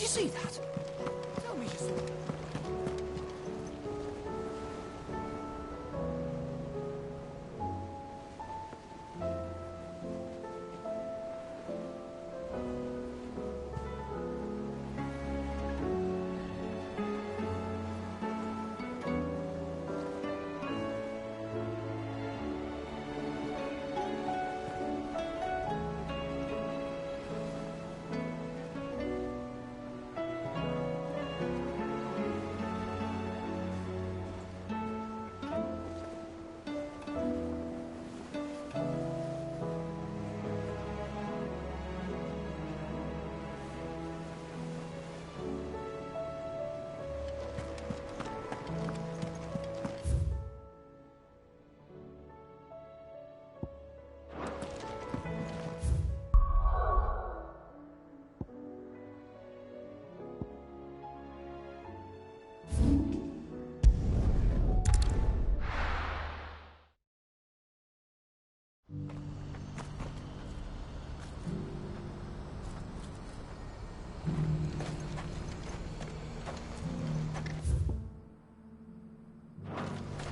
you see that? Tell me you saw it.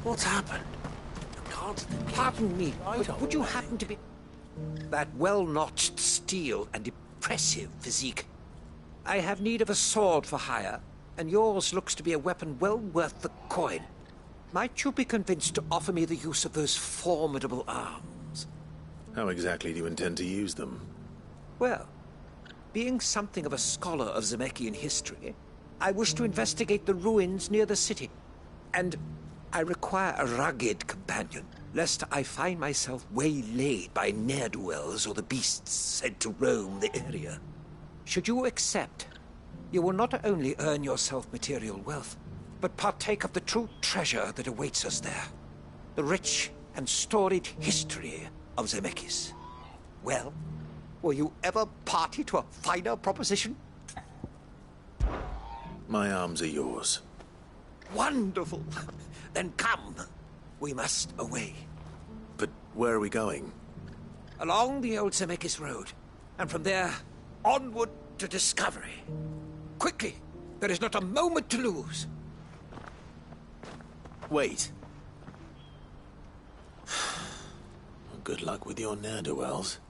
What's happened? You can't... Pardon me, would you happen to be... That well-notched steel and impressive physique. I have need of a sword for hire, and yours looks to be a weapon well worth the coin. Might you be convinced to offer me the use of those formidable arms? How exactly do you intend to use them? Well, being something of a scholar of Zemeckis history, I wish to investigate the ruins near the city, and I require a rugged companion, lest I find myself waylaid by ne'er-do-wells or the beasts said to roam the area. Should you accept, you will not only earn yourself material wealth, but partake of the true treasure that awaits us there. The rich and storied history of Zemeckis. Well, were you ever party to a finer proposition? My arms are yours. Wonderful! Then come. We must away. But where are we going? Along the old Zemeckis Road, and from there, onward to discovery. Quickly! There is not a moment to lose. Wait. Good luck with your ne'er-do-wells.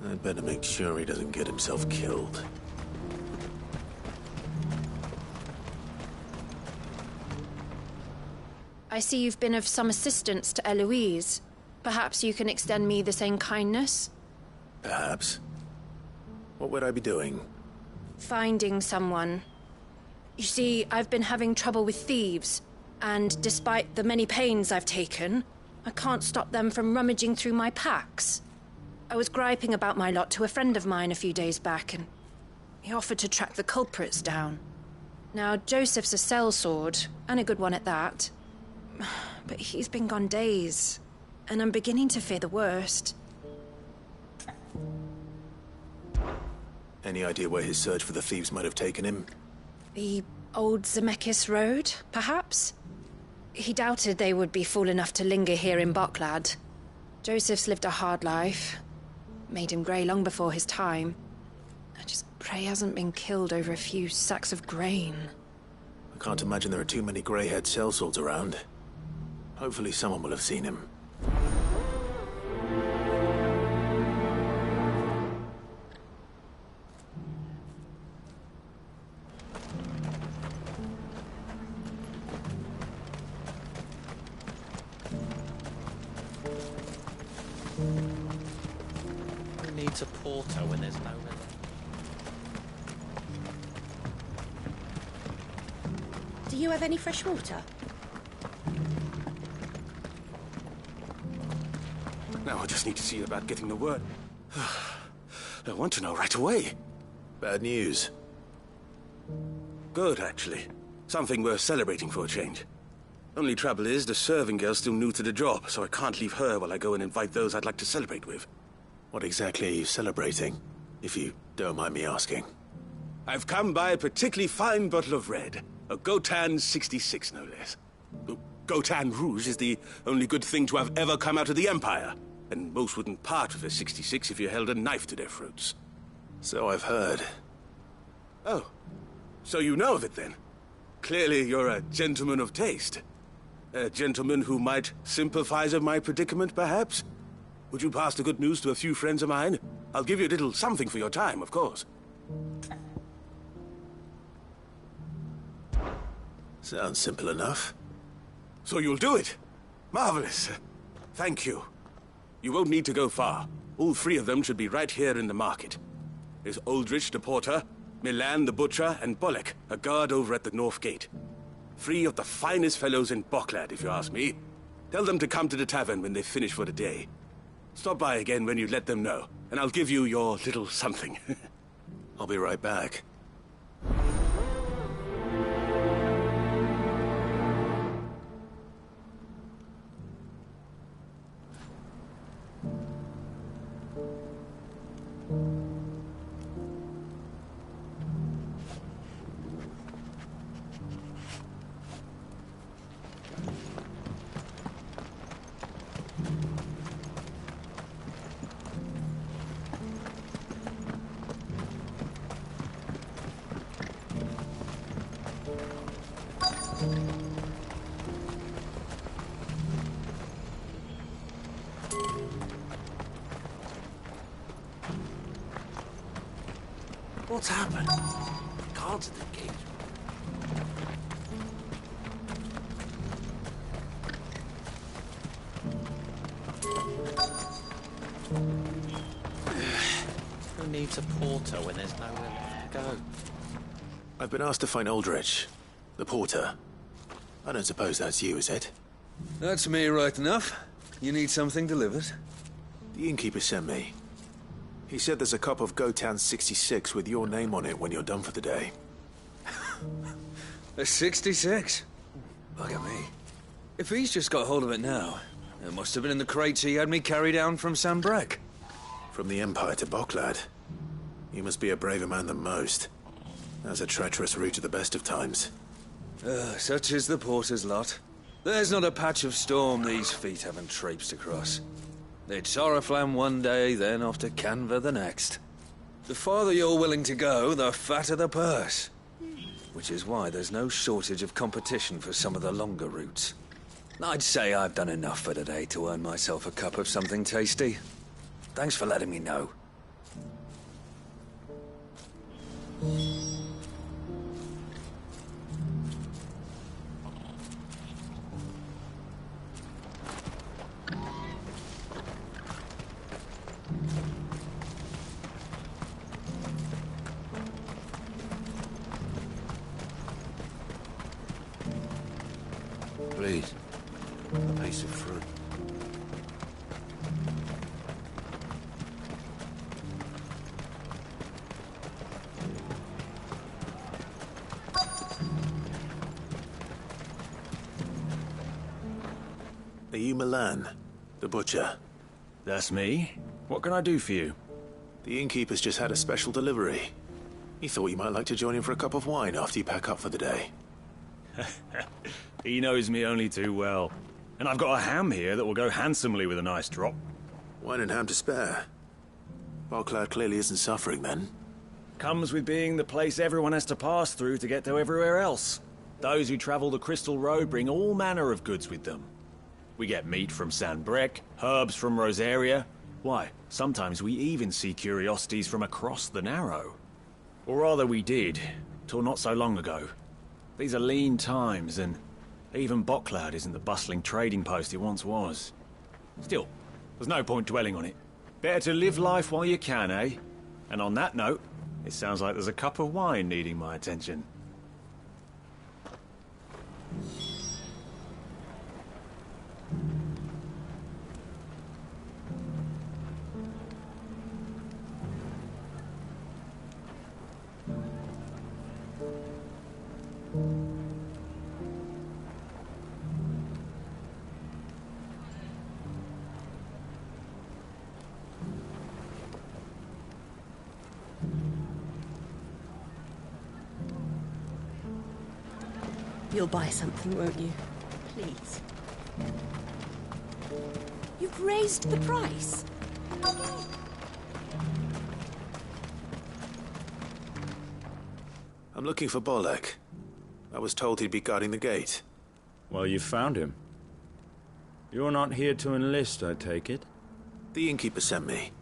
I'd better make sure he doesn't get himself killed. I see you've been of some assistance to Eloise. Perhaps you can extend me the same kindness? Perhaps. What would I be doing? Finding someone. You see, I've been having trouble with thieves, and despite the many pains I've taken, I can't stop them from rummaging through my packs. I was griping about my lot to a friend of mine a few days back, and he offered to track the culprits down. Now, Joseph's a sellsword, and a good one at that. But he's been gone days, and I'm beginning to fear the worst. Any idea where his search for the thieves might have taken him? The old Zemeckis Road, perhaps? He doubted they would be fool enough to linger here in Boklad. Joseph's lived a hard life. Made him grey long before his time. I just pray he hasn't been killed over a few sacks of grain. I can't imagine there are too many grey-haired sellswords around. Hopefully someone will have seen him. Who needs a porter when there's no one? Do you have any fresh water? Now I just need to see about getting the word. I want to know right away. Bad news. Good, actually. Something worth celebrating for a change. Only trouble is, the serving girl's still new to the job, so I can't leave her while I go and invite those I'd like to celebrate with. What exactly are you celebrating, if you don't mind me asking? I've come by a particularly fine bottle of red. A Gotan 66, no less. Gotan Rouge is the only good thing to have ever come out of the Empire, and most wouldn't part with a 66 if you held a knife to their throats. So I've heard. Oh, so you know of it then? Clearly you're a gentleman of taste. A gentleman who might sympathize with my predicament, perhaps? Would you pass the good news to a few friends of mine? I'll give you a little something for your time, of course. Sounds simple enough. So you'll do it? Marvelous. Thank you. You won't need to go far. All three of them should be right here in the market. There's Aldrich the porter, Milan the butcher, and Bolek, a guard over at the north gate. Three of the finest fellows in Boklad, if you ask me. Tell them to come to the tavern when they finish for the day. Stop by again when you let them know, and I'll give you your little something. I'll be right back. What's happened? Guards at the gate. Who needs a porter when there's nowhere left to go? I've been asked to find Aldrich, the porter. I don't suppose that's you, is it? That's me right enough. You need something delivered? The innkeeper sent me. He said there's a cup of Gotan 66 with your name on it when you're done for the day. A 66? Look at me. If he's just got hold of it now, it must have been in the crates he had me carry down from Sambrek. From the Empire to Boklad. You must be a braver man than most. That's a treacherous route at the best of times. Such is the porter's lot. There's not a patch of storm these feet haven't traipsed across. It's Oriflamme one day, then off to Canva the next. The farther you're willing to go, the fatter the purse. Which is why there's no shortage of competition for some of the longer routes. I'd say I've done enough for today to earn myself a cup of something tasty. Thanks for letting me know. Please, a piece of fruit. Are you Milan, the butcher? That's me. What can I do for you? The innkeeper's just had a special delivery. He thought you might like to join him for a cup of wine after you pack up for the day. He knows me only too well. And I've got a ham here that will go handsomely with a nice drop. Wine and ham to spare. Boklad clearly isn't suffering then. Comes with being the place everyone has to pass through to get to everywhere else. Those who travel the Crystal Road bring all manner of goods with them. We get meat from Sanbrek, herbs from Rosaria. Why, sometimes we even see curiosities from across the Narrow. Or rather we did, till not so long ago. These are lean times, and even Boklad isn't the bustling trading post it once was. Still, there's no point dwelling on it. Better to live life while you can, eh? And on that note, it sounds like there's a cup of wine needing my attention. You'll buy something, won't you? please. You've raised the price. I'm looking for Bolek. I was told he'd be guarding the gate. Well, you found him. You're not here to enlist, I take it? The innkeeper sent me.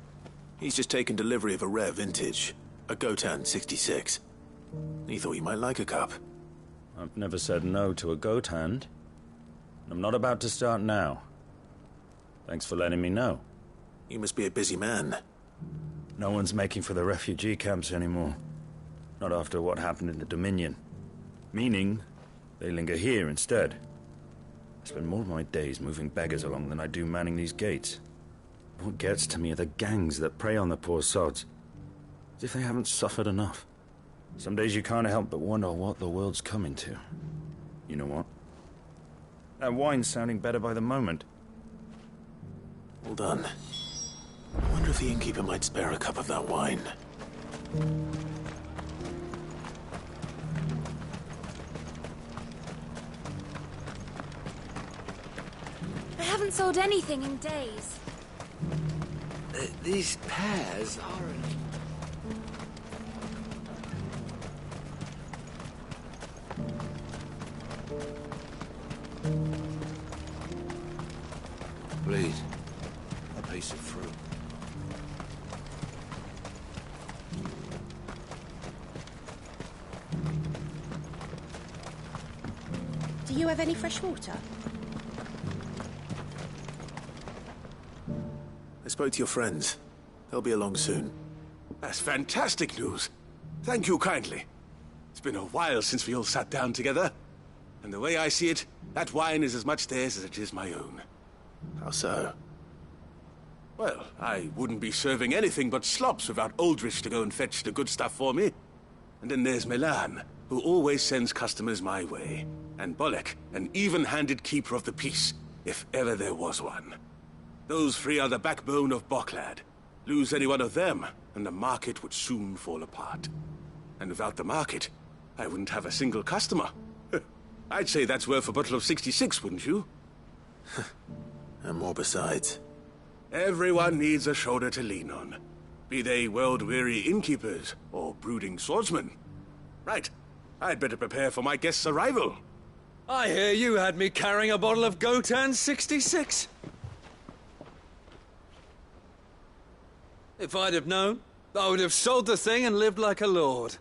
He's just taken delivery of a rare vintage, a Gotan 66. He thought you might like a cup. I've never said no to a goat hand. I'm not about to start now. Thanks for letting me know. You must be a busy man. No one's making for the refugee camps anymore. Not after what happened in the Dominion. Meaning, they linger here instead. I spend more of my days moving beggars along than I do manning these gates. What gets to me are the gangs that prey on the poor sods. As if they haven't suffered enough. Some days you can't help but wonder what the world's coming to. You know what? That wine's sounding better by the moment. Well done. I wonder if the innkeeper might spare a cup of that wine. I haven't sold anything in days. These pears aren't... Please, a piece of fruit. Do you have any fresh water? I spoke to your friends. They'll be along soon. That's fantastic news. Thank you kindly. It's been a while since we all sat down together. And the way I see it, that wine is as much theirs as it is my own. How so? Well, I wouldn't be serving anything but slops without Aldrich to go and fetch the good stuff for me. And then there's Milan, who always sends customers my way. And Bolek, an even-handed keeper of the peace, if ever there was one. Those three are the backbone of Boklad. Lose any one of them, and the market would soon fall apart. And without the market, I wouldn't have a single customer. I'd say that's worth a bottle of 66, wouldn't you? And more besides. Everyone needs a shoulder to lean on. Be they world-weary innkeepers or brooding swordsmen. Right. I'd better prepare for my guest's arrival. I hear you had me carrying a bottle of Gotan 66. If I'd have known, I would have sold the thing and lived like a lord.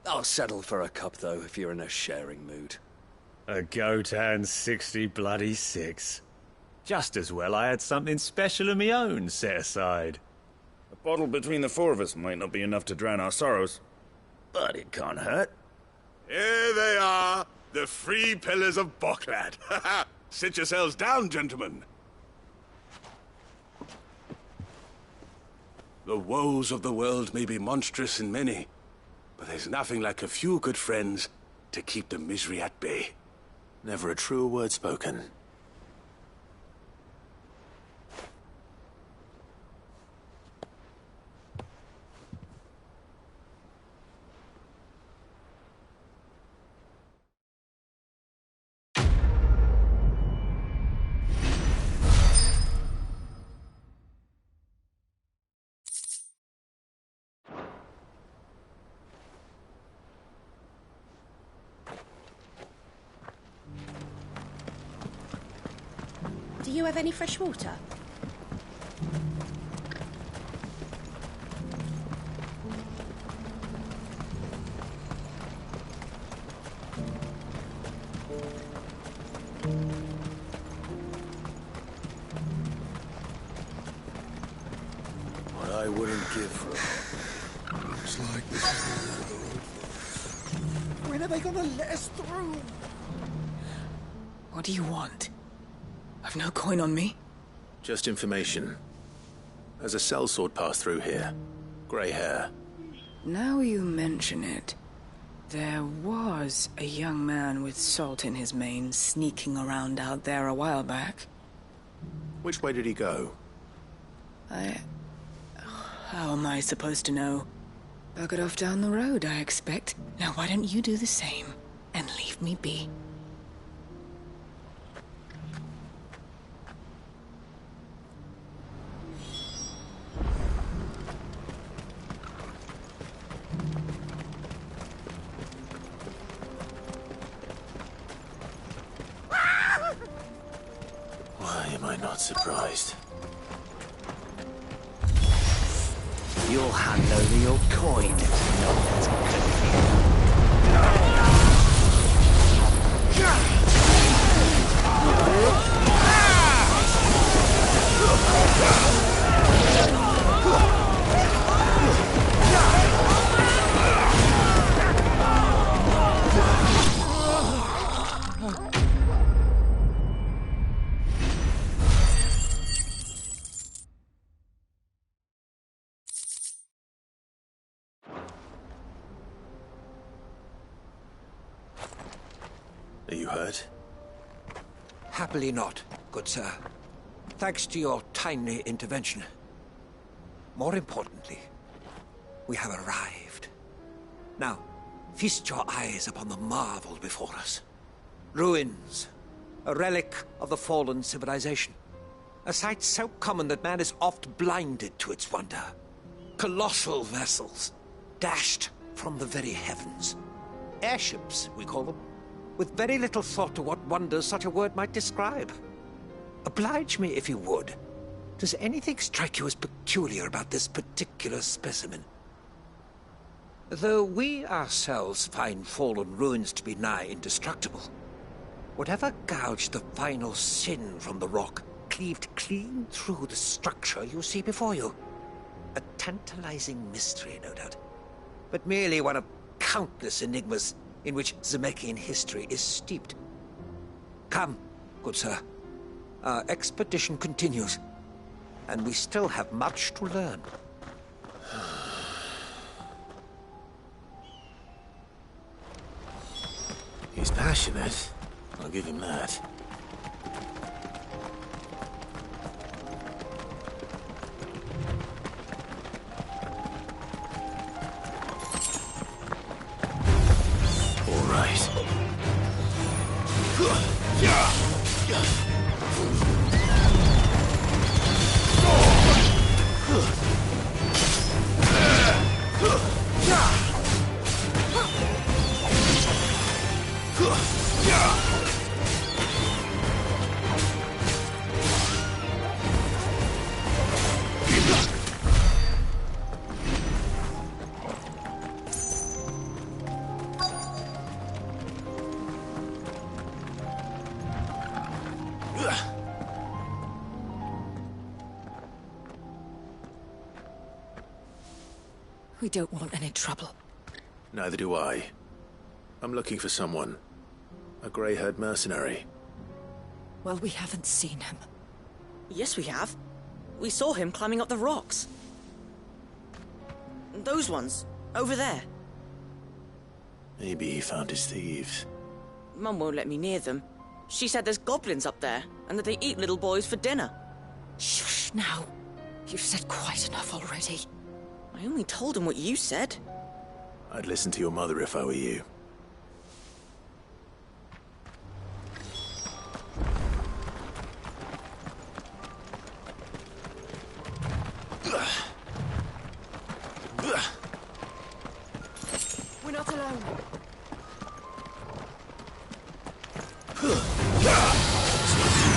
I'll settle for a cup, though, if you're in a sharing mood. A Gotan 60 bloody 6. Just as well I had something special of my own set aside. A bottle between the four of us might not be enough to drown our sorrows, but it can't hurt. Here they are, the three pillars of Boklad. Sit yourselves down, gentlemen. The woes of the world may be monstrous in many, but there's nothing like a few good friends to keep the misery at bay. Never a truer word spoken. Do you have any fresh water? What I wouldn't give for... Looks like this is the end of the road. When are they gonna let us through? What do you want? I've no coin on me. Just information. There's a sellsword passed through here. Grey hair. Now you mention it, there was a young man with salt in his mane sneaking around out there a while back. Which way did he go? How am I supposed to know? Buggered off down the road, I expect. Now why don't you do the same and leave me be? surprised. You'll hand over your coin. No, that's good for Are you hurt? Happily not, good sir. Thanks to your timely intervention. More importantly, we have arrived. Now, feast your eyes upon the marvel before us. Ruins, a relic of the fallen civilization. A sight so common that man is oft blinded to its wonder. Colossal vessels, dashed from the very heavens. Airships, we call them, with very little thought to what wonders such a word might describe. Oblige me if you would. Does anything strike you as peculiar about this particular specimen? Though we ourselves find fallen ruins to be nigh indestructible, whatever gouged the final sin from the rock cleaved clean through the structure you see before you. A tantalizing mystery, no doubt, but merely one of countless enigmas in which Zemeckis history is steeped. Come, good sir. Our expedition continues, and we still have much to learn. He's passionate. I'll give him that. All right. We don't want any trouble. Neither do I. I'm looking for someone. A grey-haired mercenary. Well, we haven't seen him. Yes, we have. We saw him climbing up the rocks. Those ones, over there. Maybe he found his thieves. Mum won't let me near them. She said there's goblins up there, and that they eat little boys for dinner. Shush now. You've said quite enough already. I only told him what you said. I'd listen to your mother if I were you. We're not alone.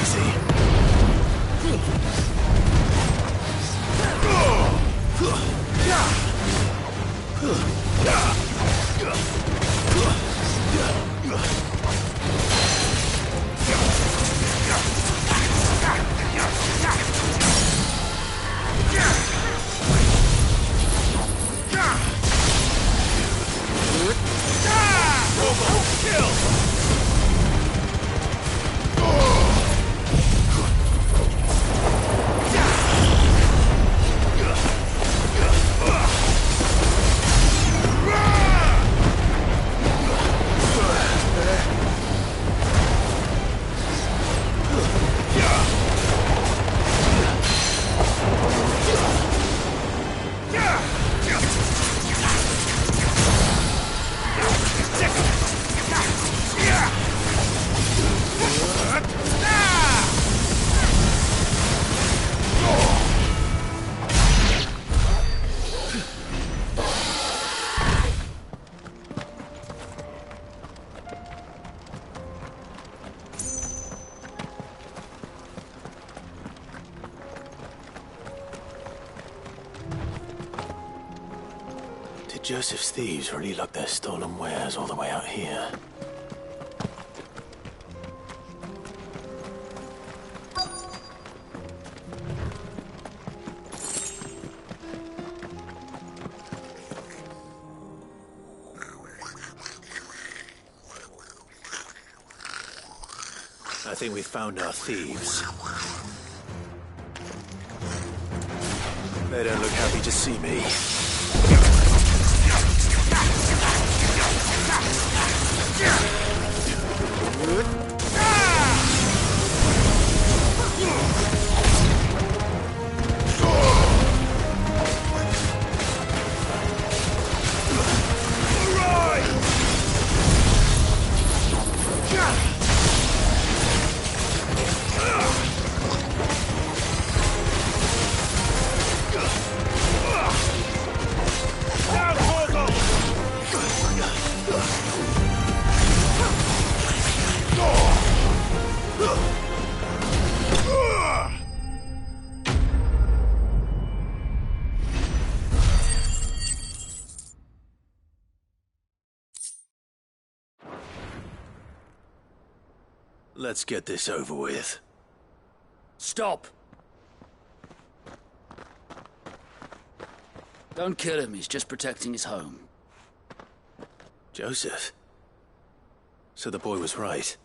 Easy. Joseph's thieves really lug their stolen wares all the way out here? I think we found our thieves. They don't look happy to see me. Let's get this over with. Stop! Don't kill him, he's just protecting his home. Joseph? So the boy was right.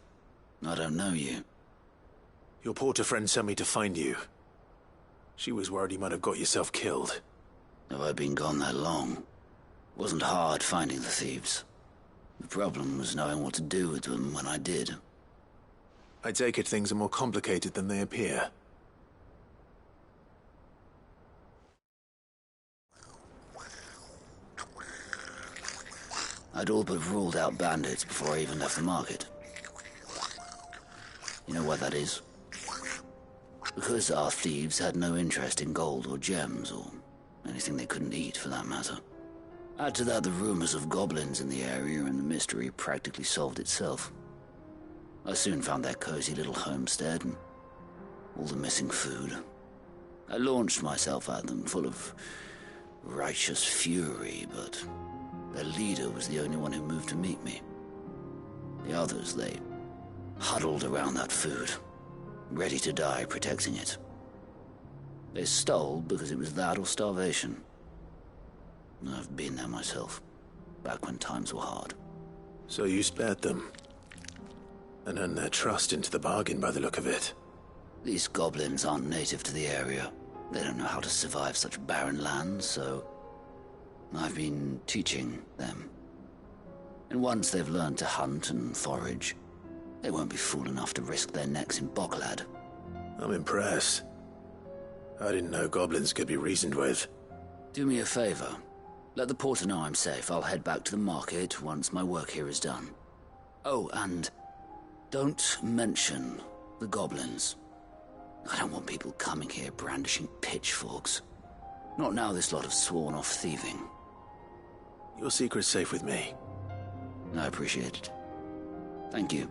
I don't know you. Your porter friend sent me to find you. She was worried you might have got yourself killed. Have I been gone that long? Wasn't hard finding the thieves. The problem was knowing what to do with them when I did. I take it things are more complicated than they appear. I'd all but ruled out bandits before I even left the market. You know why that is? Because our thieves had no interest in gold or gems, or anything they couldn't eat, for that matter. Add to that the rumors of goblins in the area, and the mystery practically solved itself. I soon found their cozy little homestead, and all the missing food. I launched myself at them, full of righteous fury, but their leader was the only one who moved to meet me. The others, they huddled around that food, ready to die protecting it. They stole because it was that or starvation. I've been there myself, back when times were hard. So you spared them? And earned their trust into the bargain by the look of it. These goblins aren't native to the area. They don't know how to survive such barren lands, so I've been teaching them. And once they've learned to hunt and forage, they won't be fool enough to risk their necks in Boklad. I'm impressed. I didn't know goblins could be reasoned with. Do me a favor. Let the porter know I'm safe. I'll head back to the market once my work here is done. Oh, and don't mention the goblins. I don't want people coming here brandishing pitchforks. Not now this lot have sworn off thieving. Your secret's safe with me. I appreciate it. Thank you.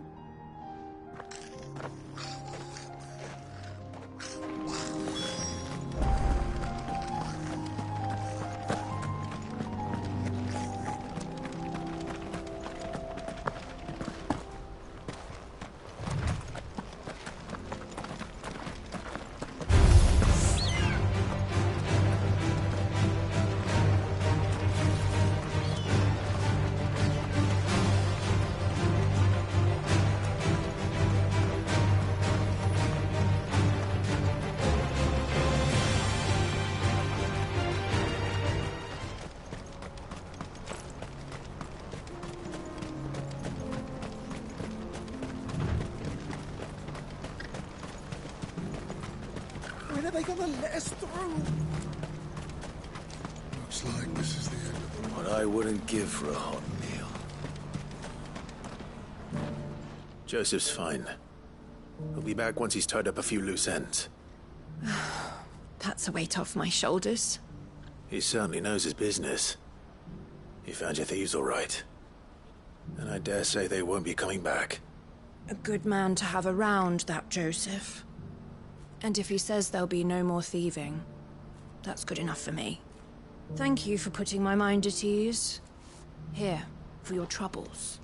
When are they gonna let us through? Looks like this is the end of the road. What I wouldn't give for a hot meal. Joseph's fine. He'll be back once he's tied up a few loose ends. That's a weight off my shoulders. He certainly knows his business. He found your thieves all right. And I dare say they won't be coming back. A good man to have around, that Joseph. And if he says there'll be no more thieving, that's good enough for me. Thank you for putting my mind at ease. Here, for your troubles.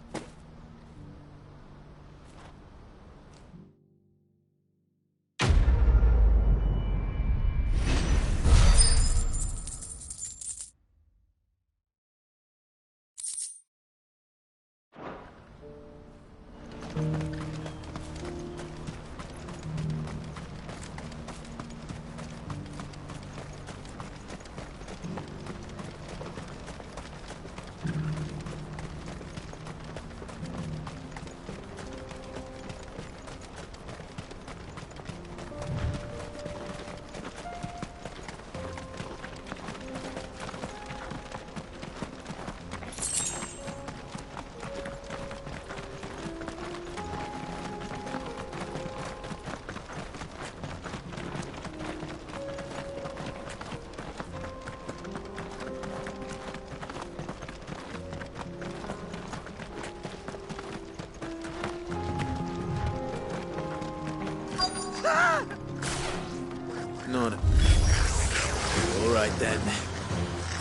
Not. All right then.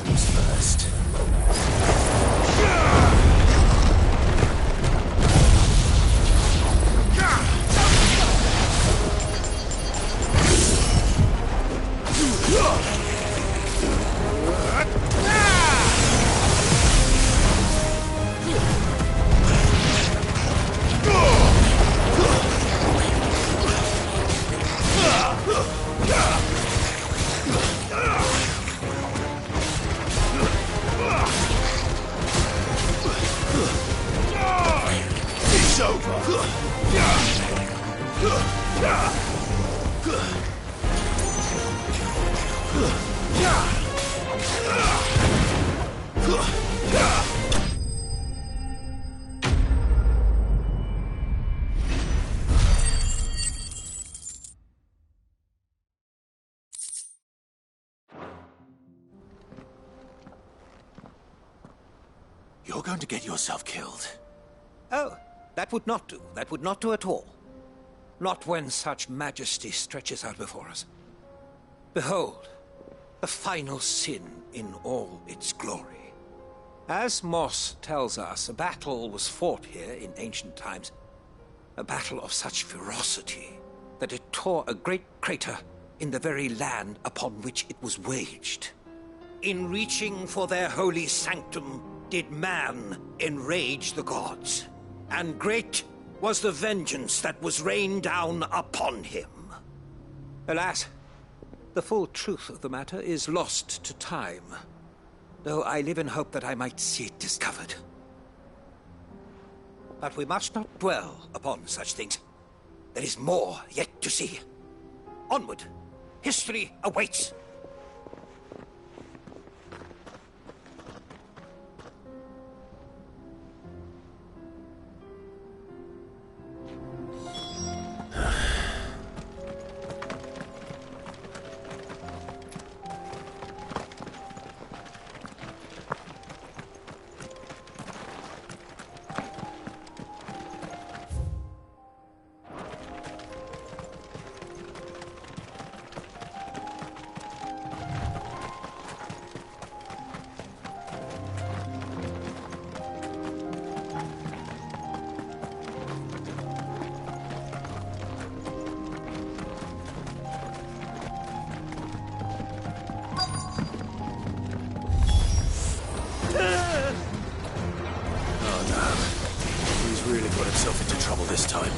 Who's first? It's over. You're going to get yourself killed. Oh, that would not do. That would not do at all. Not when such majesty stretches out before us. Behold, the final sin in all its glory. As Moss tells us, a battle was fought here in ancient times. A battle of such ferocity that it tore a great crater in the very land upon which it was waged. In reaching for their holy sanctum, did man enrage the gods, and great was the vengeance that was rained down upon him. Alas, the full truth of the matter is lost to time, though I live in hope that I might see it discovered. But we must not dwell upon such things. There is more yet to see. Onward! History awaits! Really got himself into trouble this time.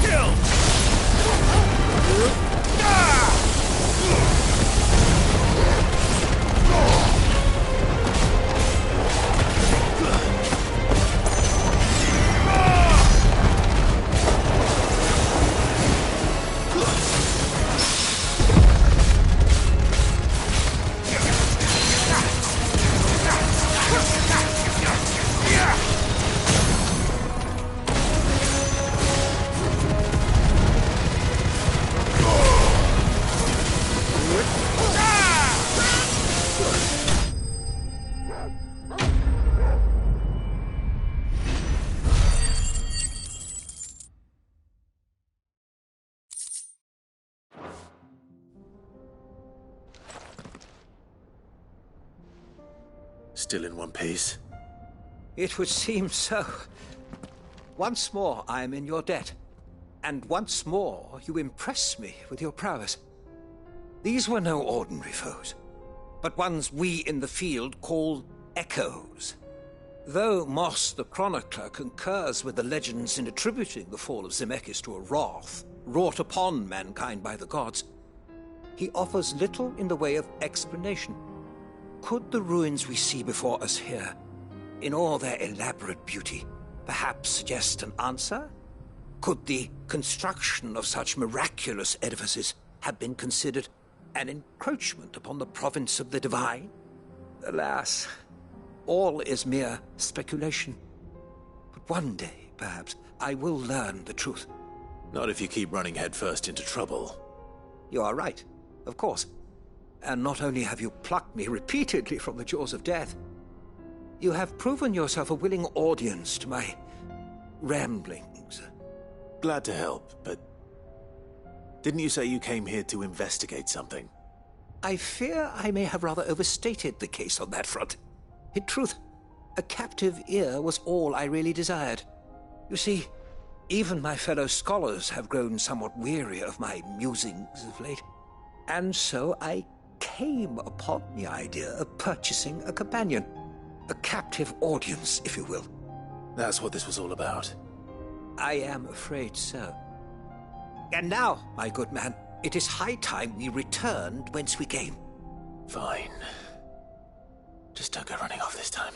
Kill! Still in one piece? It would seem so. Once more I am in your debt. And once more you impress me with your prowess. These were no ordinary foes, but ones we in the field call echoes. Though Moss the Chronicler concurs with the legends in attributing the fall of Zemeckis to a wrath wrought upon mankind by the gods, he offers little in the way of explanation. Could the ruins we see before us here, in all their elaborate beauty, perhaps suggest an answer? Could the construction of such miraculous edifices have been considered an encroachment upon the province of the divine? Alas, all is mere speculation. But one day, perhaps, I will learn the truth. Not if you keep running headfirst into trouble. You are right, of course. And not only have you plucked me repeatedly from the jaws of death, you have proven yourself a willing audience to my ramblings. Glad to help, but didn't you say you came here to investigate something? I fear I may have rather overstated the case on that front. In truth, a captive ear was all I really desired. You see, even my fellow scholars have grown somewhat weary of my musings of late. And so I came upon the idea of purchasing a companion. A captive audience, if you will. That's what this was all about. I am afraid so. And now, my good man, it is high time we returned whence we came. Fine. Just don't go running off this time.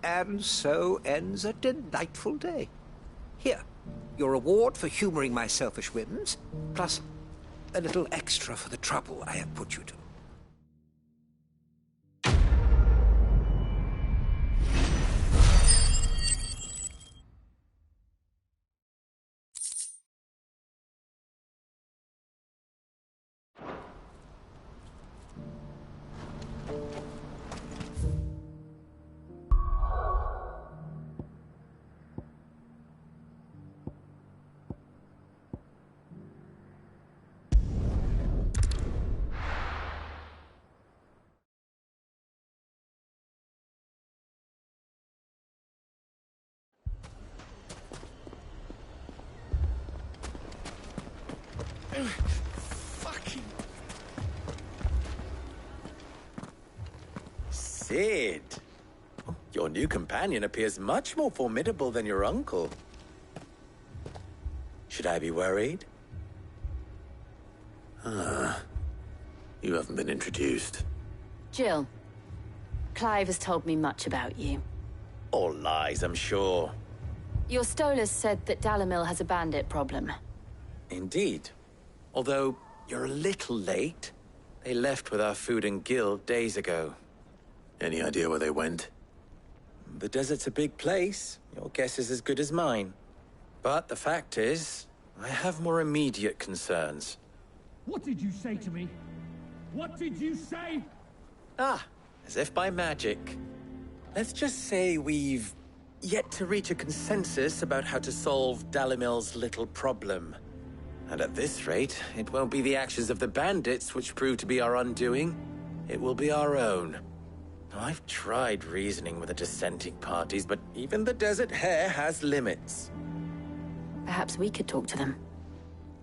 And so ends a delightful day. Here, your reward for humoring my selfish whims, plus a little extra for the trouble I have put you to. Fucking... Sid. Your new companion appears much more formidable than your uncle. Should I be worried? You haven't been introduced. Jill. Clive has told me much about you. All lies, I'm sure. Your Stolas said that Dalamil has a bandit problem. Indeed. Although, you're a little late. They left with our food and guild days ago. Any idea where they went? The desert's a big place. Your guess is as good as mine. But the fact is, I have more immediate concerns. What did you say to me? What did you say? Ah, as if by magic. Let's just say we've yet to reach a consensus about how to solve Dalamil's little problem. And at this rate, it won't be the actions of the bandits which prove to be our undoing. It will be our own. I've tried reasoning with the dissenting parties, but even the Desert Hare has limits. Perhaps we could talk to them.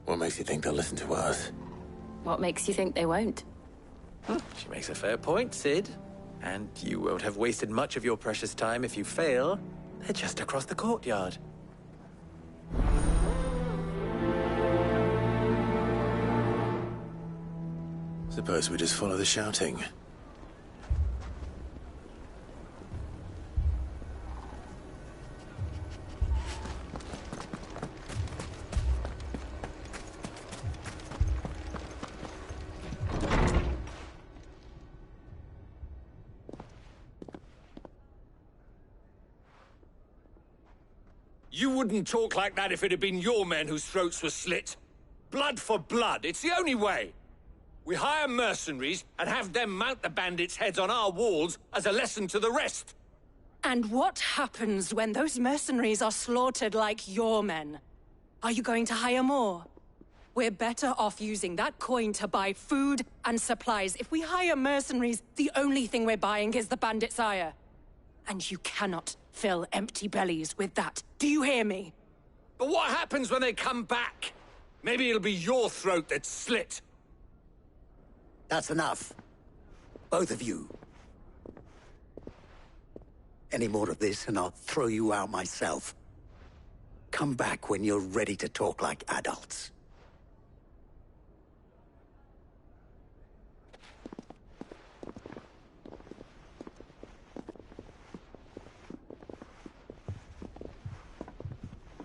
What makes you think they'll listen to us? What makes you think they won't? She makes a fair point, Sid. And you won't have wasted much of your precious time if you fail. They're just across the courtyard. Suppose we just follow the shouting. You wouldn't talk like that if it had been your men whose throats were slit. Blood for blood, it's the only way. We hire mercenaries and have them mount the bandits' heads on our walls as a lesson to the rest. And what happens when those mercenaries are slaughtered like your men? Are you going to hire more? We're better off using that coin to buy food and supplies. If we hire mercenaries, the only thing we're buying is the bandits' ire. And you cannot fill empty bellies with that. Do you hear me? But what happens when they come back? Maybe it'll be your throat that's slit. That's enough. Both of you. Any more of this and I'll throw you out myself. Come back when you're ready to talk like adults.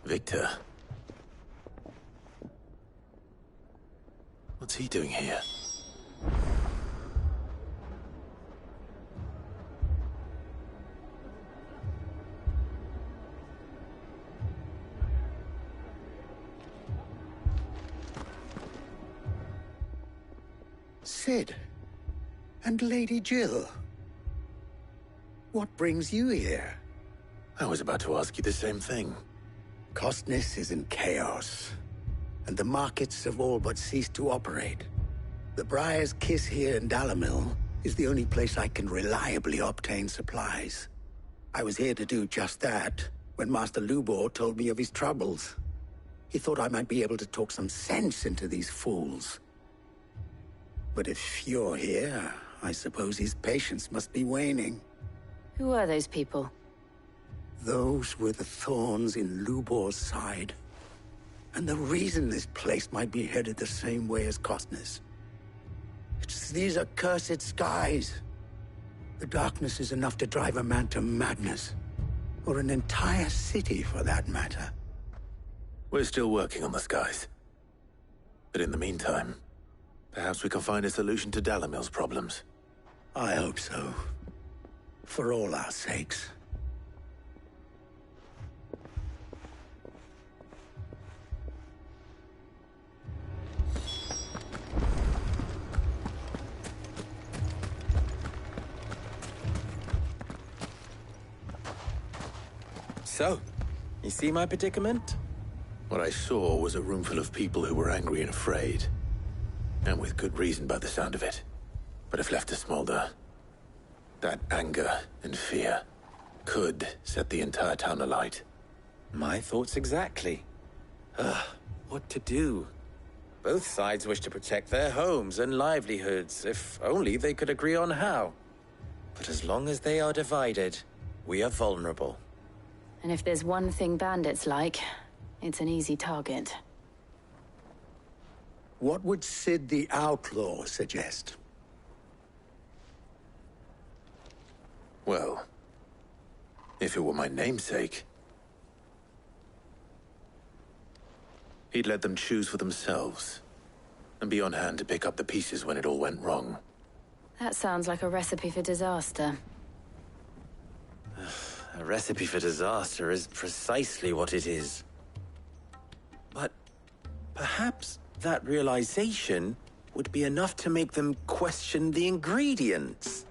Victor. What's he doing here? Sid. And Lady Jill. What brings you here? I was about to ask you the same thing. Costness is in chaos, and the markets have all but ceased to operate. The Briar's Kiss here in Dalimil is the only place I can reliably obtain supplies. I was here to do just that when Master Lubor told me of his troubles. He thought I might be able to talk some sense into these fools. But if you're here, I suppose his patience must be waning. Who are those people? Those were the thorns in Lubor's side. And the reason this place might be headed the same way as Costness. It's these accursed skies. The darkness is enough to drive a man to madness. Or an entire city, for that matter. We're still working on the skies. But in the meantime, perhaps we can find a solution to Dalimil's problems. I hope so. For all our sakes. So, you see my predicament? What I saw was a room full of people who were angry and afraid. And with good reason by the sound of it. But if left to smolder, that anger and fear could set the entire town alight. My thoughts exactly. What to do? Both sides wish to protect their homes and livelihoods, if only they could agree on how. But as long as they are divided, we are vulnerable. And if there's one thing bandits like, it's an easy target. What would Sid the Outlaw suggest? Well, if it were my namesake, he'd let them choose for themselves and be on hand to pick up the pieces when it all went wrong. That sounds like a recipe for disaster. A recipe for disaster is precisely what it is. But perhaps that realization would be enough to make them question the ingredients.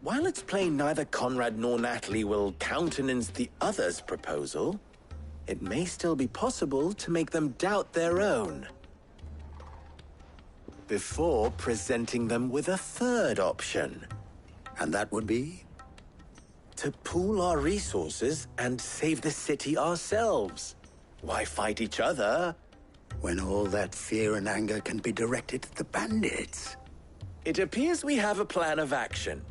While it's plain neither Conrad nor Natalie will countenance the other's proposal, it may still be possible to make them doubt their own. Before presenting them with a third option. And that would be? To pool our resources and save the city ourselves. Why fight each other? When all that fear and anger can be directed at the bandits. It appears we have a plan of action.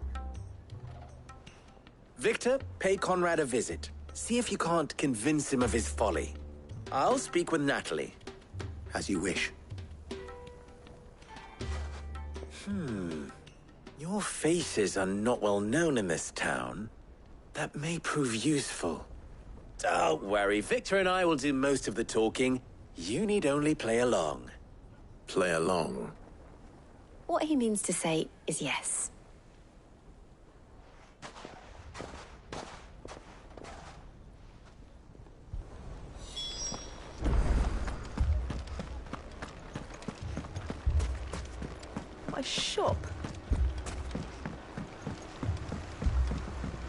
Victor, pay Conrad a visit. See if you can't convince him of his folly. I'll speak with Natalie. As you wish. Your faces are not well known in this town. That may prove useful. Don't worry, Victor and I will do most of the talking. You need only play along. Play along? What he means to say is yes. a shop.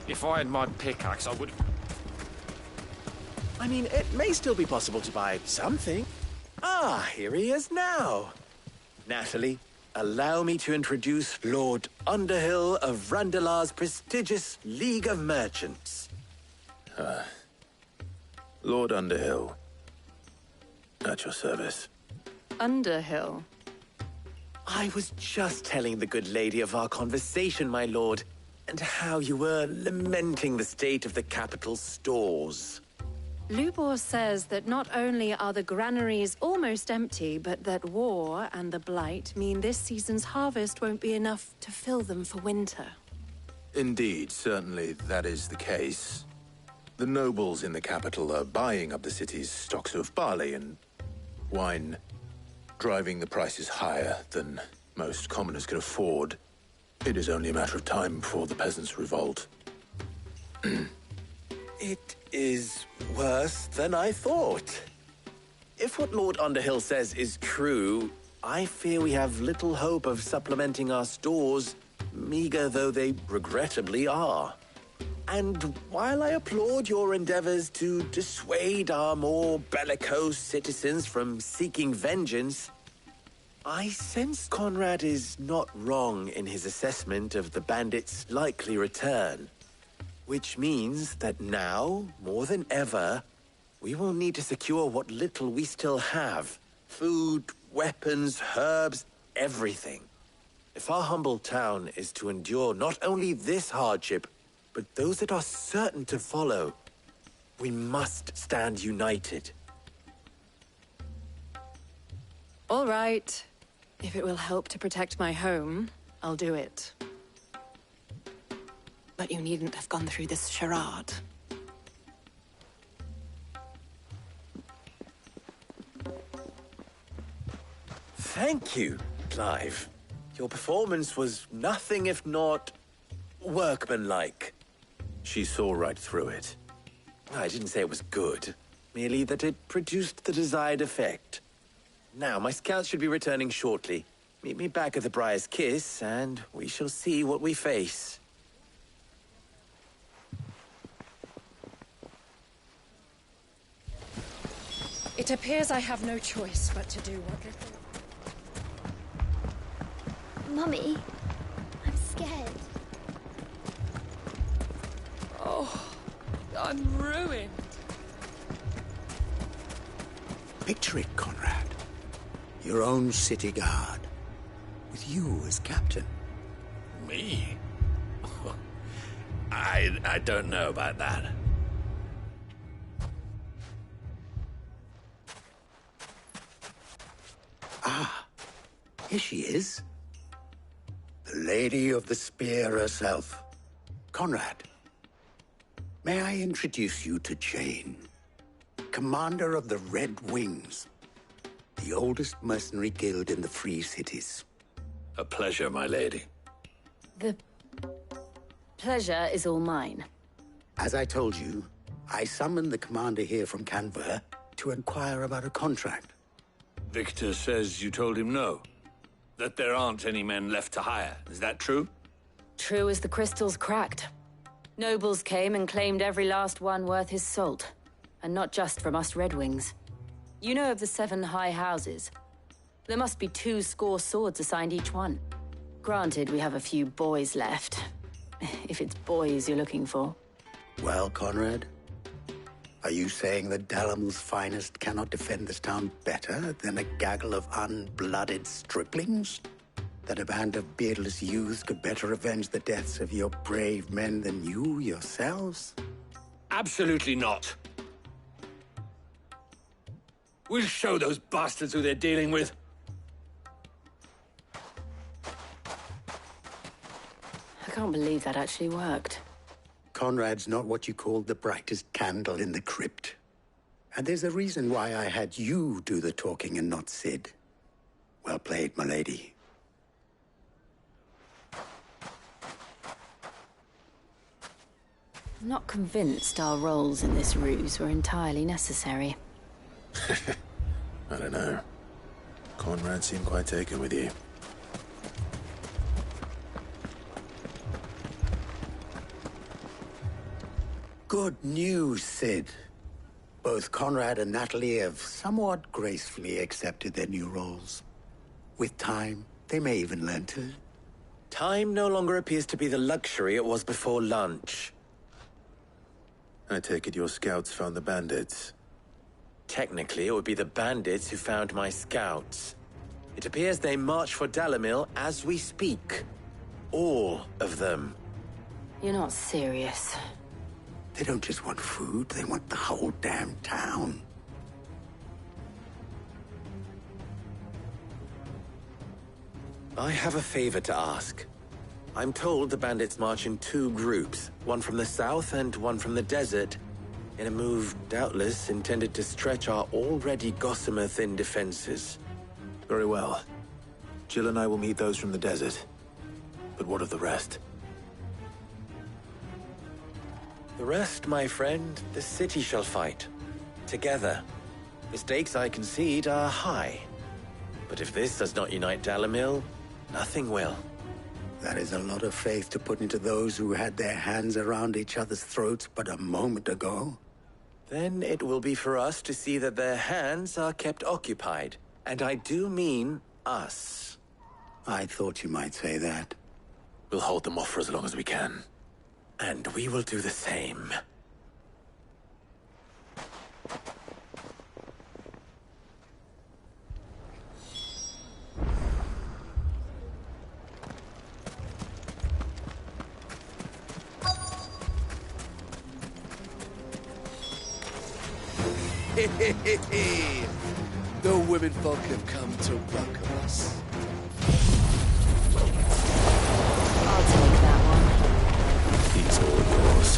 If I had my pickaxe, I would... I mean, it may still be possible to buy something. Ah, here he is now. Natalie, allow me to introduce Lord Underhill of Randalar's prestigious League of Merchants. Lord Underhill. At your service. Underhill? I was just telling the good lady of our conversation, my lord, and how you were lamenting the state of the capital's stores. Lubor says that not only are the granaries almost empty, but that war and the Blight mean this season's harvest won't be enough to fill them for winter. Indeed, certainly that is the case. The nobles in the capital are buying up the city's stocks of barley and wine, driving the prices higher than most commoners can afford. It is only a matter of time before the peasants revolt. It is worse than I thought. If what Lord Underhill says is true, I fear we have little hope of supplementing our stores, meager though they regrettably are. And while I applaud your endeavors to dissuade our more bellicose citizens from seeking vengeance, I sense Conrad is not wrong in his assessment of the bandits' likely return. Which means that now, more than ever, we will need to secure what little we still have. Food, weapons, herbs, everything. If our humble town is to endure not only this hardship, but those that are certain to follow, we must stand united. All right. If it will help to protect my home, I'll do it. But you needn't have gone through this charade. Thank you, Clive. Your performance was nothing if not workmanlike. She saw right through it. I didn't say it was good, merely that it produced the desired effect. Now, my scouts should be returning shortly. Meet me back at the Briar's Kiss, and we shall see what we face. It appears I have no choice but to do what little... Mummy, I'm scared. Oh, I'm ruined. Picture it, Conrad. Your own city guard, with you as captain. Me? I don't know about that. Ah, here she is. The Lady of the Spear herself. Conrad, may I introduce you to Jane, commander of the Red Wings, the oldest mercenary guild in the Free Cities. A pleasure, my lady. The pleasure is all mine. As I told you, I summoned the commander here from Canver to inquire about a contract. Victor says you told him no. That there aren't any men left to hire. Is that true? True as the crystals cracked. Nobles came and claimed every last one worth his salt. And not just from us Red Wings. You know of the 7 high houses. There must be 2 swords assigned each one. Granted, we have a few boys left. If it's boys you're looking for. Well, Conrad, are you saying that Dalamil's finest cannot defend this town better than a gaggle of unblooded striplings? That a band of beardless youths could better avenge the deaths of your brave men than you yourselves? Absolutely not. We'll show those bastards who they're dealing with. I can't believe that actually worked. Conrad's not what you called the brightest candle in the crypt. And there's a reason why I had you do the talking and not Sid. Well played, my lady. I'm not convinced our roles in this ruse were entirely necessary. I don't know. Conrad seemed quite taken with you. Good news, Sid. Both Conrad and Natalie have somewhat gracefully accepted their new roles. With time, they may even learn to... Time no longer appears to be the luxury it was before lunch. I take it your scouts found the bandits. Technically, it would be the bandits who found my scouts. It appears they march for Dalimil as we speak. All of them. You're not serious. They don't just want food, they want the whole damn town. I have a favor to ask. I'm told the bandits march in 2 groups, one from the south and one from the desert, in a move doubtless intended to stretch our already gossamer-thin defenses. Very well. Jill and I will meet those from the desert. But what of the rest? The rest, my friend, the city shall fight. Together. The stakes, I concede, are high. But if this does not unite Dalimil, nothing will. That is a lot of faith to put into those who had their hands around each other's throats but a moment ago. Then it will be for us to see that their hands are kept occupied. And I do mean us. I thought you might say that. We'll hold them off for as long as we can. And we will do the same. The women folk have come to welcome us. I'll take that one. He's all yours.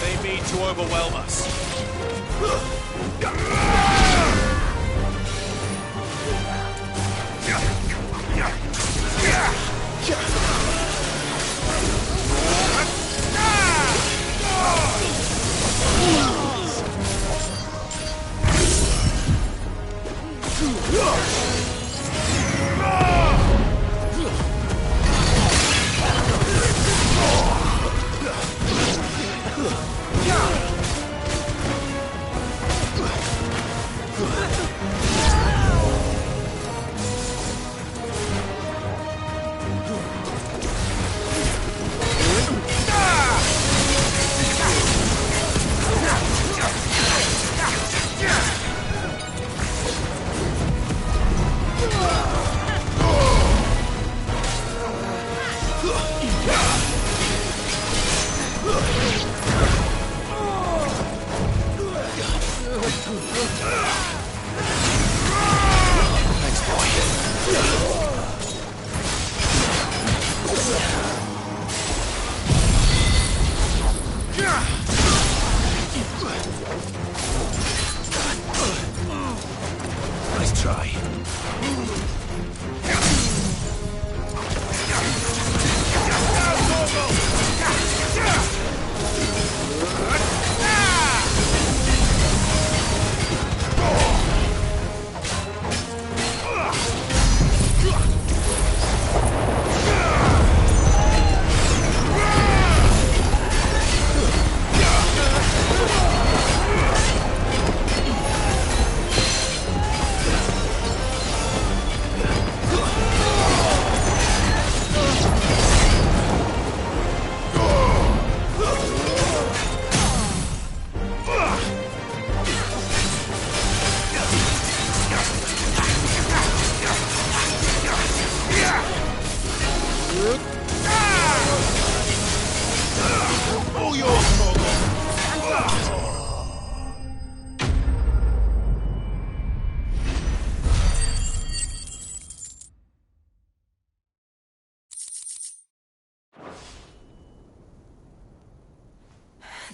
They mean to overwhelm us.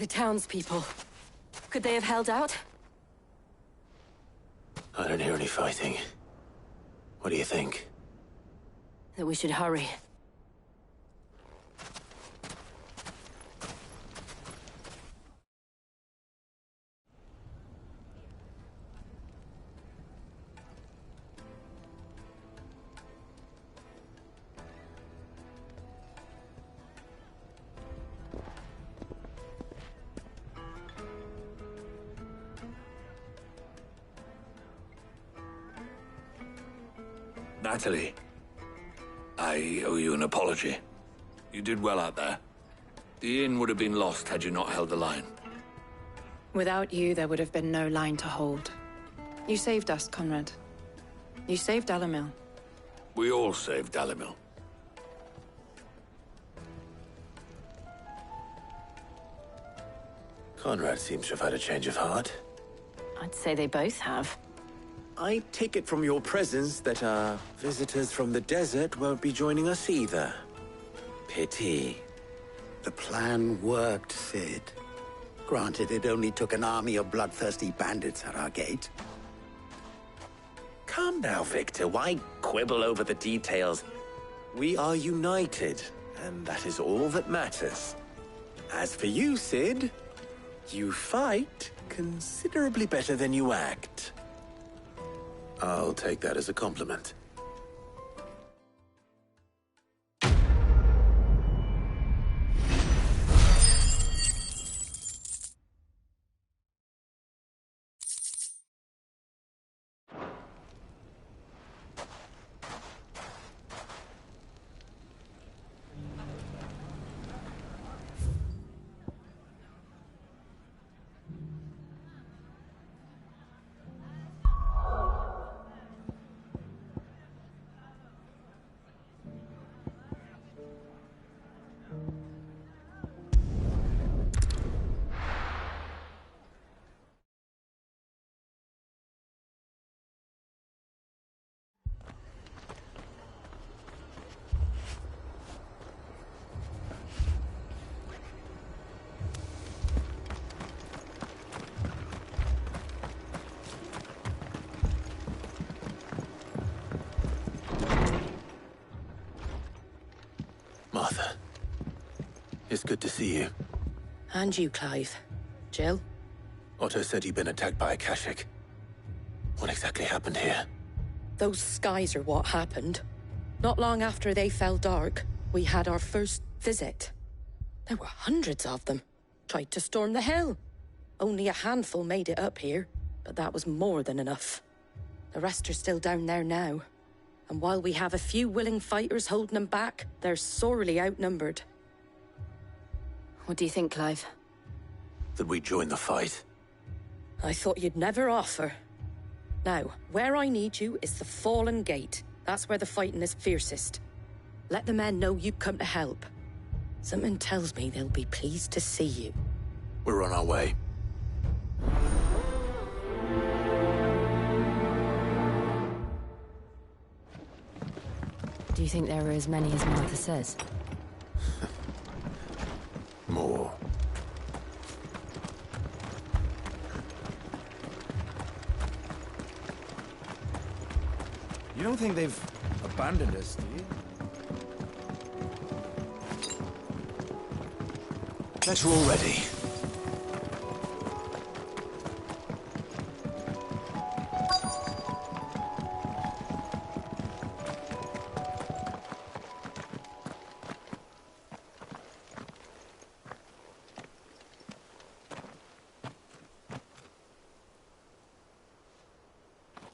The townspeople. Could they have held out? I don't hear any fighting. What do you think? That we should hurry. Natalie, I owe you an apology. You did well out there. The inn would have been lost had you not held the line. Without you, there would have been no line to hold. You saved us, Conrad. You saved Dalimil. We all saved Dalimil. Conrad seems to have had a change of heart. I'd say they both have. I take it from your presence that our visitors from the desert won't be joining us either. Pity. The plan worked, Sid. Granted, it only took an army of bloodthirsty bandits at our gate. Calm now, Victor. Why quibble over the details? We are united, and that is all that matters. As for you, Sid, you fight considerably better than you act. I'll take that as a compliment. Martha, it's good to see you. And you, Clive. Jill? Otto said you'd been attacked by a Kashik. What exactly happened here? Those skies are what happened. Not long after they fell dark, we had our first visit. There were hundreds of them. Tried to storm the hill. Only a handful made it up here, but that was more than enough. The rest are still down there now. And while we have a few willing fighters holding them back, they're sorely outnumbered. What do you think, Clive? That we join the fight? I thought you'd never offer. Now, where I need you is the Fallen Gate. That's where the fighting is fiercest. Let the men know you come to help. Something tells me they'll be pleased to see you. We're on our way. Do you think there are as many as Martha says? More. You don't think they've abandoned us, do you? That you're all ready.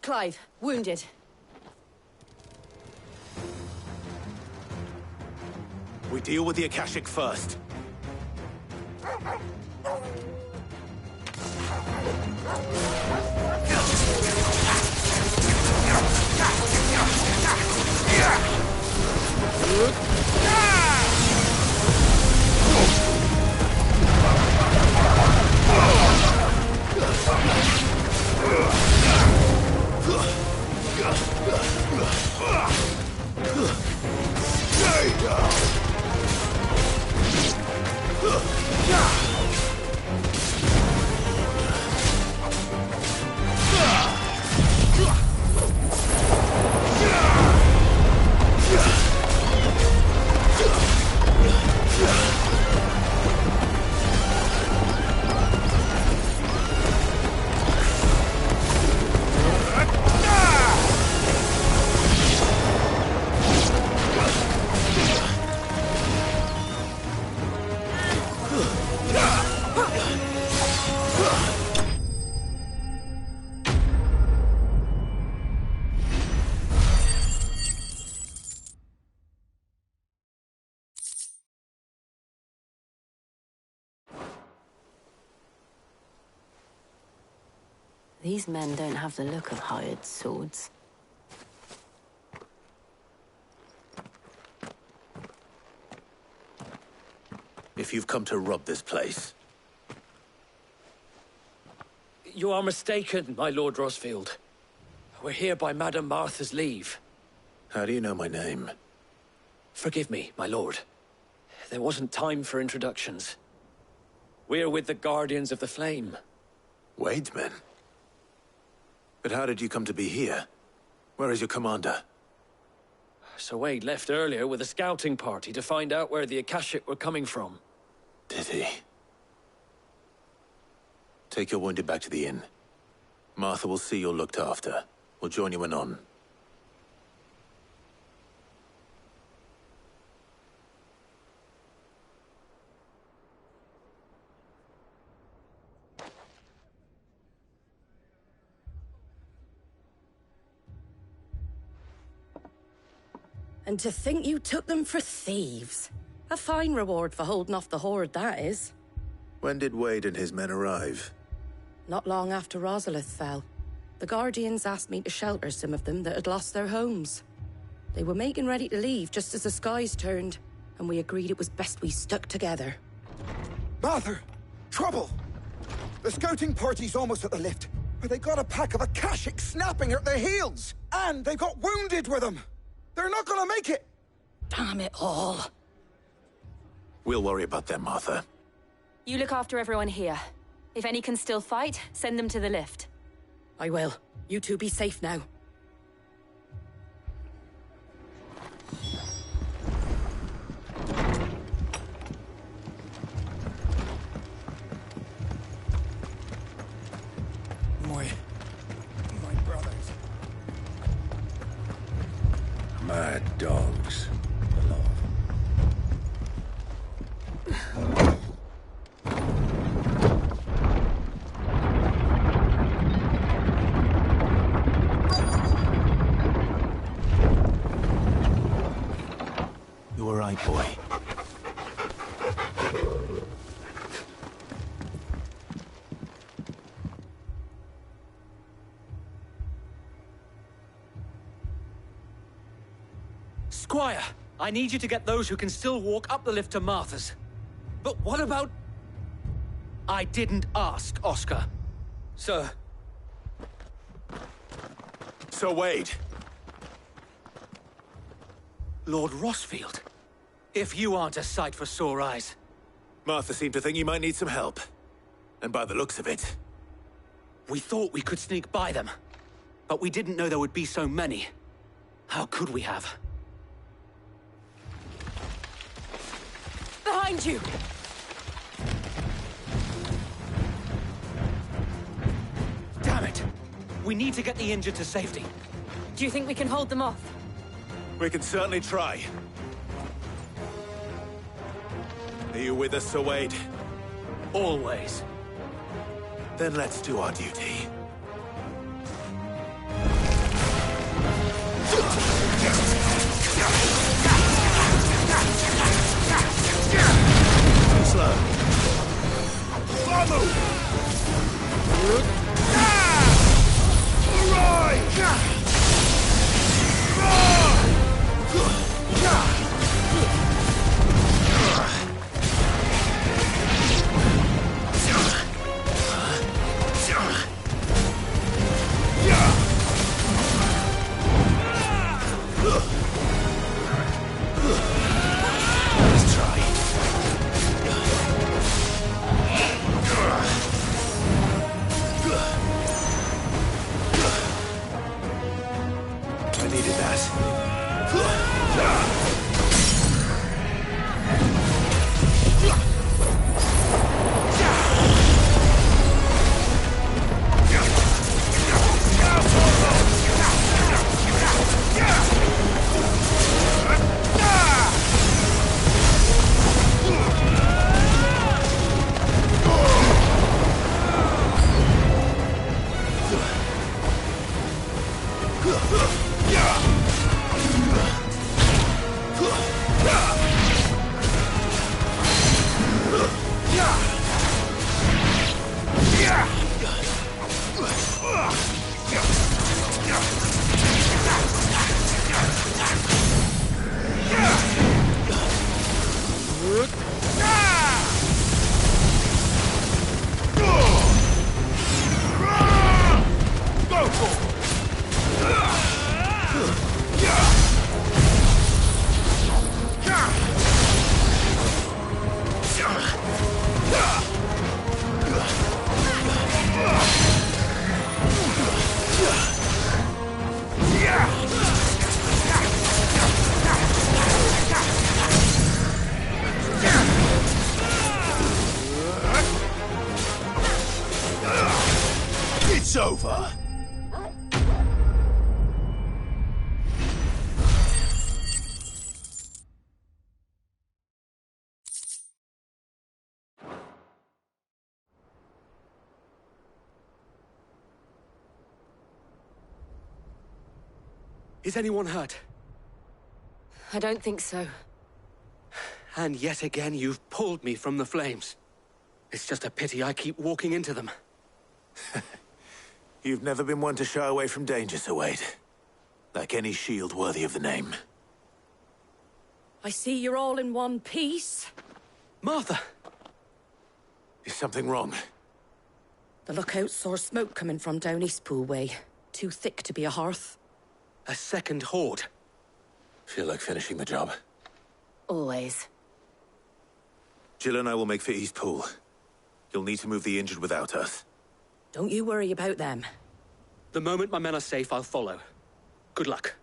Clive, wounded. We deal with the Akashic first. These men don't have the look of hired swords. If you've come to rob this place, You are mistaken, my Lord Rosfield. We're here by Madame Martha's leave. how do you know my name? Forgive me, my lord. There wasn't time for introductions. We're with the Guardians of the Flame. Wade's men? But how did you come to be here? Where is your commander? Sir Wade left earlier with a scouting party to find out where the Akashic were coming from. Did he? Take your wounded back to the inn. Martha will see you're looked after. We'll join you anon. And to think you took them for thieves. A fine reward for holding off the horde, that is. When did Wade and his men arrive? Not long after Rosalith fell. The Guardians asked me to shelter some of them that had lost their homes. They were making ready to leave just as the skies turned, and we agreed it was best we stuck together. Martha! Trouble! The scouting party's almost at the lift, but they got a pack of Akashics snapping at their heels! And they've got wounded with them! They're not gonna make it! Damn it all. We'll worry about them, Martha. You look after everyone here. If any can still fight, send them to the lift. I will. You two be safe now. My brothers. Mad dogs. You all right, boy? Squire, I need you to get those who can still walk up the lift to Martha's. But what about... I didn't ask, Oscar. Sir. Sir Wade. Lord Rosfield. If you aren't a sight for sore eyes. Martha seemed to think you might need some help. And by the looks of it... We thought we could sneak by them. But we didn't know there would be so many. How could we have? Behind you! Damn it! We need to get the injured to safety. Do you think we can hold them off? We can certainly try. Are you with us, Sir Wade? Always. Then let's do our duty. Too slow. Slow move! Let's try. I needed that. Is anyone hurt? I don't think so. And yet again, you've pulled me from the flames. It's just a pity I keep walking into them. You've never been one to shy away from danger, Sir Wade. Like any shield worthy of the name. I see you're all in one piece. Martha! Is something wrong? The lookout saw smoke coming from down Eastpool way. Too thick to be a hearth. A second horde. Feel like finishing the job. Always. Jill and I will make for Eastpool. You'll need to move the injured without us. Don't you worry about them. The moment my men are safe, I'll follow. Good luck.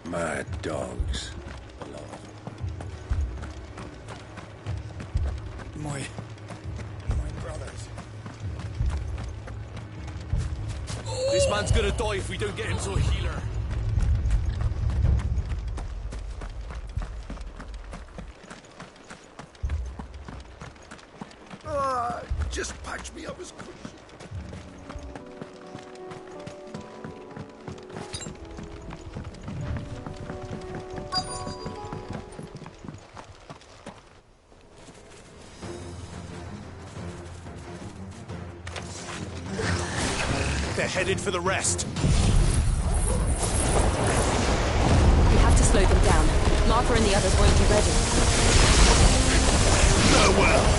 Mad dogs. My brothers. This man's gonna die if we don't get him to a healer. Just patch me up as quick. They're headed for the rest. We have to slow them down. Martha and the others won't be ready. Farewell.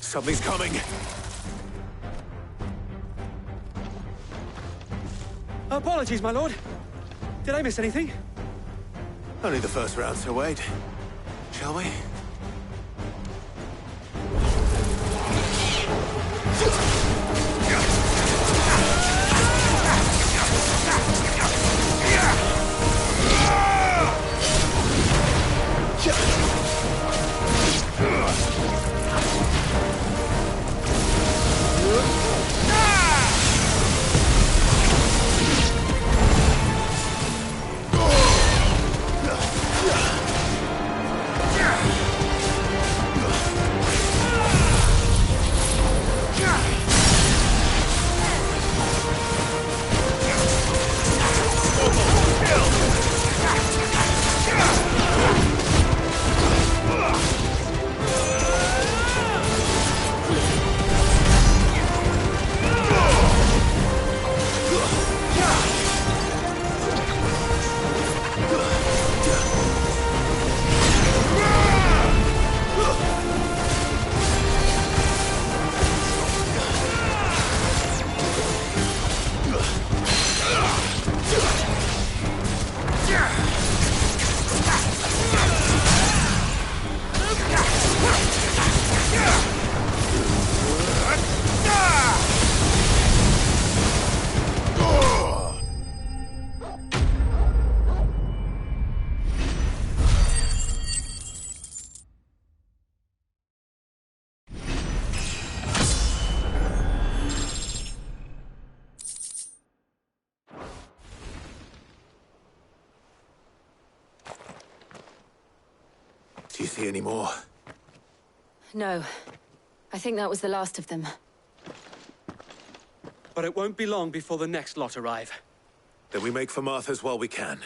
Something's coming. Apologies, my lord. Did I miss anything? Only the first round, Sir Wade. Shall we? Yeah! Do you see any more? No. I think that was the last of them. But it won't be long before the next lot arrive. Then we make for Martha's while we can.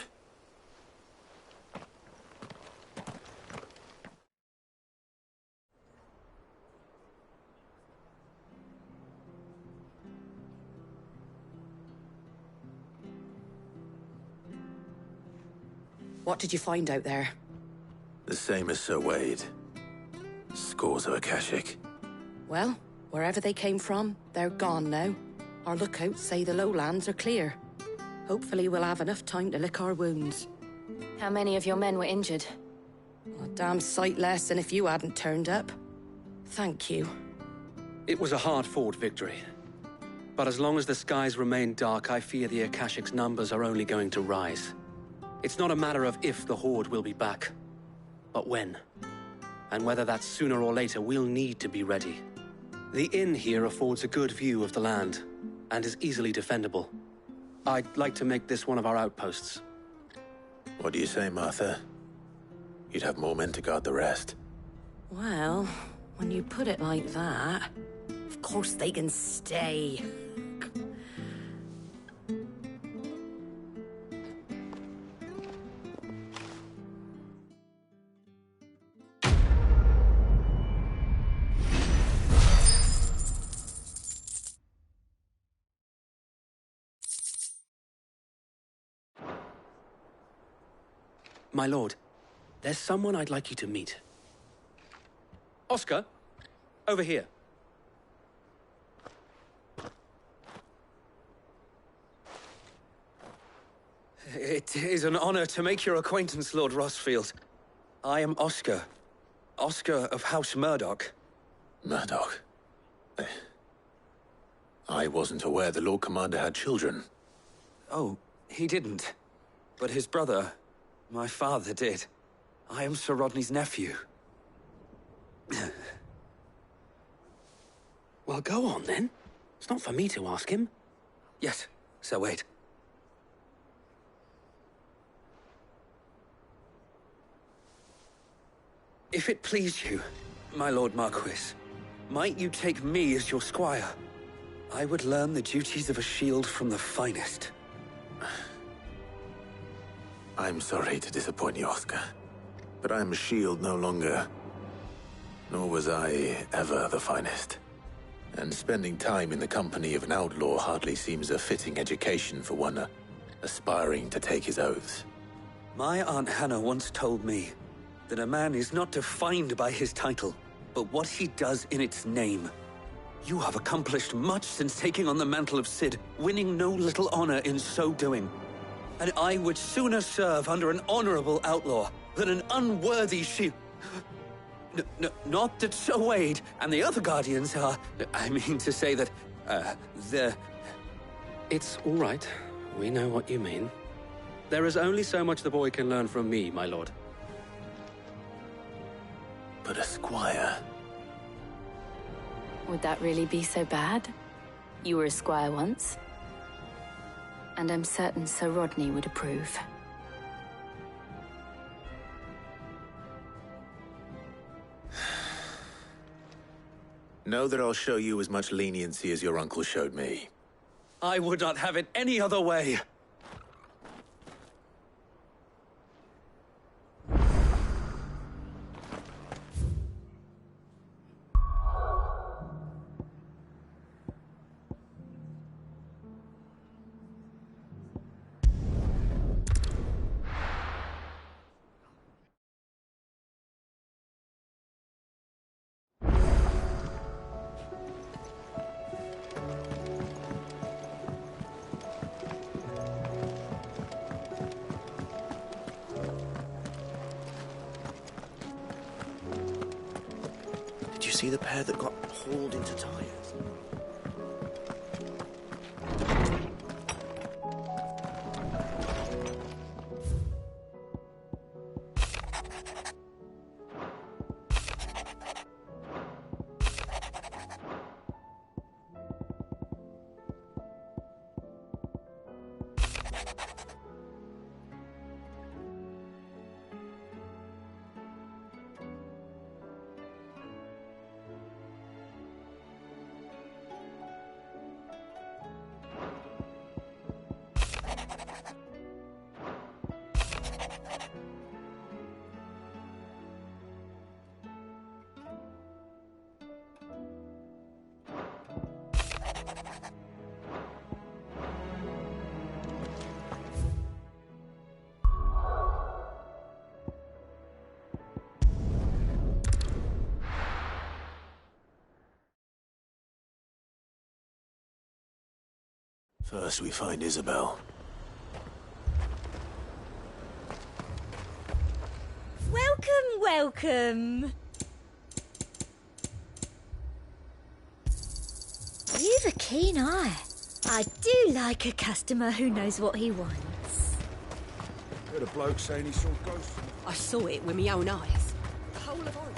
What did you find out there? The same as Sir Wade. Scores of Akashic. Well, wherever they came from, they're gone now. Our lookouts say the lowlands are clear. Hopefully we'll have enough time to lick our wounds. How many of your men were injured? A damn sight less than if you hadn't turned up. Thank you. It was a hard-fought victory. But as long as the skies remain dark, I fear the Akashic's numbers are only going to rise. It's not a matter of if the Horde will be back, but when. And whether that's sooner or later, we'll need to be ready. The inn here affords a good view of the land, and is easily defendable. I'd like to make this one of our outposts. What do you say, Martha? You'd have more men to guard the rest. Well, when you put it like that, of course they can stay. My lord, there's someone I'd like you to meet. Oscar, over here. It is an honor to make your acquaintance, Lord Rossfield. I am Oscar. Oscar of House Murdoch. Murdoch? I wasn't aware the Lord Commander had children. Oh, he didn't. But his brother, my father, did. I am Sir Rodney's nephew. Well, go on, then. It's not for me to ask him. Yes, Sir Wade. If it please you, my Lord Marquis, might you take me as your squire? I would learn the duties of a shield from the finest. I'm sorry to disappoint you, Oscar, but I'm a shield no longer. Nor was I ever the finest. And spending time in the company of an outlaw hardly seems a fitting education for one aspiring to take his oaths. My Aunt Hannah once told me that a man is not defined by his title, but what he does in its name. You have accomplished much since taking on the mantle of Cid, winning no little honor in so doing. And I would sooner serve under an honorable outlaw than an unworthy shield. Not that Sir Wade and the other Guardians are... I mean to say that, they're... It's all right. We know what you mean. There is only so much the boy can learn from me, my lord. But a squire... Would that really be so bad? You were a squire once. And I'm certain Sir Rodney would approve. Know that I'll show you as much leniency as your uncle showed me. I would not have it any other way. Did you see the pair that got hauled into tires? First we find Isabel. Welcome, welcome. You've a keen eye. I do like a customer who knows what he wants. Heard a bloke saying he saw ghosts. I saw it with my own eyes. The whole of Oregon.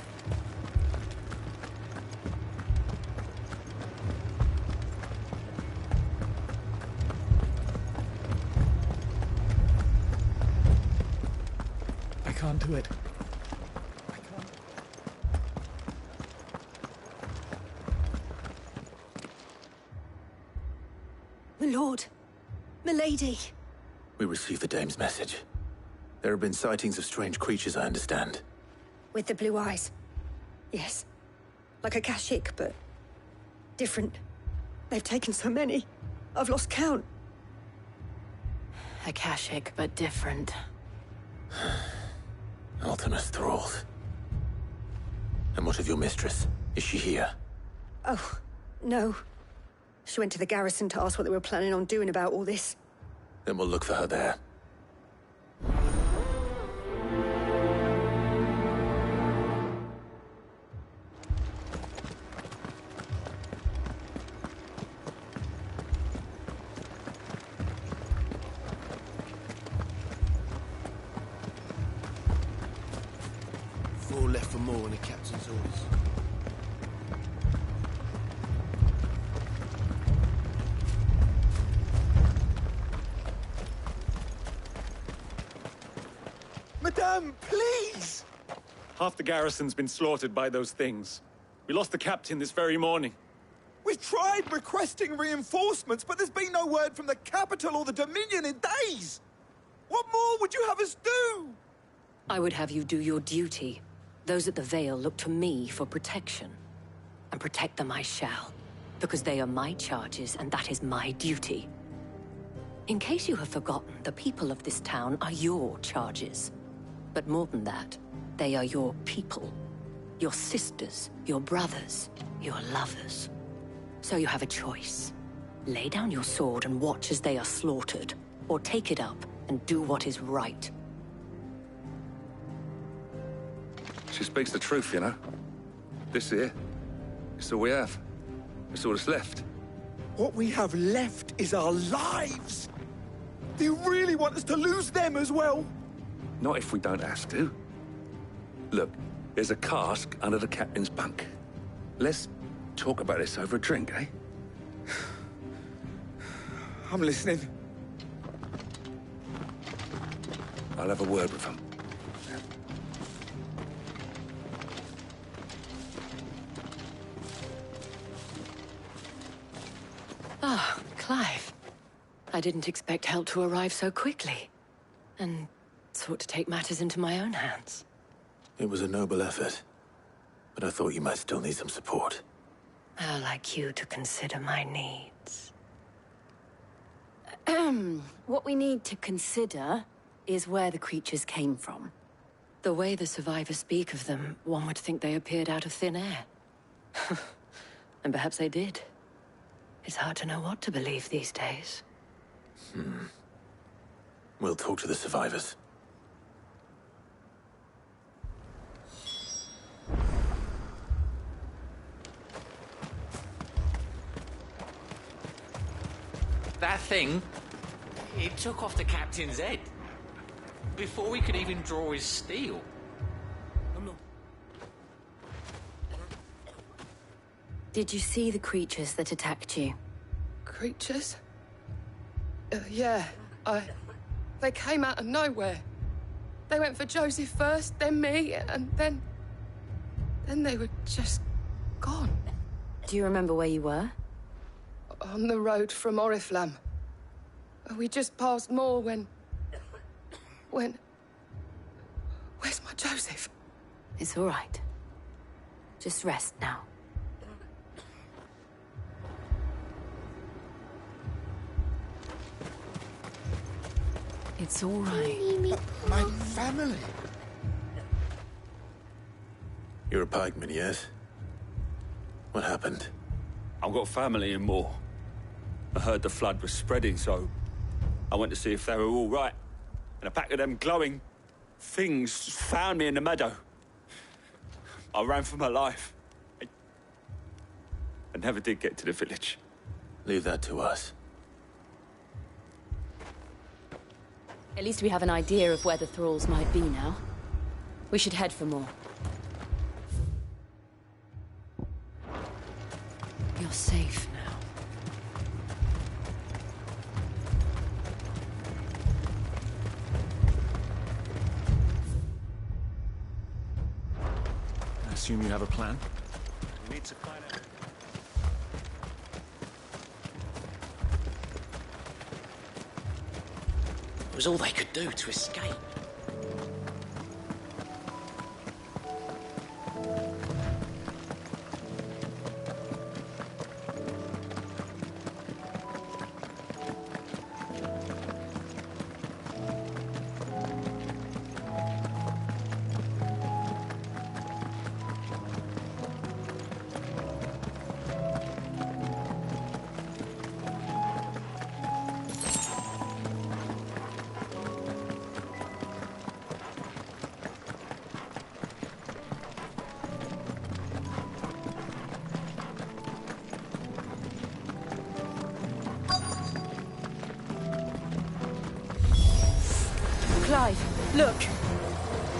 I can't do it. My lord. My lady. We received the dame's message. There have been sightings of strange creatures, I understand. With the blue eyes. Yes. Like a Kashik, but different. They've taken so many. I've lost count. Akashic, but different. Ultimus thralls. And what of your mistress? Is she here? Oh, no. She went to the garrison to ask what they were planning on doing about all this. Then we'll look for her there. Four left for more in the captain's orders. Madame, please! Half the garrison's been slaughtered by those things. We lost the captain this very morning. We've tried requesting reinforcements, but there's been no word from the capital or the Dominion in days! What more would you have us do? I would have you do your duty. Those at the Vale look to me for protection. And protect them I shall. Because they are my charges, and that is my duty. In case you have forgotten, the people of this town are your charges. But more than that, they are your people. Your sisters, your brothers, your lovers. So you have a choice. Lay down your sword and watch as they are slaughtered, or take it up and do what is right. She speaks the truth, you know. This here, it's all we have. It's all that's left. What we have left is our lives! Do you really want us to lose them as well? Not if we don't have to. Look, there's a cask under the captain's bunk. Let's talk about this over a drink, eh? I'm listening. I'll have a word with him. Ah, Clive. I didn't expect help to arrive so quickly. And sought to take matters into my own hands. It was a noble effort, but I thought you might still need some support. I'd like you to consider my needs. What we need to consider is where the creatures came from. The way the survivors speak of them, one would think they appeared out of thin air. And perhaps they did. It's hard to know what to believe these days. We'll talk to the survivors. That thing, it took off the captain's head. Before we could even draw his steel. Did you see the creatures that attacked you? Creatures? Yeah, They came out of nowhere. They went for Joseph first, then me, and then they were just gone. Do you remember where you were? On the road from Oriflamme. We just passed Moor when... Where's my Joseph? It's all right. Just rest now. It's all right. My family. You're a pikeman, yes? What happened? I've got family in Moor. I heard the flood was spreading, so I went to see if they were all right. And a pack of them glowing things found me in the meadow. I ran for my life. I never did get to the village. Leave that to us. At least we have an idea of where the thralls might be now. We should head for more. You're safe now. I assume you have a plan? We need to find out. It was all they could do to escape. Clive, look!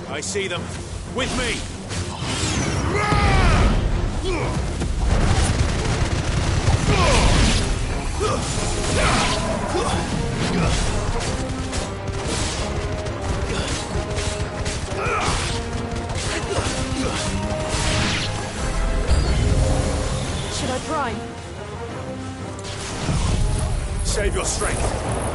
I see them. With me! Should I prime? Save your strength.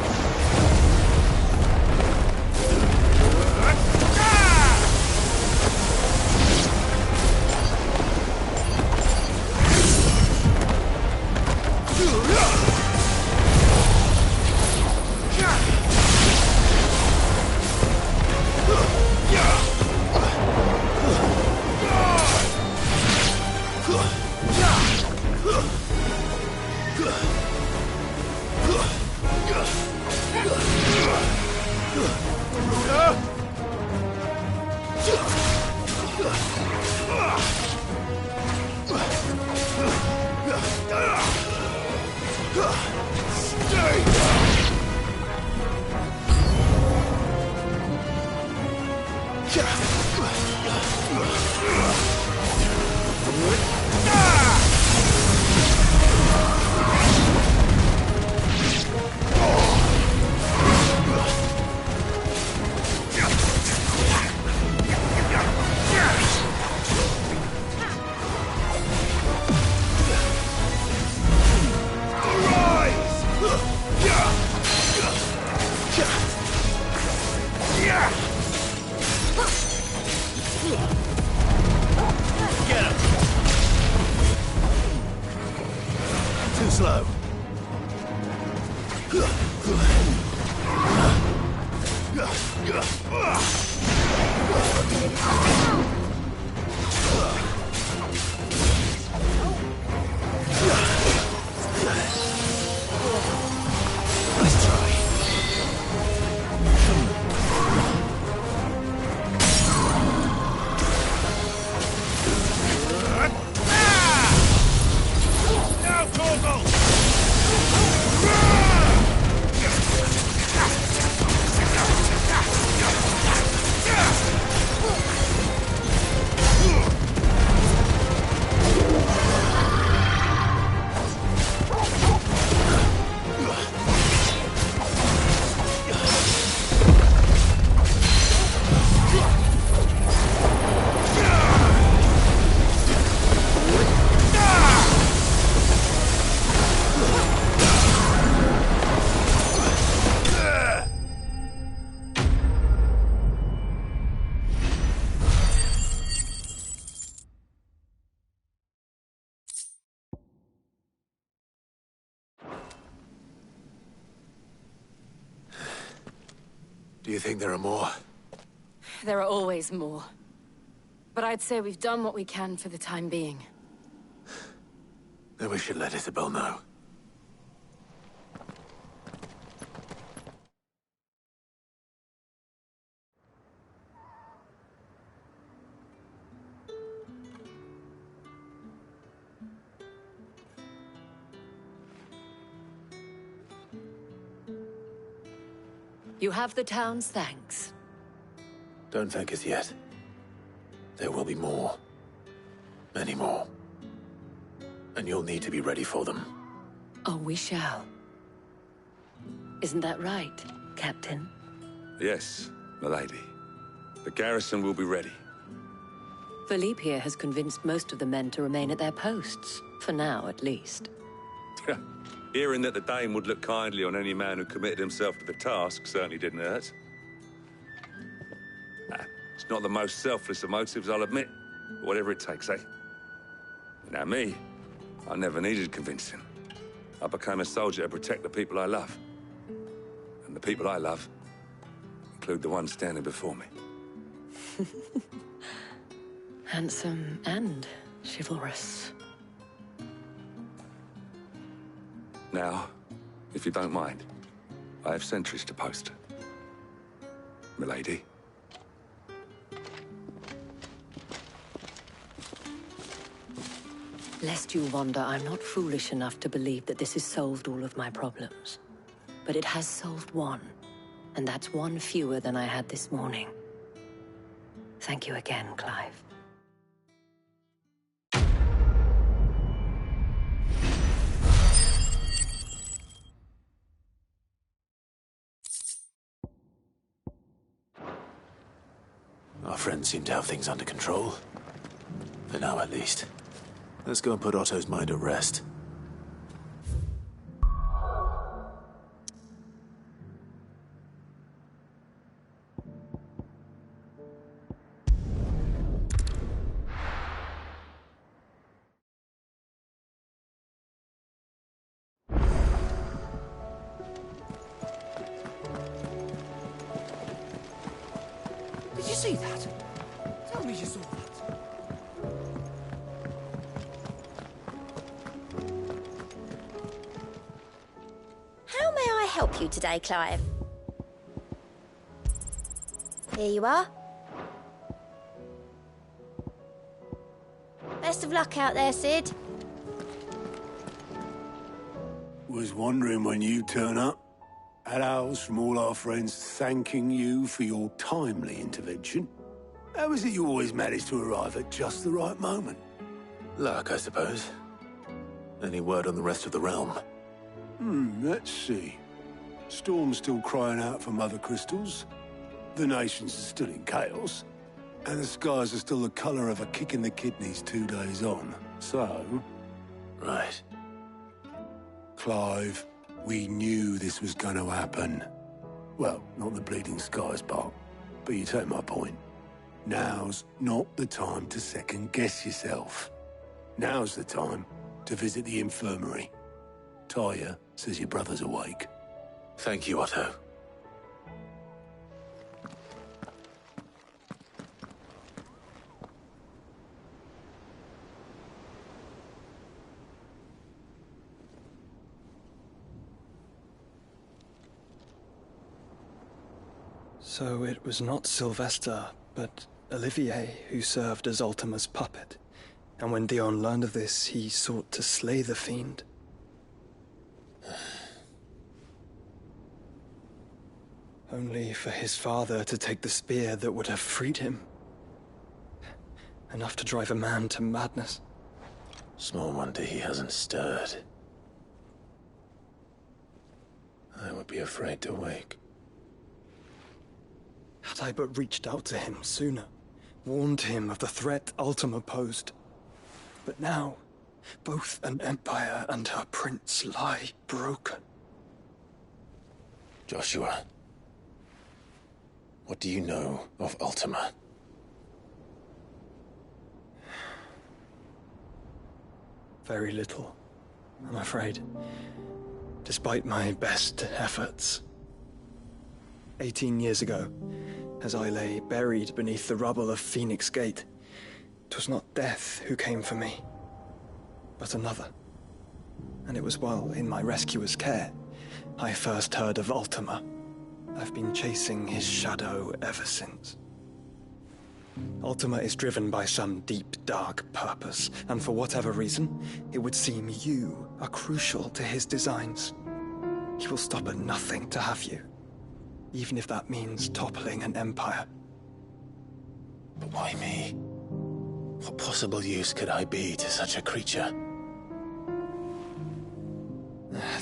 Do you think there are more? There are always more. But I'd say we've done what we can for the time being. Then we should let Isabel know. You have the town's thanks. Don't thank us yet. There will be more. Many more. And you'll need to be ready for them. Oh, we shall. Isn't that right, Captain? Yes, milady. The garrison will be ready. Philippe here has convinced most of the men to remain at their posts. For now, at least. Hearing that the Dane would look kindly on any man who committed himself to the task certainly didn't hurt. It's not the most selfless of motives, I'll admit. But whatever it takes, eh? Now me, I never needed convincing. I became a soldier to protect the people I love. And the people I love include the ones standing before me. Handsome and chivalrous. Now, if you don't mind, I have sentries to post. Milady. Lest you wonder, I'm not foolish enough to believe that this has solved all of my problems. But it has solved one, and that's one fewer than I had this morning. Thank you again, Clive. Our friends seem to have things under control. For now, at least. Let's go and put Otto's mind at rest. Did you see that? Tell me you saw that. How may I help you today, Clive? Here you are. Best of luck out there, Sid. Was wondering when you'd turn up. Had owls from all our friends thanking you for your timely intervention. How is it you always manage to arrive at just the right moment? Luck, I suppose. Any word on the rest of the realm? Let's see. Storm's still crying out for mother crystals. The nations are still in chaos. And the skies are still the colour of a kick in the kidneys 2 days on. So... Right. Clive, we knew this was going to happen. Well, not the bleeding skies part, but you take my point. Now's not the time to second-guess yourself. Now's the time to visit the infirmary. Talia says your brother's awake. Thank you, Otto. So it was not Sylvester, but Olivier who served as Ultima's puppet. And when Dion learned of this, he sought to slay the fiend. Only for his father to take the spear that would have freed him. Enough to drive a man to madness. Small wonder he hasn't stirred. I would be afraid to wake. Had I but reached out to him sooner, warned him of the threat Ultima posed. But now, both an empire and her prince lie broken. Joshua, what do you know of Ultima? Very little, I'm afraid. Despite my best efforts. 18 years ago, as I lay buried beneath the rubble of Phoenix Gate, 'twas not death who came for me, but another. And it was while in my rescuer's care I first heard of Ultima. I've been chasing his shadow ever since. Ultima is driven by some deep, dark purpose, and for whatever reason, it would seem you are crucial to his designs. He will stop at nothing to have you. even if that means toppling an empire. But why me? What possible use could I be to such a creature?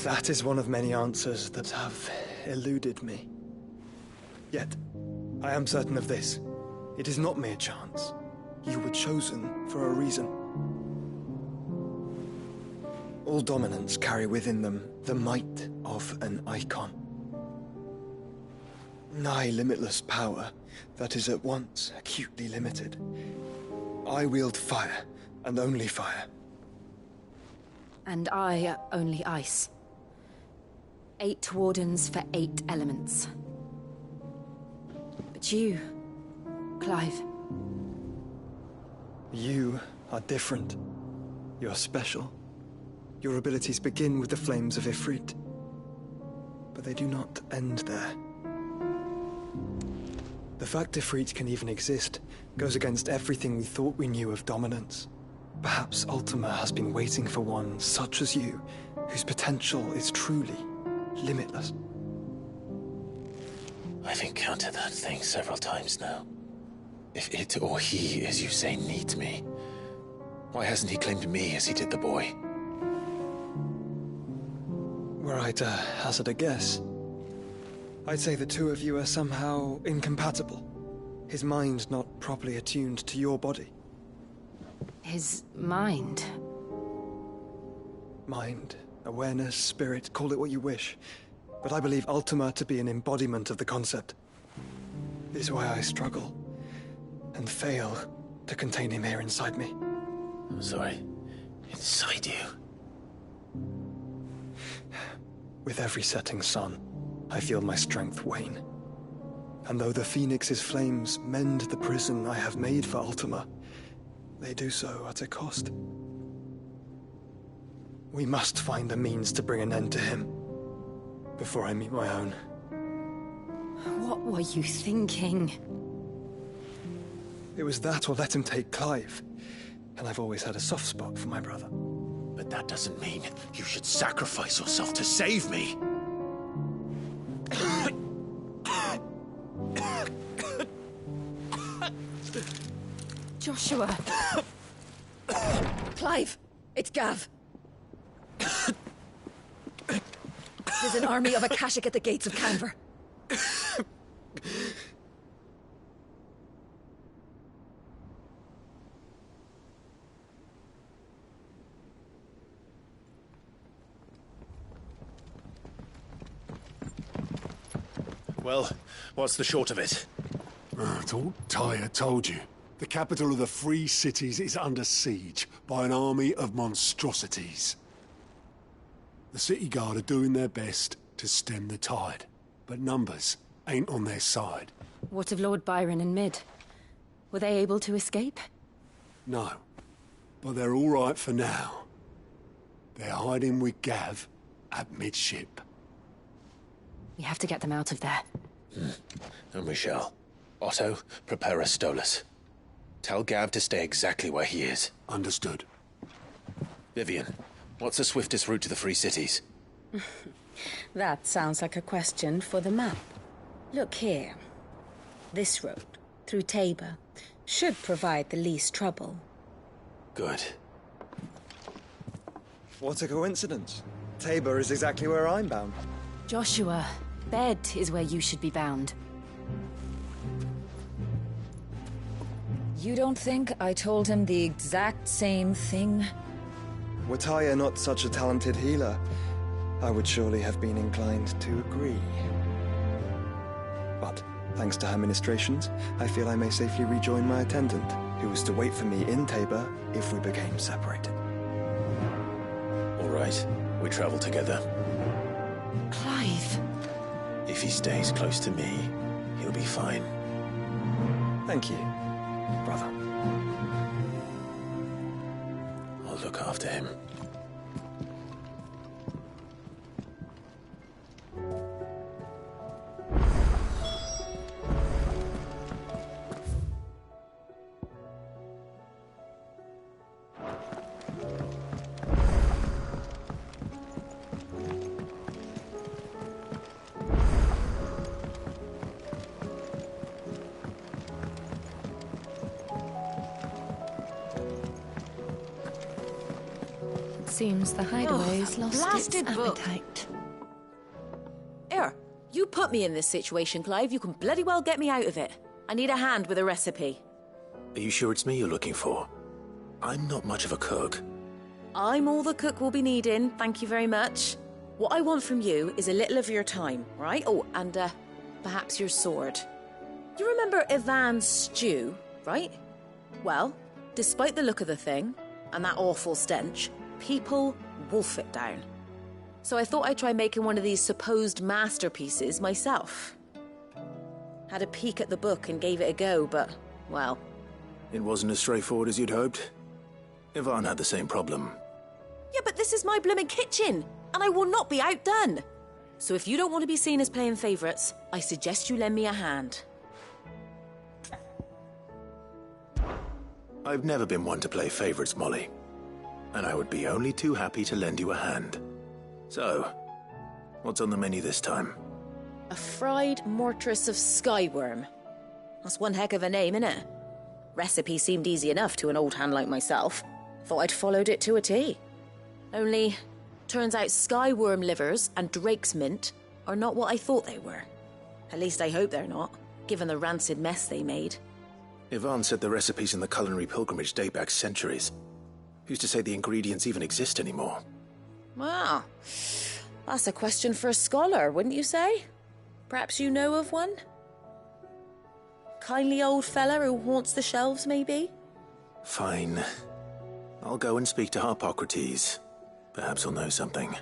That is one of many answers that have eluded me. Yet, I am certain of this. It is not mere chance. You were chosen for a reason. All dominants carry within them the might of an icon. Nigh limitless power that is at once acutely limited. I wield fire, and only fire. And I only ice. 8 wardens for 8 elements. But you, Clive. You are different. You're special. Your abilities begin with the flames of Ifrit. But they do not end there. The fact Ifrit can even exist goes against everything we thought we knew of dominance. Perhaps Ultima has been waiting for one such as you, whose potential is truly limitless. I've encountered that thing several times now. If it or he, as you say, needs me, why hasn't he claimed me as he did the boy? Were I to hazard a guess, I'd say the two of you are somehow incompatible. His mind not properly attuned to your body. His mind? Mind, awareness, spirit, call it what you wish. But I believe Ultima to be an embodiment of the concept. This is why I struggle and fail to contain him here inside me. I'm sorry. Inside you? With every setting sun, I feel my strength wane. And though the Phoenix's flames mend the prison I have made for Ultima, they do so at a cost. We must find a means to bring an end to him before I meet my own. What were you thinking? It was that or let him take Clive. And I've always had a soft spot for my brother. But that doesn't mean you should sacrifice yourself to save me. Joshua. Clive, it's Gav. There's an army of Akashic at the gates of Canver. Well, what's the short of it? I thought Tyre told you. The capital of the Free Cities is under siege by an army of monstrosities. The city guard are doing their best to stem the tide, but numbers ain't on their side. What of Lord Byron and Mid? Were they able to escape? No, but they're all right for now. They're hiding with Gav at midship. We have to get them out of there. And we shall. Otto, prepare a Stolas. Tell Gav to stay exactly where he is. Understood. Vivian, what's the swiftest route to the Free Cities? That sounds like a question for the map. Look here. This road, through Tabor, should provide the least trouble. Good. What a coincidence. Tabor is exactly where I'm bound. Joshua, bed is where you should be bound. You don't think I told him the exact same thing? Were Tyre not such a talented healer, I would surely have been inclined to agree. But, thanks to her ministrations, I feel I may safely rejoin my attendant, who was to wait for me in Tabor if we became separated. All right, we travel together. Clive. If he stays close to me, he'll be fine. Thank you, brother. I'll look after him. Seems the hideaway's lost its blasted book. appetite. Here, you put me in this situation, Clive. You can bloody well get me out of it. I need a hand with a recipe. Are you sure it's me you're looking for? I'm not much of a cook. I'm all the cook will be needing, thank you very much. What I want from you is a little of your time, right? Oh, and perhaps your sword. You remember Ivan's stew, right? Well, despite the look of the thing, and that awful stench, people wolf it down. So I thought I'd try making one of these supposed masterpieces myself. Had a peek at the book and gave it a go, but, well... It wasn't as straightforward as you'd hoped. Ivan had the same problem. Yeah, but this is my blooming kitchen, and I will not be outdone. So if you don't want to be seen as playing favourites, I suggest you lend me a hand. I've never been one to play favourites, Molly. And I would be only too happy to lend you a hand. So, what's on the menu this time? A fried mortress of skyworm. That's one heck of a name, innit? Recipe seemed easy enough to an old hand like myself. Thought I'd followed it to a T. Only, turns out skyworm livers and drake's mint are not what I thought they were. At least I hope they're not, given the rancid mess they made. Ivan said the recipes in the culinary pilgrimage date back centuries. Who's to say the ingredients even exist anymore? Well, that's a question for a scholar, wouldn't you say? Perhaps you know of one? Kindly old fella who haunts the shelves, maybe? Fine. I'll go and speak to Harpocrates. Perhaps he'll know something.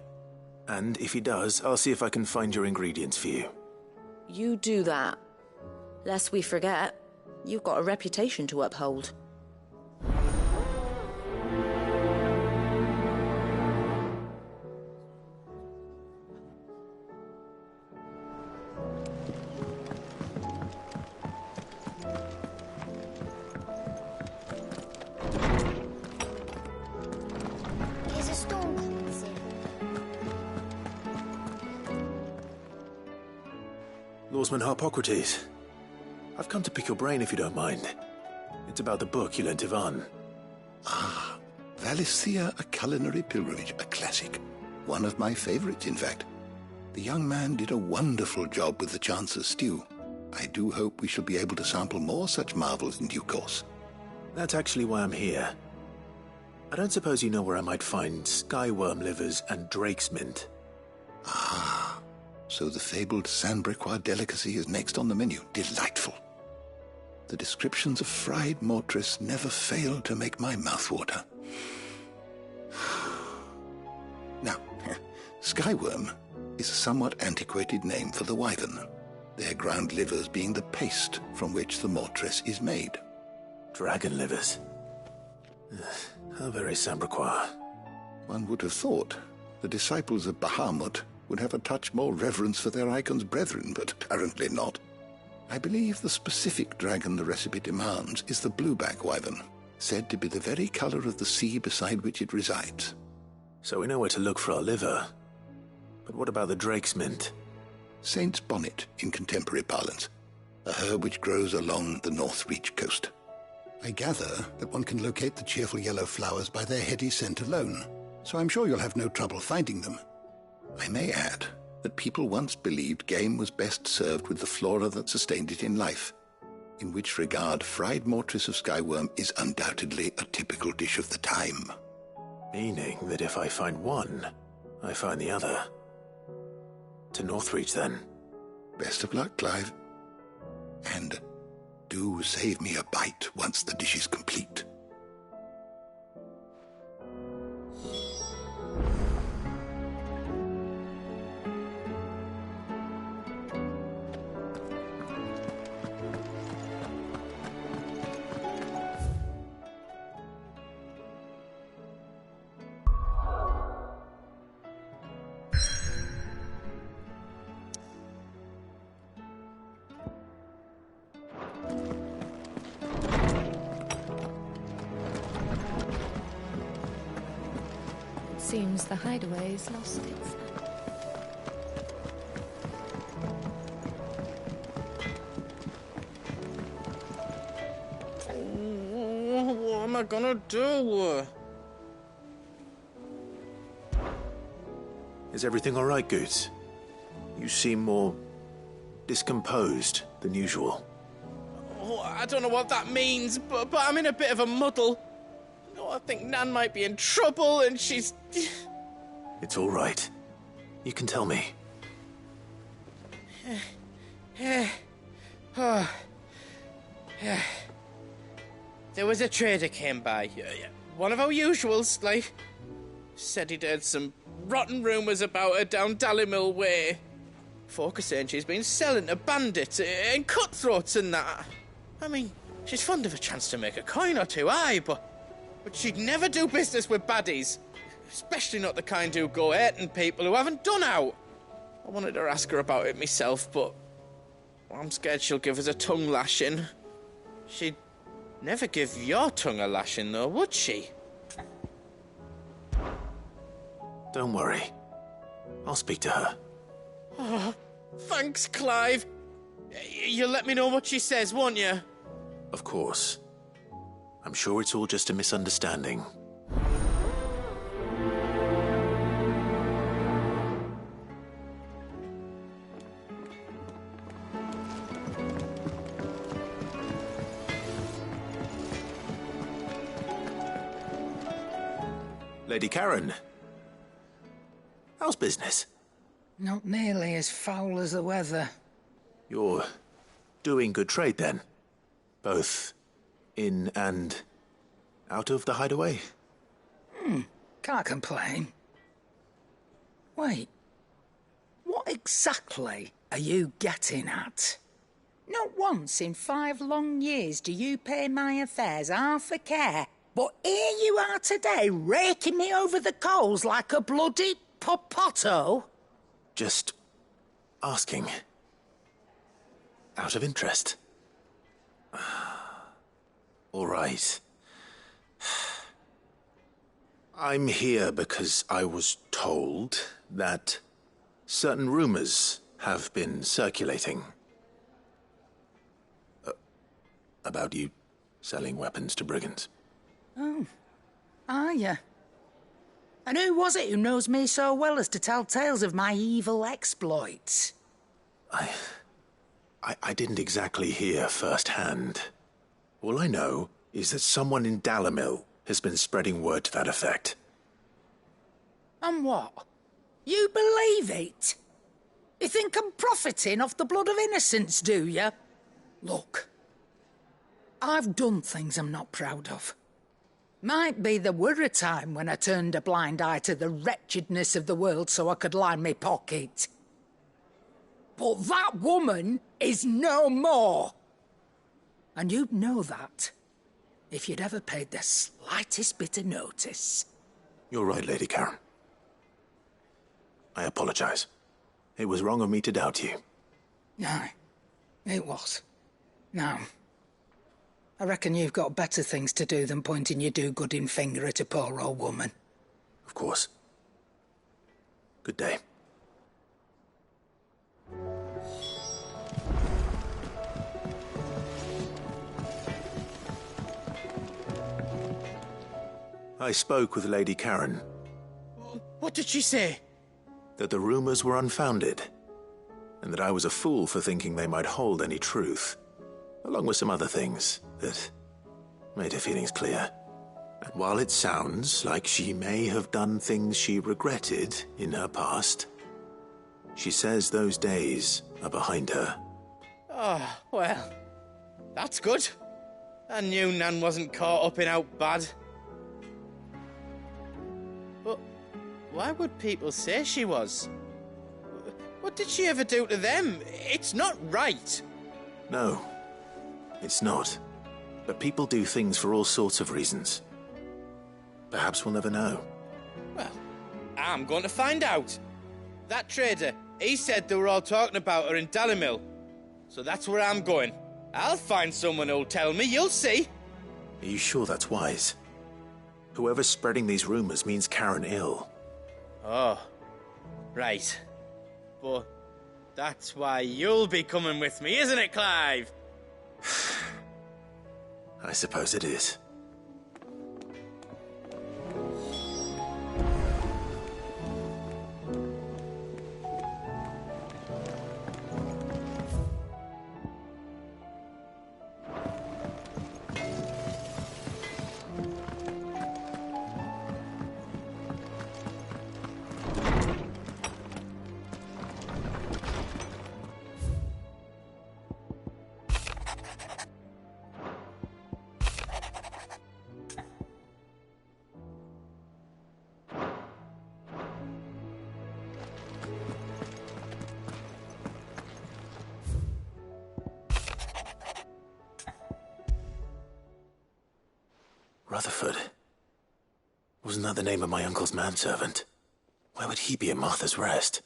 And if he does, I'll see if I can find your ingredients for you. You do that. Lest we forget, you've got a reputation to uphold. Here's a storm coming soon. Lawsman Harpocrates. I've come to pick your brain if you don't mind. It's about the book you lent Ivan. Ah, Valisthea, A Culinary Pilgrimage, a classic. One of my favorites, in fact. The young man did a wonderful job with the Chance's stew. I do hope we shall be able to sample more such marvels in due course. That's actually why I'm here. I don't suppose you know where I might find skyworm livers and drake's mint. Ah, so the fabled Sandbrequois delicacy is next on the menu. Delightful. The descriptions of fried mortress never fail to make my mouth water. Now, skyworm is a somewhat antiquated name for the wyvern, their ground livers being the paste from which the mortress is made. Dragon livers. How very Sandbrequois. One would have thought the disciples of Bahamut would have a touch more reverence for their icon's brethren, but apparently not. I believe the specific dragon the recipe demands is the blueback wyvern, said to be the very color of the sea beside which it resides. So we know where to look for our liver. But what about the drake's mint? Saint's bonnet in contemporary parlance, a herb which grows along the North Reach coast. I gather that one can locate the cheerful yellow flowers by their heady scent alone, so I'm sure you'll have no trouble finding them. I may add that people once believed game was best served with the flora that sustained it in life, in which regard fried mortress of skyworm is undoubtedly a typical dish of the time. Meaning that if I find one, I find the other. To Northreach, then. Best of luck, Clive. And do save me a bite once the dish is complete. Seems the hideaway's lost its... What am I gonna do? Is everything all right, Goots? You seem more discomposed than usual. Oh, I don't know what that means, but I'm in a bit of a muddle. Oh, I think Nan might be in trouble, and she's... It's all right. You can tell me. There was a trader came by. One of our usuals, like. Said he'd heard some rotten rumours about her down Dallimil Way. Folk are saying she's been selling to bandits and cutthroats and that. I mean, she's fond of a chance to make a coin or two, aye, but she'd never do business with baddies. Especially not the kind who go hurting people who haven't done out. I wanted to ask her about it myself, but I'm scared she'll give us a tongue lashing. She'd never give your tongue a lashing, though, would she? Don't worry. I'll speak to her. Oh, thanks, Clive. You'll let me know what she says, won't you? Of course. I'm sure it's all just a misunderstanding. Lady Karen. How's business? Not nearly as foul as the weather. You're doing good trade, then? Both in and out of the hideaway? Can't complain. Wait. What exactly are you getting at? Not once in 5 long years do you pay my affairs half a care, but here you are today, raking me over the coals like a bloody popoto? Just asking. Out of interest. All right. I'm here because I was told that certain rumors have been circulating. About you selling weapons to brigands. Oh, are you? And who was it who knows me so well as to tell tales of my evil exploits? I didn't exactly hear firsthand. All I know is that someone in Dallimil has been spreading word to that effect. And what? You believe it? You think I'm profiting off the blood of innocents, do you? Look, I've done things I'm not proud of. Might be there were a time when I turned a blind eye to the wretchedness of the world so I could line my pocket. But that woman is no more. And you'd know that if you'd ever paid the slightest bit of notice. You're right, Lady Karen. I apologize. It was wrong of me to doubt you. Aye, it was. Now, I reckon you've got better things to do than pointing your do-gooding finger at a poor old woman. Of course. Good day. I spoke with Lady Karen. What did she say? That the rumors were unfounded, and that I was a fool for thinking they might hold any truth, along with some other things that made her feelings clear. And while it sounds like she may have done things she regretted in her past, she says those days are behind her. Oh, well, that's good. I knew Nan wasn't caught up in out bad. But why would people say she was? What did she ever do to them? It's not right. No, it's not. But people do things for all sorts of reasons. Perhaps we'll never know. Well, I'm going to find out. That trader, he said they were all talking about her in Dallimil. So that's where I'm going. I'll find someone who'll tell me, you'll see. Are you sure that's wise? Whoever's spreading these rumors means Karen ill. Oh, right. But that's why you'll be coming with me, isn't it, Clive? I suppose it is. Rutherford. Wasn't that the name of my uncle's manservant? Why would he be at Martha's Rest?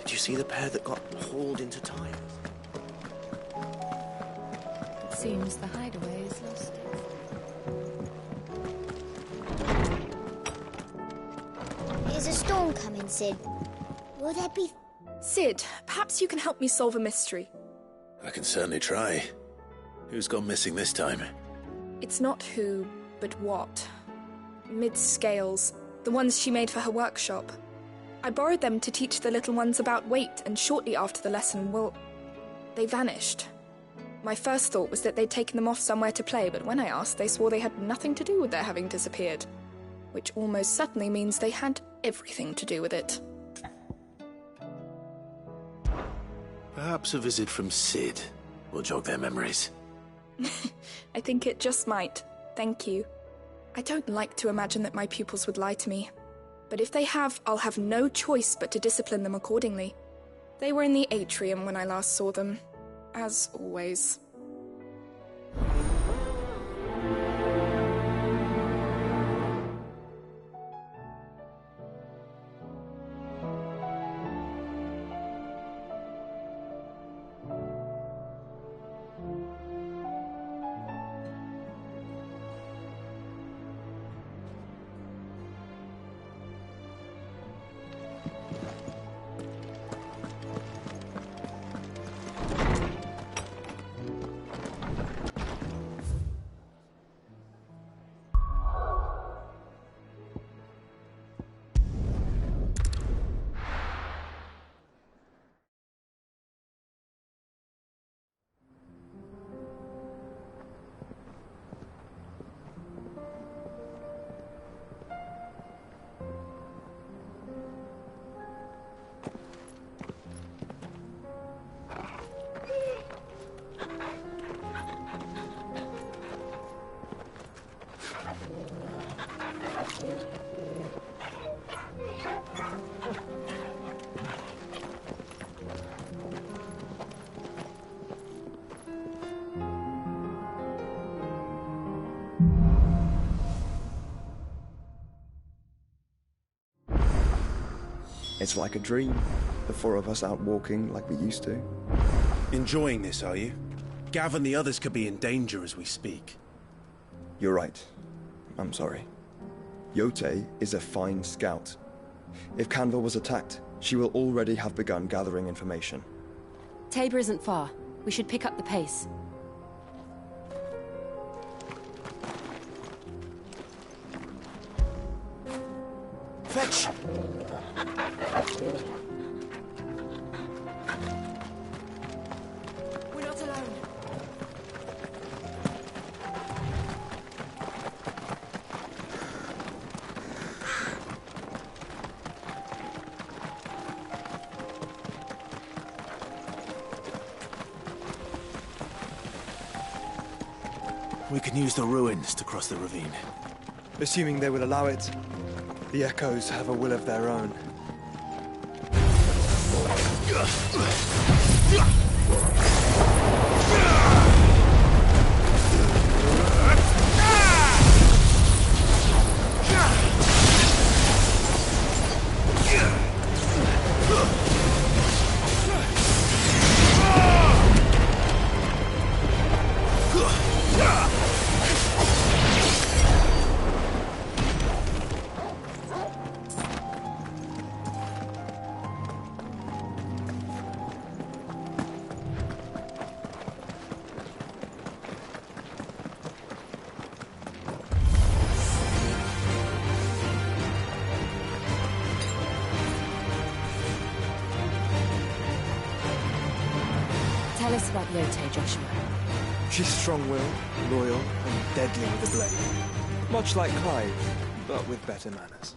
Did you see the pair that got hauled into time? It seems the hideaway is lost. There's a storm coming, Sid. Will there be... Sid, perhaps you can help me solve a mystery. I can certainly try. Who's gone missing this time? It's not who, but what. Mid's scales, the ones she made for her workshop. I borrowed them to teach the little ones about weight, and shortly after the lesson, well, they vanished. My first thought was that they'd taken them off somewhere to play, but when I asked, they swore they had nothing to do with their having disappeared. Which almost certainly means they had everything to do with it. Perhaps a visit from Sid will jog their memories. I think it just might. Thank you. I don't like to imagine that my pupils would lie to me. But if they have, I'll have no choice but to discipline them accordingly. They were in the atrium when I last saw them. As always. It's like a dream. The four of us out walking like we used to. Enjoying this, are you? Gav and the others could be in danger as we speak. You're right. I'm sorry. Yote is a fine scout. If Canville was attacked, she will already have begun gathering information. Tabor isn't far. We should pick up the pace. Fetch! We're not alone. We can use the ruins to cross the ravine. Assuming they would allow it. The Echoes have a will of their own. Tell us about Yote, Joshua. She's strong-willed, loyal, and deadly with a blade. Much like Clive, but with better manners.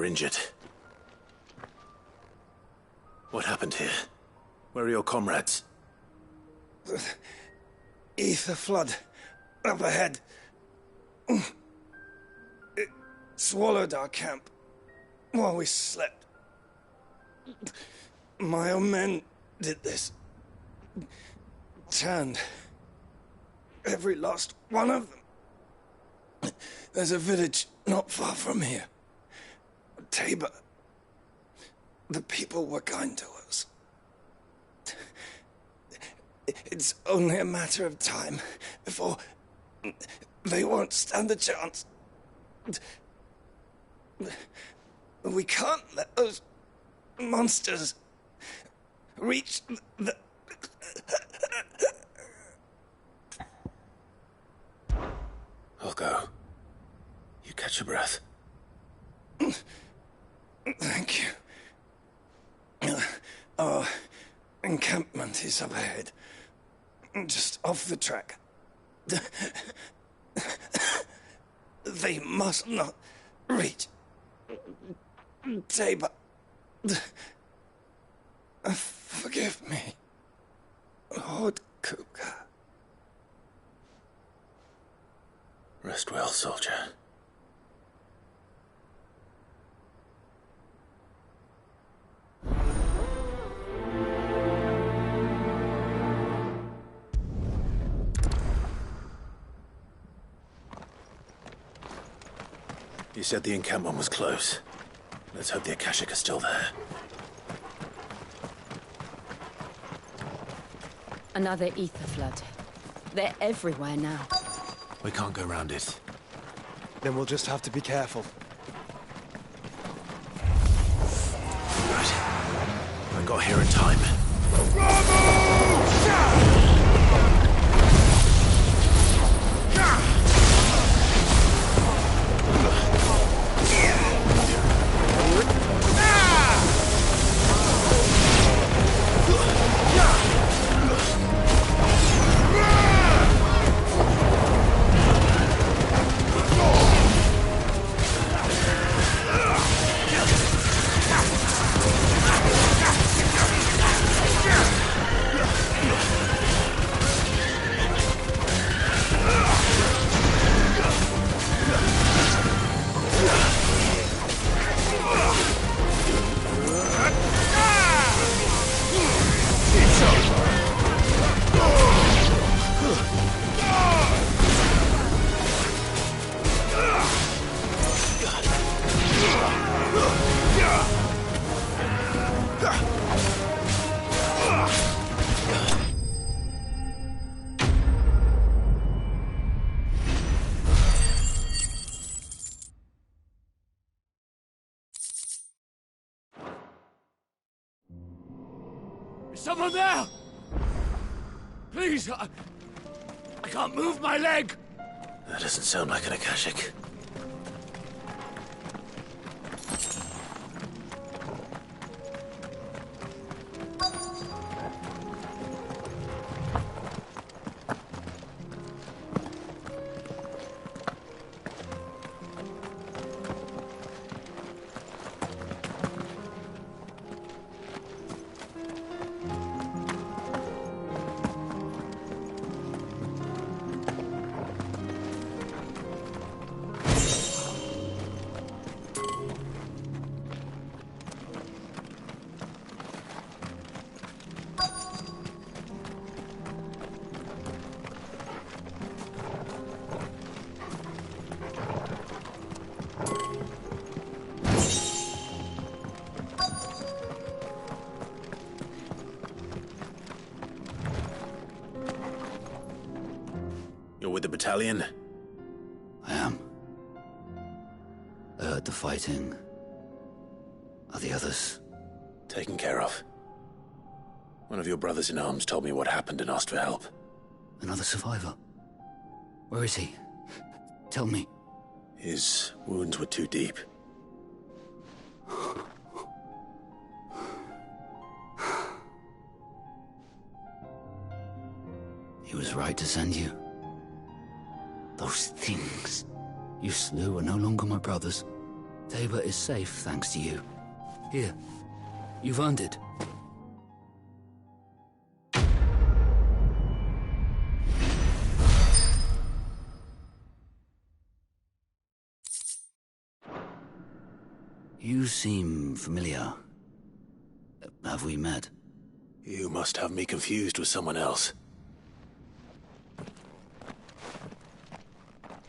You're injured. What happened here? Where are your comrades? Ether flood. Up ahead. It swallowed our camp while we slept. My own men did this. Turned. Every last one of them. There's a village not far from here. Tabor. The people were kind to us. It's only a matter of time before they won't stand a chance. We can't let those monsters reach the... I'll go. You catch your breath. Thank you. Our encampment is up ahead. Just off the track. They must not reach Tabor. Forgive me, Lord Cougar. Rest well, soldier. You said the encampment was close. Let's hope the Akashic are still there. Another ether flood. They're everywhere now. We can't go round it. Then we'll just have to be careful. Right. I got here in time. Is someone there? Please, I can't move my leg. That doesn't sound like an Akashic. You're with the battalion? I am. I heard the fighting. Are the others? Taken care of. One of your brothers in arms told me what happened and asked for help. Another survivor? Where is he? Tell me. His wounds were too deep. He was right to send you. Those things you slew are no longer my brothers. Tabor is safe thanks to you. Here, you've earned it. You seem familiar. Have we met? You must have me confused with someone else.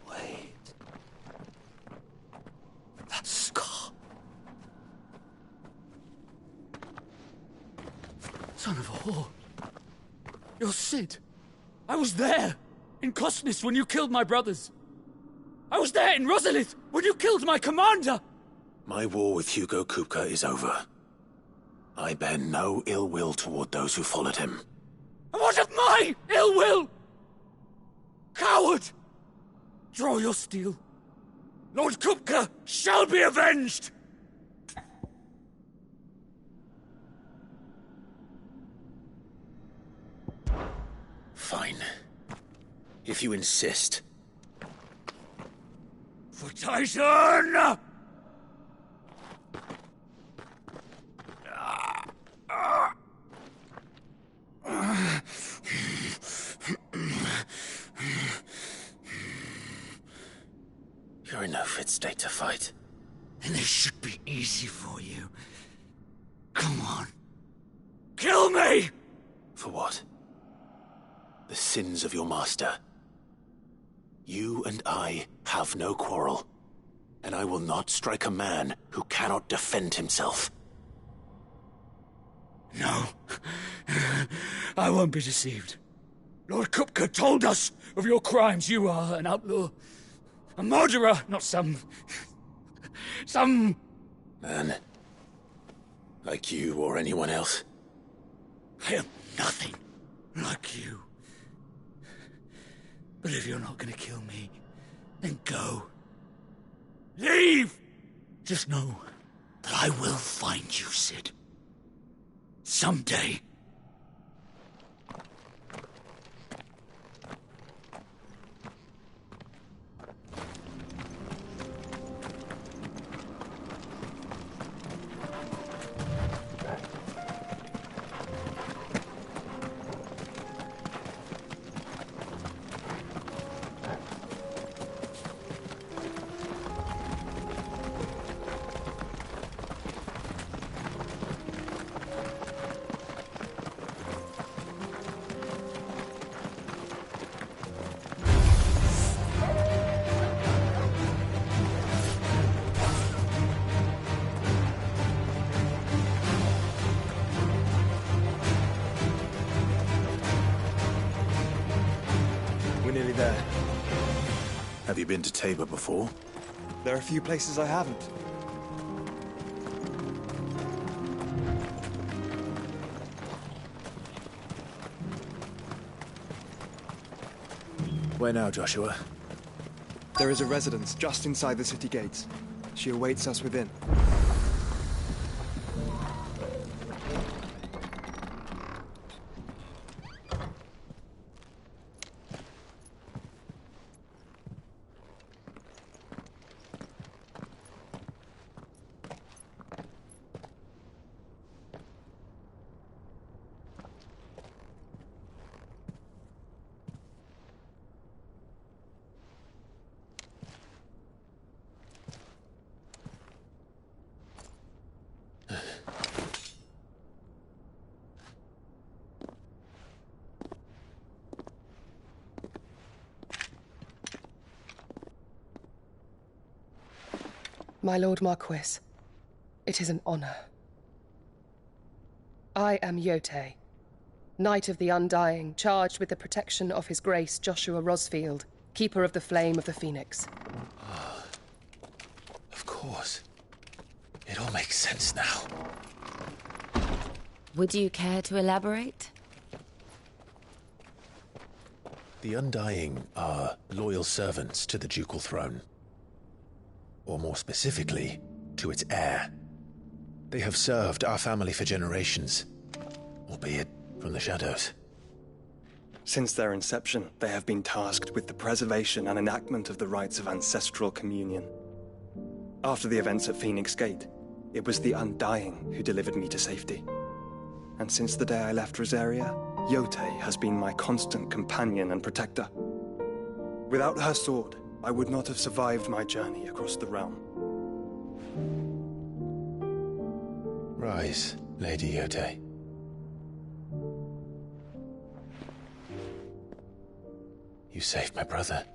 Wait. That scar. Son of a whore. You're Sid. I was there, in Cosnis, when you killed my brothers. I was there in Rosalith, when you killed my commander. My war with Hugo Kupka is over. I bear no ill will toward those who followed him. And what of my ill will? Coward! Draw your steel. Lord Kupka shall be avenged! Fine. If you insist. For Titan! You're in no fit state to fight. And this should be easy for you. Come on. Kill me! For what? The sins of your master. You and I have no quarrel. And I will not strike a man who cannot defend himself. No. I won't be deceived. Lord Kupka told us of your crimes. You are an outlaw. A murderer, not some Man. Like you or anyone else. I am nothing like you. But if you're not gonna kill me, then go. Leave! Just know that I will find you, Sid. Someday. Have you been to Tabor before? There are a few places I haven't. Where now, Joshua? There is a residence just inside the city gates. She awaits us within. My Lord Marquis, it is an honor. I am Yote, Knight of the Undying, charged with the protection of His Grace Joshua Rosfield, Keeper of the Flame of the Phoenix. Of course. It all makes sense now. Would you care to elaborate? The Undying are loyal servants to the ducal throne. Or more specifically, to its heir. They have served our family for generations, albeit from the shadows. Since their inception, they have been tasked with the preservation and enactment of the rites of ancestral communion. After the events at Phoenix Gate, it was the Undying who delivered me to safety. And since the day I left Rosaria, Yote has been my constant companion and protector. Without her sword, I would not have survived my journey across the realm. Rise, Lady Yote. You saved my brother.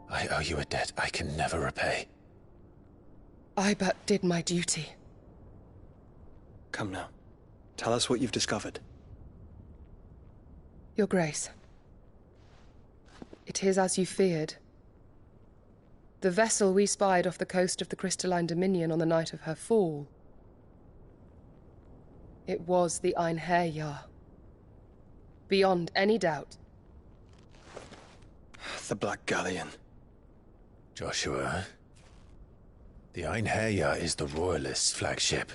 I owe you a debt I can never repay. I but did my duty. Come now. Tell us what you've discovered. Your Grace. It is as you feared. The vessel we spied off the coast of the Crystalline Dominion on the night of her fall. It was the Einherjar. Beyond any doubt. The Black Galleon. Joshua, the Einherjar is the Royalists' flagship.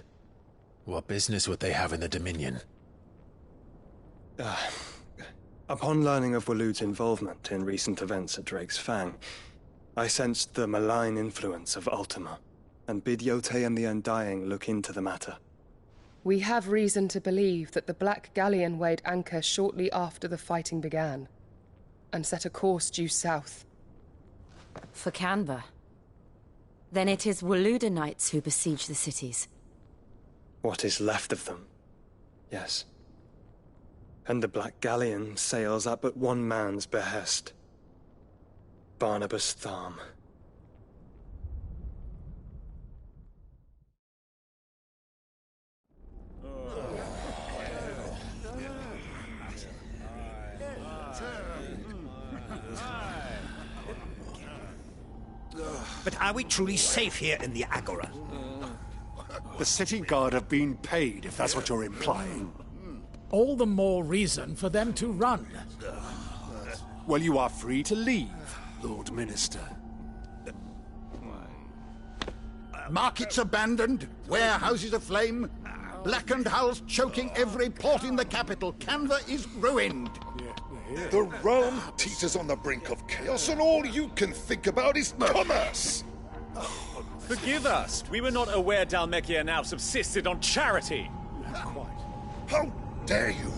What business would they have in the Dominion? Upon learning of Waloed's involvement in recent events at Drake's Fang, I sensed the malign influence of Ultima, and bid Yote and the Undying look into the matter. We have reason to believe that the Black Galleon weighed anchor shortly after the fighting began, and set a course due south. For Canva. Then it is Waloed knights who besiege the cities. What is left of them? Yes. And the Black Galleon sails at but one man's behest. Barnabas Tharm. But are we truly safe here in the Agora? The city guard have been paid, if that's what you're implying. All the more reason for them to run. Well, you are free to leave, Lord Minister. Markets abandoned, warehouses aflame, blackened hulls choking every port in the capital. Canva is ruined. The realm teeters on the brink of chaos, and all you can think about is commerce! Forgive us. We were not aware Dhalmekia now subsisted on charity. How dare you!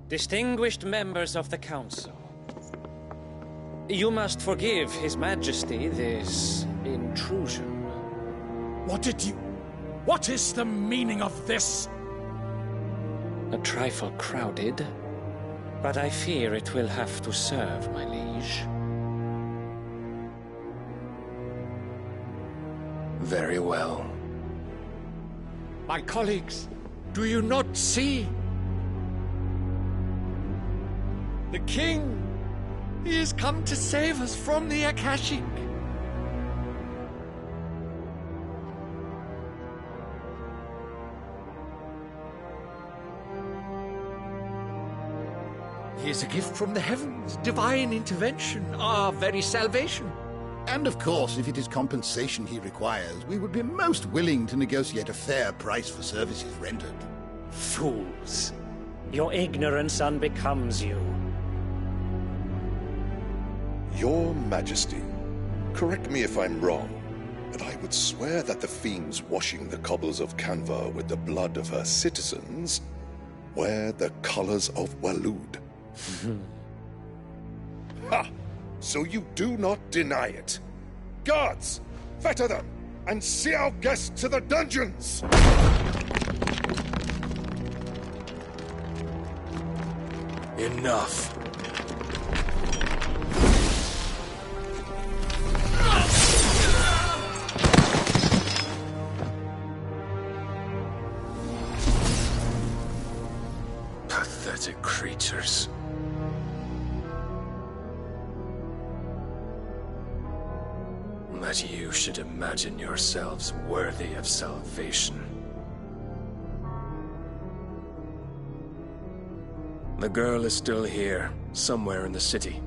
Distinguished members of the Council, you must forgive His Majesty this intrusion. What is the meaning of this? A trifle crowded, but I fear it will have to serve, my liege. Very well. My colleagues, do you not see? The king! He has come to save us from the Akashic! He is a gift from the heavens, divine intervention, our very salvation. And of course, if it is compensation he requires, we would be most willing to negotiate a fair price for services rendered. Fools! Your ignorance unbecomes you. Your Majesty, correct me if I'm wrong, but I would swear that the fiends washing the cobbles of Canva with the blood of her citizens wear the colors of Waloed. Ha! So you do not deny it. Guards, fetter them, and see our guests to the dungeons! Enough. Pathetic creatures. That you should imagine yourselves worthy of salvation. The girl is still here, somewhere in the city,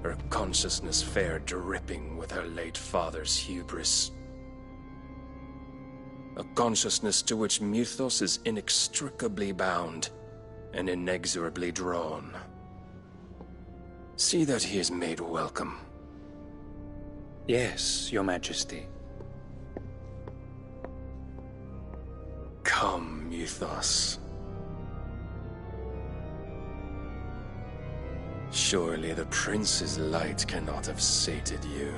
her consciousness fair dripping with her late father's hubris. A consciousness to which Mythos is inextricably bound, and inexorably drawn. See that he is made welcome. Yes, Your Majesty. Come, Ethos. Surely the prince's light cannot have sated you.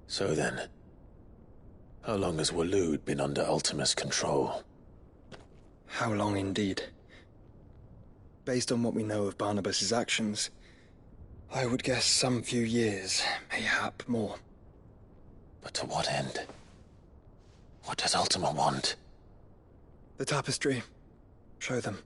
So then, how long has Waloed been under Ultima's control? How long indeed? Based on what we know of Barnabas's actions, I would guess some few years, mayhap more. But to what end? What does Ultima want? The tapestry. Show them.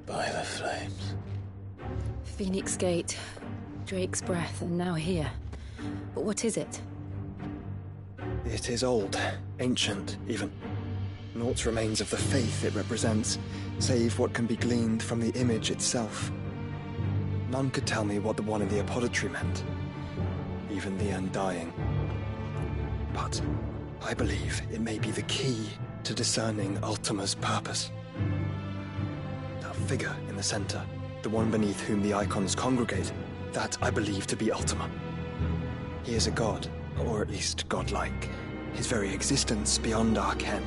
By the flames. Phoenix Gate, Drake's Breath, and now here. But what is it? It is old, ancient, even. Naught remains of the faith it represents, save what can be gleaned from the image itself. None could tell me what the one in the apothecary meant, even the Undying. But I believe it may be the key to discerning Ultima's purpose. That figure in the center, the one beneath whom the icons congregate, that I believe to be Ultima. He is a god, or at least godlike, his very existence beyond our ken.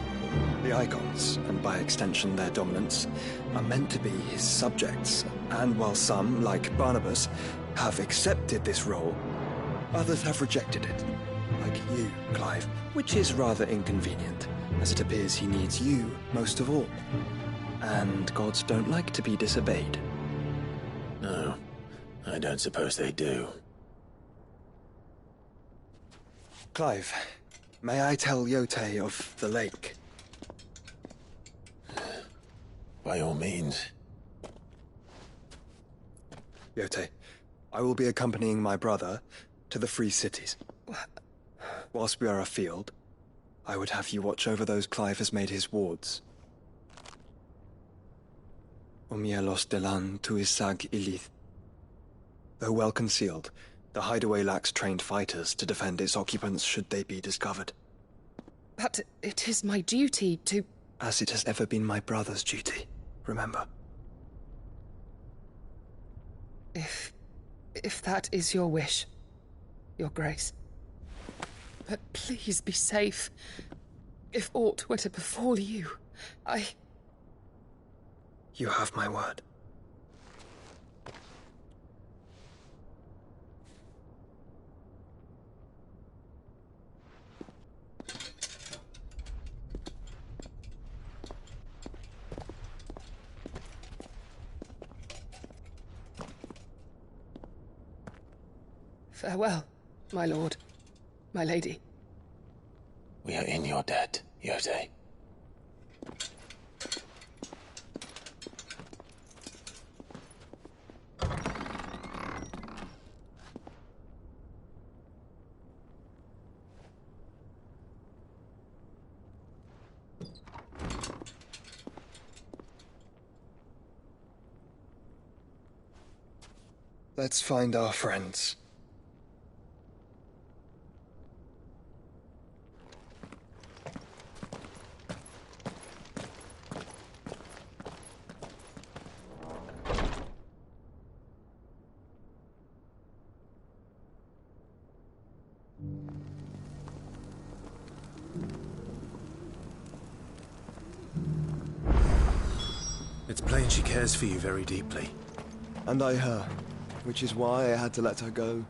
The icons, and by extension their dominants, are meant to be his subjects, and while some, like Barnabas, have accepted this role, others have rejected it. Like you, Clive, which is rather inconvenient, as it appears he needs you most of all. And gods don't like to be disobeyed. No, I don't suppose they do. Clive, may I tell Yote of the lake? By all means. Yote, I will be accompanying my brother to the Free Cities. Whilst we are afield, I would have you watch over those Clive has made his wards. Omielos delan tuisag ilith. Though well concealed, the hideaway lacks trained fighters to defend its occupants should they be discovered. But it is my duty to... As it has ever been my brother's duty, remember. If that is your wish, Your Grace. But please be safe. If aught were to befall you, You have my word. Farewell, my lord, my lady. We are in your debt, Yote. Let's find our friends. It's plain she cares for you very deeply. And I her, which is why I had to let her go.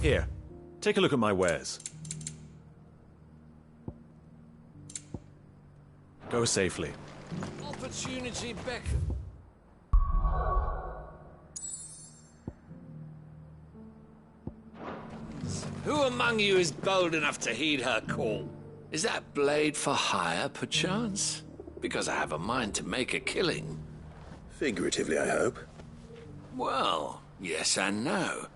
Here, take a look at my wares. Go safely. Opportunity beck. Who among you is bold enough to heed her call? Is that blade for hire, perchance? Because I have a mind to make a killing. Figuratively, I hope. Well, yes and no.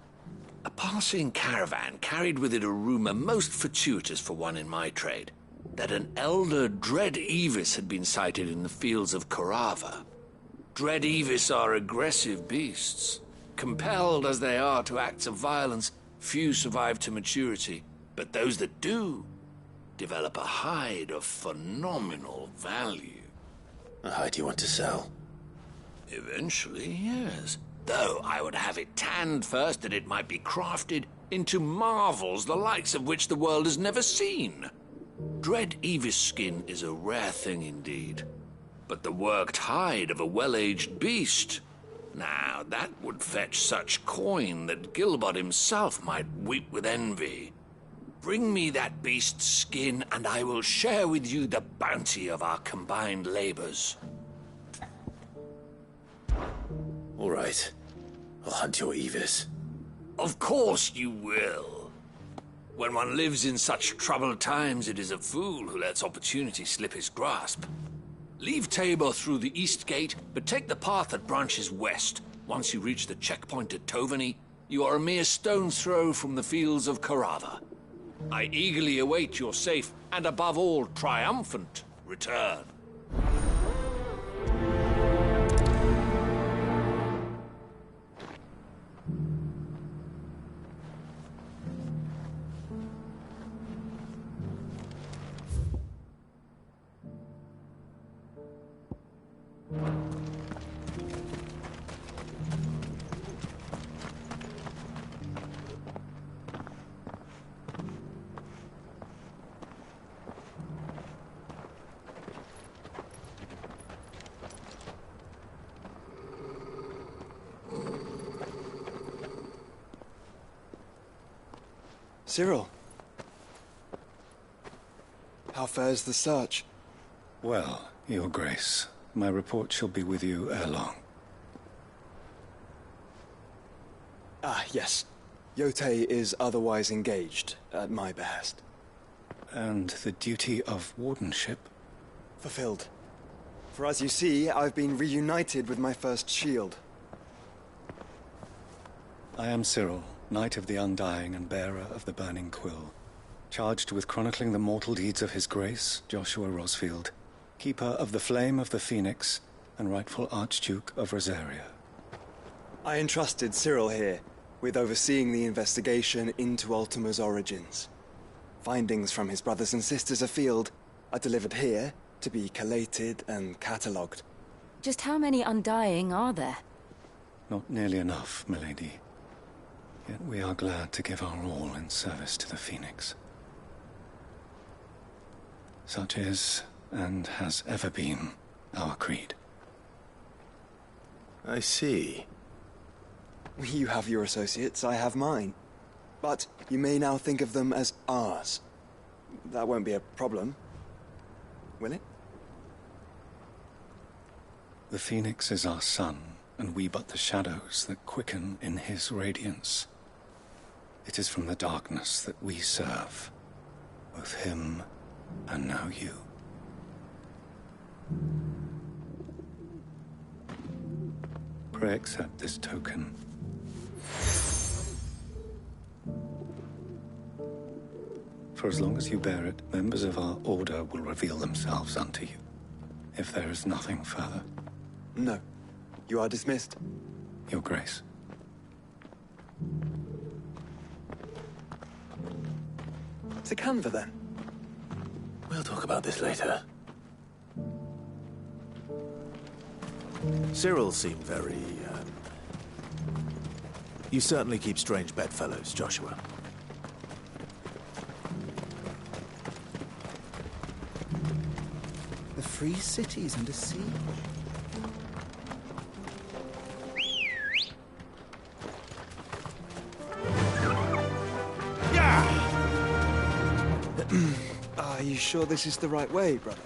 A passing caravan carried with it a rumor most fortuitous for one in my trade, that an elder Dread Evis had been sighted in the fields of Corava. Dread Evis are aggressive beasts. Compelled as they are to acts of violence, few survive to maturity, but those that do develop a hide of phenomenal value. A hide you want to sell? Eventually, yes. Though I would have it tanned first that it might be crafted into marvels the likes of which the world has never seen. Dread Evis skin is a rare thing indeed. But the worked hide of a well-aged beast, now that would fetch such coin that Gilbert himself might weep with envy. Bring me that beast's skin, and I will share with you the bounty of our combined labors. All right. I'll hunt your Evis. Of course you will. When one lives in such troubled times, it is a fool who lets opportunity slip his grasp. Leave Tabor through the east gate, but take the path that branches west. Once you reach the checkpoint at Tovany, you are a mere stone's throw from the fields of Corava. I eagerly await your safe, and above all, triumphant return. Cyril. How fares the search? Well, Your Grace, my report shall be with you ere long. Ah, yes. Yotei is otherwise engaged, at my behest. And the duty of wardenship? Fulfilled. For as you see, I've been reunited with my first shield. I am Cyril, Knight of the Undying and bearer of the Burning Quill, charged with chronicling the mortal deeds of His Grace, Joshua Rosfield, Keeper of the Flame of the Phoenix, and rightful Archduke of Rosaria. I entrusted Cyril here with overseeing the investigation into Ultima's origins. Findings from his brothers and sisters afield are delivered here to be collated and catalogued. Just how many Undying are there? Not nearly enough, milady. Yet we are glad to give our all in service to the Phoenix. Such is, and has ever been, our creed. I see. You have your associates, I have mine. But you may now think of them as ours. That won't be a problem, will it? The Phoenix is our sun, and we but the shadows that quicken in his radiance. It is from the darkness that we serve, both him and now you. Pray accept this token. For as long as you bear it, members of our order will reveal themselves unto you. If there is nothing further. No. You are dismissed. Your Grace. To Canva, then? We'll talk about this later. Cyril seemed very, You certainly keep strange bedfellows, Joshua. The free city's under siege. Are you sure this is the right way, brother?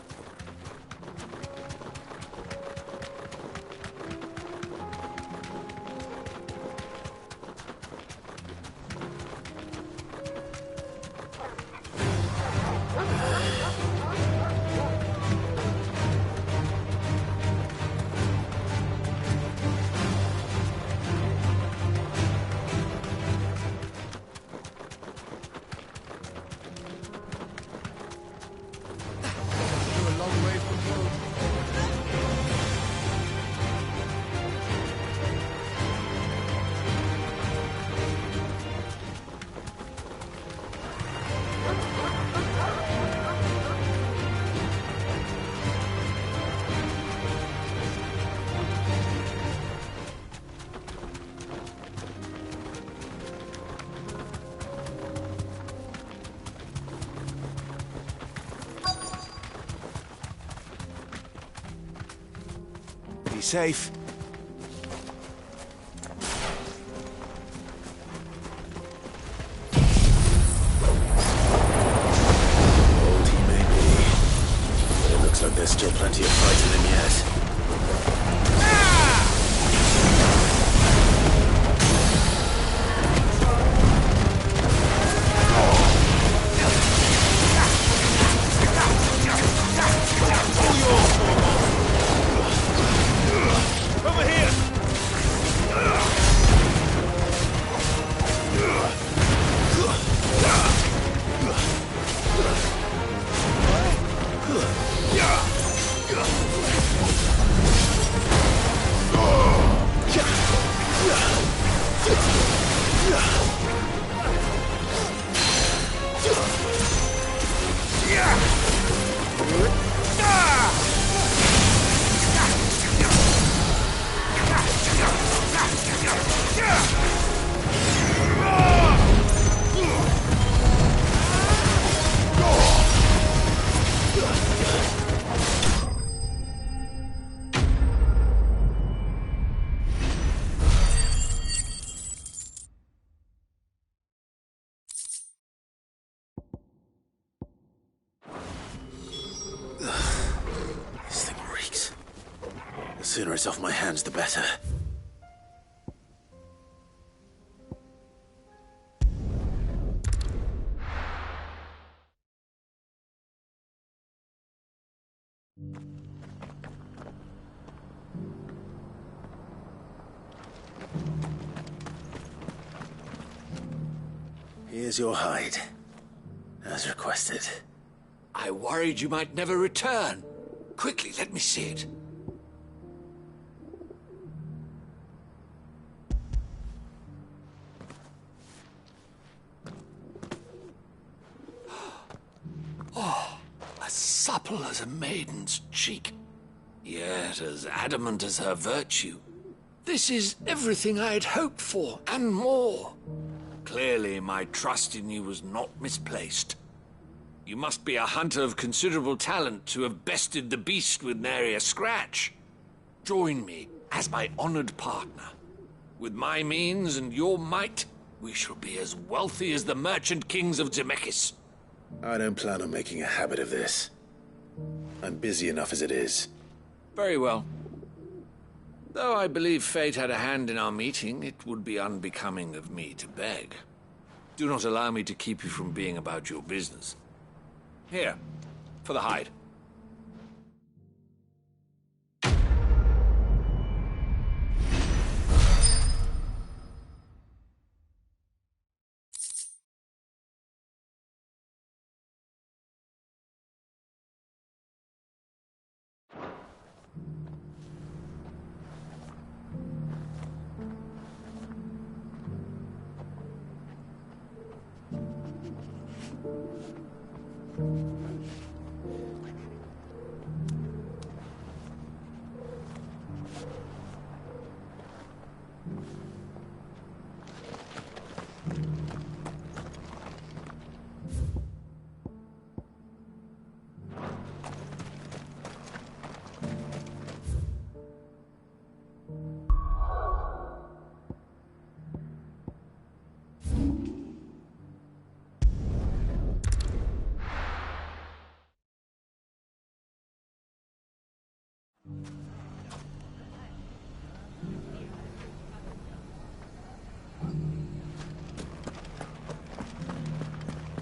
Be safe. Old he may be, but it looks like there's still plenty of fight in him yet. Over here! This thing reeks. The sooner it's off my hands, the better. Here's your hide, as requested. I worried you might never return. Quickly, let me see it. Oh, as supple as a maiden's cheek, yet as adamant as her virtue. This is everything I had hoped for, and more. Clearly, my trust in you was not misplaced. You must be a hunter of considerable talent to have bested the beast with nary a scratch. Join me as my honored partner. With my means and your might, we shall be as wealthy as the merchant kings of Zemeckis. I don't plan on making a habit of this. I'm busy enough as it is. Very well. Though I believe fate had a hand in our meeting, it would be unbecoming of me to beg. Do not allow me to keep you from being about your business. Here, for the hide.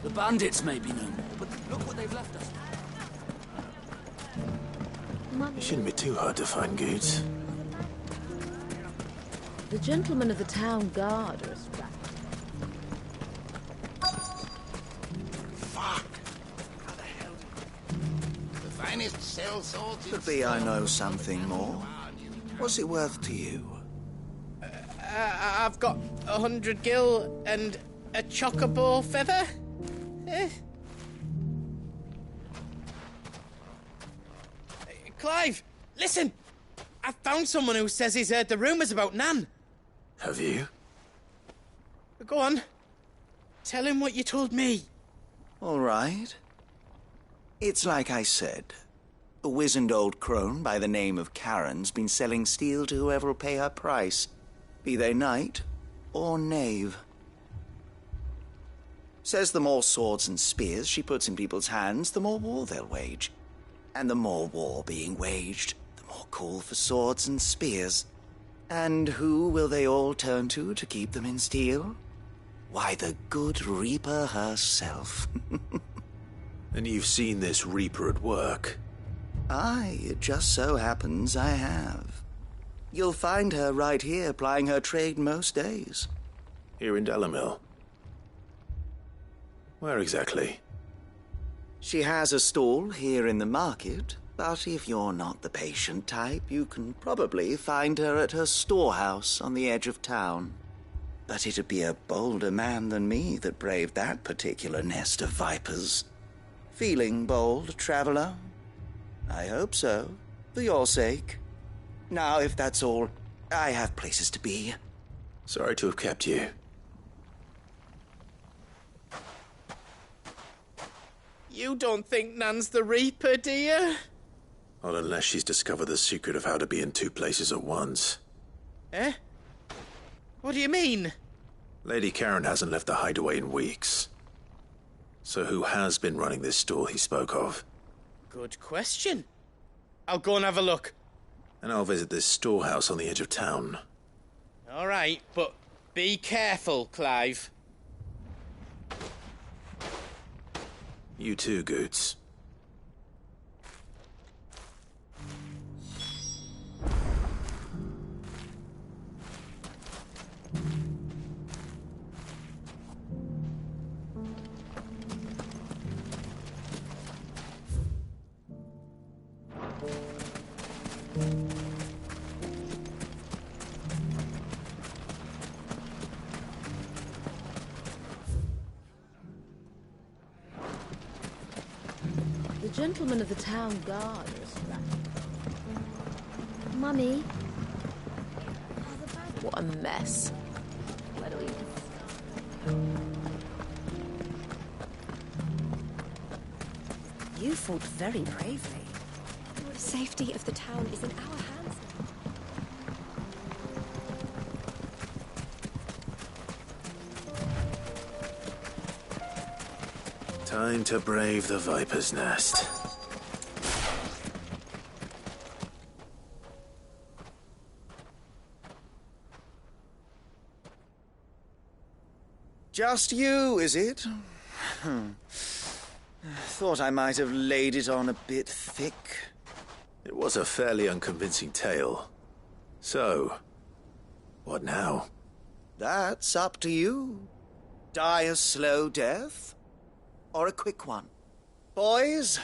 The bandits may be no more, but look what they've left us. It shouldn't be too hard to find goods. The gentlemen of the town guard are strapped. Fuck! How the hell? The finest cell swords. Could be I know something more. What's it worth to you? I've got 100 gil and a chocobo feather. Clive, listen! I found someone who says he's heard the rumours about Nan. Have you? Go on. Tell him what you told me. All right. It's like I said. A wizened old crone by the name of Karen's been selling steel to whoever'll pay her price, be they knight or knave. Says the more swords and spears she puts in people's hands, the more war they'll wage. And the more war being waged, the more call for swords and spears. And who will they all turn to keep them in steel? Why, the good Reaper herself. And you've seen this Reaper at work? Aye, it just so happens I have. You'll find her right here plying her trade most days. Here in Delamil? Where exactly? She has a stall here in the market, but if you're not the patient type, you can probably find her at her storehouse on the edge of town. But it'd be a bolder man than me that braved that particular nest of vipers. Feeling bold, traveler? I hope so, for your sake. Now, if that's all, I have places to be. Sorry to have kept you. You don't think Nan's the Reaper, do you? Not unless she's discovered the secret of how to be in two places at once. Eh? What do you mean? Lady Karen hasn't left the hideaway in weeks. So who has been running this stall he spoke of? Good question. I'll go and have a look. And I'll visit this storehouse on the edge of town. All right, but be careful, Clive. You too, Goots. The gentleman of the town guard is back. Mummy. What a mess. Where do we... You fought very bravely. The safety of the town is in our hands now. Time to brave the Viper's Nest. Just you, is it? Thought I might have laid it on a bit thick. It was a fairly unconvincing tale. So, what now? That's up to you. Die a slow death, or a quick one. Boys,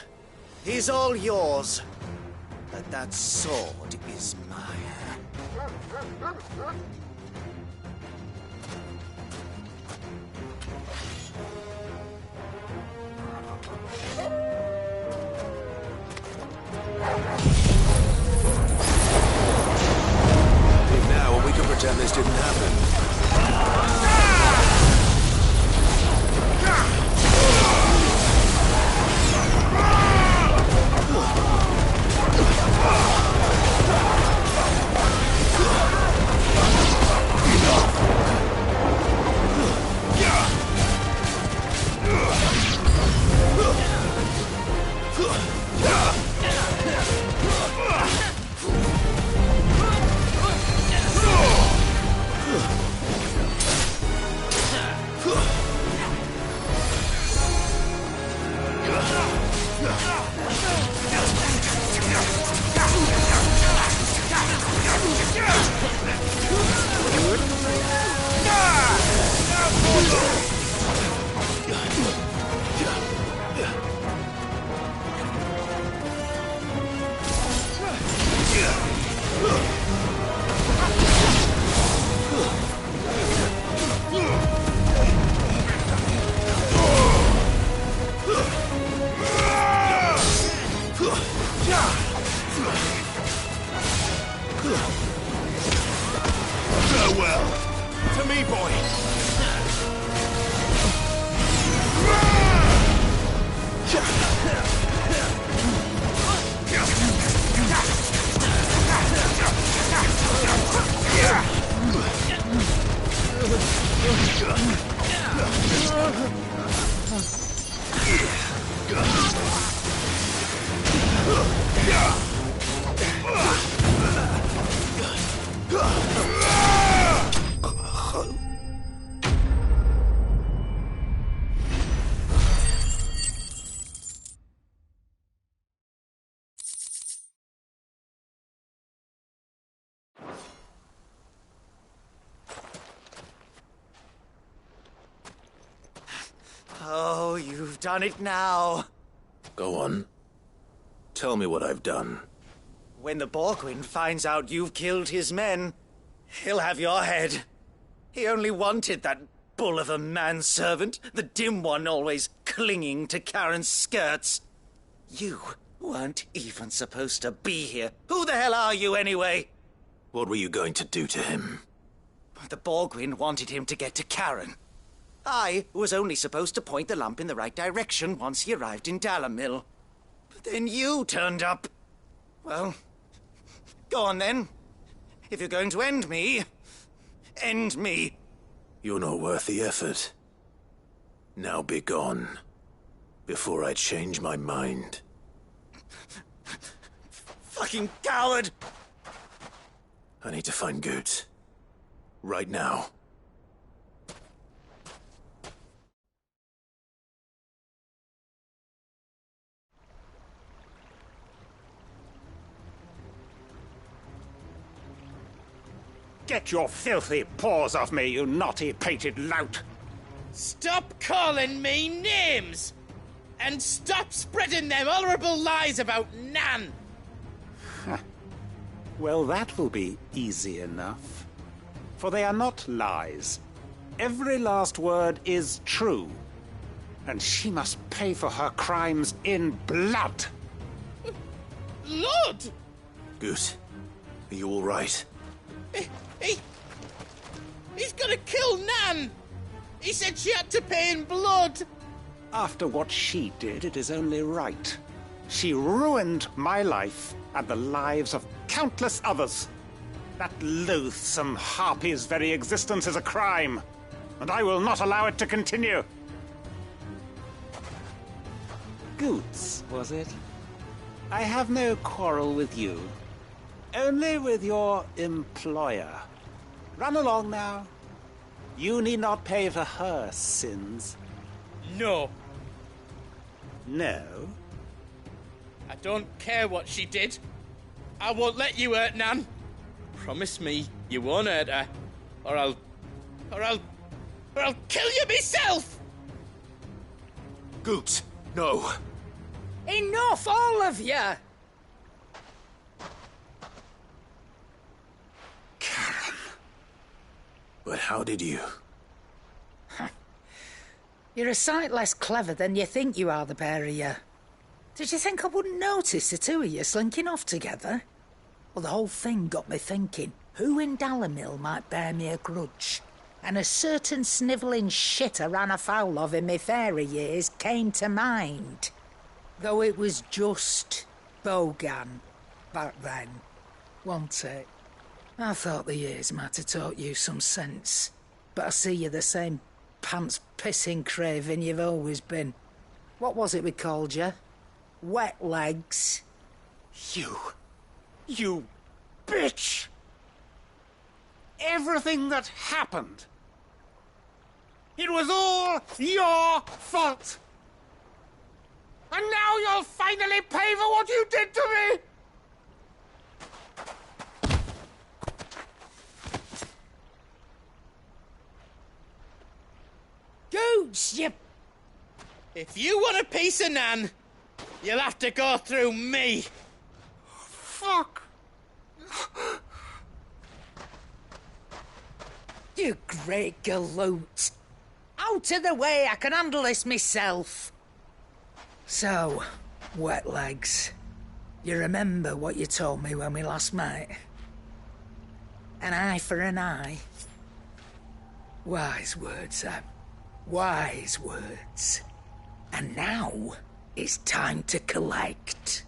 he's all yours. But that sword is mine. Leave now, and we can pretend this didn't happen. done it now. Go on. Tell me what I've done. When the Borgwyn finds out you've killed his men, he'll have your head. He only wanted that bull of a manservant, the dim one always clinging to Karen's skirts. You weren't even supposed to be here. Who the hell are you, anyway? What were you going to do to him? The Borgwyn wanted him to get to Karen. I was only supposed to point the lamp in the right direction once he arrived in Dalamil. But then you turned up. Well, go on then. If you're going to end me, end me. You're not worth the effort. Now be gone, before I change my mind. Fucking coward! I need to find Goots. Right now. Get your filthy paws off me, you naughty-pated lout! Stop calling me names! And stop spreading them horrible lies about Nan! Well, that will be easy enough. For they are not lies. Every last word is true. And she must pay for her crimes in blood. Lord! Goose, are you all right? He's gonna kill Nan! He said she had to pay in blood! After what she did, it is only right. She ruined my life and the lives of countless others. That loathsome harpy's very existence is a crime, and I will not allow it to continue. Goots, was it? I have no quarrel with you. Only with your employer. Run along now. You need not pay for her sins. No. No? I don't care what she did. I won't let you hurt Nan. Promise me you won't hurt her, or I'll kill you myself! Goots, no. Enough, all of you! But how did you? You're a sight less clever than you think you are, the pair of you. Did you think I wouldn't notice the two of you slinking off together? Well, the whole thing got me thinking, who in Dalamil might bear me a grudge? And a certain snivelling shit I ran afoul of in my fairy years came to mind. Though it was just Bogan back then, wasn't it? I thought the years might have taught you some sense, but I see you're the same pants-pissing craven you've always been. What was it we called you? Wet legs? You bitch! Everything that happened, it was all your fault! And now you'll finally pay for what you did to me! Goots, you... If you want a piece of Nan, you'll have to go through me. Fuck! You great galoot. Out of the way, I can handle this myself. So, wet legs, you remember what you told me when we last met? An eye for an eye. Wise words, Sam. Wise words. And now, it's time to collect.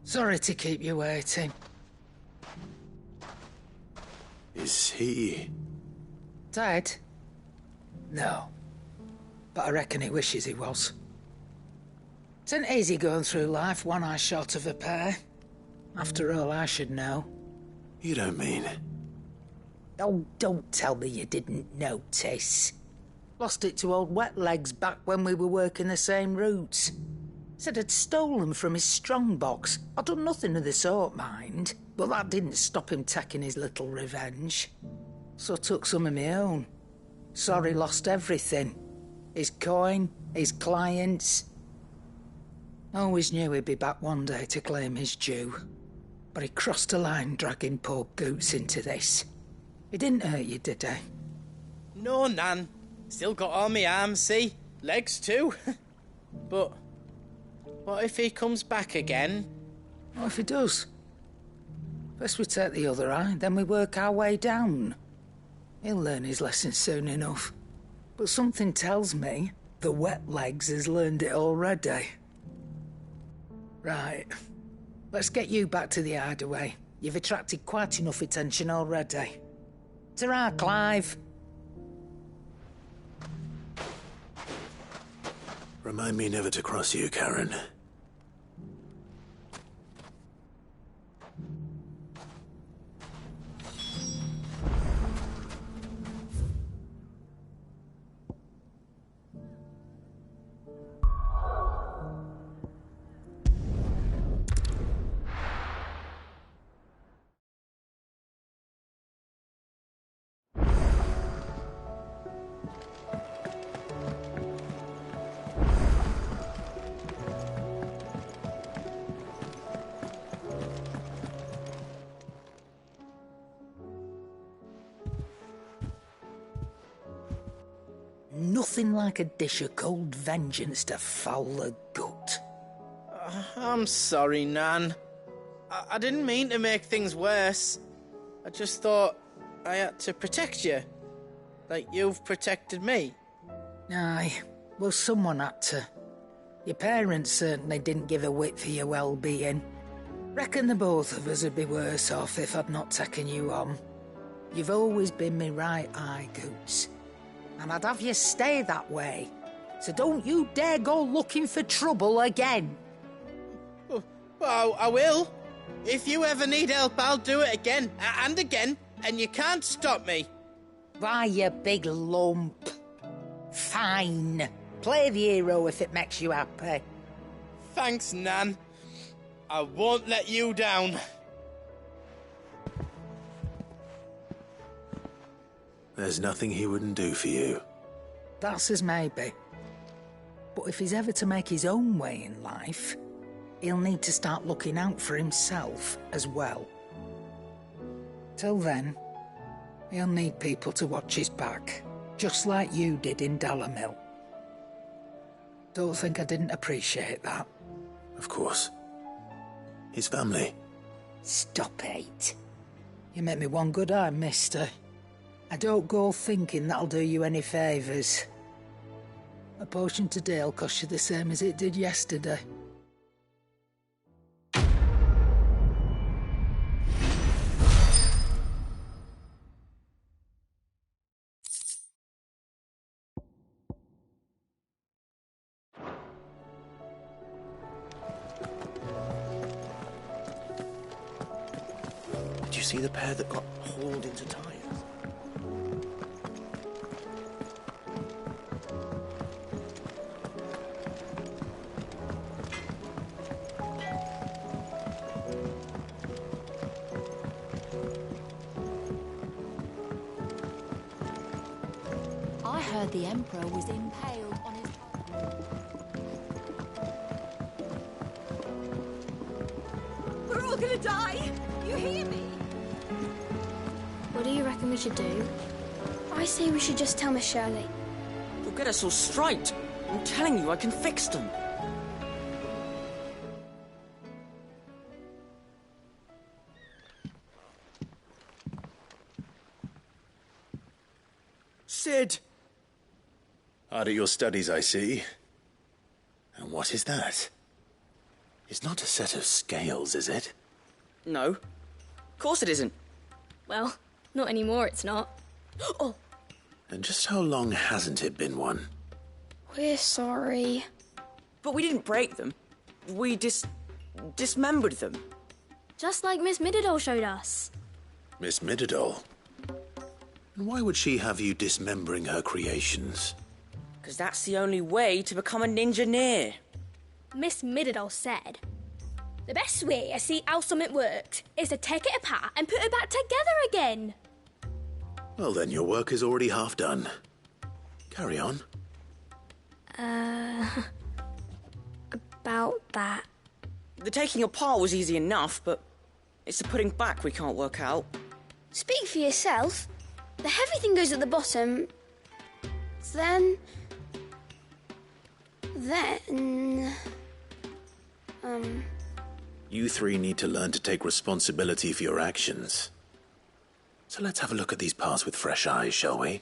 Sorry to keep you waiting. Is he... dead? No. But I reckon he wishes he was. It isn't easy going through life one eye short of a pair. After all, I should know. You don't mean... Oh, don't tell me you didn't notice. Lost it to old Wet Legs back when we were working the same routes. Said I'd stolen from his strongbox. I'd done nothing of the sort, mind. But that didn't stop him taking his little revenge. So I took some of my own. Sorry, lost everything. His coin, his clients. Always knew he'd be back one day to claim his due. But he crossed a line dragging poor Goots into this. He didn't hurt you, did he? No, Nan. Still got all my arms, see? Legs too. But what if he comes back again? What if he does? First we take the other eye, then we work our way down. He'll learn his lesson soon enough. But something tells me the Wet Legs has learned it already. Right. Let's get you back to the hideaway. You've attracted quite enough attention already. Ta-ra, Clive. Remind me never to cross you, Karen. Nothing like a dish of cold vengeance to foul the gut. I'm sorry, Nan. I didn't mean to make things worse. I just thought I had to protect you. Like you've protected me. Aye, well, someone had to. Your parents certainly didn't give a whit for your well-being. Reckon the both of us would be worse off if I'd not taken you on. You've always been me right eye, Goots. And I'd have you stay that way. So don't you dare go looking for trouble again. Well, I will. If you ever need help, I'll do it again and again, and you can't stop me. Why, you big lump. Fine. Play the hero if it makes you happy. Thanks, Nan. I won't let you down. There's nothing he wouldn't do for you. That's as maybe. But if he's ever to make his own way in life, he'll need to start looking out for himself as well. Till then, he'll need people to watch his back, just like you did in Dalamil. Don't think I didn't appreciate that. Of course. His family. Stop it. You make me one good eye, mister. I don't go thinking that'll do you any favours. A potion today'll cost you the same as it did yesterday. Did you see the pair that got hauled into tires? I heard the Emperor was impaled on his... We're all gonna die! You hear me? What do you reckon we should do? I say we should just tell Miss Shirley. You'll get us all straight. I'm telling you, I can fix them. Sid! Hard at your studies, I see. And what is that? It's not a set of scales, is it? No. Of course it isn't. Well, not anymore, it's not. Oh! And just how long hasn't it been one? We're sorry. But we didn't break them. We dismembered them. Just like Miss Mididol showed us. Miss Mididol? And why would she have you dismembering her creations? Because that's the only way to become a ninja-neer. Miss Middledore said, the best way to see how something works is to take it apart and put it back together again. Well then, your work is already half done. Carry on. About that. The taking apart was easy enough, but it's the putting back we can't work out. Speak for yourself. The heavy thing goes at the bottom. Then... You three need to learn to take responsibility for your actions. So let's have a look at these parts with fresh eyes, shall we?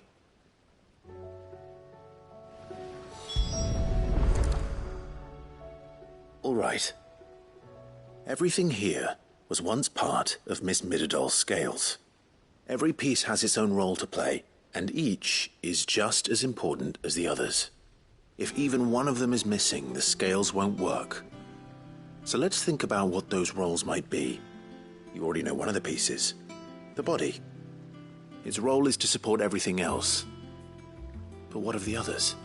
All right. Everything here was once part of Miss Middledor's scales. Every piece has its own role to play, and each is just as important as the others. If even one of them is missing, the scales won't work. So let's think about what those roles might be. You already know one of the pieces, the body. Its role is to support everything else. But what of the others?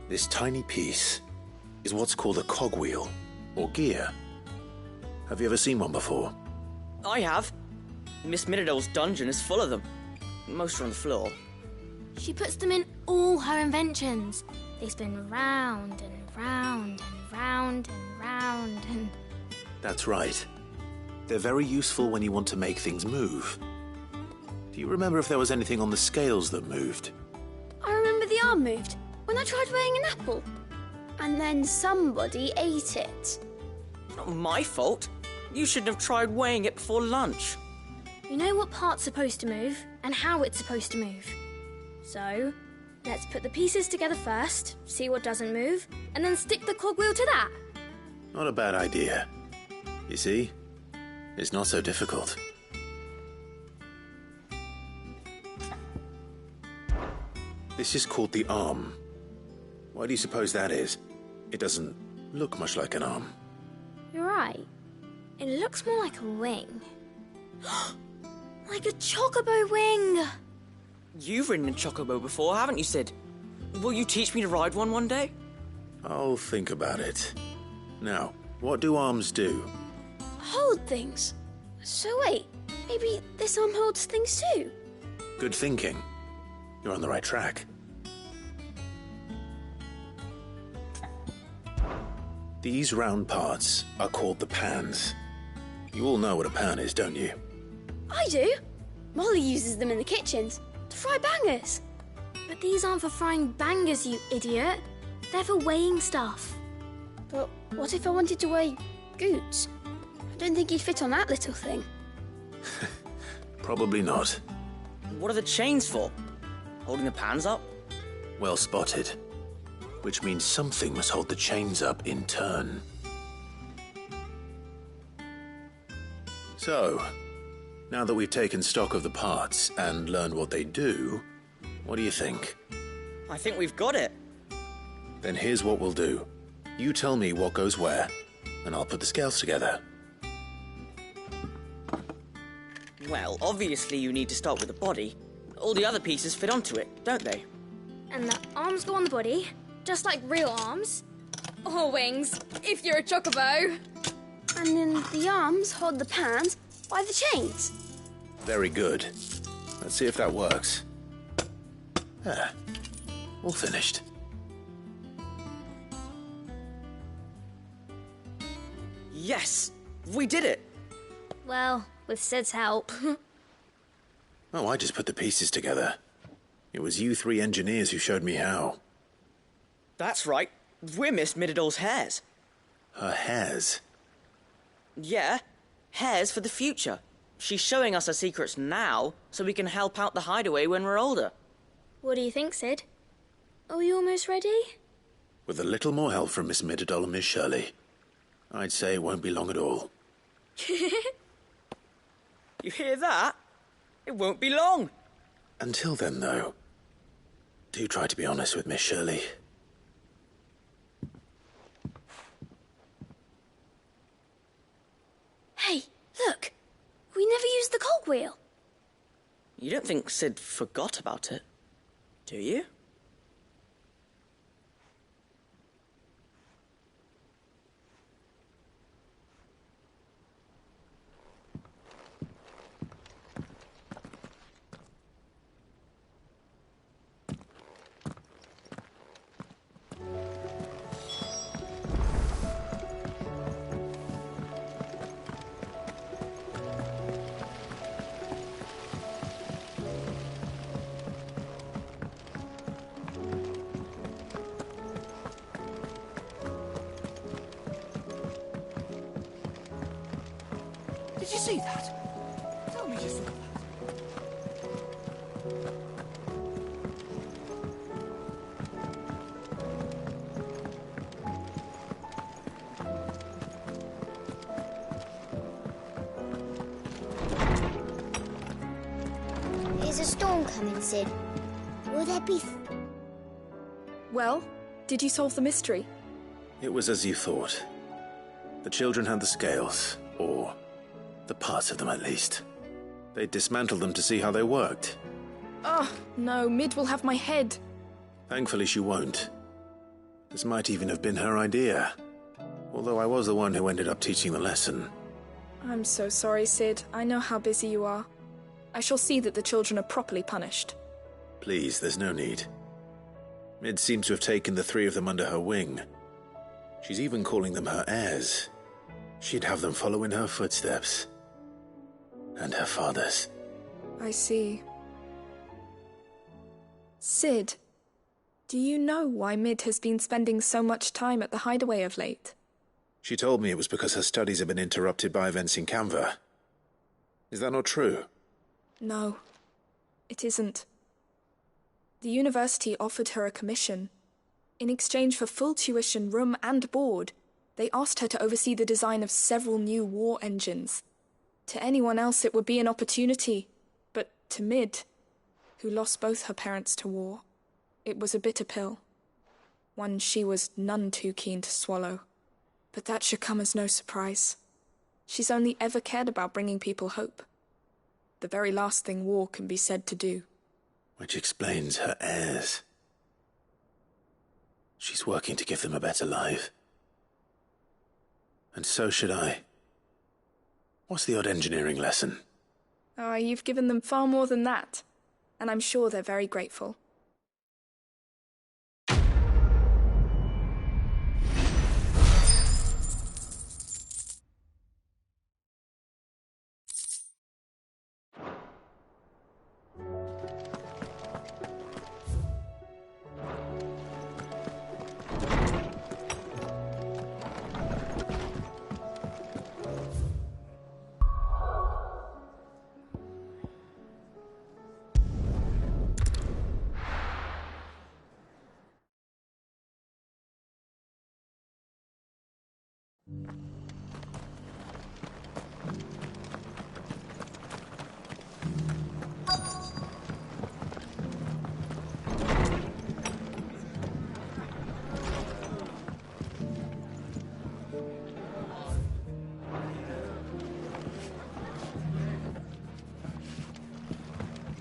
This tiny piece is what's called a cogwheel, or gear. Have you ever seen one before? I have. Miss Middledore's dungeon is full of them. Most are on the floor. She puts them in all her inventions. They spin round and round and round and round and... That's right. They're very useful when you want to make things move. Do you remember if there was anything on the scales that moved? I remember the arm moved when I tried weighing an apple. And then somebody ate it. Not my fault. You shouldn't have tried weighing it before lunch. You know what part's supposed to move and how it's supposed to move. So, let's put the pieces together first, see what doesn't move, and then stick the cogwheel to that. Not a bad idea. You see? It's not so difficult. This is called the arm. Why do you suppose that is? It doesn't look much like an arm. You're right. It looks more like a wing. Like a chocobo wing! You've ridden a chocobo before, haven't you, Sid? Will you teach me to ride one day? I'll think about it. Now, what do arms do? Hold things. So wait, maybe this arm holds things too? Good thinking. You're on the right track. These round parts are called the pans. You all know what a pan is, don't you? I do. Molly uses them in the kitchens to fry bangers. But these aren't for frying bangers, you idiot. They're for weighing stuff. But what if I wanted to weigh Goots? I don't think he'd fit on that little thing. Probably not. What are the chains for? Holding the pans up? Well spotted. Which means something must hold the chains up in turn. So, now that we've taken stock of the parts and learned what they do, what do you think? I think we've got it. Then here's what we'll do. You tell me what goes where, and I'll put the scales together. Well, obviously you need to start with the body. All the other pieces fit onto it, don't they? And the arms go on the body, just like real arms. Or wings, if you're a chocobo. And then the arms hold the pans by the chains. Very good. Let's see if that works. There. All finished. Yes! We did it! Well, with Sid's help. Oh, I just put the pieces together. It was you three engineers who showed me how. That's right. We're Miss Middledore's hares. Her hairs? Yeah, hares for the future. She's showing us her secrets now, so we can help out the hideaway when we're older. What do you think, Sid? Are we almost ready? With a little more help from Miss Middledore and Miss Shirley, I'd say it won't be long at all. You hear that? It won't be long. Until then, though, do try to be honest with Miss Shirley. wheel. You don't think Sid forgot about it, do you? Did you see that? Tell me you saw that. Is a storm coming, Sid? Will there be... Well, did you solve the mystery? It was as you thought. The children had the scales, or the parts of them at least. They dismantled them to see how they worked. Oh, no, Mid will have my head. Thankfully she won't. This might even have been her idea. Although I was the one who ended up teaching the lesson. I'm so sorry, Sid. I know how busy you are. I shall see that the children are properly punished. Please, there's no need. Mid seems to have taken the three of them under her wing. She's even calling them her heirs. She'd have them follow in her footsteps. And her father's. I see. Sid, do you know why Mid has been spending so much time at the hideaway of late? She told me it was because her studies have been interrupted by events in Canva. Is that not true? No, it isn't. The university offered her a commission. In exchange for full tuition, room and board, they asked her to oversee the design of several new war engines. To anyone else it would be an opportunity, but to Mid, who lost both her parents to war, it was a bitter pill. One she was none too keen to swallow. But that should come as no surprise. She's only ever cared about bringing people hope. The very last thing war can be said to do. Which explains her heirs. She's working to give them a better life. And so should I. What's the odd engineering lesson? Ah, you've given them far more than that. And I'm sure they're very grateful.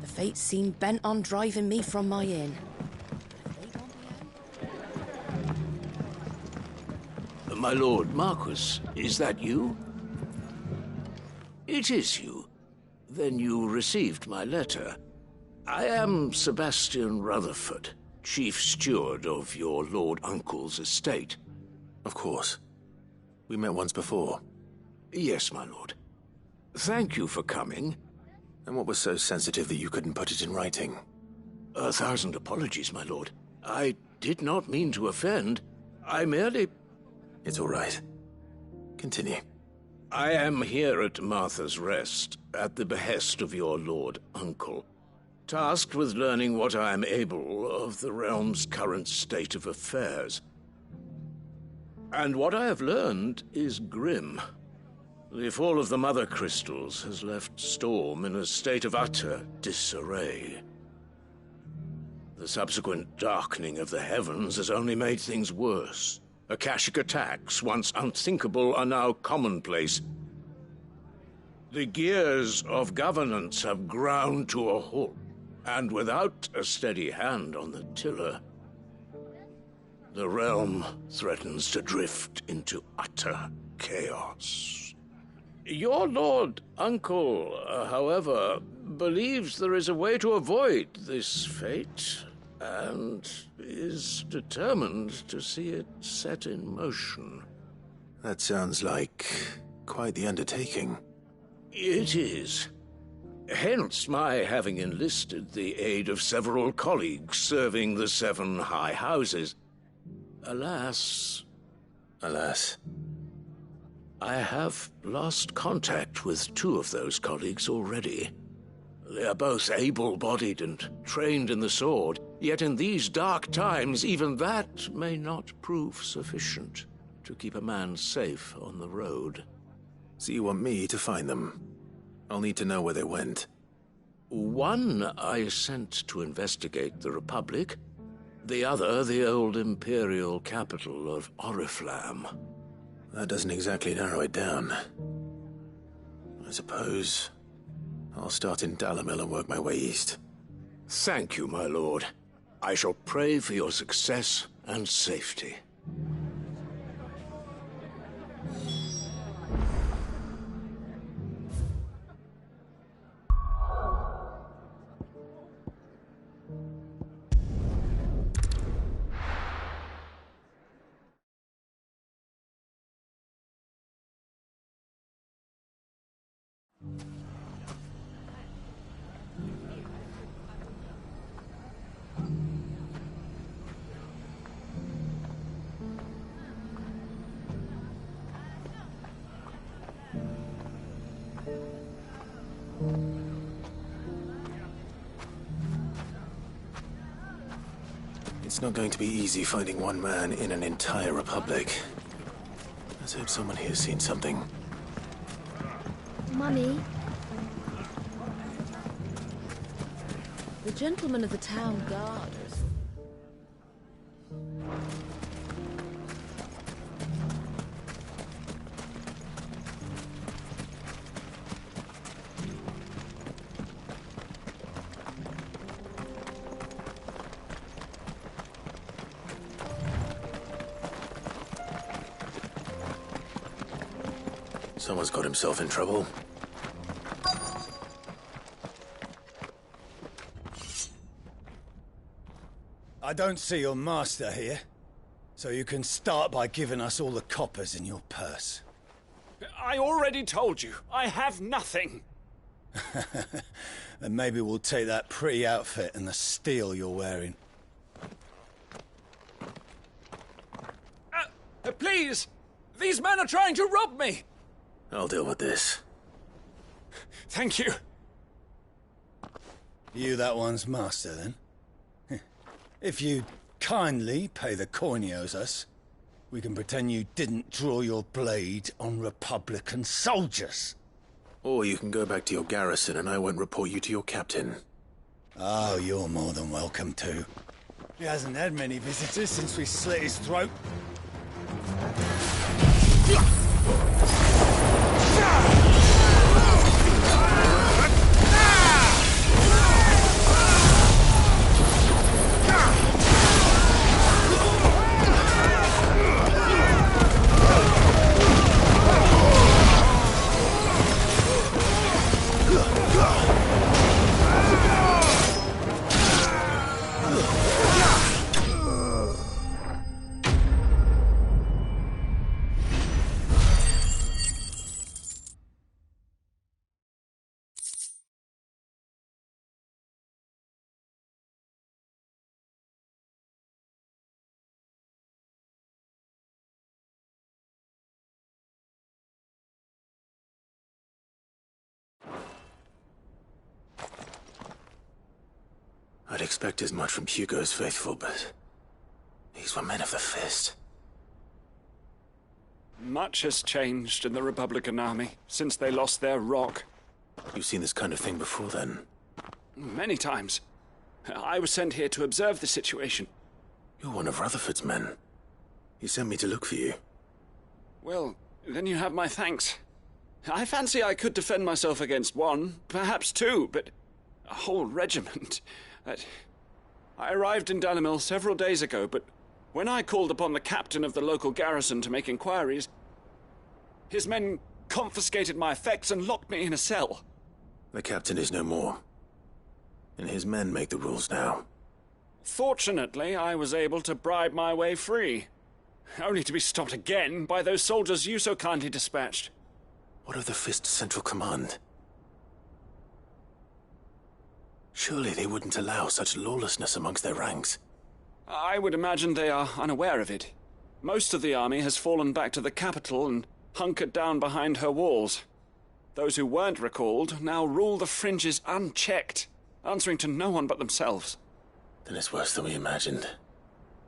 Fate seemed bent on driving me from my inn. My lord Marquis, is that you? It is you. Then you received my letter. I am Sebastian Rutherford, chief steward of your lord uncle's estate. Of course. We met once before. Yes, my lord. Thank you for coming. And what was so sensitive that you couldn't put it in writing? 1,000 apologies, my lord. I did not mean to offend. I merely... It's all right. Continue. I am here at Martha's Rest, at the behest of your lord uncle, tasked with learning what I am able of the realm's current state of affairs. And what I have learned is grim. The fall of the Mother Crystals has left Storm in a state of utter disarray. The subsequent darkening of the heavens has only made things worse. Akashic attacks, once unthinkable, are now commonplace. The gears of governance have ground to a halt, and without a steady hand on the tiller, the realm threatens to drift into utter chaos. Your Lord Uncle, however, believes there is a way to avoid this fate, and is determined to see it set in motion. That sounds like quite the undertaking. It is. Hence my having enlisted the aid of several colleagues serving the 7 high houses. Alas, I have lost contact with 2 of those colleagues already. They are both able-bodied and trained in the sword, yet in these dark times even that may not prove sufficient to keep a man safe on the road. So you want me to find them? I'll need to know where they went. One I sent to investigate the Republic, the other the old Imperial capital of Oriflamme. That doesn't exactly narrow it down. I suppose I'll start in Dalamil and work my way east. Thank you, my lord. I shall pray for your success and safety. It's not going to be easy finding one man in an entire republic. Let's hope someone here's seen something. Mummy? The gentlemen of the town guard. Someone's got himself in trouble. I don't see your master here, so you can start by giving us all the coppers in your purse. I already told you, I have nothing. Then maybe we'll take that pretty outfit and the steel you're wearing. Please! These men are trying to rob me! I'll deal with this. Thank you. You that one's master, then? If you kindly pay the coin he owes us, we can pretend you didn't draw your blade on Republican soldiers. Or you can go back to your garrison and I won't report you to your captain. Oh, you're more than welcome to. He hasn't had many visitors since we slit his throat. I'd expect as much from Hugo's faithful, but these were men of the fist. Much has changed in the Republican army since they lost their rock. You've seen this kind of thing before, then? Many times. I was sent here to observe the situation. You're one of Rutherford's men. He sent me to look for you. Well, then you have my thanks. I fancy I could defend myself against one, perhaps two, but a whole regiment. I arrived in Dalimil several days ago, but when I called upon the captain of the local garrison to make inquiries, his men confiscated my effects and locked me in a cell. The captain is no more, and his men make the rules now. Fortunately, I was able to bribe my way free, only to be stopped again by those soldiers you so kindly dispatched. What of the Fist Central Command? Surely they wouldn't allow such lawlessness amongst their ranks. I would imagine they are unaware of it. Most of the army has fallen back to the capital and hunkered down behind her walls. Those who weren't recalled now rule the fringes unchecked, answering to no one but themselves. Then it's worse than we imagined.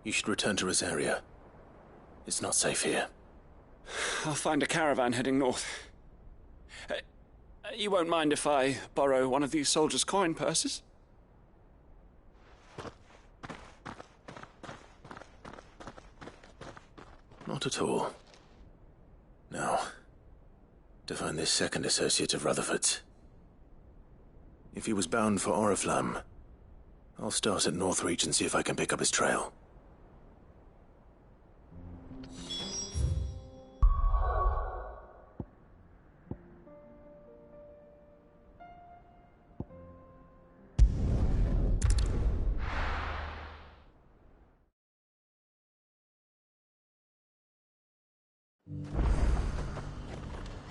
You should return to Rosaria. It's not safe here. I'll find a caravan heading north. You won't mind if I borrow one of these soldiers' coin purses? Not at all. Now, to find this second associate of Rutherford's. If he was bound for Oriflamme, I'll start at Northreach and see if I can pick up his trail.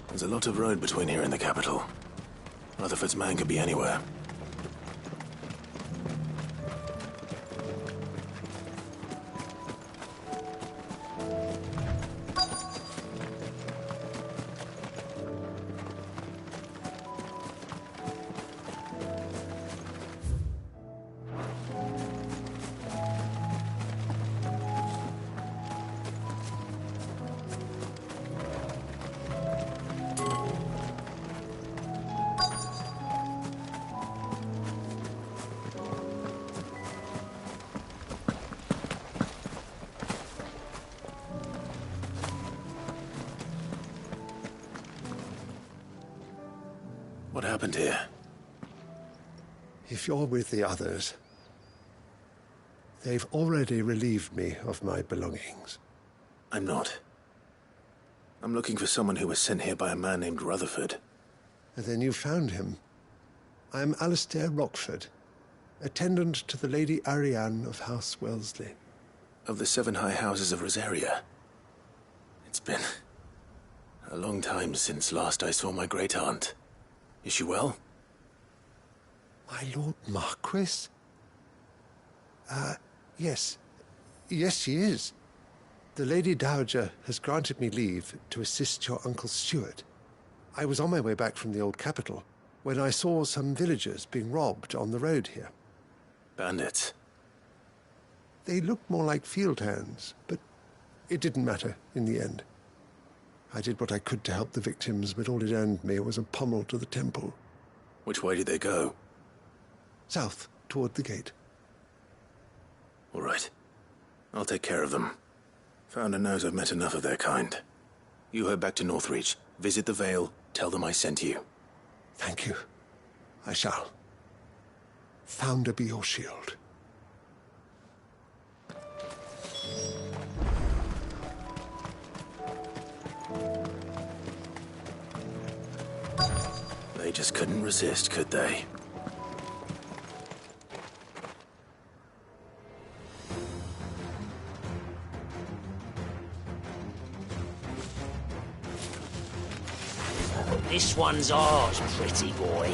There's a lot of road between here and the capital. Rutherford's man could be anywhere. What happened here? If you're with the others, they've already relieved me of my belongings. I'm not. I'm looking for someone who was sent here by a man named Rutherford. And then you found him. I am Alistair Rockford, attendant to the Lady Ariane of House Wellesley. Of the 7 high houses of Rosaria. It's been a long time since last I saw my great-aunt. Is she well? My Lord Marquis? Yes. Yes, she is. The Lady Dowager has granted me leave to assist your Uncle Stuart. I was on my way back from the old capital when I saw some villagers being robbed on the road here. Bandits? They looked more like field hands, but it didn't matter in the end. I did what I could to help the victims, but all it earned me was a pommel to the temple. Which way did they go? South, toward the gate. All right. I'll take care of them. Founder knows I've met enough of their kind. You head back to Northreach, visit the Vale, tell them I sent you. Thank you. I shall. Founder be your shield. They just couldn't resist, could they? This one's ours, pretty boy.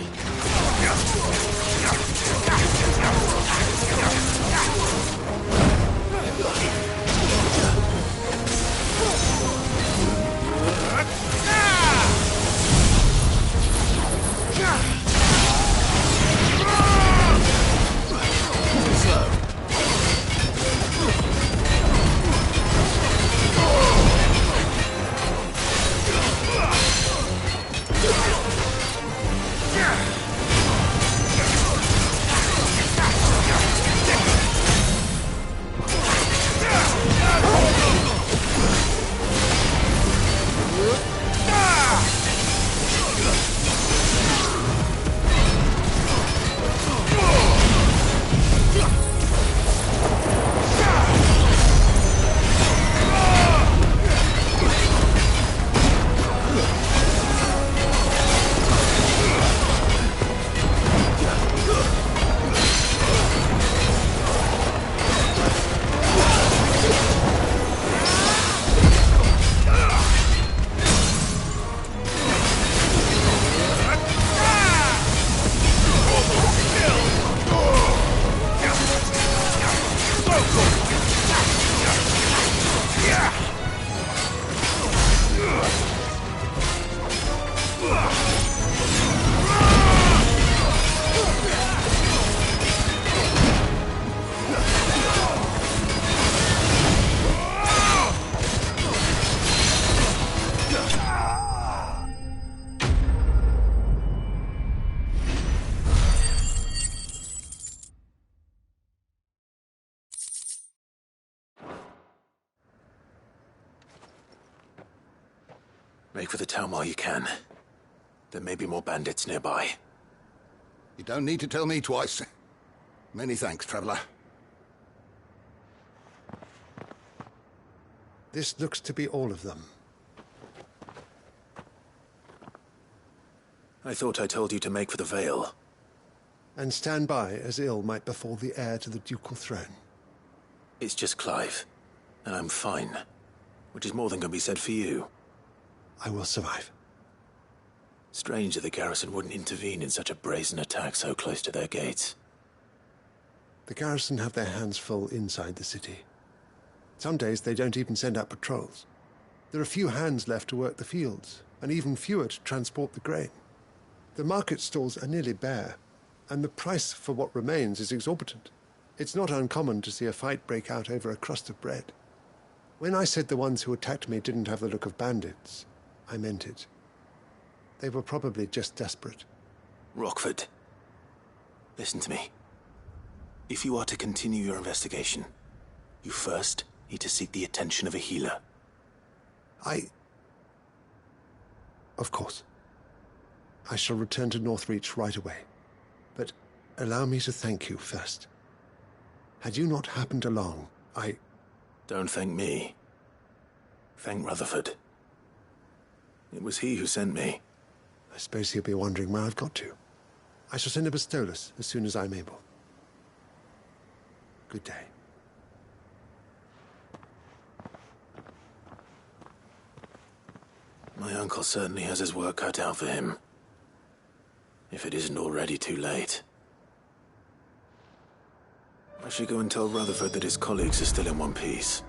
Make for the town while you can. There may be more bandits nearby. You don't need to tell me twice. Many thanks, traveler. This looks to be all of them. I thought I told you to make for the Vale. And stand by as ill might befall the heir to the ducal throne. It's just Clive, and I'm fine. Which is more than can be said for you. I will survive. Strange that the garrison wouldn't intervene in such a brazen attack so close to their gates. The garrison have their hands full inside the city. Some days they don't even send out patrols. There are few hands left to work the fields, and even fewer to transport the grain. The market stalls are nearly bare, and the price for what remains is exorbitant. It's not uncommon to see a fight break out over a crust of bread. When I said the ones who attacked me didn't have the look of bandits, I meant it. They were probably just desperate. Rockford, listen to me. If you are to continue your investigation, you first need to seek the attention of a healer. Of course. I shall return to Northreach right away. But allow me to thank you first. Had you not happened along, Don't thank me. Thank Rutherford. It was he who sent me. I suppose he'll be wondering where I've got to. I shall send a Bastolus as soon as I'm able. Good day. My uncle certainly has his work cut out for him. If it isn't already too late. I should go and tell Rutherford that his colleagues are still in one piece.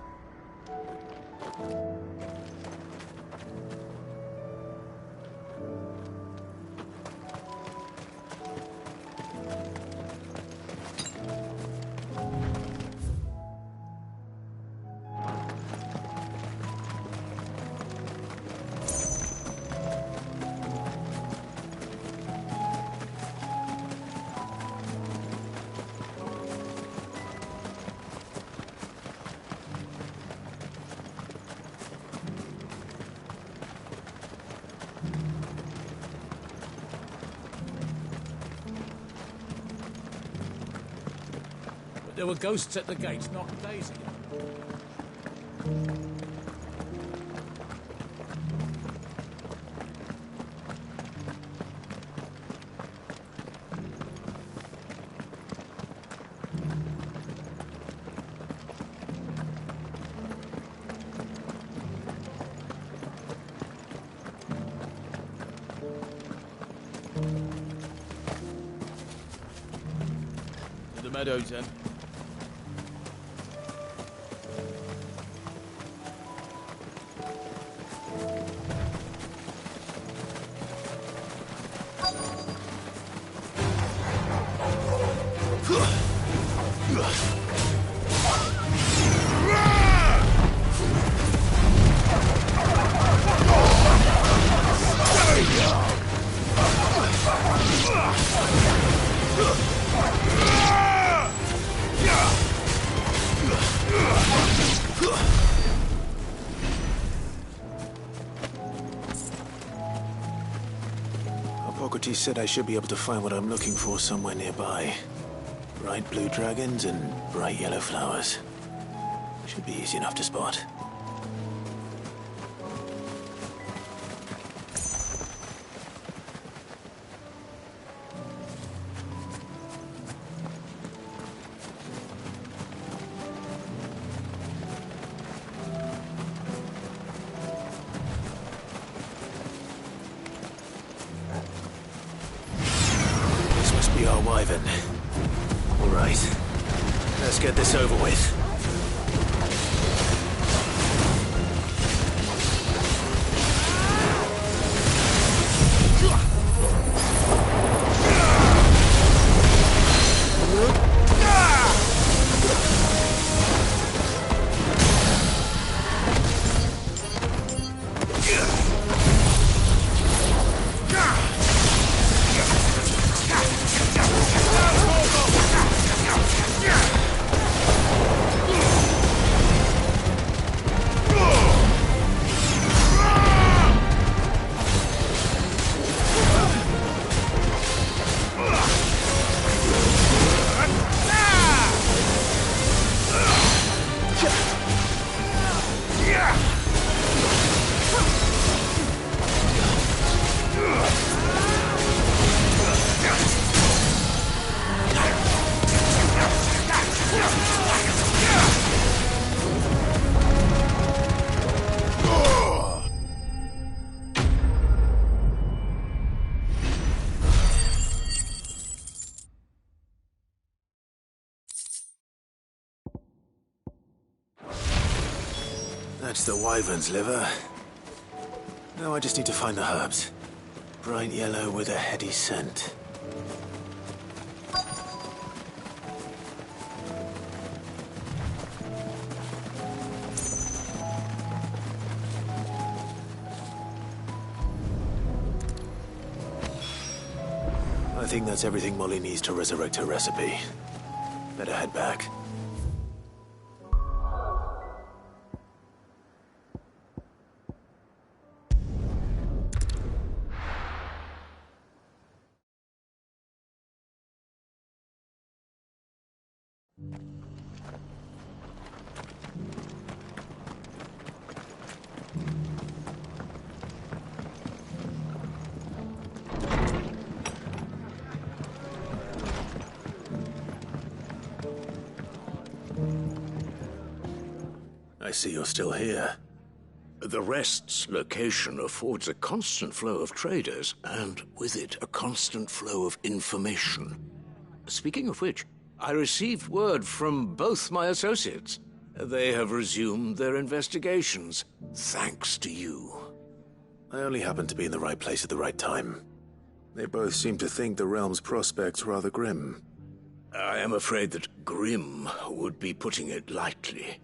There were ghosts at the gates not days ago. To the meadows, then. Hippocrates said I should be able to find what I'm looking for somewhere nearby. Bright blue dragons and bright yellow flowers. Should be easy enough to spot. Our wyvern. All right. Let's get this over with. That's the wyvern's liver. Now I just need to find the herbs. Bright yellow with a heady scent. I think that's everything Molly needs to resurrect her recipe. Better head back. I see you're still here. The Rest's location affords a constant flow of traders, and with it, a constant flow of information. Speaking of which, I received word from both my associates. They have resumed their investigations, thanks to you. I only happened to be in the right place at the right time. They both seem to think the realm's prospects rather grim. I am afraid that grim would be putting it lightly.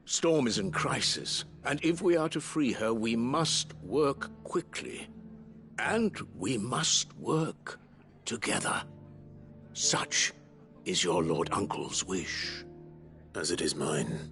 Storm is in crisis, and if we are to free her, we must work quickly. And we must work together. Such is your Lord Uncle's wish. As it is mine.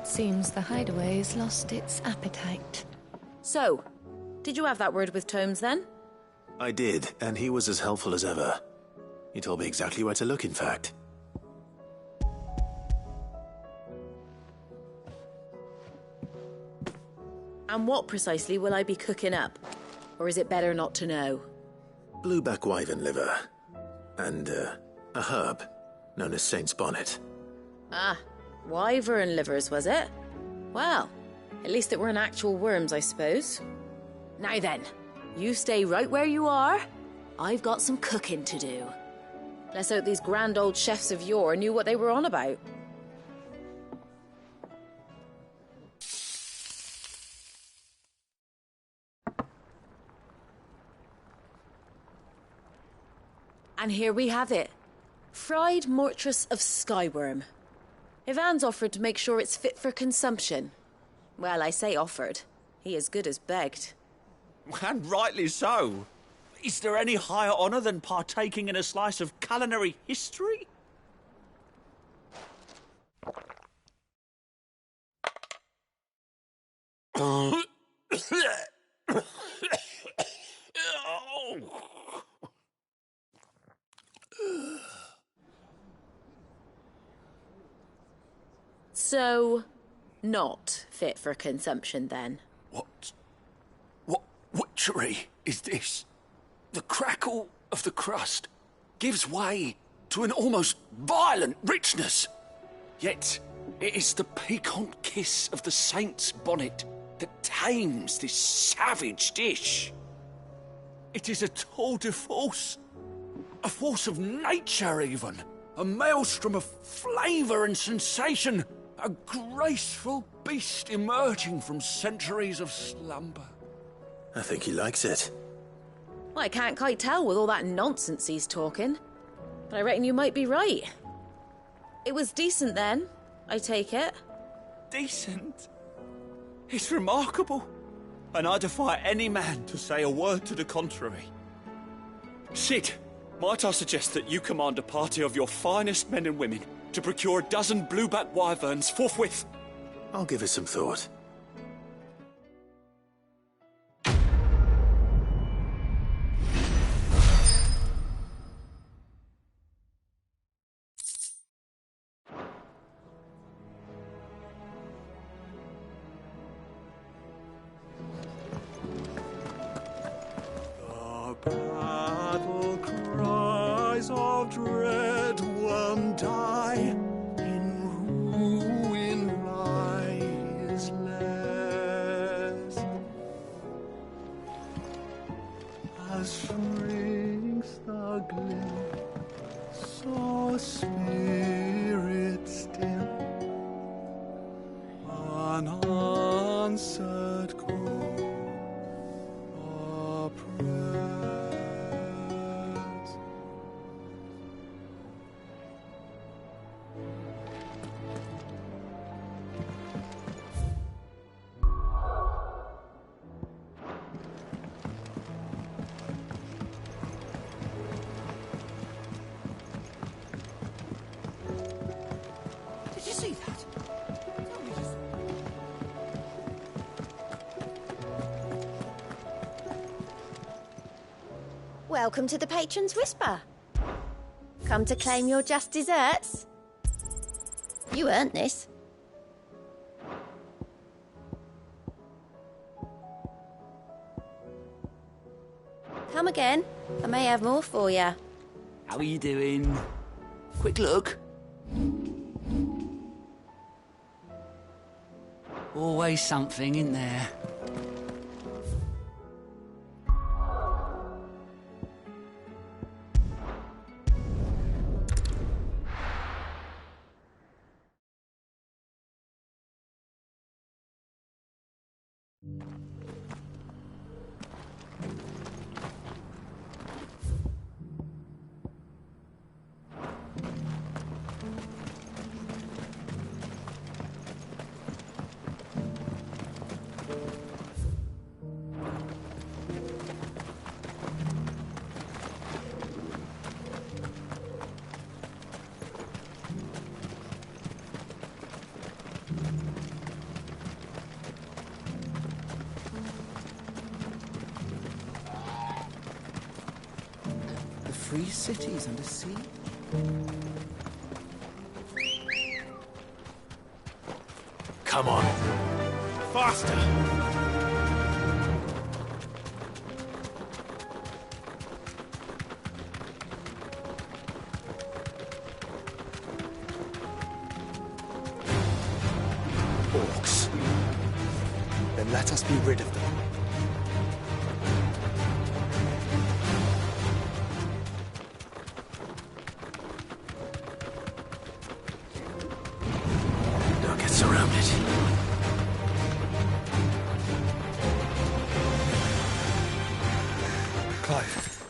Seems the hideaway's lost its appetite. So, did you have that word with Tomes then? I did, and he was as helpful as ever. He told me exactly where to look, in fact. And what precisely will I be cooking up? Or is it better not to know? Blueback wyvern liver. And, a herb known as Saint's Bonnet. Ah, wyvern livers, was it? Well, at least it weren't actual worms, I suppose. Now then, you stay right where you are. I've got some cooking to do. Let's hope these grand old chefs of yore knew what they were on about. And here we have it. Fried mortress of skyworm. Ivan's offered to make sure it's fit for consumption. Well, I say offered. He as good as begged. And rightly so. Is there any higher honour than partaking in a slice of culinary history? So, not fit for consumption then? What witchery is this? The crackle of the crust gives way to an almost violent richness. Yet, it is the piquant kiss of the saint's bonnet that tames this savage dish. It is a tour de force, a force of nature even, a maelstrom of flavour and sensation, a graceful beast emerging from centuries of slumber. I think he likes it. Well, I can't quite tell with all that nonsense he's talking. But I reckon you might be right. It was decent then, I take it. Decent? It's remarkable. And I defy any man to say a word to the contrary. Sid, might I suggest that you command a party of your finest men and women to procure a dozen blueback wyverns forthwith? I'll give it some thought. cries of dread one die, in ruin lie his lares. As shrinks the glim, so spirit still, unanswered call of prayers. Did you see that? Welcome to the Patron's Whisper. Come to claim your just desserts? You earned this. Come again. I may have more for you. How are you doing? Quick look. Always something in there. Free cities under sea? Come on. Faster! Orcs. Then let us be rid of them. Don't get surrounded. Clive.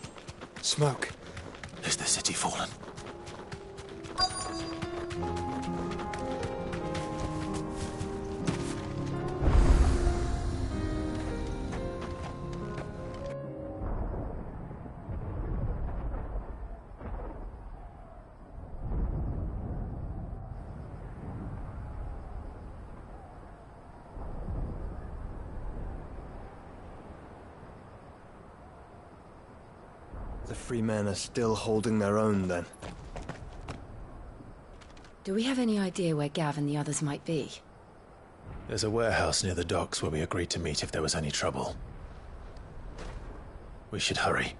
Smoke. Is the city fallen? The free men are still holding their own, then. Do we have any idea where Gav and the others might be? There's a warehouse near the docks where we agreed to meet if there was any trouble. We should hurry.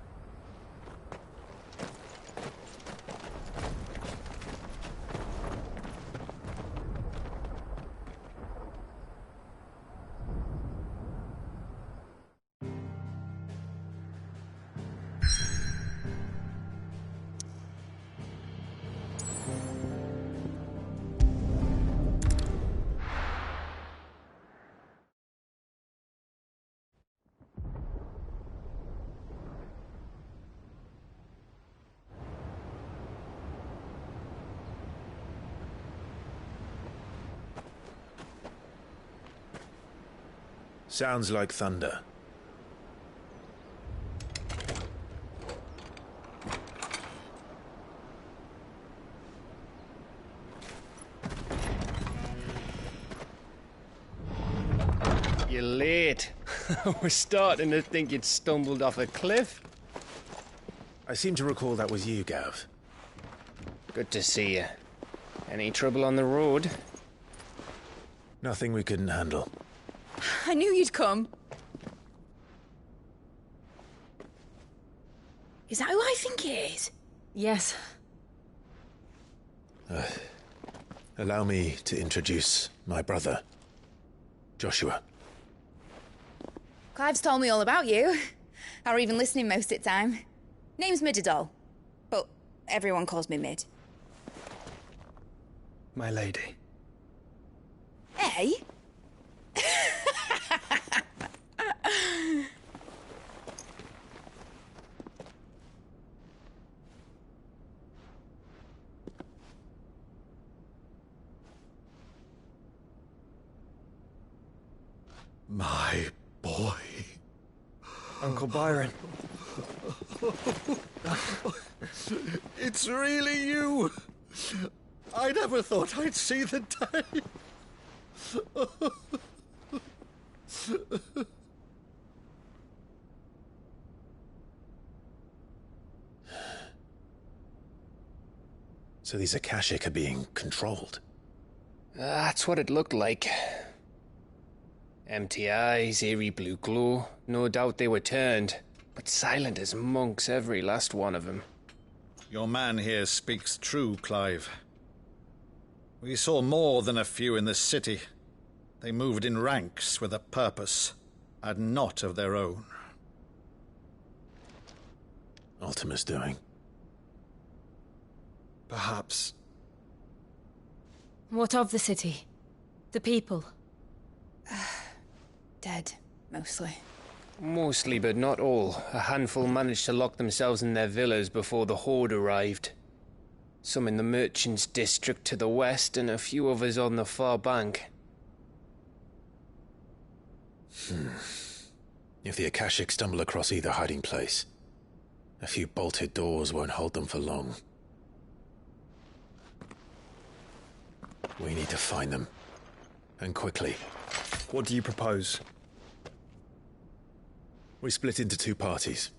Sounds like thunder. You're late. We're starting to think you'd stumbled off a cliff. I seem to recall that was you, Gav. Good to see you. Any trouble on the road? Nothing we couldn't handle. I knew you'd come. Is that who I think it is? Yes. Allow me to introduce my brother, Joshua. Clive's told me all about you. Or even listening most of the time. Name's Midadol, but everyone calls me Mid. My lady. Hey? My boy. Uncle Byron. It's really you. I never thought I'd see the day. So these Akashic are being controlled? That's what it looked like. Empty eyes, eerie blue glow. No doubt they were turned, but silent as monks, every last one of them. Your man here speaks true, Clive. We saw more than a few in this city. They moved in ranks with a purpose, and not of their own. Ultima's doing. Perhaps. What of the city? The people? Dead, mostly. Mostly, but not all. A handful managed to lock themselves in their villas before the Horde arrived. Some in the Merchants' District to the west, and a few others on the far bank. If the Akashic stumble across either hiding place, a few bolted doors won't hold them for long. We need to find them. And quickly. What do you propose? We split into two parties.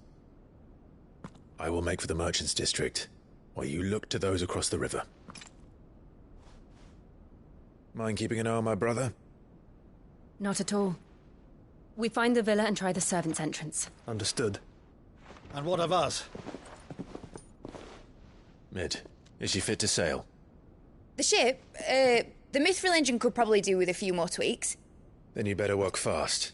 I will make for the Merchants' District, while you look to those across the river. Mind keeping an eye on my brother? Not at all. We find the villa and try the servants' entrance. Understood. And what of us? Mid, is she fit to sail? The ship, the mithril engine could probably do with a few more tweaks. Then you better work fast.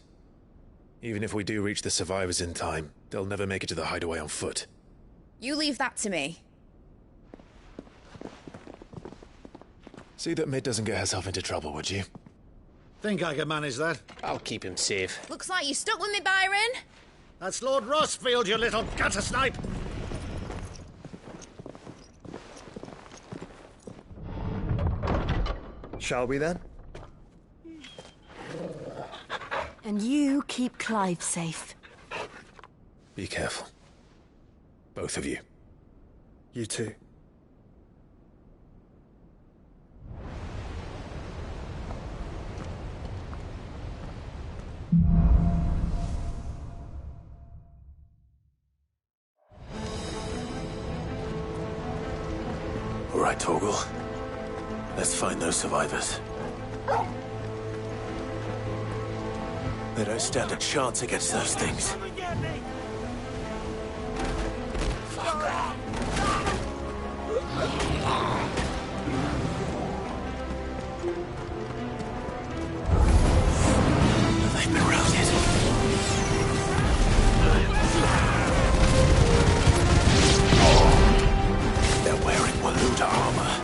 Even if we do reach the survivors in time, they'll never make it to the hideaway on foot. You leave that to me. See that Mid doesn't get herself into trouble, would you? Think I can manage that? I'll keep him safe. Looks like you stuck with me, Byron. That's Lord Rossfield, you little gutter snipe! Shall we then? And you keep Clive safe. Be careful. Both of you. You too. All right, Torgal. Let's find those survivors. They don't stand a chance against those things. They've been routed. They're wearing Waluda armor.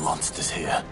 monsters here.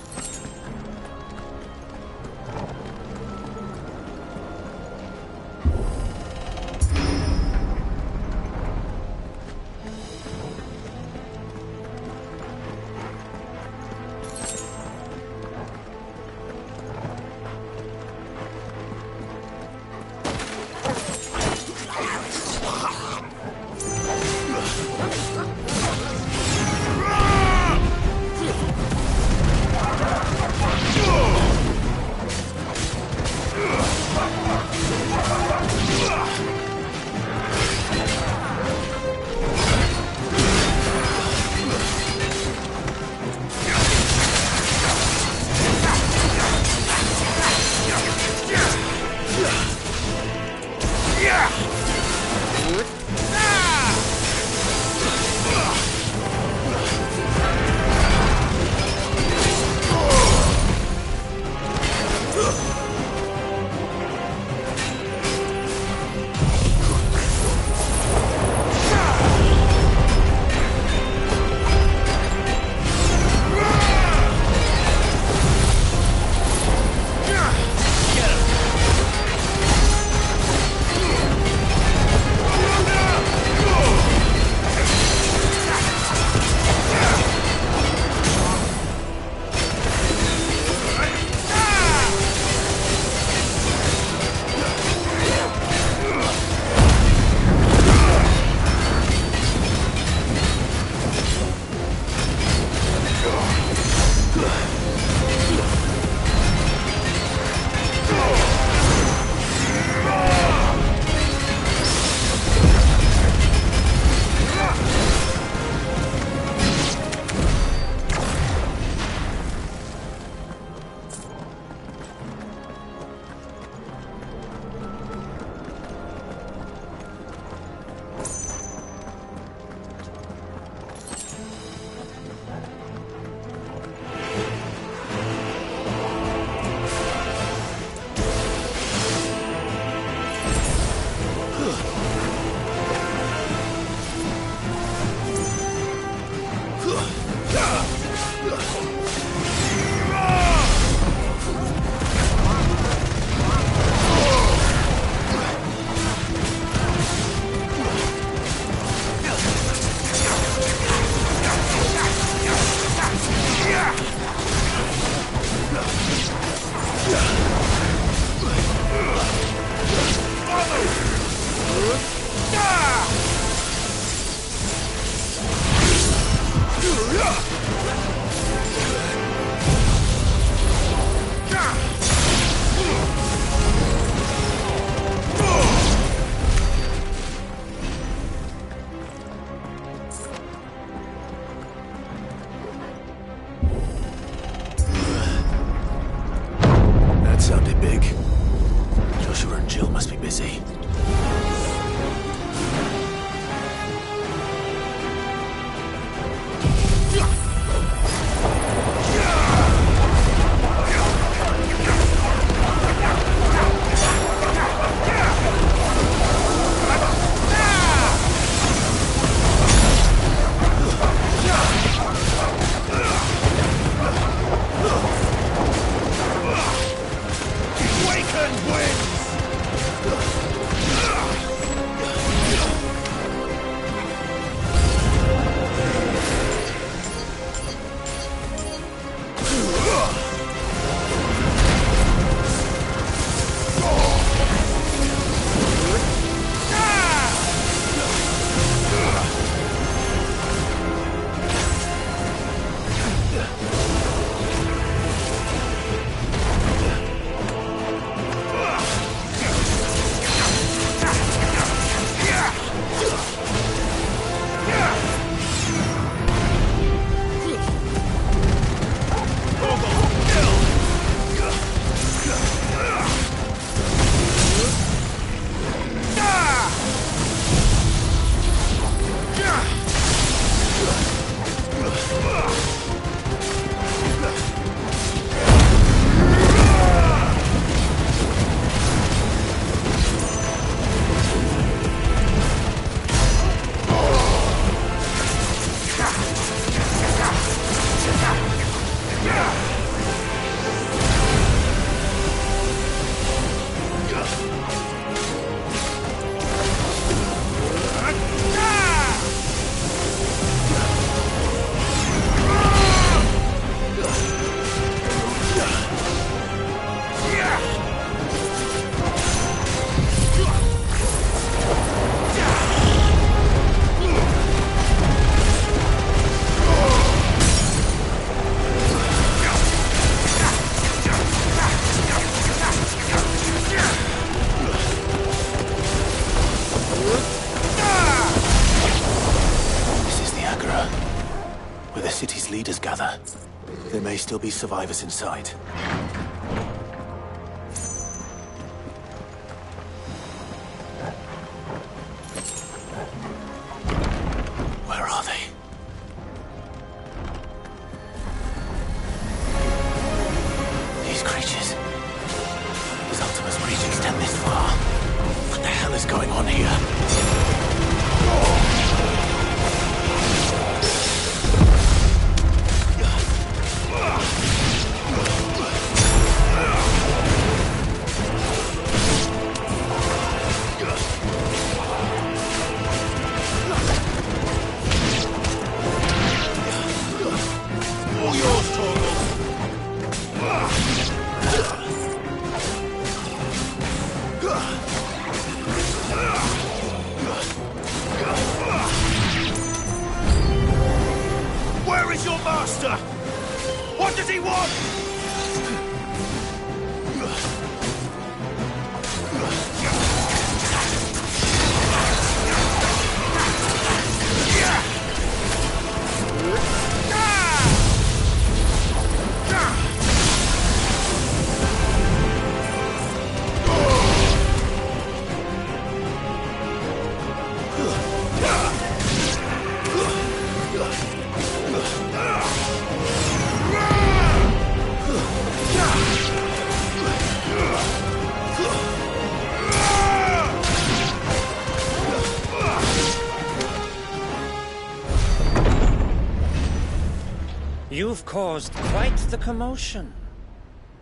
city's leaders gather, there may still be survivors inside. Where are they? These creatures. Ultima's reach extend this far. What the hell is going on here? Where is your master? What does he want? You've caused quite the commotion.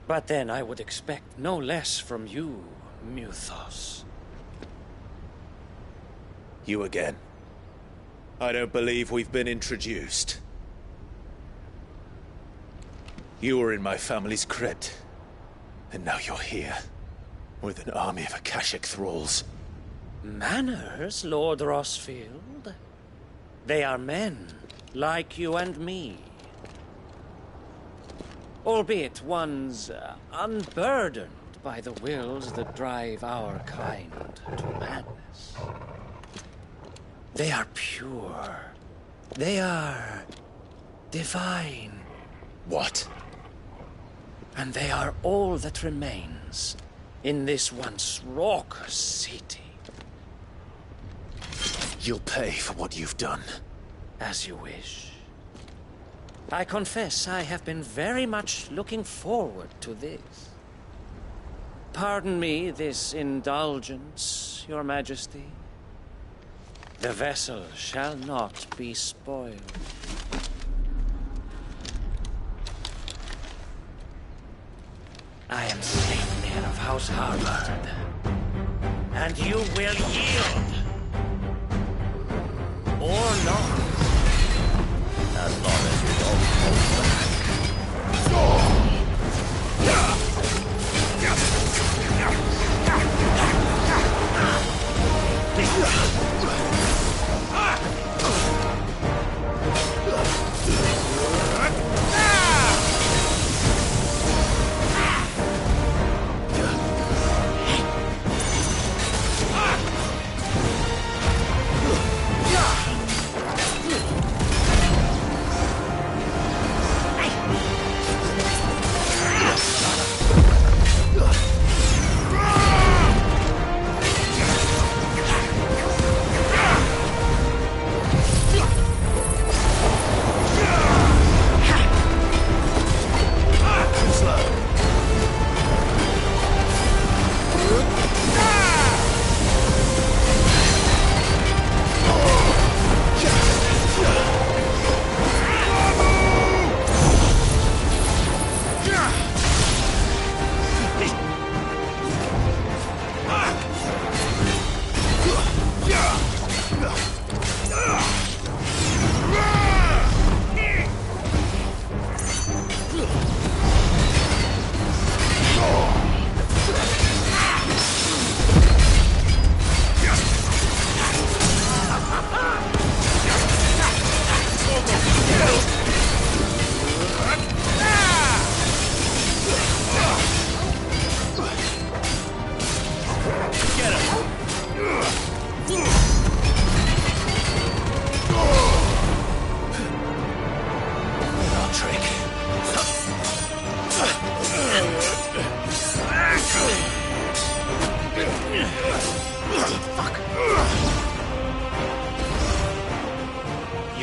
But then I would expect no less from you, Muthos. You again. I don't believe we've been introduced. You were in my family's crypt. And now you're here. With an army of Akashic thralls. Manners, Lord Rossfield? They are men, like you and me. Albeit ones unburdened by the wills that drive our kind to madness. They are pure. They are divine. What? And they are all that remains in this once raucous city. You'll pay for what you've done. As you wish. I confess I have been very much looking forward to this. Pardon me this indulgence, Your Majesty. The vessel shall not be spoiled. I am Sleipnir of House Harvard, and you will yield. Or not. As long as you don't hold back.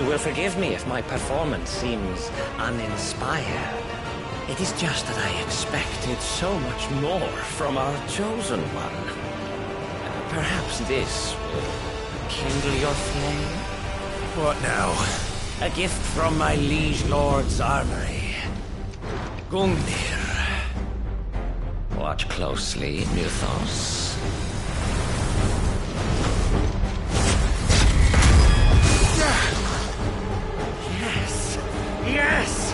You will forgive me if my performance seems uninspired. It is just that I expected so much more from our chosen one. Perhaps this will kindle your flame? What now? A gift from my liege lord's armory. Gungnir. Watch closely, Mythos. Yes! Yes!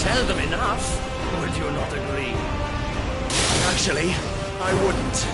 Seldom enough, would you not agree? Actually, I wouldn't.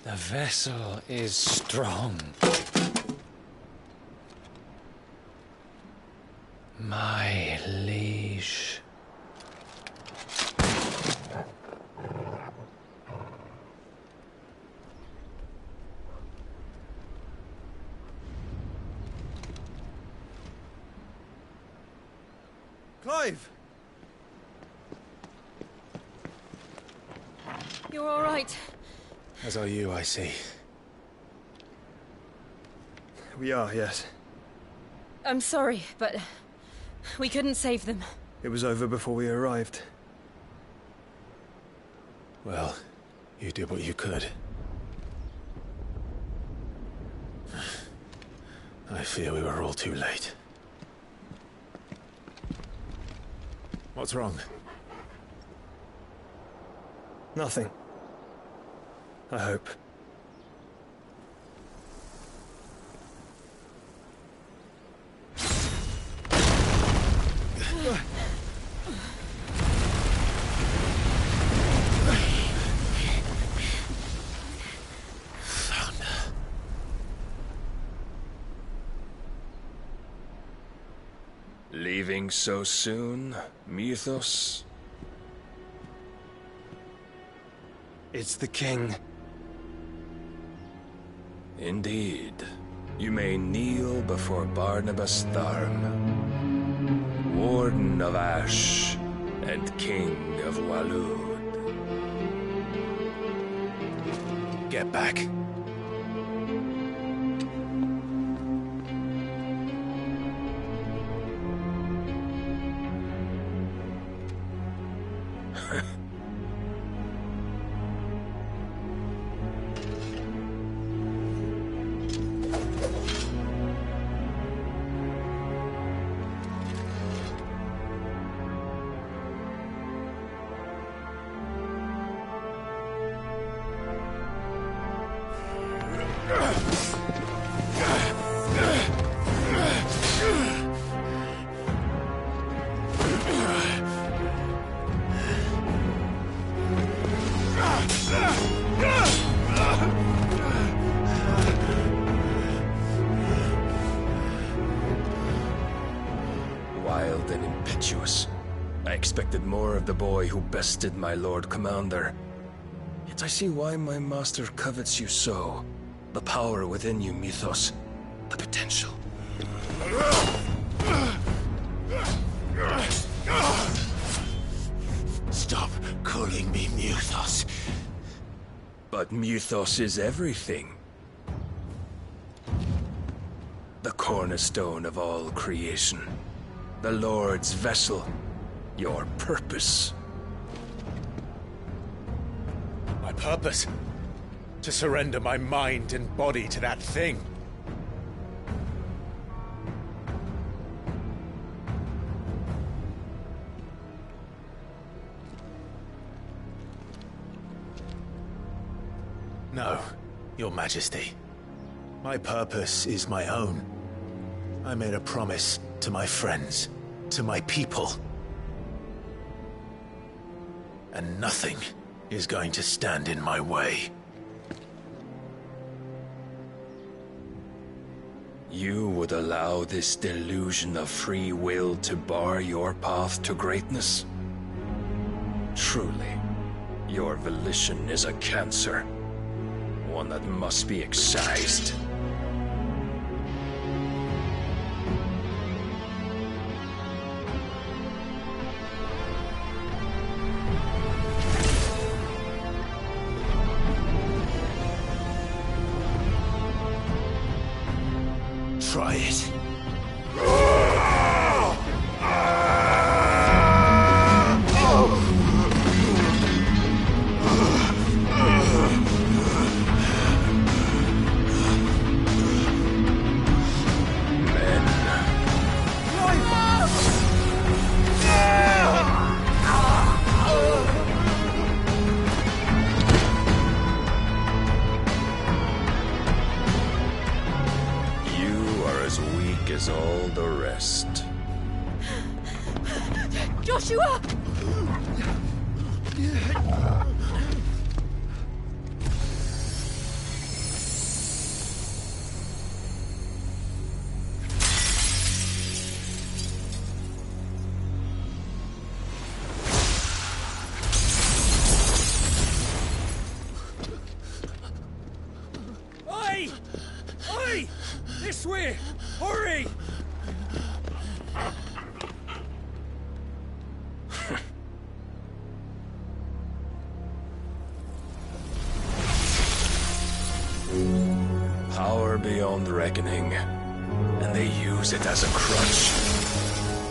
The vessel is strong. My liege. Clive! You're all right. As are you, I see. We are, yes. I'm sorry, but we couldn't save them. It was over before we arrived. Well, you did what you could. I fear we were all too late. What's wrong? Nothing. I hope. Leaving so soon, Mythos? It's the king. Indeed. You may kneel before Barnabas Tharm, Warden of Ash and King of Walud. Get back. Wild and impetuous. I expected more of the boy who bested my Lord Commander. Yet I see why my master covets you so. The power within you, Mythos. The potential. Stop calling me Mythos. But Mythos is everything. The cornerstone of all creation. The Lord's vessel. Your purpose. My purpose? To surrender my mind and body to that thing. No, Your Majesty. My purpose is my own. I made a promise to my friends, to my people. And nothing is going to stand in my way. You would allow this delusion of free will to bar your path to greatness? Truly, your volition is a cancer. One that must be excised. Try it. As all the rest. Joshua! This way! Hurry! Power beyond reckoning, and they use it as a crutch.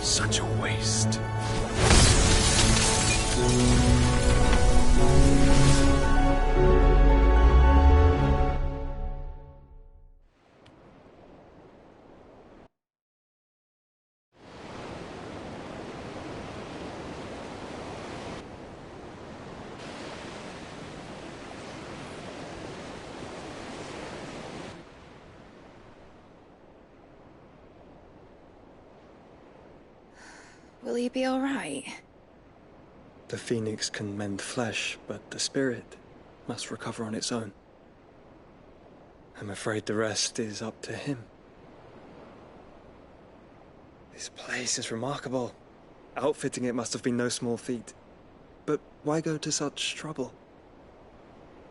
Such a waste. Will he be all right? The phoenix can mend flesh, but the spirit must recover on its own. I'm afraid the rest is up to him. This place is remarkable. Outfitting it must have been no small feat. But why go to such trouble?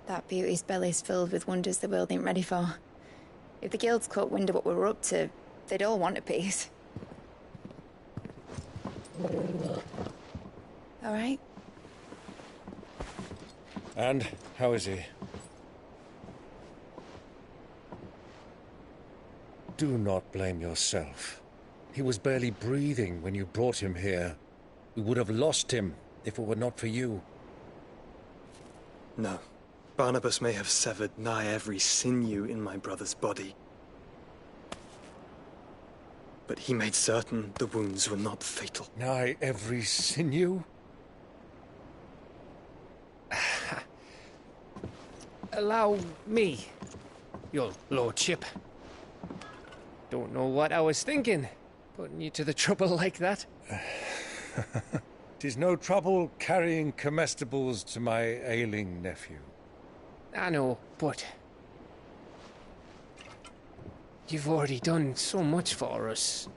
That beauty's belly's filled with wonders the world ain't ready for. If the guilds caught wind of what we were up to, they'd all want a piece. All right? And how is he? Do not blame yourself. He was barely breathing when you brought him here. We would have lost him if it were not for you. No. Barnabas may have severed nigh every sinew in my brother's body. But he made certain the wounds were not fatal. Nigh every sinew? Allow me, your lordship. Don't know what I was thinking, putting you to the trouble like that. 'Tis no trouble carrying comestibles to my ailing nephew. I know, but you've already done so much for us.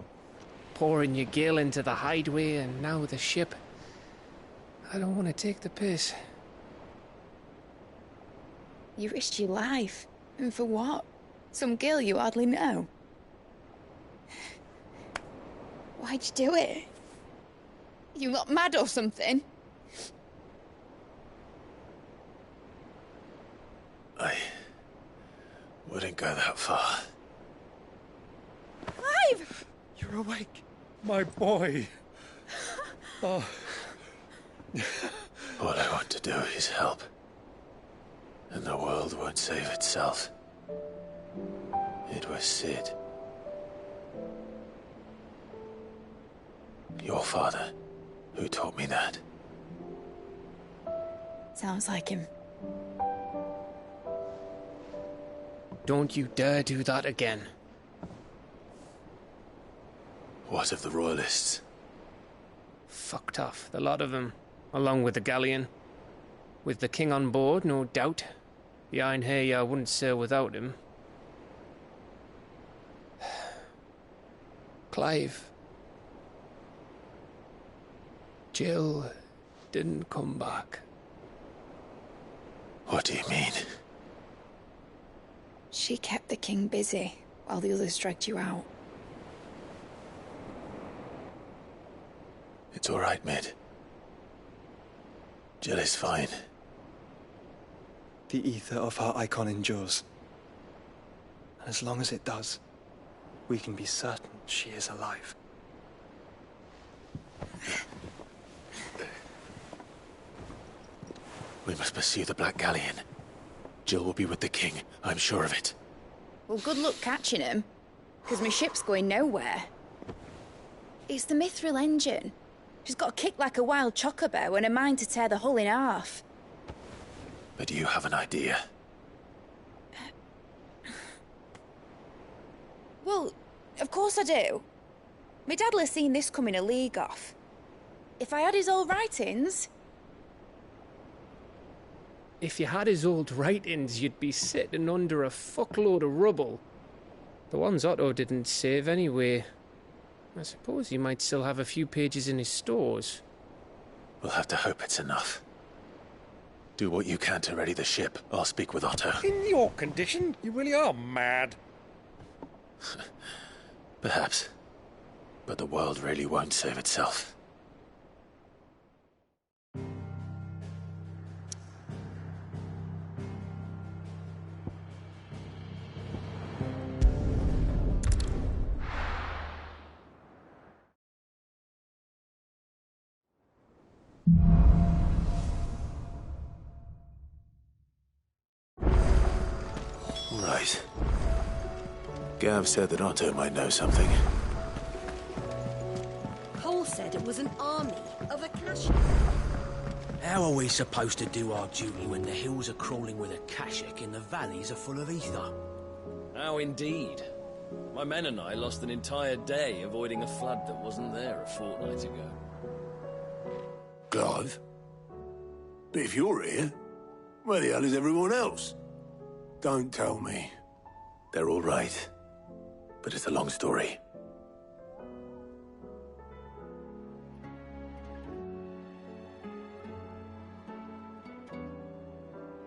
Pouring your gil into the hideaway and now the ship. I don't want to take the piss. You risked your life. And for what? Some girl you hardly know. Why'd you do it? You not mad or something? I wouldn't go that far. Clive! You're awake, my boy. Oh. All I want to do is help. And the world won't save itself. It was Sid. Your father, who taught me that. Sounds like him. Don't you dare do that again. What of the Royalists? Fucked off, the lot of them, along with the galleon. With the king on board, no doubt. The Iron Hair wouldn't sail without him. Clive. Jill didn't come back. What do you mean? She kept the king busy while the others dragged you out. It's all right, Mid. Jill is fine. The ether of her icon endures. And as long as it does, we can be certain she is alive. We must pursue the Black Galleon. Jill will be with the king, I'm sure of it. Well, good luck catching him, because my ship's going nowhere. It's the Mithril engine. She's got a kick like a wild chocobo and a mind to tear the hull in half. But do you have an idea? Well, of course I do. My dad'll have seen this coming a league off. If I had his old writings... If you had his old writings, you'd be sitting under a fuckload of rubble. The ones Otto didn't save anyway. I suppose he might still have a few pages in his stores. We'll have to hope it's enough. Do what you can to ready the ship. I'll speak with Otto. In your condition, you really are mad. Perhaps. But the world really won't save itself. Right. Gav said that Otto might know something. Cole said it was an army of Akashic. How are we supposed to do our duty when the hills are crawling with Akashic and the valleys are full of ether? How indeed. My men and I lost an entire day avoiding a flood that wasn't there a fortnight ago. Clive? But if you're here, where the hell is everyone else? Don't tell me. They're all right. But it's a long story.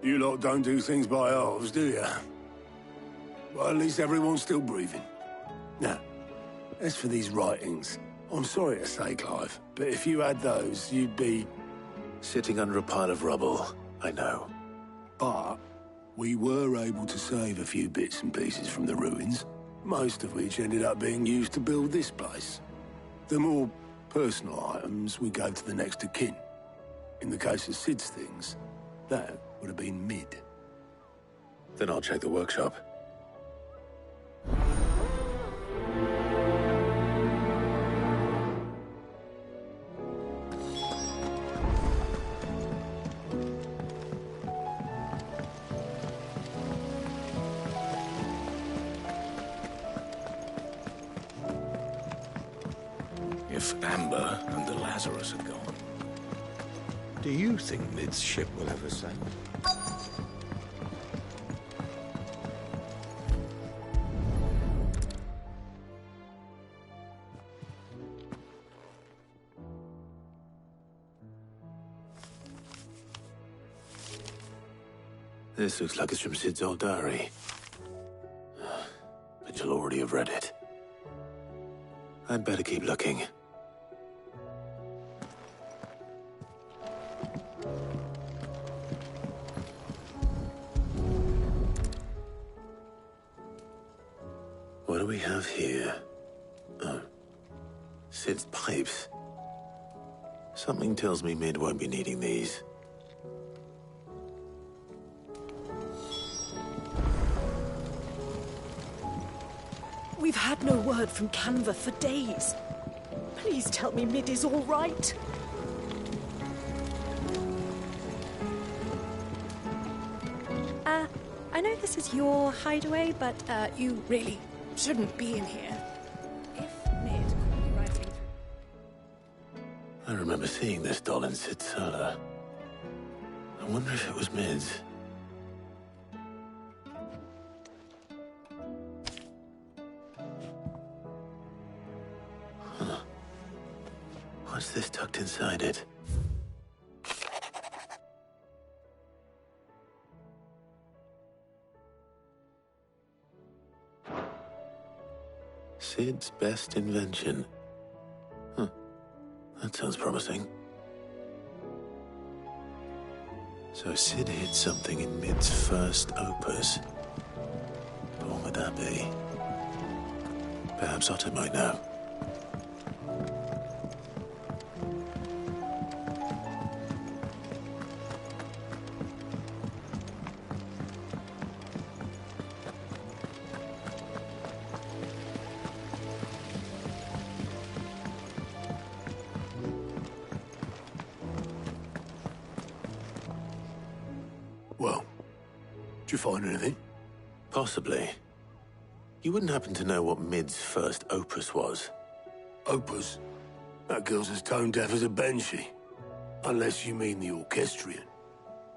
You lot don't do things by halves, do you? Well, at least everyone's still breathing. Now, as for these writings, I'm sorry to say, Clive, but if you had those, you'd be... Sitting under a pile of rubble, I know. But we were able to save a few bits and pieces from the ruins, most of which ended up being used to build this place. The more personal items we gave to the next of kin. In the case of Sid's things, that would have been Mid. Then I'll check the workshop. If Amber and the Lazarus are gone, do you think Mid's ship will ever sail? This looks like it's from Sid's old diary. But you'll already have read it. I'd better keep looking. What do we have here? Oh. Sid's pipes. Something tells me Mid won't be needing these. We've had no word from Canva for days. Please tell me Mid is all right. I know this is your hideaway, but you really shouldn't be in here. If Mid could be rifling through... I remember seeing this doll in Sid's cellar. I wonder if it was Mid's. Huh. What's this tucked inside it? Sid's best invention. Huh. That sounds promising. So Sid hid something in Mid's first opus. But what would that be? Perhaps Otto might know. Well, did you find anything? Possibly. You wouldn't happen to know what Mid's first opus was? Opus? That girl's as tone deaf as a banshee. Unless you mean the orchestrion.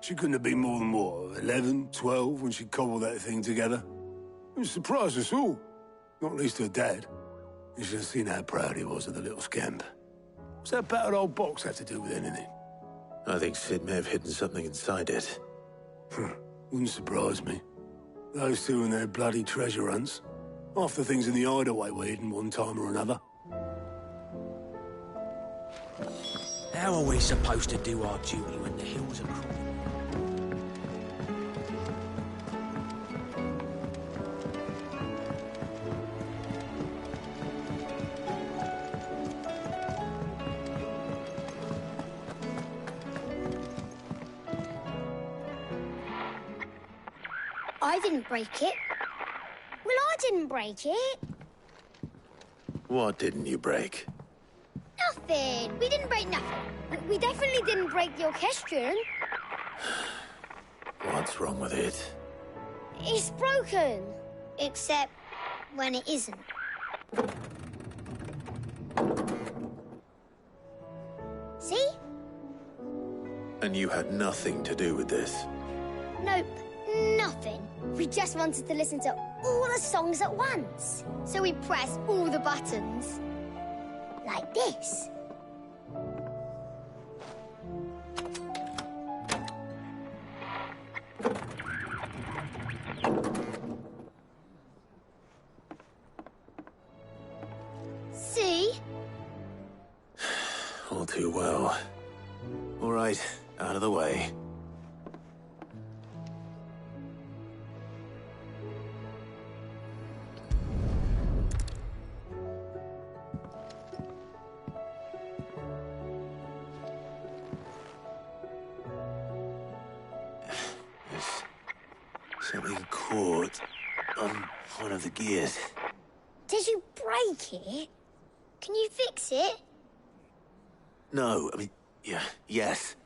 She couldn't have been more than, what, 11, 12 when she cobbled that thing together? It surprised us all. Not least her dad. You should have seen how proud he was of the little scamp. What's that battered old box have to do with anything? I think Sid may have hidden something inside it. Wouldn't surprise me. Those two and their bloody treasure hunts. Half the things in the hideaway were hidden one time or another. How are we supposed to do our duty when the hills are crawling? I didn't break it. Well, I didn't break it. What didn't you break? Nothing. We didn't break nothing. We definitely didn't break the orchestrion. What's wrong with it? It's broken. Except when it isn't. See? And you had nothing to do with this? Nope. Nothing. We just wanted to listen to all the songs at once. So we pressed all the buttons. Like this. See? All too well. All right, out of the way. Something caught on one of the gears. Did you break it? Can you fix it? No, I mean, yeah, yes.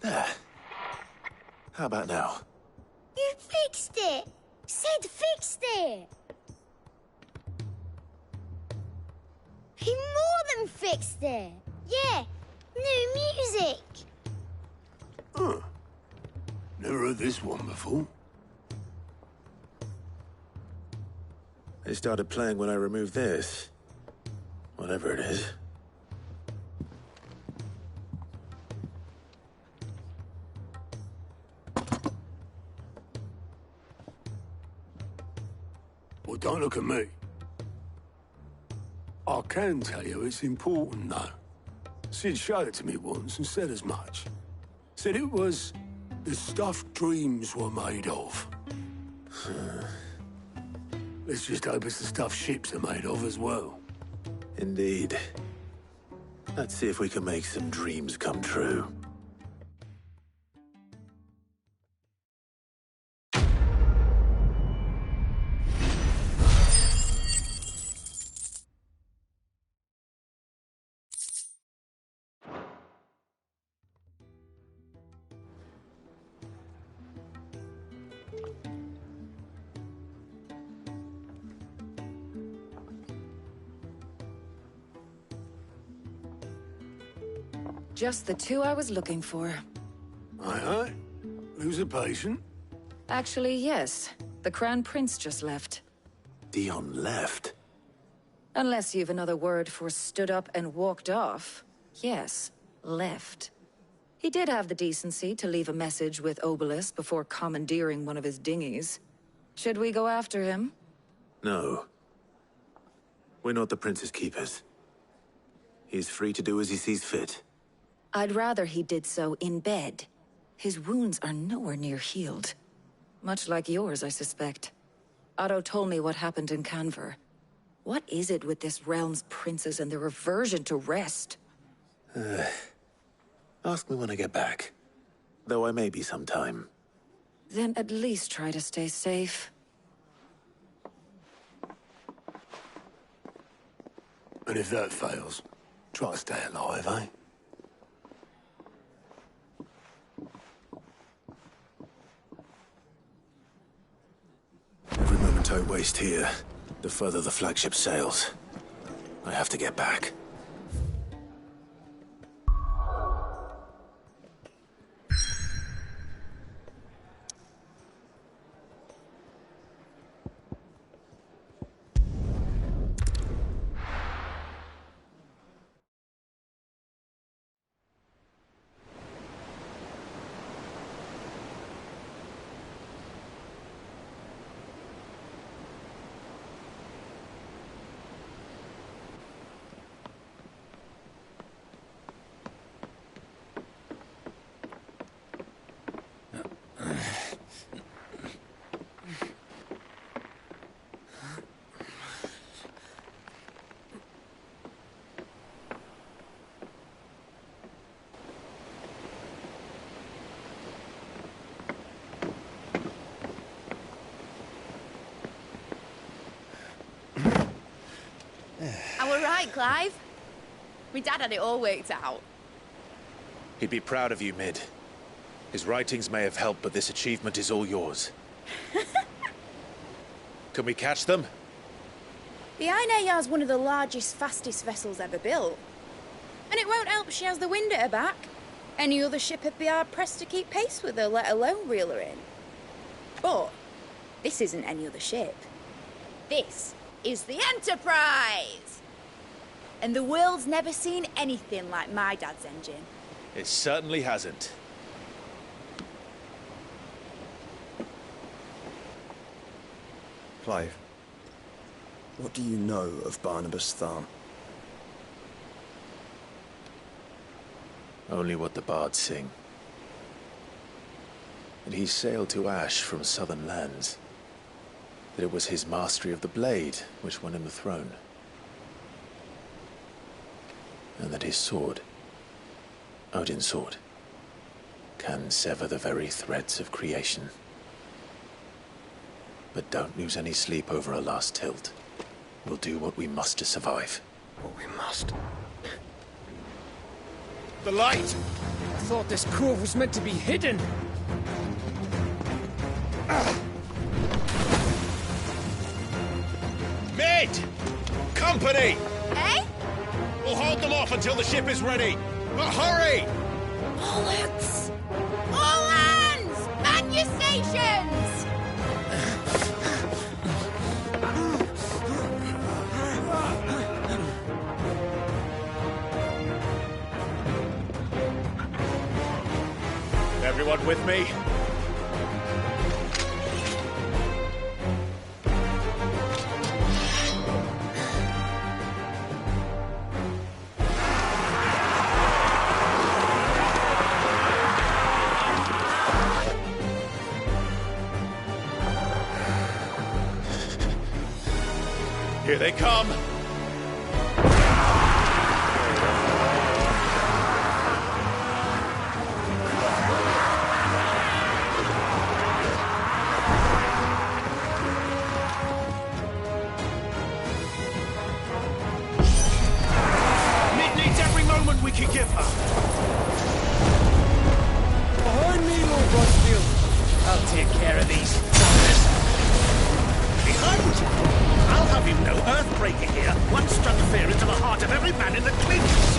There. How about now? You fixed it! Sid fixed it! He more than fixed it! Yeah, new music! Huh. Never heard this one before. They started playing when I removed this. Whatever it is. Well, don't look at me. I can tell you it's important, though. Sid showed it to me once and said as much. Said it was the stuff dreams were made of. Let's just hope it's the stuff ships are made of as well. Indeed. Let's see if we can make some dreams come true. Just the two I was looking for. Aye. Lose a patient? Actually, yes. The Crown Prince just left. Dion left? Unless you've another word for stood up and walked off. Yes, left. He did have the decency to leave a message with Obelisk before commandeering one of his dinghies. Should we go after him? No. We're not the Prince's keepers. He's free to do as he sees fit. I'd rather he did so in bed. His wounds are nowhere near healed. Much like yours, I suspect. Otto told me what happened in Canver. What is it with this realm's princes and their aversion to rest? Ask me when I get back. Though I may be sometime. Then at least try to stay safe. And if that fails, try to stay alive, eh? Every moment I waste here, the further the flagship sails. I have to get back. Clive. My dad had it all worked out. He'd be proud of you, Mid. His writings may have helped, but this achievement is all yours. Can we catch them? The Aina Yar's one of the largest, fastest vessels ever built. And it won't help she has the wind at her back. Any other ship would be hard-pressed to keep pace with her, let alone reel her in. But this isn't any other ship. This is the Enterprise! And the world's never seen anything like my dad's engine. It certainly hasn't. Clive, what do you know of Barnabas Tharn? Only what the bards sing. That he sailed to Ash from southern lands. That it was his mastery of the blade which won him the throne. And that his sword, Odin's sword, can sever the very threads of creation. But don't lose any sleep over a last tilt. We'll do what we must to survive. What we must. The light! I thought this cove was meant to be hidden. Mid! Company! Eh? We'll hold them off until the ship is ready. But hurry! Bullets! All hands! Man your stations! Everyone with me? Here they come! Mid needs every moment we can give her. Behind me, Lord Rossfield. I'll take care of these fuckers. Behind! I'll have you know, Earthbreaker here once struck fear into the heart of every man in the Clints.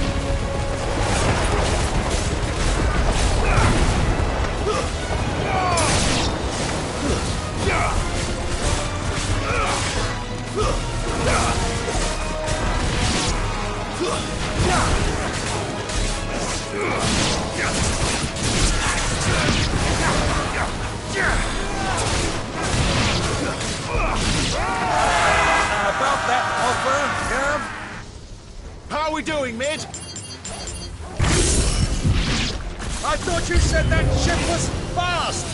About that offer, Gav? How are we doing, Mid? I thought you said that ship was fast!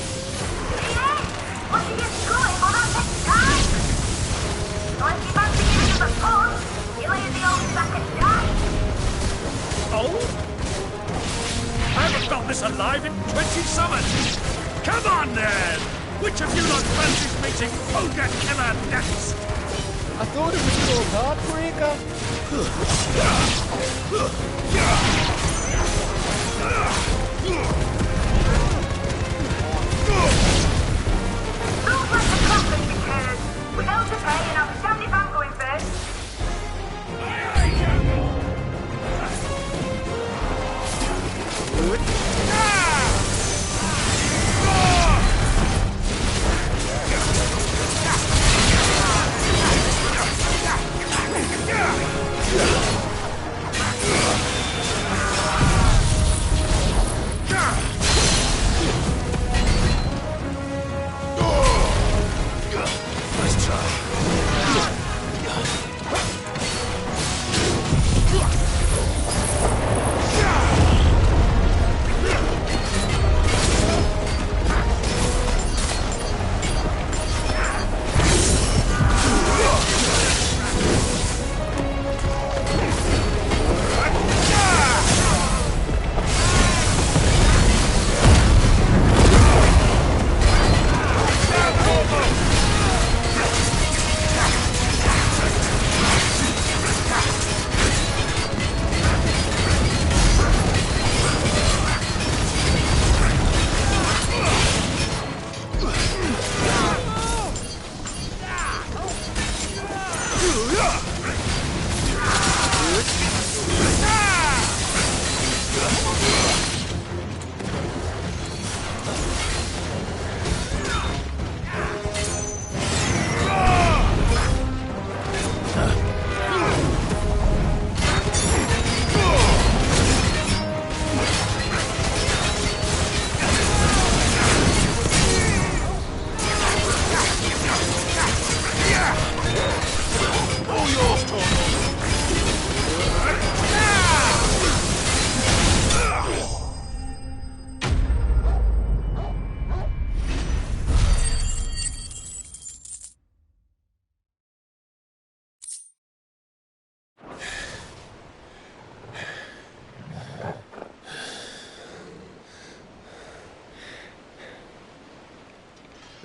What are you going on that next time? Like you might be giving us a pause, you leave the old sack and die. Oh? I haven't felt this alive in 20 summers! Come on, then! Which of you lot fancies meeting Ogre Killer next? I thought it was called Heartbreaker. Looks like the company returned. Without the pay and I'll stand if I'm going first.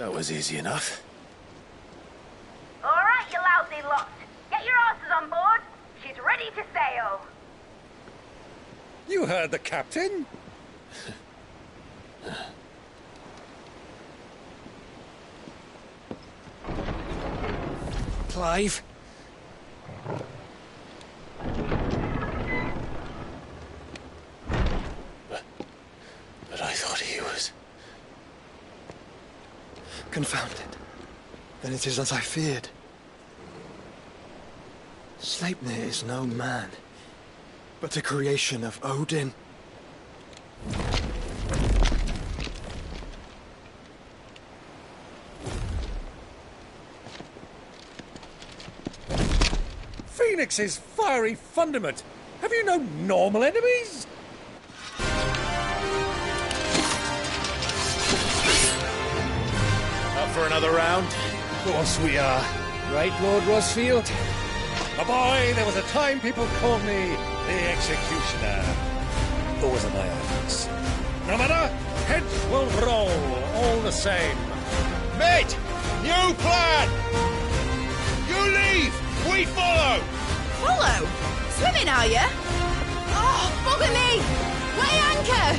That was easy enough. All right, you lousy lot. Get your asses on board. She's ready to sail. You heard the captain. Clive? But I thought he was... Confounded. Then it is as I feared. Sleipnir is no man, but a creation of Odin. Phoenix's fiery fundament. Have you no normal enemies? Up for another round? Of course we are. Right, Lord Rosfield? My boy, there was a time people called me the Executioner. Always in my eyes. No matter, heads will roll all the same. Mate! New plan! You leave! We follow! Follow? Swimming, are you? Oh, bugger me! Weigh anchor!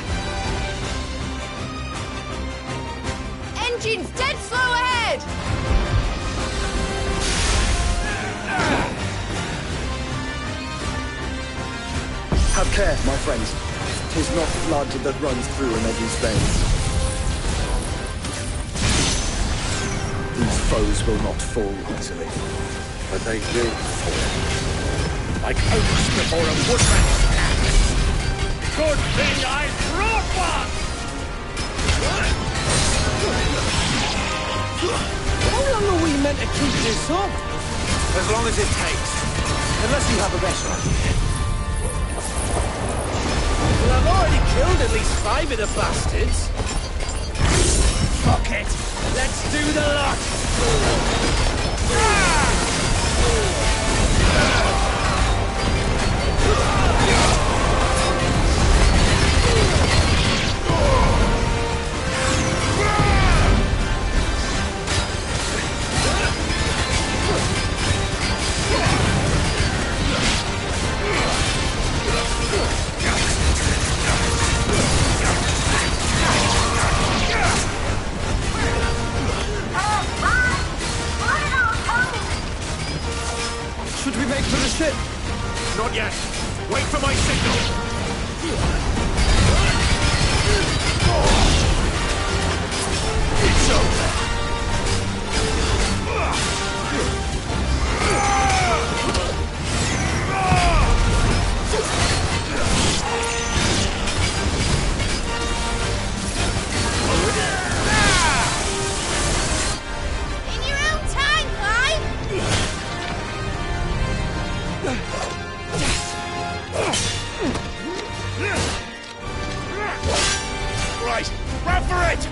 Engine's dead slow ahead! Have care, my friends. 'Tis not blood that runs through an Eddie's veins. These foes will not fall easily. But they will fall. Like oaks before a woodman's axe. Good thing I brought one! How long are we meant to keep this up? As long as it takes. Unless you have a better idea. Well, I've already killed at least 5 of the bastards. Fuck it! Let's do the lot! Should we make for the ship? Not yet. Wait for my signal. It's over. In your own time, Clive! Right, run for it!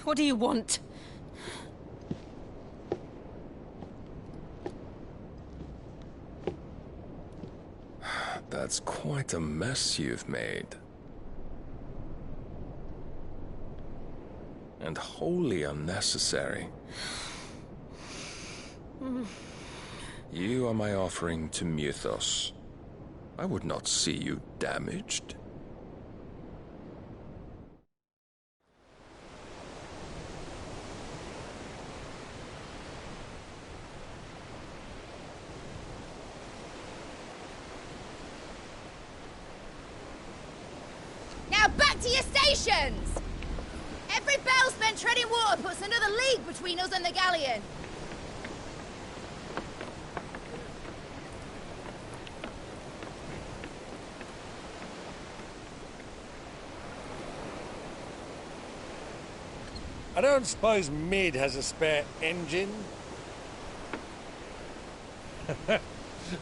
What do you want? That's quite a mess you've made. And wholly unnecessary. You are my offering to Mythos. I would not see you damaged. Now back to your stations! Every bell spent treading water puts another league between us and the galleon. I don't suppose Mid has a spare engine?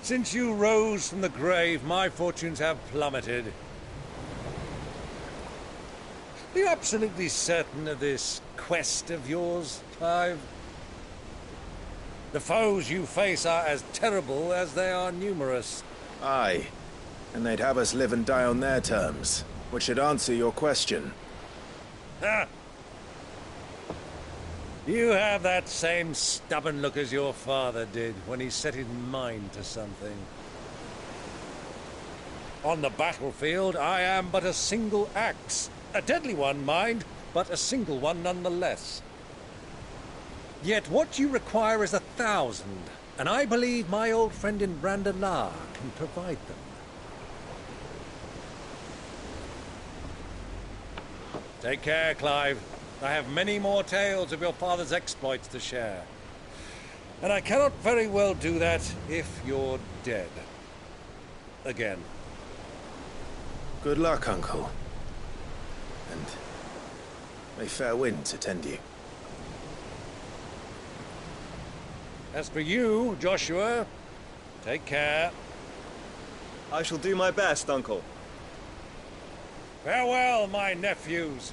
Since you rose from the grave, my fortunes have plummeted. Are you absolutely certain of this quest of yours, Clive? The foes you face are as terrible as they are numerous. Aye. And they'd have us live and die on their terms, which should answer your question. Ha! You have that same stubborn look as your father did when he set his mind to something. On the battlefield, I am but a single axe. A deadly one, mind, but a single one nonetheless. Yet what you require is 1,000, and I believe my old friend in Randalar can provide them. Take care, Clive. I have many more tales of your father's exploits to share. And I cannot very well do that if you're dead. Again. Good luck, Uncle. And may fair winds attend you. As for you, Joshua, take care. I shall do my best, Uncle. Farewell, my nephews.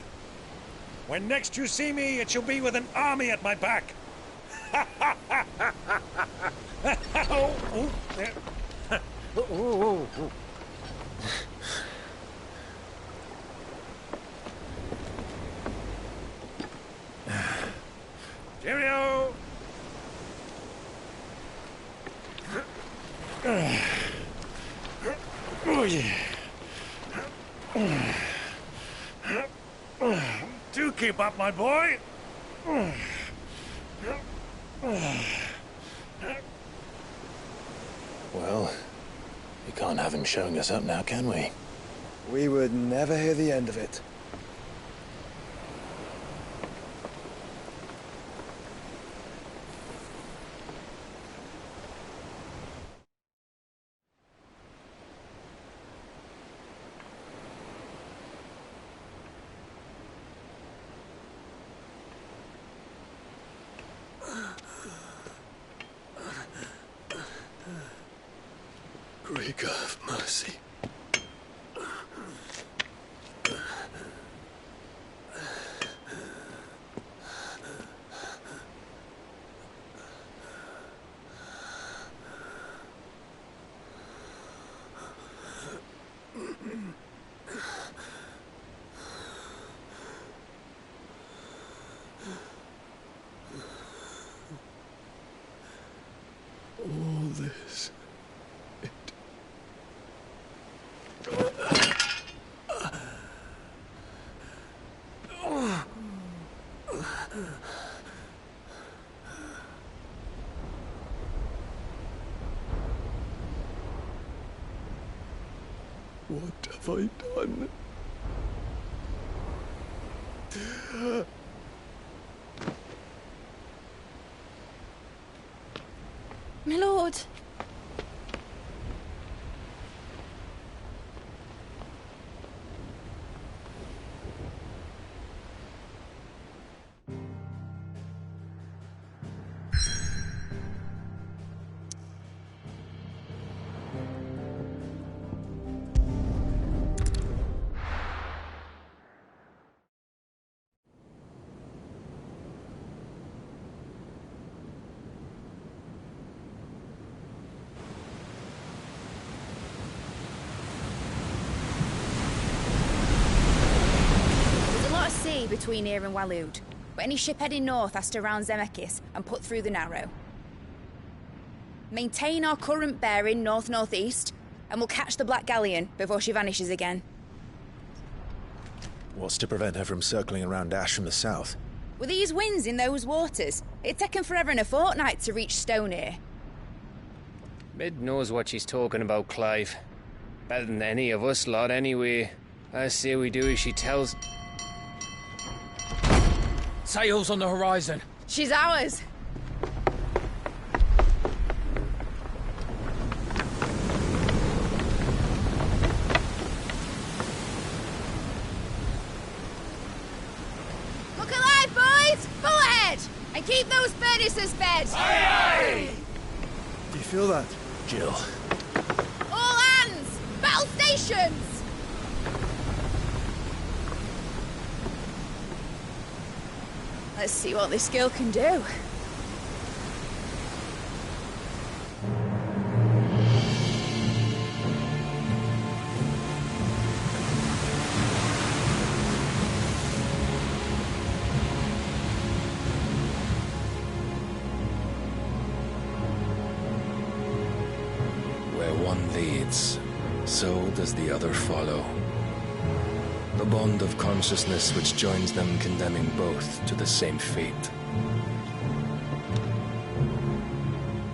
When next you see me, it shall be with an army at my back. Cheerio! Oh, yeah. Do keep up, my boy. Well, we can't have him showing us up now, can we? We would never hear the end of it. Great God of mercy. All this. What have I done? My lord. between here and Waloed. But any ship heading north has to round Zemeckis and put through the Narrow. Maintain our current bearing north-northeast, and we'll catch the Black Galleon before she vanishes again. What's to prevent her from circling around Ash from the south? With these winds in those waters, it'd taken forever and a fortnight to reach Stonehere. Mid knows what she's talking about, Clive. Better than any of us lot, anyway. I say we do as she tells. Sails on the horizon. She's ours. Look alive, boys! Full ahead! And keep those furnaces fed! Aye, aye! Do you feel that? Jill. All hands! Battle stations! Let's see what this girl can do. Where one leads, so does the other follow. The bond of consciousness which joins them condemning both to the same fate.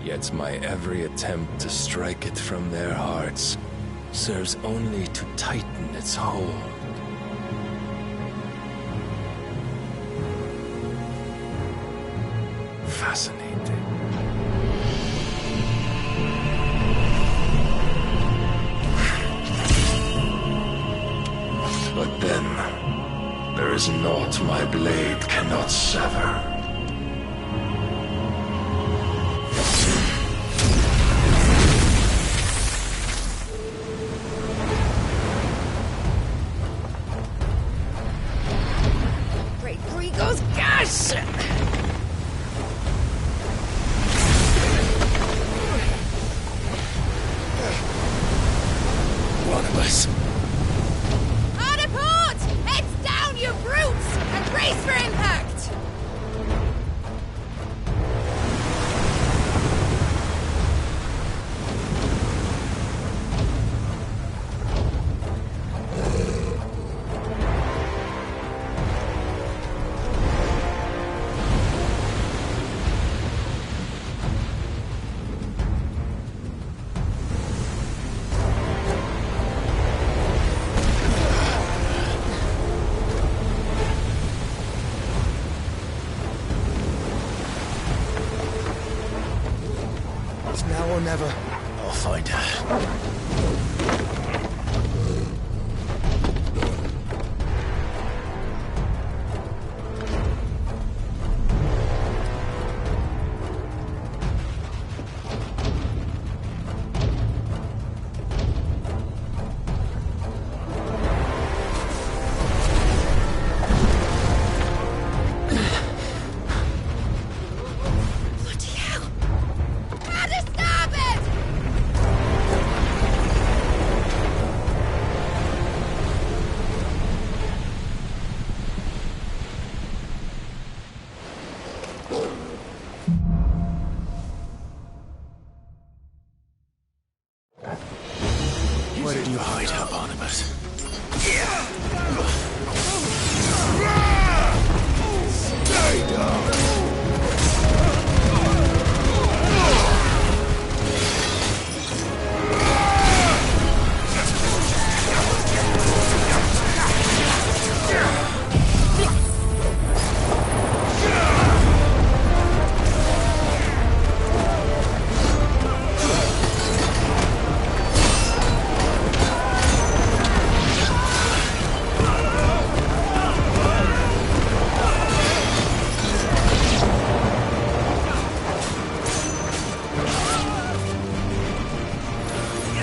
Yet my every attempt to strike it from their hearts serves only to tighten its hold. Fascinating. But then, there is naught my blade cannot sever. Great Grigor's gas! One of us. Hard a port! Heads down, you brutes! And brace for impact! It's now or never. I'll find her. Bloody hell! Hard a starboard! Where did you hide her, Barnabas? Stay down!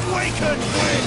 Awaken, wind!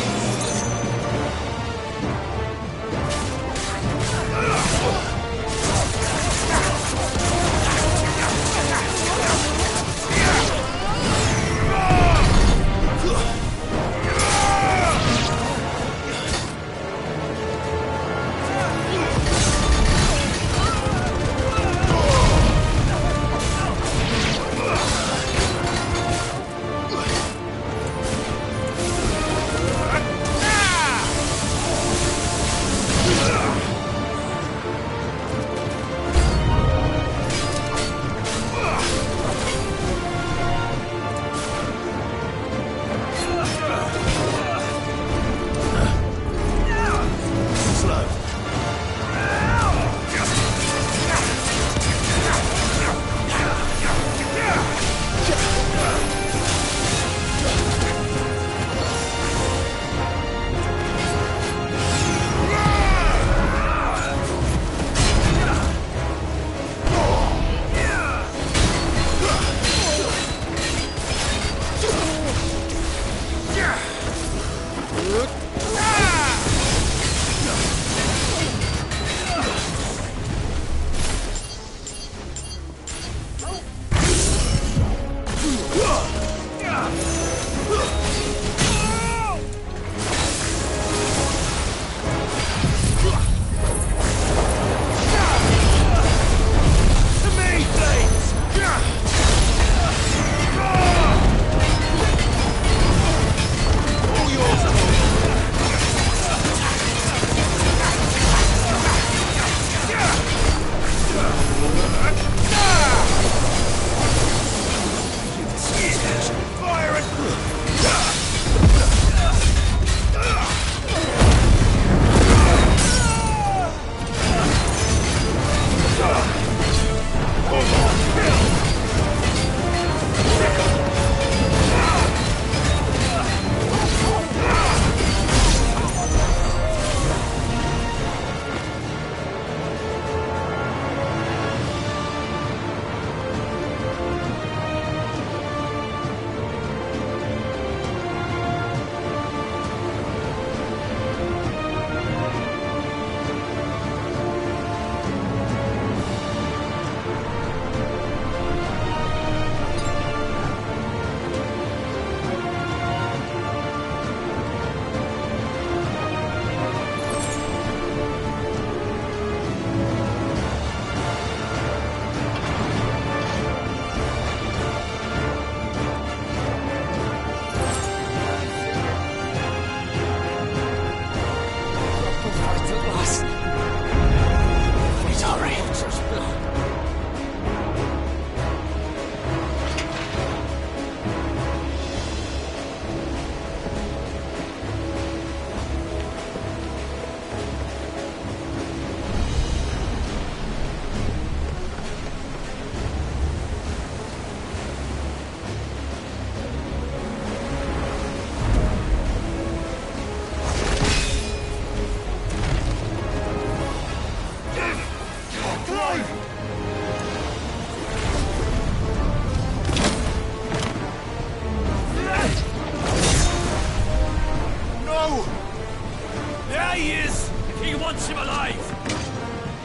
wants him alive!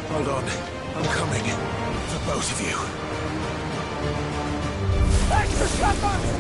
Hold on. I'm coming. For both of you. Extra cover!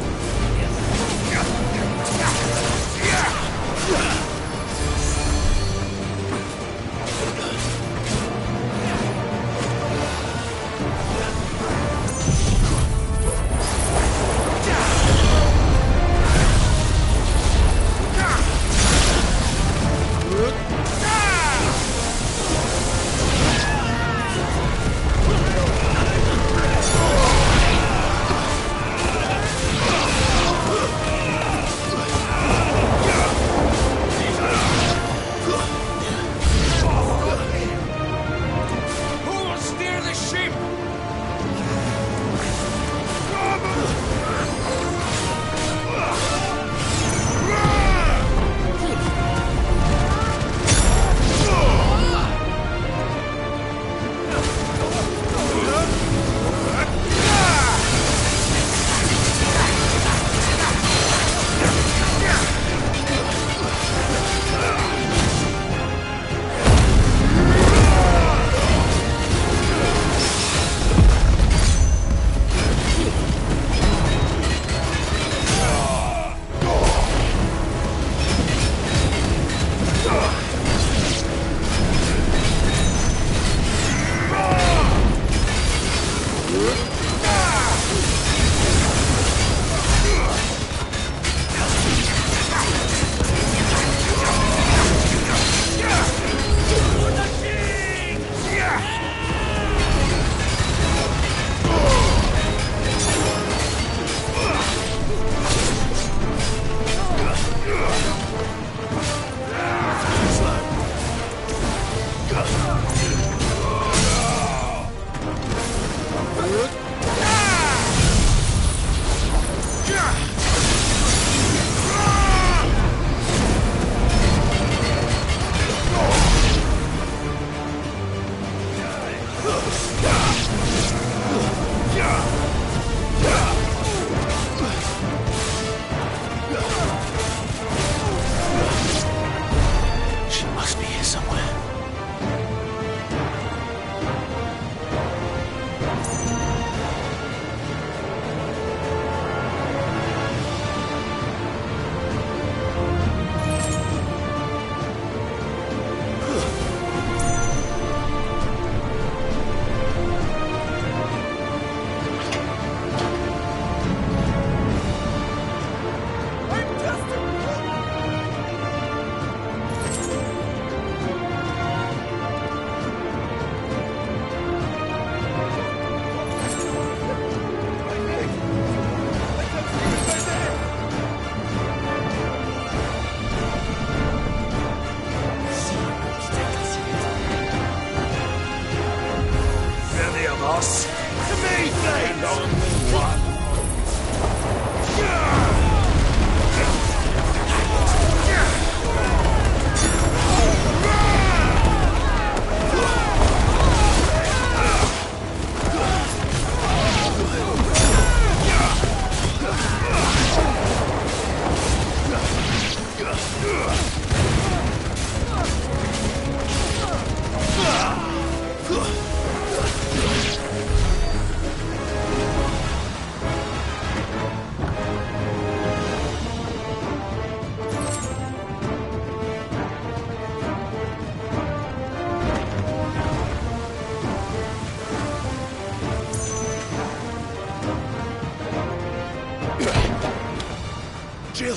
Jill!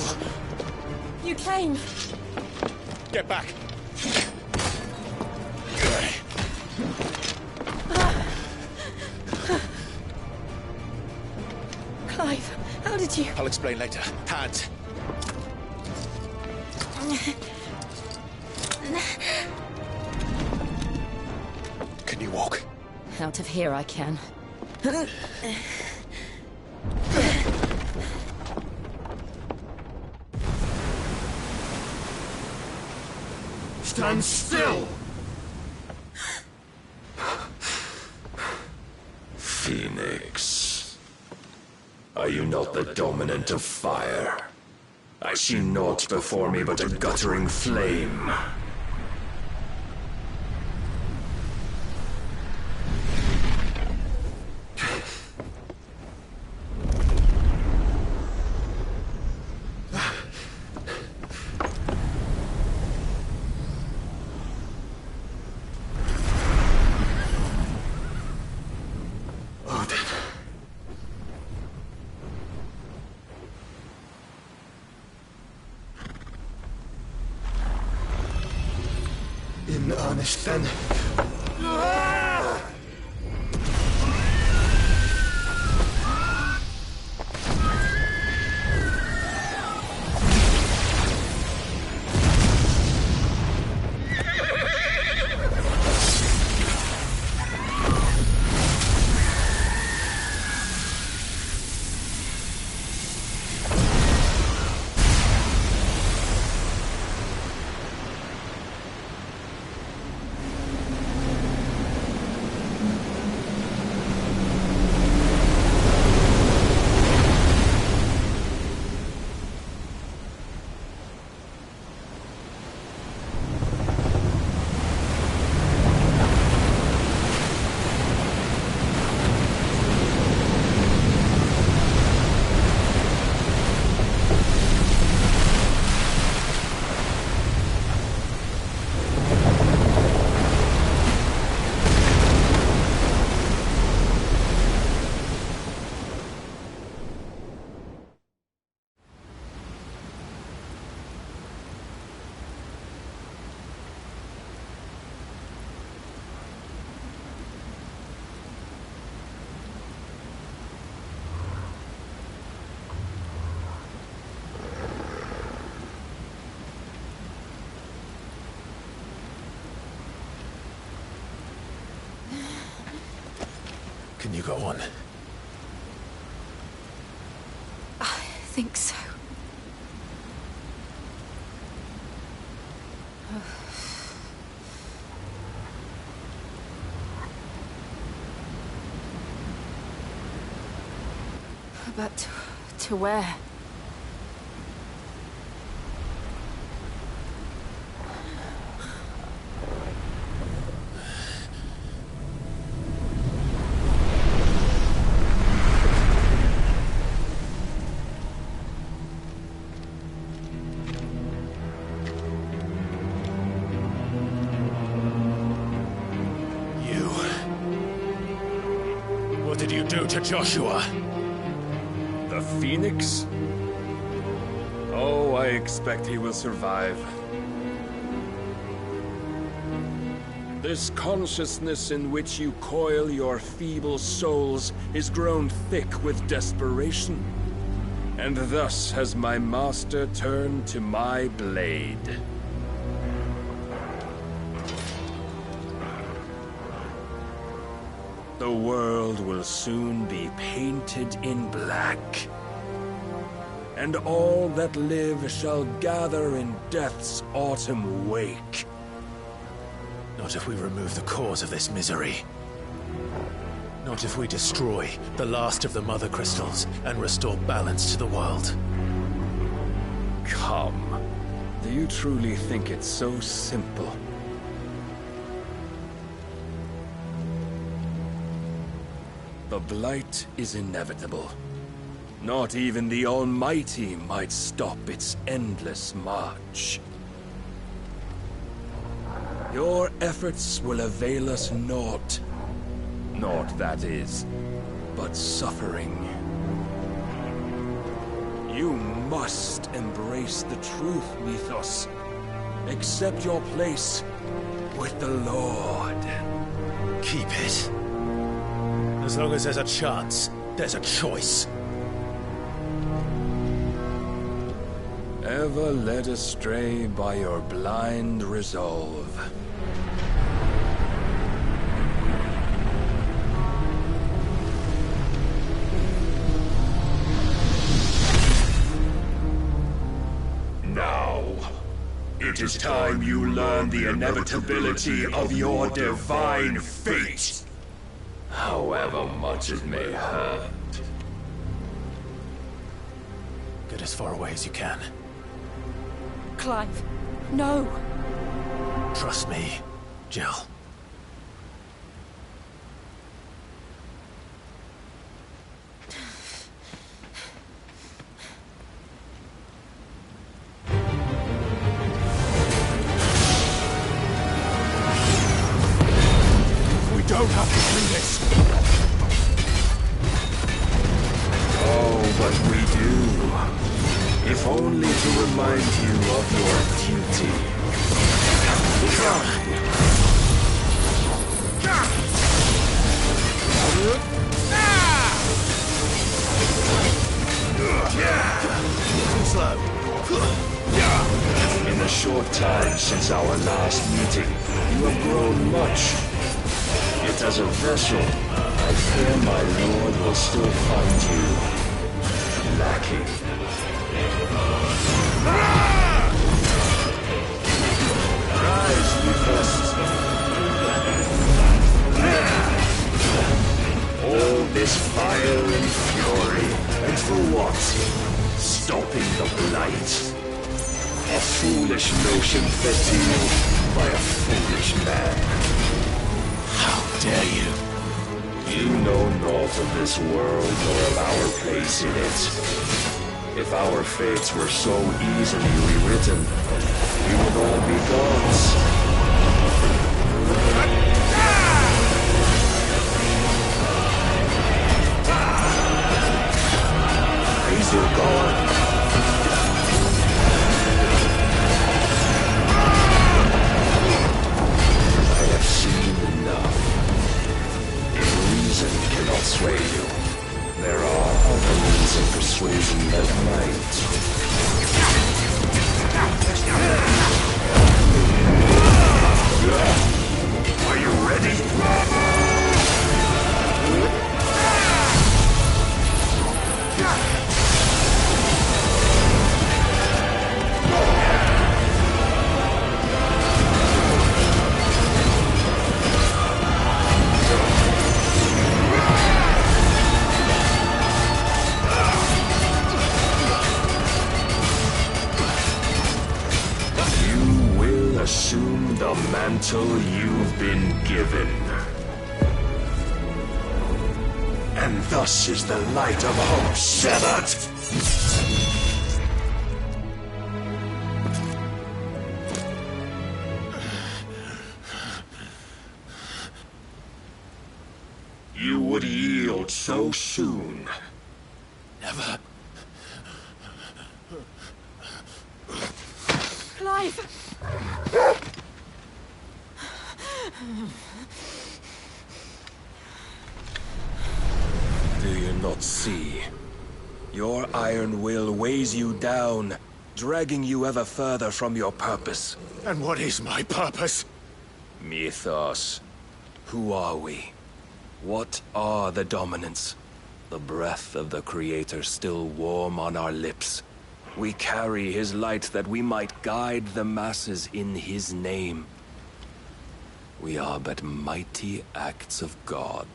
You came. Get back! Clive, how did you... I'll explain later. Hands! Can you walk? Out of here I can. Stand still! Phoenix. Are you not the dominant of fire? I see naught before me but a guttering flame. in earnest then. Can you go on? I think so. But to where? What did you do to Joshua? The Phoenix? Oh, I expect he will survive. This consciousness in which you coil your feeble souls is grown thick with desperation. And thus has my master turned to my blade. The world will soon be painted in black. And all that live shall gather in death's autumn wake. Not if we remove the cause of this misery. Not if we destroy the last of the Mother Crystals and restore balance to the world. Come. Do you truly think it's so simple? The Blight is inevitable. Not even the Almighty might stop its endless march. Your efforts will avail us naught. Naught, that is, but suffering. You must embrace the truth, Mythos. Accept your place with the Lord. Keep it. As long as there's a chance, there's a choice. Ever led astray by your blind resolve. Now, it is time you learn the inevitability of your divine fate. However much it may hurt. Get as far away as you can. Clive, no! Trust me, Jill. We don't have to do this! Oh, but we do. If only to remind you of your duty. Too slow. In the short time since our last meeting, you have grown much. Yet as a vessel, I fear my lord will still find you lacking. Rise, Euphorus. All this fire and fury, and for what? Stopping the blight. A foolish notion fed to you by a foolish man. How dare you? You know naught of this world nor of our place in it. If our fates were so easily rewritten, we would all be gods. Raise your guard. I have seen enough. If reason cannot sway you, there are other means of persuasion that might. Are you ready? Assume the mantle you've been given. And thus is the light of hope severed. You would yield so soon. Never. Clive! Do you not see? Your iron will weighs you down, dragging you ever further from your purpose. And what is my purpose? Mythos. Who are we? What are the dominants? The breath of the Creator still warm on our lips. We carry his light that we might guide the masses in his name. We are but mighty acts of God.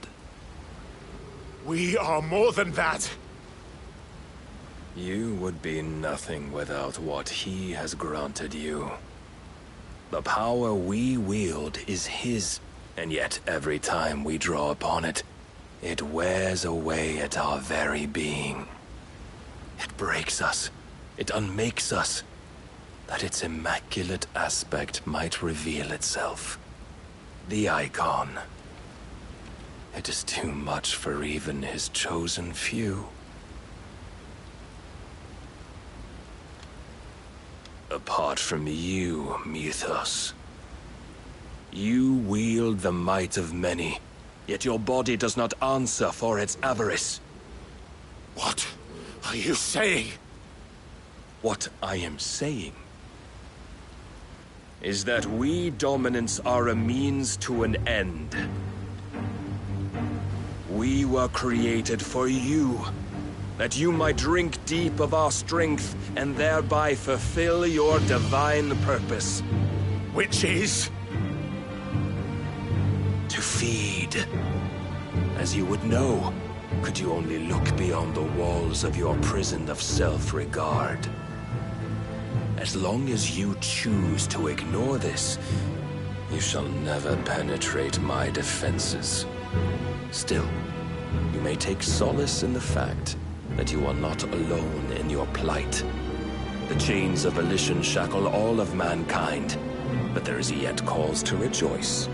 We are more than that. You would be nothing without what he has granted you. The power we wield is his, and yet every time we draw upon it, it wears away at our very being. It breaks us. It unmakes us, that its immaculate aspect might reveal itself. The icon. It is too much for even his chosen few. Apart from you, Mythos, you wield the might of many, yet your body does not answer for its avarice. What are you saying? What I am saying is that we dominants are a means to an end. We were created for you, that you might drink deep of our strength and thereby fulfill your divine purpose. Which is? To feed. As you would know, could you only look beyond the walls of your prison of self-regard. As long as you choose to ignore this, you shall never penetrate my defenses. Still, you may take solace in the fact that you are not alone in your plight. The chains of volition shackle all of mankind, but there is yet cause to rejoice.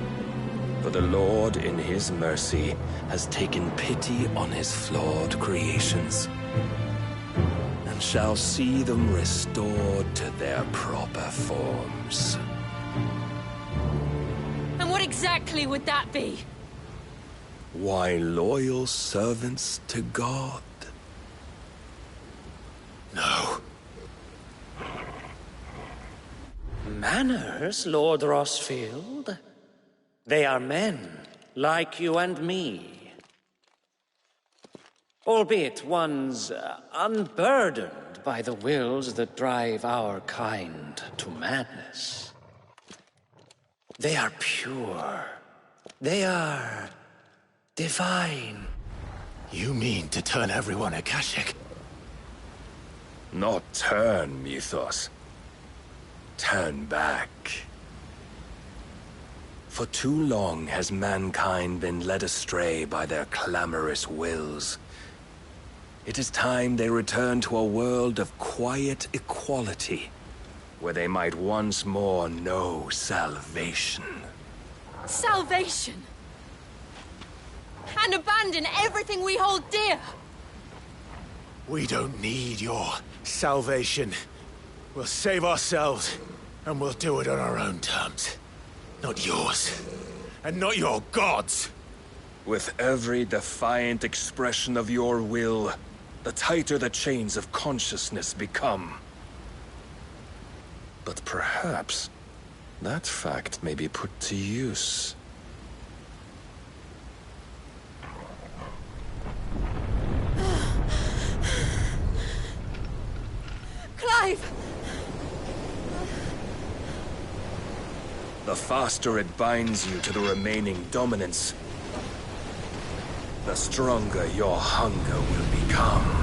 For the Lord, in his mercy, has taken pity on his flawed creations, and shall see them restored to their proper forms. exactly would that be? Why, loyal servants to God. No. Manners, Lord Rossfield? They are men, like you and me. Albeit one's unburdened by the wills that drive our kind to madness. They are pure. They are divine. You mean to turn everyone Akashic? Not turn, Mythos. Turn back. For too long has mankind been led astray by their clamorous wills. It is time they return to a world of quiet equality, where they might once more know salvation. Salvation? And abandon everything we hold dear? We don't need your salvation. We'll save ourselves, and we'll do it on our own terms. Not yours. And not your gods. With every defiant expression of your will, the tighter the chains of consciousness become. But perhaps that fact may be put to use. Clive! The faster it binds you to the remaining dominance, the stronger your hunger will become.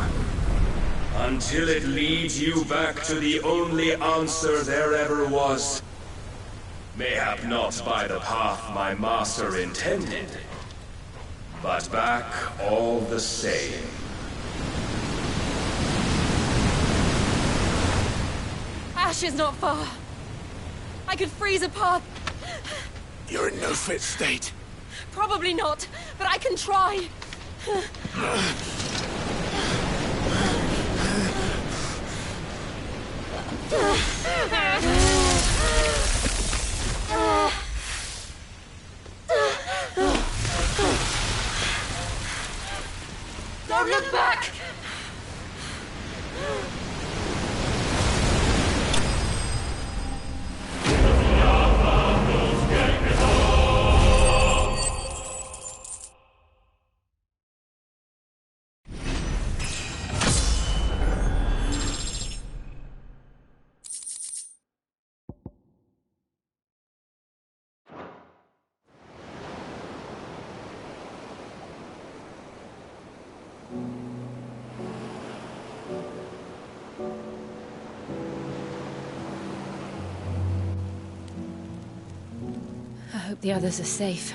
Until it leads you back to the only answer there ever was. Mayhap not by the path my master intended, but back all the same. Ash is not far. I could freeze a path. You're in no fit state. Probably not, but I can try. Don't look back! I hope the others are safe.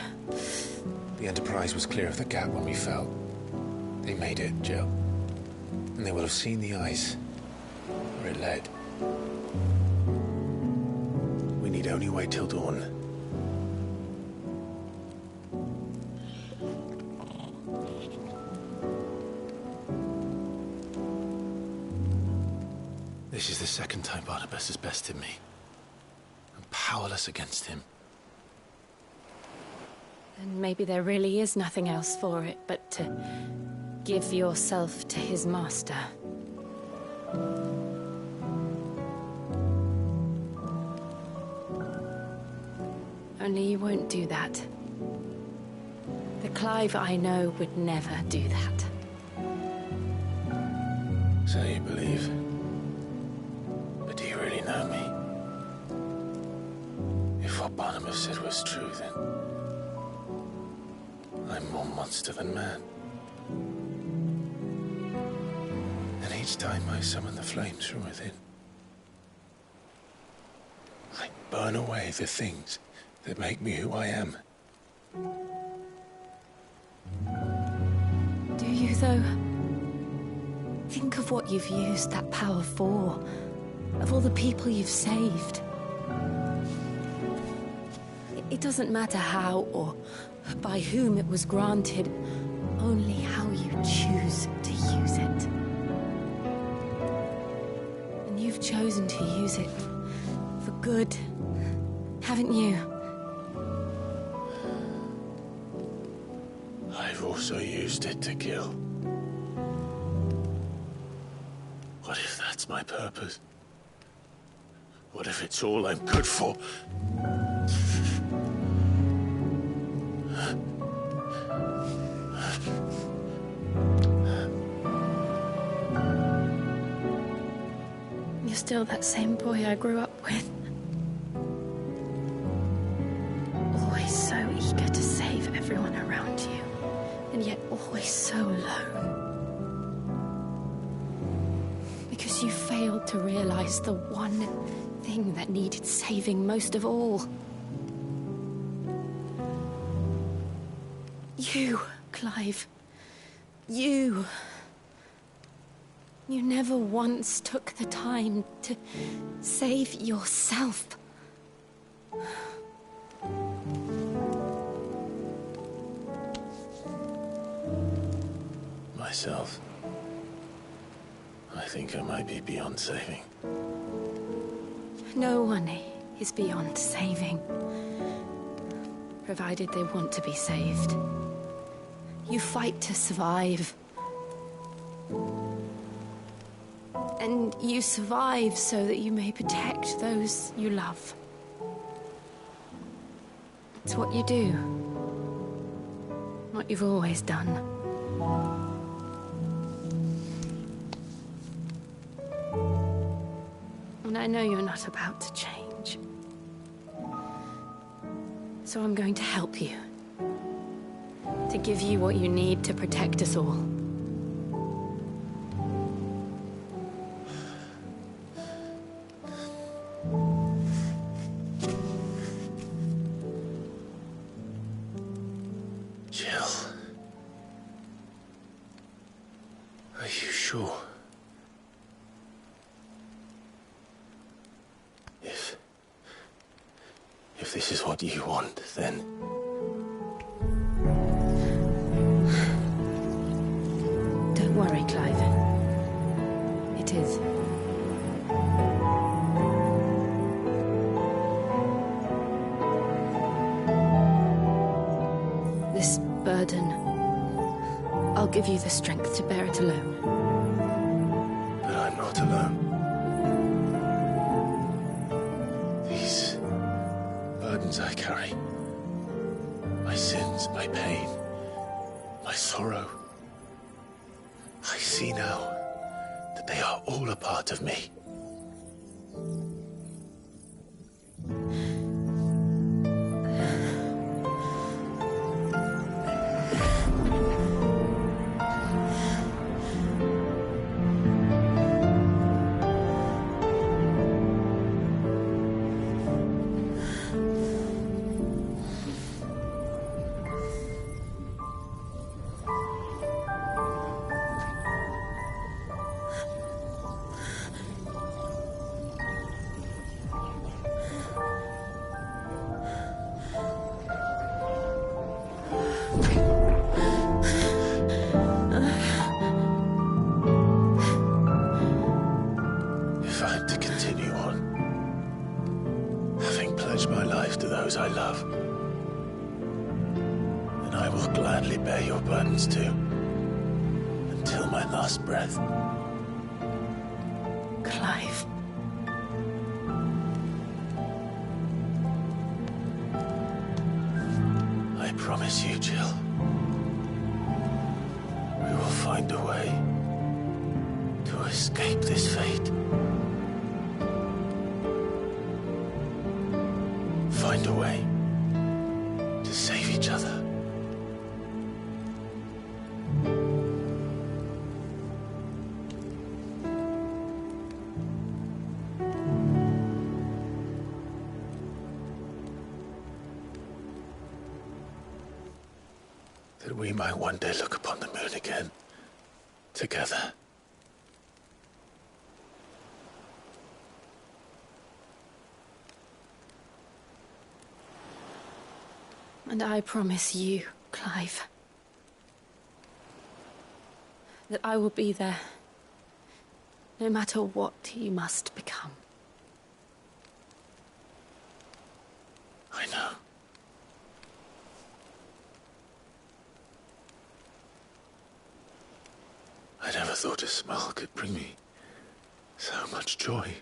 The Enterprise was clear of the gap when we fell. They made it, Jill. And they will have seen the ice where it led. We need only wait till dawn. This is the second time Barnabas has bested me. I'm powerless against him. And maybe there really is nothing else for it but to give yourself to his master. Only you won't do that. The Clive I know would never do that. So you believe? But do you really know me? If what Barnabas said was true, then I'm more monster than man. And each time I summon the flames from within, I burn away the things that make me who I am. Do you, though? Think of what you've used that power for. Of all the people you've saved. It doesn't matter how or by whom it was granted, only how you choose to use it. And you've chosen to use it for good, haven't you? I've also used it to kill. What if that's my purpose? What if it's all I'm good for? You're still that same boy I grew up with. Always so eager to save everyone around you, and yet always so lone. Because you failed to realize the one thing that needed saving most of all. You, Clive. You. You never once took the time to save yourself. Myself. I think I might be beyond saving. No one is beyond saving, provided they want to be saved. You fight to survive. And you survive so that you may protect those you love. It's what you do. What you've always done. And I know you're not about to change. So I'm going to help you. To give you what you need to protect us all. Are you sure? If this is what you want, then... Don't worry, Clive. It is. This burden, I'll give you the strength to bear it alone. But I'm not alone. These burdens I carry, my sins, my pain, my sorrow, I see now that they are all a part of me. If I'm to continue on, having pledged my life to those I love, then I will gladly bear your burdens too, until my last breath. Clive. I promise you, Jill, we will find a way to escape this fate. Find a way to save each other. That we might one day look upon the moon again, together. And I promise you, Clive, that I will be there, no matter what you must become. I know. thought a smile could bring me so much joy.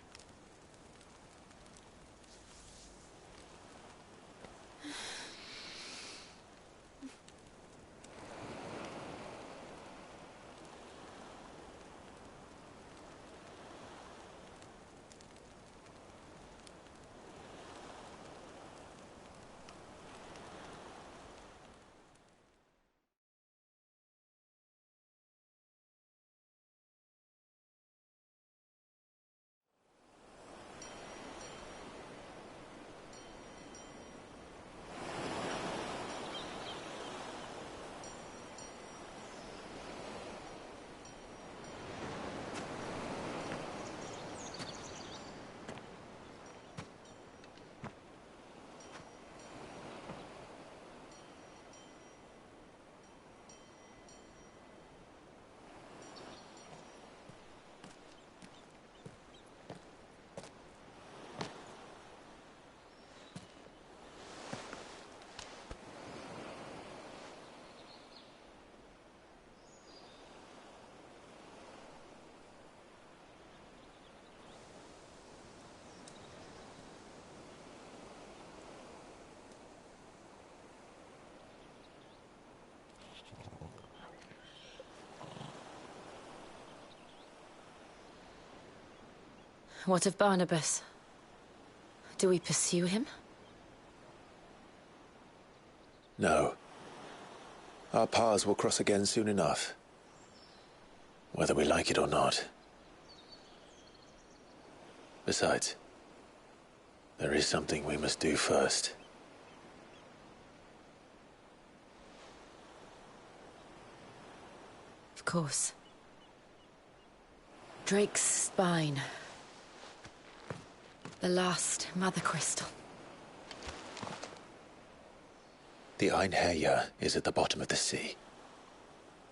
What of Barnabas? Do we pursue him? No. Our paths will cross again soon enough. Whether we like it or not. Besides, there is something we must do first. Of course. Drake's spine. The last Mother Crystal. The Einherja is at the bottom of the sea.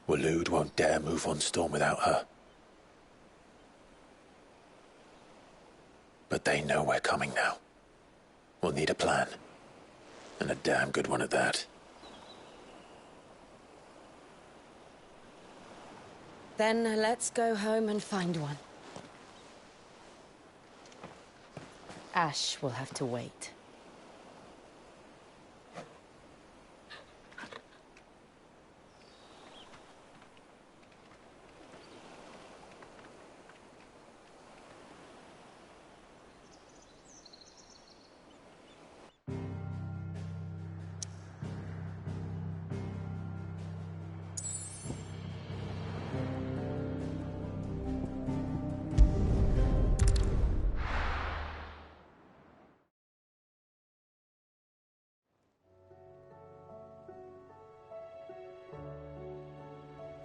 Waloed won't dare move on Storm without her. But they know we're coming now. We'll need a plan. And a damn good one at that. Then let's go home and find one. Ash will have to wait.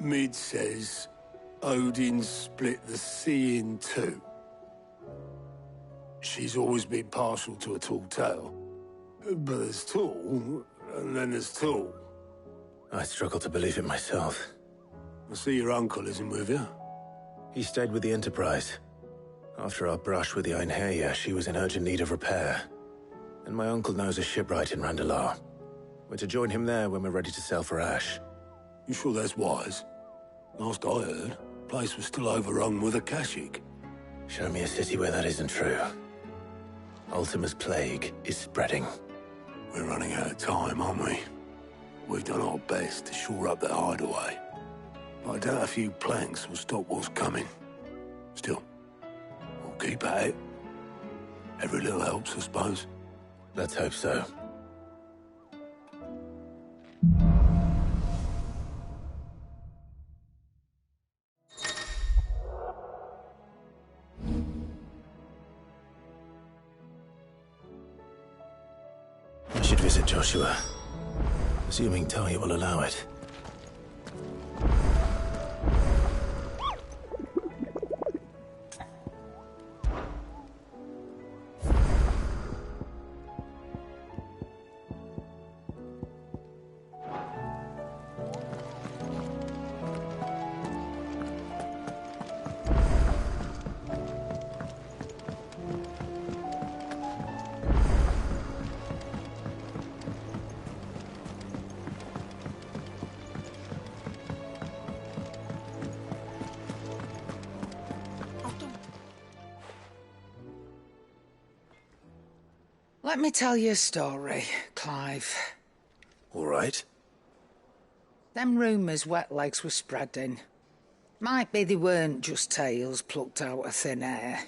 Mid says Odin split the sea in two. She's always been partial to a tall tale. But there's tall, and then there's tall. I struggle to believe it myself. I see your uncle isn't with you. He stayed with the Enterprise. After our brush with the Einherja, she was in urgent need of repair. And my uncle knows a shipwright in Randalar. We're to join him there when we're ready to sail for Ash. You sure that's wise? Last I heard, the place was still overrun with Akashic. Show me a city where that isn't true. Ultima's plague is spreading. We're running out of time, aren't we? We've done our best to shore up the hideaway. But I doubt a few planks will stop what's coming. Still, we'll keep at it. Every little helps, I suppose. Let's hope so. I should visit Joshua, assuming Talia will allow it. Let me tell you a story, Clive. All right. Them rumours Wetlegs were spreading. Might be they weren't just tales plucked out of thin air.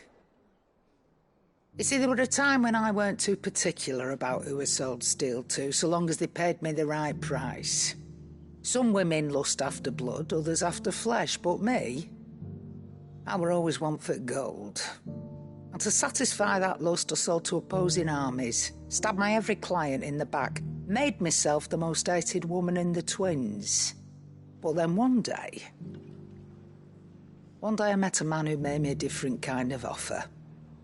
You see, there were a time when I weren't too particular about who I sold steel to, so long as they paid me the right price. Some women lust after blood, others after flesh, but me, I were always one for gold. And to satisfy that lust, I sold to opposing armies, stabbed my every client in the back, made myself the most hated woman in the twins. But then one day I met a man who made me a different kind of offer.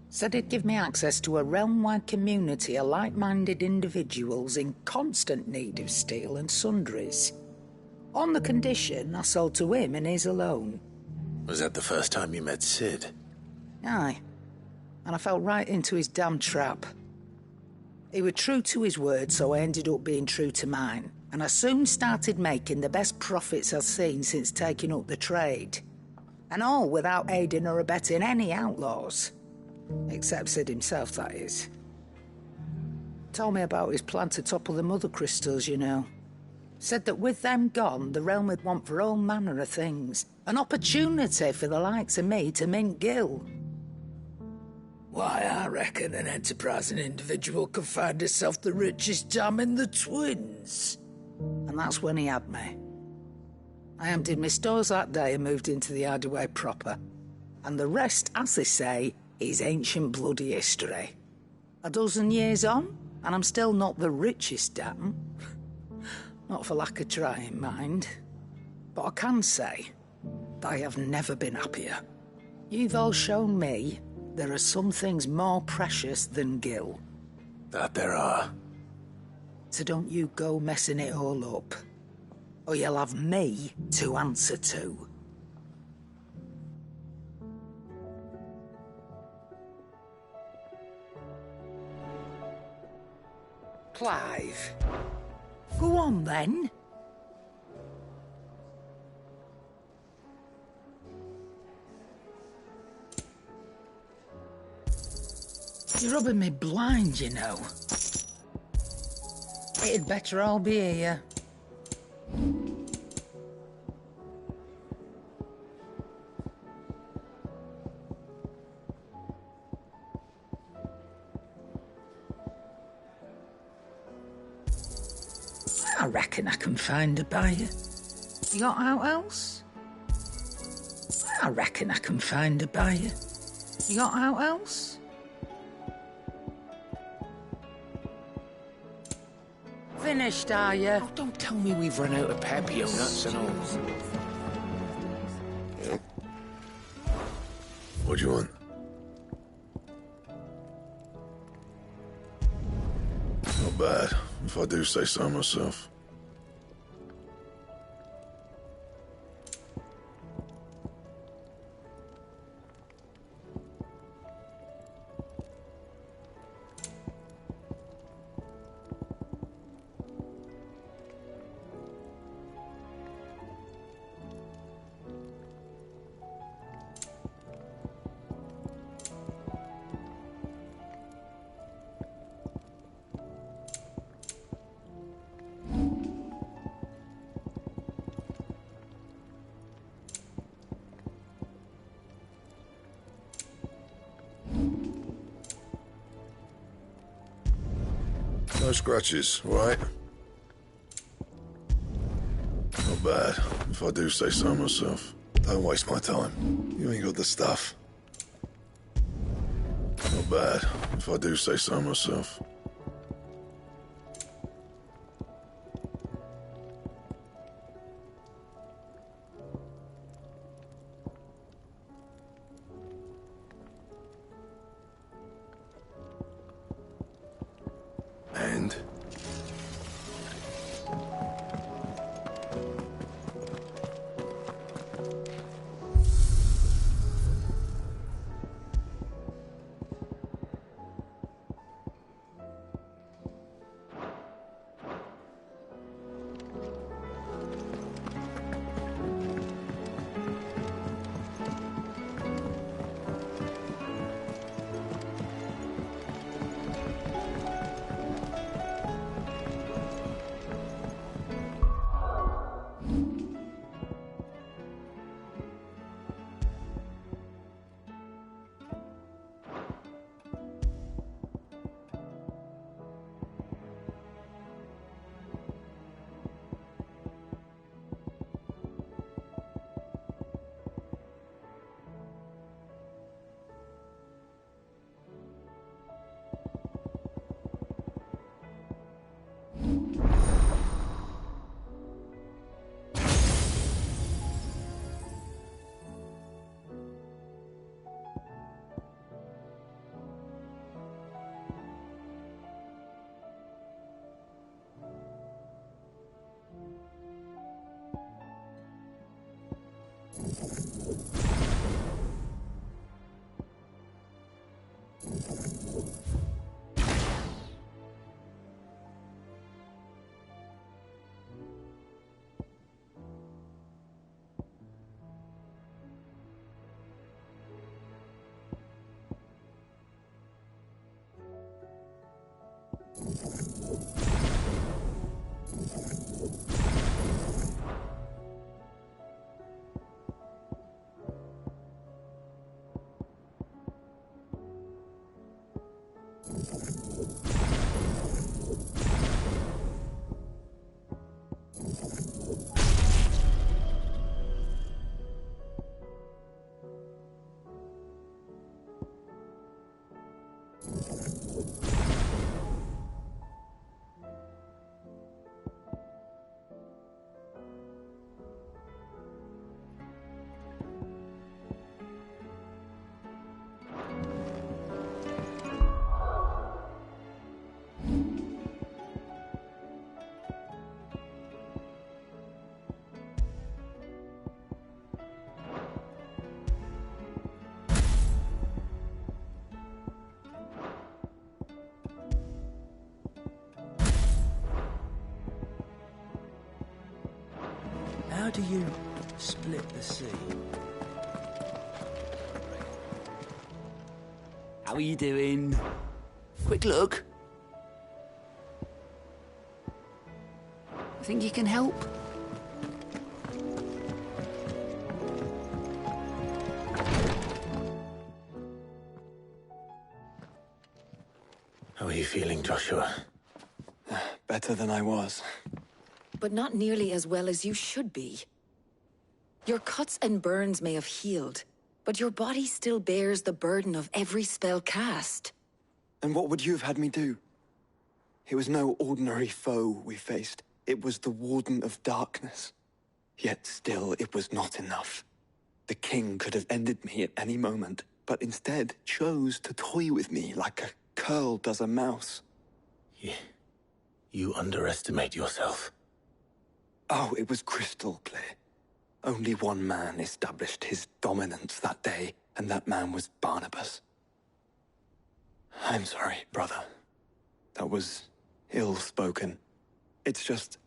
Said he'd give me access to a realm-wide community of like-minded individuals in constant need of steel and sundries. On the condition I sold to him and his alone. Was that the first time you met Sid? Aye. And I fell right into his damn trap. He was true to his word, so I ended up being true to mine. And I soon started making the best profits I've seen since taking up the trade. And all without aiding or abetting any outlaws. Except Sid himself, that is. Told me about his plan to topple the mother crystals, you know. Said that with them gone, the realm would want for all manner of things. An opportunity for the likes of me to mint Gil. Why, I reckon an enterprising individual could find himself the richest dam in the twins. And that's when he had me. I emptied my stores that day and moved into the Hideaway proper. And the rest, as they say, is ancient bloody history. A dozen years on, and I'm still not the richest dam. Not for lack of trying, mind. But I can say that I have never been happier. You've all shown me there are some things more precious than Gil. That there are. So don't you go messing it all up, or you'll have me to answer to. Clive. Go on, then. You're rubbing me blind, you know. It'd better all be here. I reckon I can find a buyer. You got out else? I reckon I can find a buyer. You got out else? Finished, are you? Oh, don't tell me we've run out of papio nuts and all. What do you want? Not bad, if I do say so myself. No scratches, right? Not bad, if I do say so myself. Don't waste my time. You ain't got the stuff. Not bad, if I do say so myself. And? How do you split the sea? How are you doing? Quick look. Think you can help? How are you feeling, Joshua? Better than I was. But not nearly as well as you should be. Your cuts and burns may have healed, but your body still bears the burden of every spell cast. And what would you have had me do? It was no ordinary foe we faced. It was the Warden of Darkness. Yet still, it was not enough. The king could have ended me at any moment, but instead chose to toy with me like a curl does a mouse. You underestimate yourself. Oh, it was crystal clear. Only one man established his dominance that day, and that man was Barnabas. I'm sorry, brother. That was ill-spoken. It's just,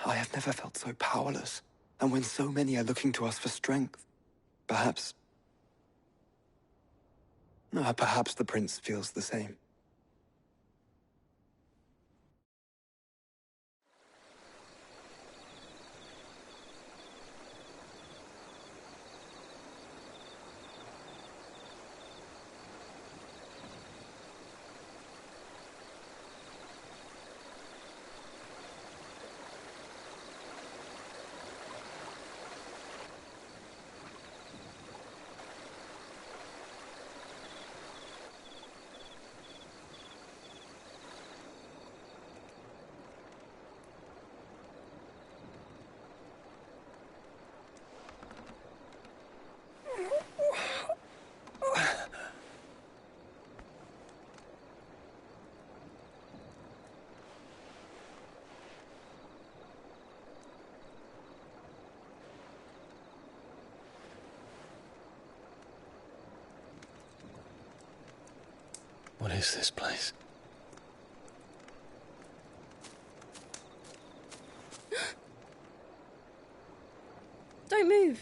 I have never felt so powerless. And when so many are looking to us for strength, perhaps the prince feels the same. What is this place? Don't move.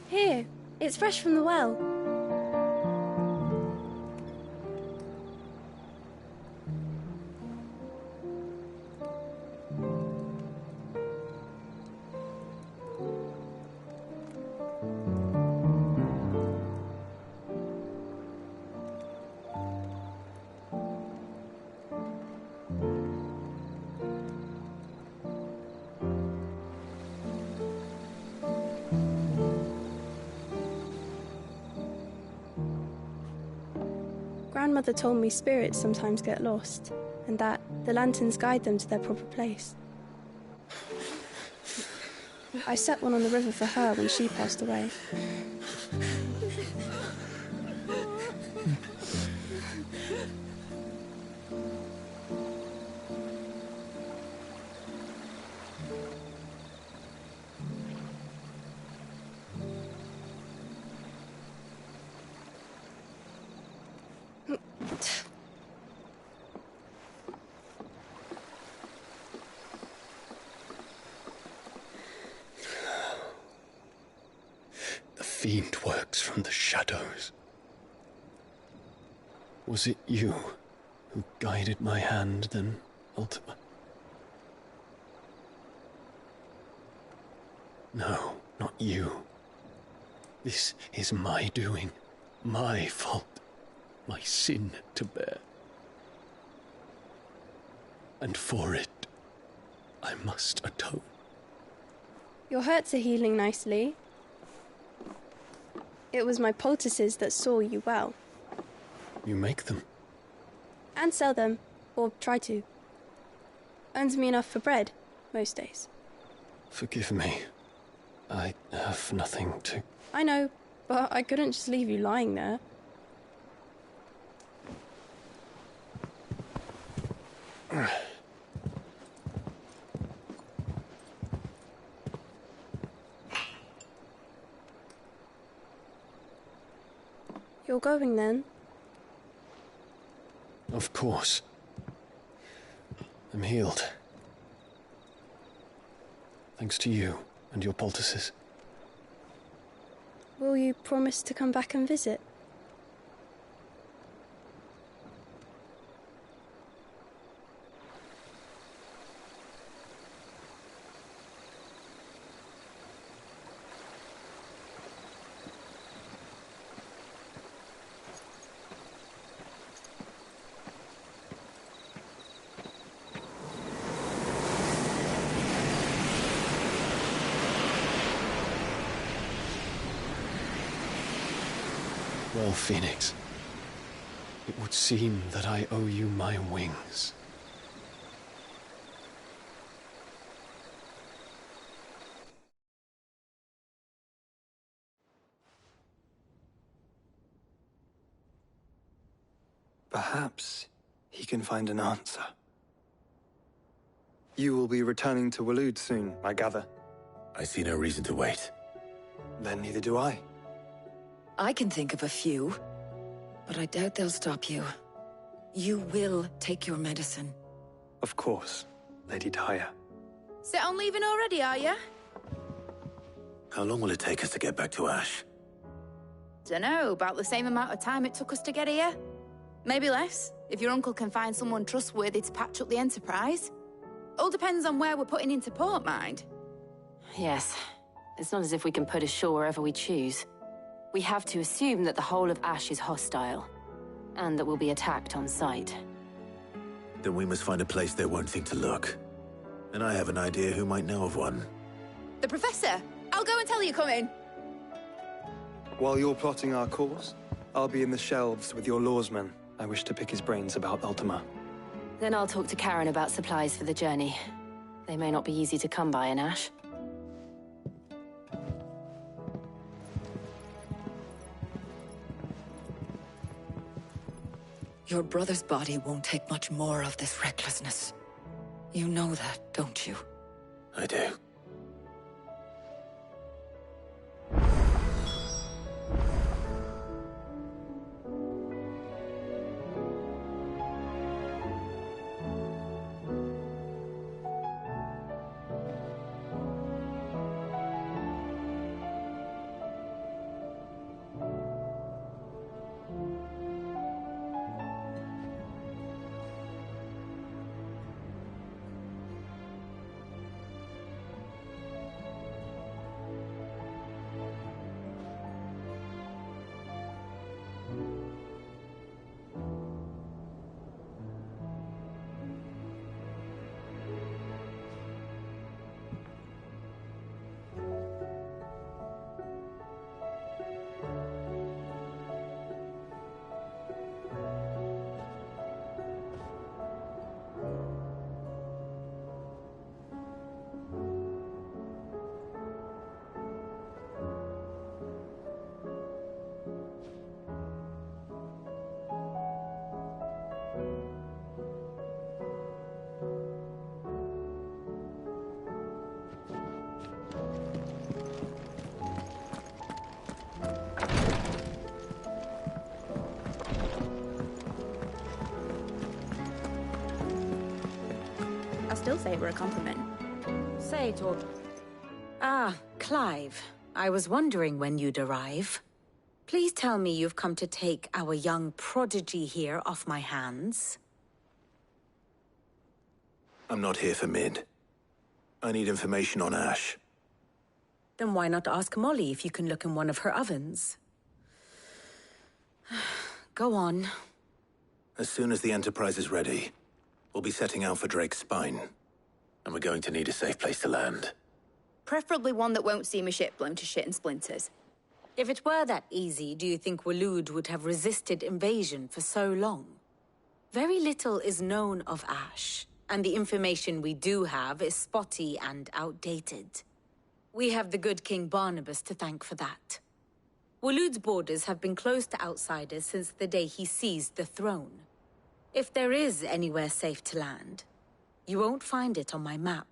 Here, it's fresh from the well. Grandmother told me spirits sometimes get lost, and that the lanterns guide them to their proper place. I set one on the river for her when she passed away. fiend works from the shadows. Was it you who guided my hand then, Ultima? No, not you. This is my doing, my fault, my sin to bear. And for it, I must atone. Your hurts are healing nicely. It was my poultices that saw you well. You make them? And sell them, or try to. Earns me enough for bread, most days. Forgive me. I have nothing to... I know, but I couldn't just leave you lying there. You're going then? Of course. I'm healed. Thanks to you and your poultices. Will you promise to come back and visit? Well, Phoenix, it would seem that I owe you my wings. Perhaps he can find an answer. You will be returning to Waloed soon, I gather. I see no reason to wait. Then neither do I. I can think of a few, but I doubt they'll stop you. You will take your medicine. Of course, Lady Daya. Set on leaving already, are you? How long will it take us to get back to Ash? Dunno, about the same amount of time it took us to get here. Maybe less, if your uncle can find someone trustworthy to patch up the Enterprise. All depends on where we're putting into port, mind. Yes. It's not as if we can put ashore wherever we choose. We have to assume that the whole of Ash is hostile, and that we'll be attacked on sight. Then we must find a place they won't think to look. And I have an idea who might know of one. The Professor! I'll go and tell you coming. While you're plotting our course, I'll be in the shelves with your lawsman. I wish to pick his brains about Ultima. Then I'll talk to Karen about supplies for the journey. They may not be easy to come by in Ash. Your brother's body won't take much more of this recklessness. You know that, don't you? I do. I'll still say it were a compliment. Say it or... Ah, Clive. I was wondering when you'd arrive. Please tell me you've come to take our young prodigy here off my hands. I'm not here for Mid. I need information on Ash. Then why not ask Molly if you can look in one of her ovens? Go on. As soon as the Enterprise is ready, we'll be setting out for Drake's Spine. And we're going to need a safe place to land. Preferably one that won't see my ship blown to shit and splinters. If it were that easy, do you think Waloed would have resisted invasion for so long? Very little is known of Ash, and the information we do have is spotty and outdated. We have the good King Barnabas to thank for that. Waloed's borders have been closed to outsiders since the day he seized the throne. If there is anywhere safe to land, you won't find it on my map.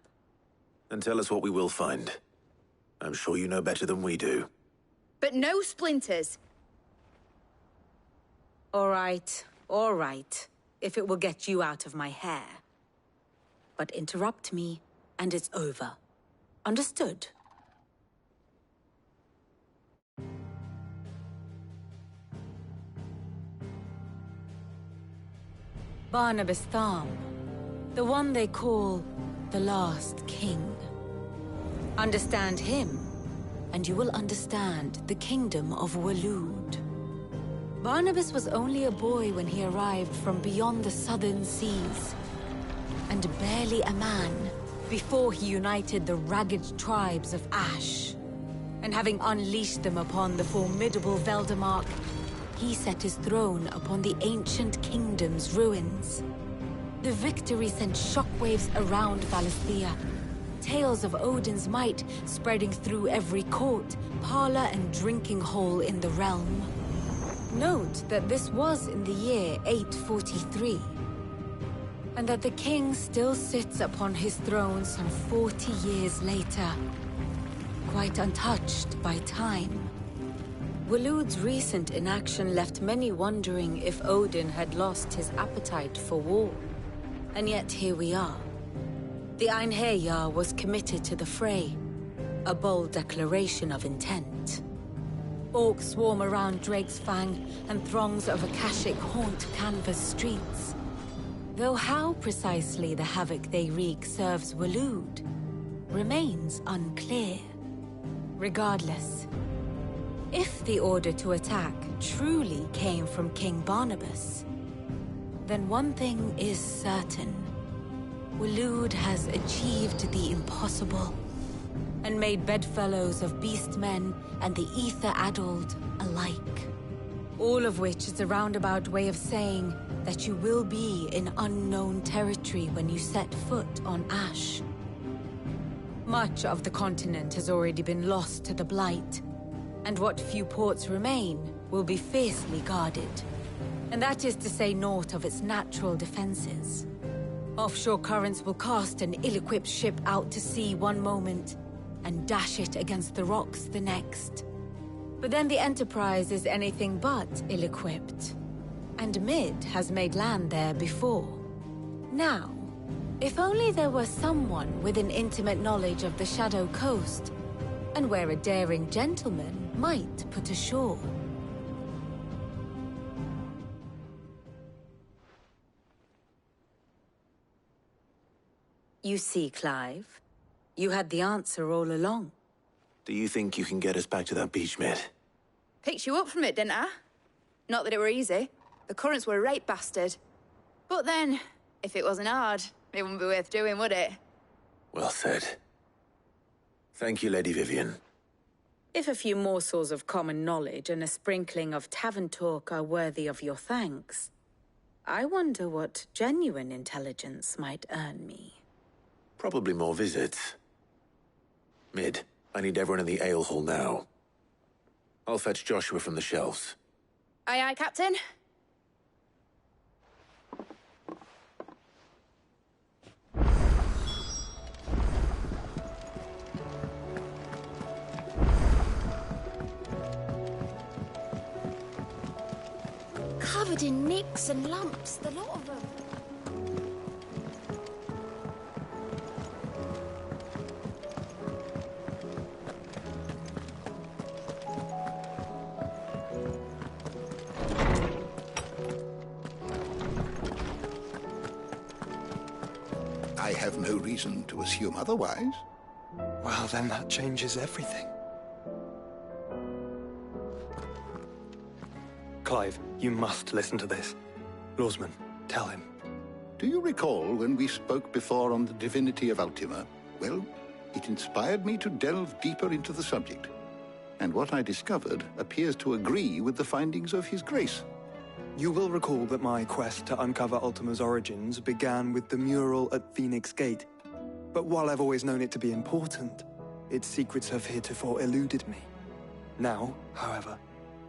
Then tell us what we will find. I'm sure you know better than we do. But no splinters! All right. If it will get you out of my hair. But interrupt me, and it's over. Understood? Barnabas Tharm, the one they call the Last King. Understand him, and you will understand the kingdom of Waloed. Barnabas was only a boy when he arrived from beyond the southern seas, and barely a man before he united the ragged tribes of Ash. And having unleashed them upon the formidable Veldamark, he set his throne upon the ancient kingdom's ruins. The victory sent shockwaves around Valisthea, tales of Odin's might spreading through every court, parlor, and drinking hole in the realm. Note that this was in the year 843, and that the king still sits upon his throne some 40 years later, quite untouched by time. Waloed's recent inaction left many wondering if Odin had lost his appetite for war. And yet here we are. The Einherjar was committed to the fray, a bold declaration of intent. Orcs swarm around Drake's Fang, and throngs of Akashic haunt Canva's streets. Though how precisely the havoc they wreak serves Waloed remains unclear. Regardless, if the order to attack truly came from King Barnabas, then one thing is certain. Waloed has achieved the impossible, and made bedfellows of beastmen and the ether-addled alike. All of which is a roundabout way of saying that you will be in unknown territory when you set foot on Ash. Much of the continent has already been lost to the Blight, and what few ports remain will be fiercely guarded. And that is to say naught of its natural defenses. Offshore currents will cast an ill-equipped ship out to sea one moment, and dash it against the rocks the next. But then the Enterprise is anything but ill-equipped. And Mid has made land there before. Now, if only there were someone with an intimate knowledge of the Shadow Coast, and where a daring gentleman might put ashore. You see, Clive, you had the answer all along. Do you think you can get us back to that beach, Mid? Picked you up from it, didn't I? Not that it were easy. The currents were a right bastard. But then, if it wasn't hard, it wouldn't be worth doing, would it? Well said. Thank you, Lady Vivian. If a few morsels of common knowledge and a sprinkling of tavern talk are worthy of your thanks, I wonder what genuine intelligence might earn me. Probably more visits. Mid, I need everyone in the ale hall now. I'll fetch Joshua from the shelves. Aye, aye, Captain. Covered in nicks and lumps, the lot of them. I have no reason to assume otherwise. Well, then that changes everything. Clive, you must listen to this. Lawsman, tell him. Do you recall when we spoke before on the divinity of Ultima? Well, it inspired me to delve deeper into the subject. And what I discovered appears to agree with the findings of His Grace. You will recall that my quest to uncover Ultima's origins began with the mural at Phoenix Gate. But while I've always known it to be important, its secrets have heretofore eluded me. Now, however,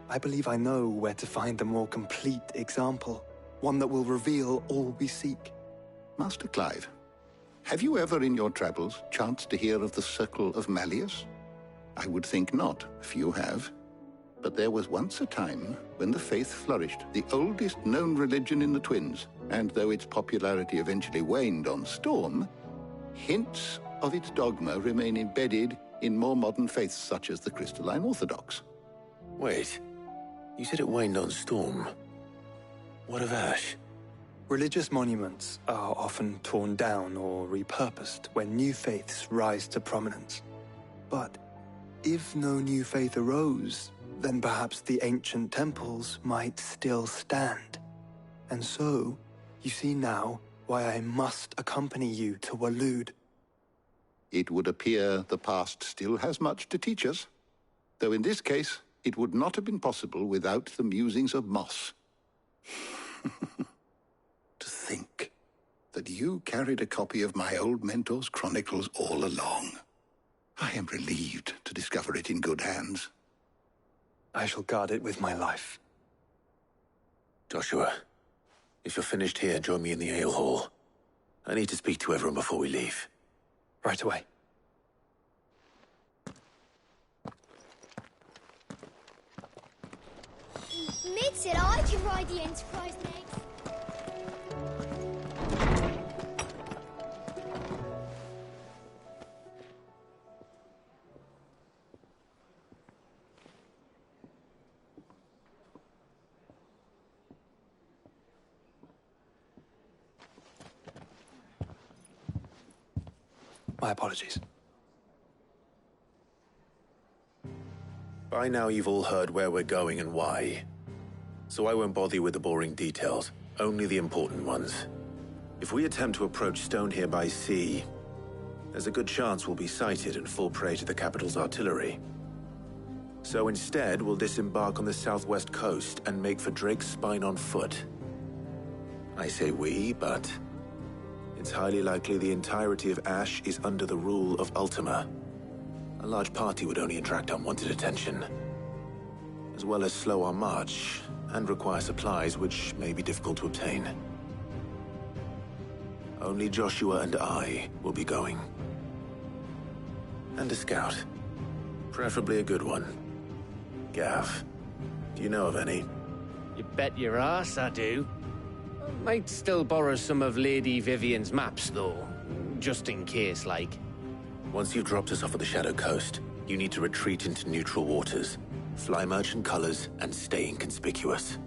I believe I know where to find the more complete example, one that will reveal all we seek. Master Clive, have you ever in your travels chanced to hear of the Circle of Malleus? I would think not, if you have. But there was once a time when the faith flourished, the oldest known religion in the Twins, and though its popularity eventually waned on Storm, hints of its dogma remain embedded in more modern faiths such as the Crystalline Orthodox. Wait, you said it waned on Storm. What of Ash? Religious monuments are often torn down or repurposed when new faiths rise to prominence. But if no new faith arose, then perhaps the ancient temples might still stand. And so, you see now why I must accompany you to Waloed. It would appear the past still has much to teach us, though in this case, it would not have been possible without the musings of Moss. To think that you carried a copy of my old mentor's chronicles all along. I am relieved to discover it in good hands. I shall guard it with my life. Joshua, if you're finished here, join me in the ale hall. I need to speak to everyone before we leave. Right away. Mid said I can ride the Enterprise next. My apologies. By now you've all heard where we're going and why. So I won't bother you with the boring details, only the important ones. If we attempt to approach Stone here by sea, there's a good chance we'll be sighted and fall prey to the capital's artillery. So instead, we'll disembark on the southwest coast and make for Drake's Spine on foot. I say we, but it's highly likely the entirety of Ash is under the rule of Ultima. A large party would only attract unwanted attention, as well as slow our march and require supplies which may be difficult to obtain. Only Joshua and I will be going. And a scout. Preferably a good one. Gav, do you know of any? You bet your ass I do. Might still borrow some of Lady Vivian's maps, though. Just in case, like. Once you've dropped us off at the Shadow Coast, you need to retreat into neutral waters, fly merchant colors, and stay inconspicuous.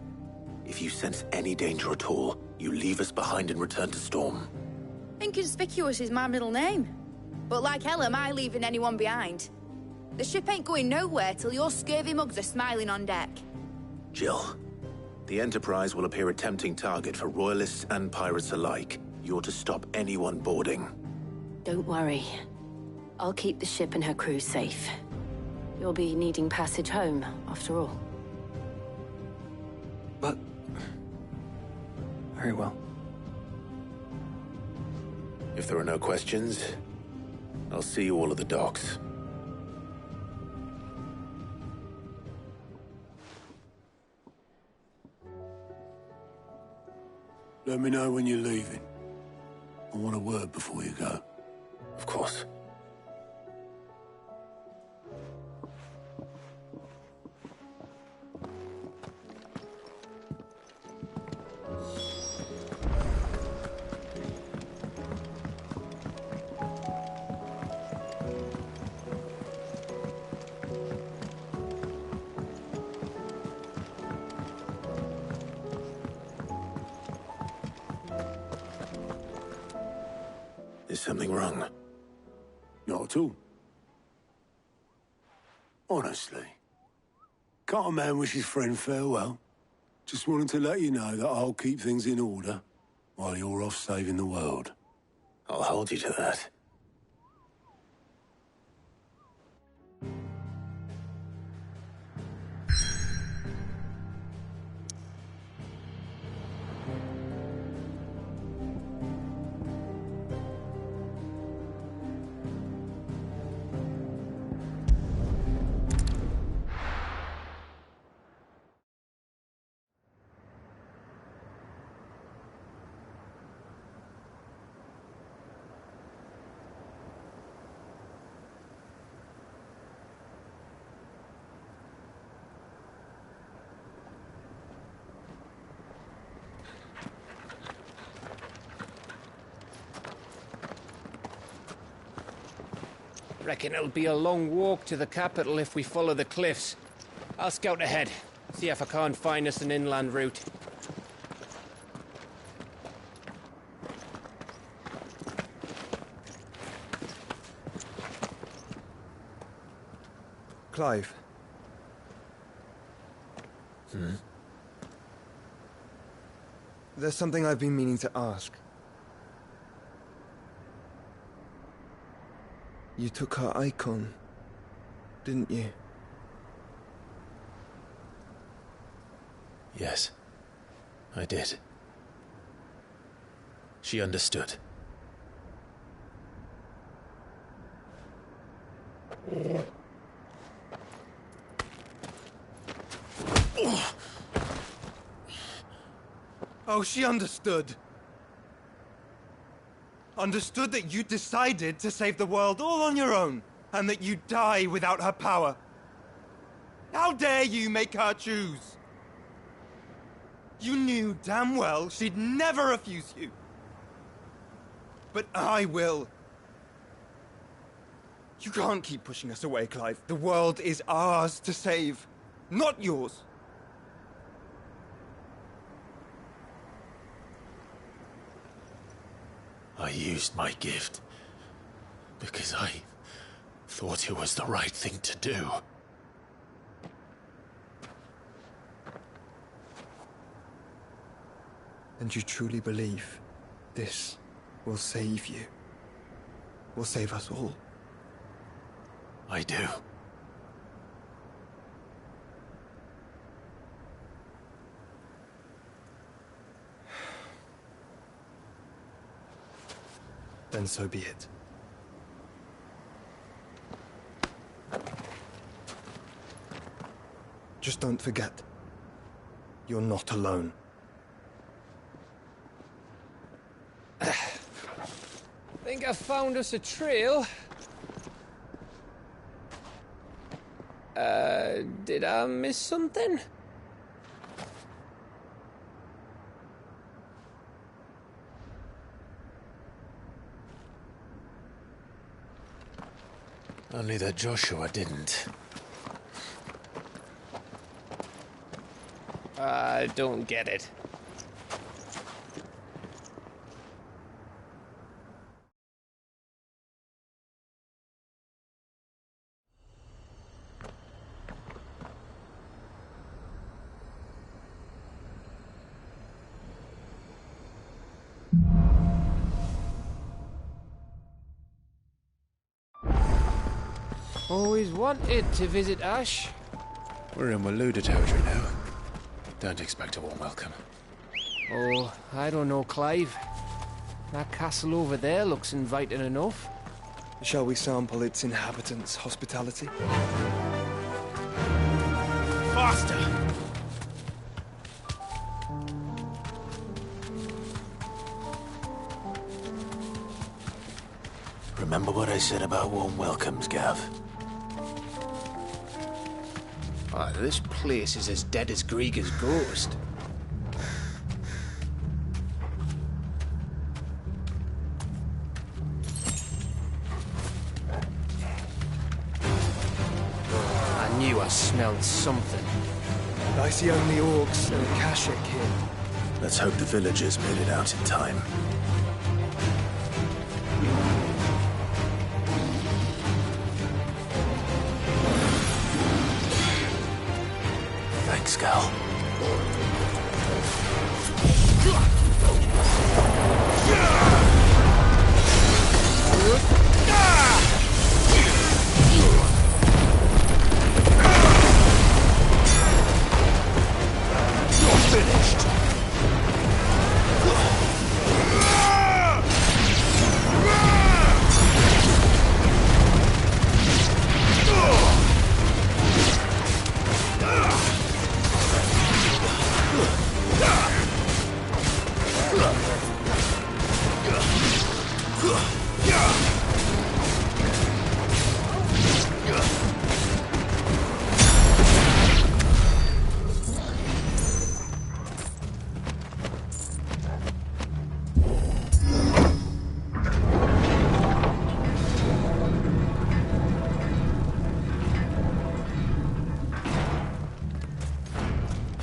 If you sense any danger at all, you leave us behind and return to Storm. Inconspicuous is my middle name. But like hell am I leaving anyone behind. The ship ain't going nowhere till your scurvy mugs are smiling on deck. Jill, the Enterprise will appear a tempting target for royalists and pirates alike. You're to stop anyone boarding. Don't worry. I'll keep the ship and her crew safe. You'll be needing passage home, after all. But... very well. If there are no questions, I'll see you all at the docks. Let me know when you're leaving. I want a word before you go. Of course. Is something wrong? Not at all. Honestly. Can't a man wish his friend farewell? Just wanted to let you know that I'll keep things in order while you're off saving the world. I'll hold you to that. Reckon it'll be a long walk to the capital if we follow the cliffs. I'll scout ahead, see if I can't find us an inland route. Clive. There's something I've been meaning to ask. You took her icon, didn't you? Yes, I did. She understood. Oh, she understood. Understood that you decided to save the world all on your own, and that you'd die without her power. How dare you make her choose? You knew damn well she'd never refuse you. But I will. You can't keep pushing us away, Clive. The world is ours to save, not yours. I used my gift because I thought it was the right thing to do. And you truly believe this will save you? Will save us all? I do. Then so be it. Just don't forget, you're not alone. Think I found us a trail. Did I miss something? Only that Joshua didn't. I don't get it. Always wanted to visit Ash. We're in Waluda territory now. Don't expect a warm welcome. Oh, I don't know, Clive. That castle over there looks inviting enough. Shall we sample its inhabitants' hospitality? Faster! Remember what I said about warm welcomes, Gav? Oh, this place is as dead as Grieger's ghost. I knew I smelled something. I see only orcs and a Kashik here. Let's hope the villagers made it out in time.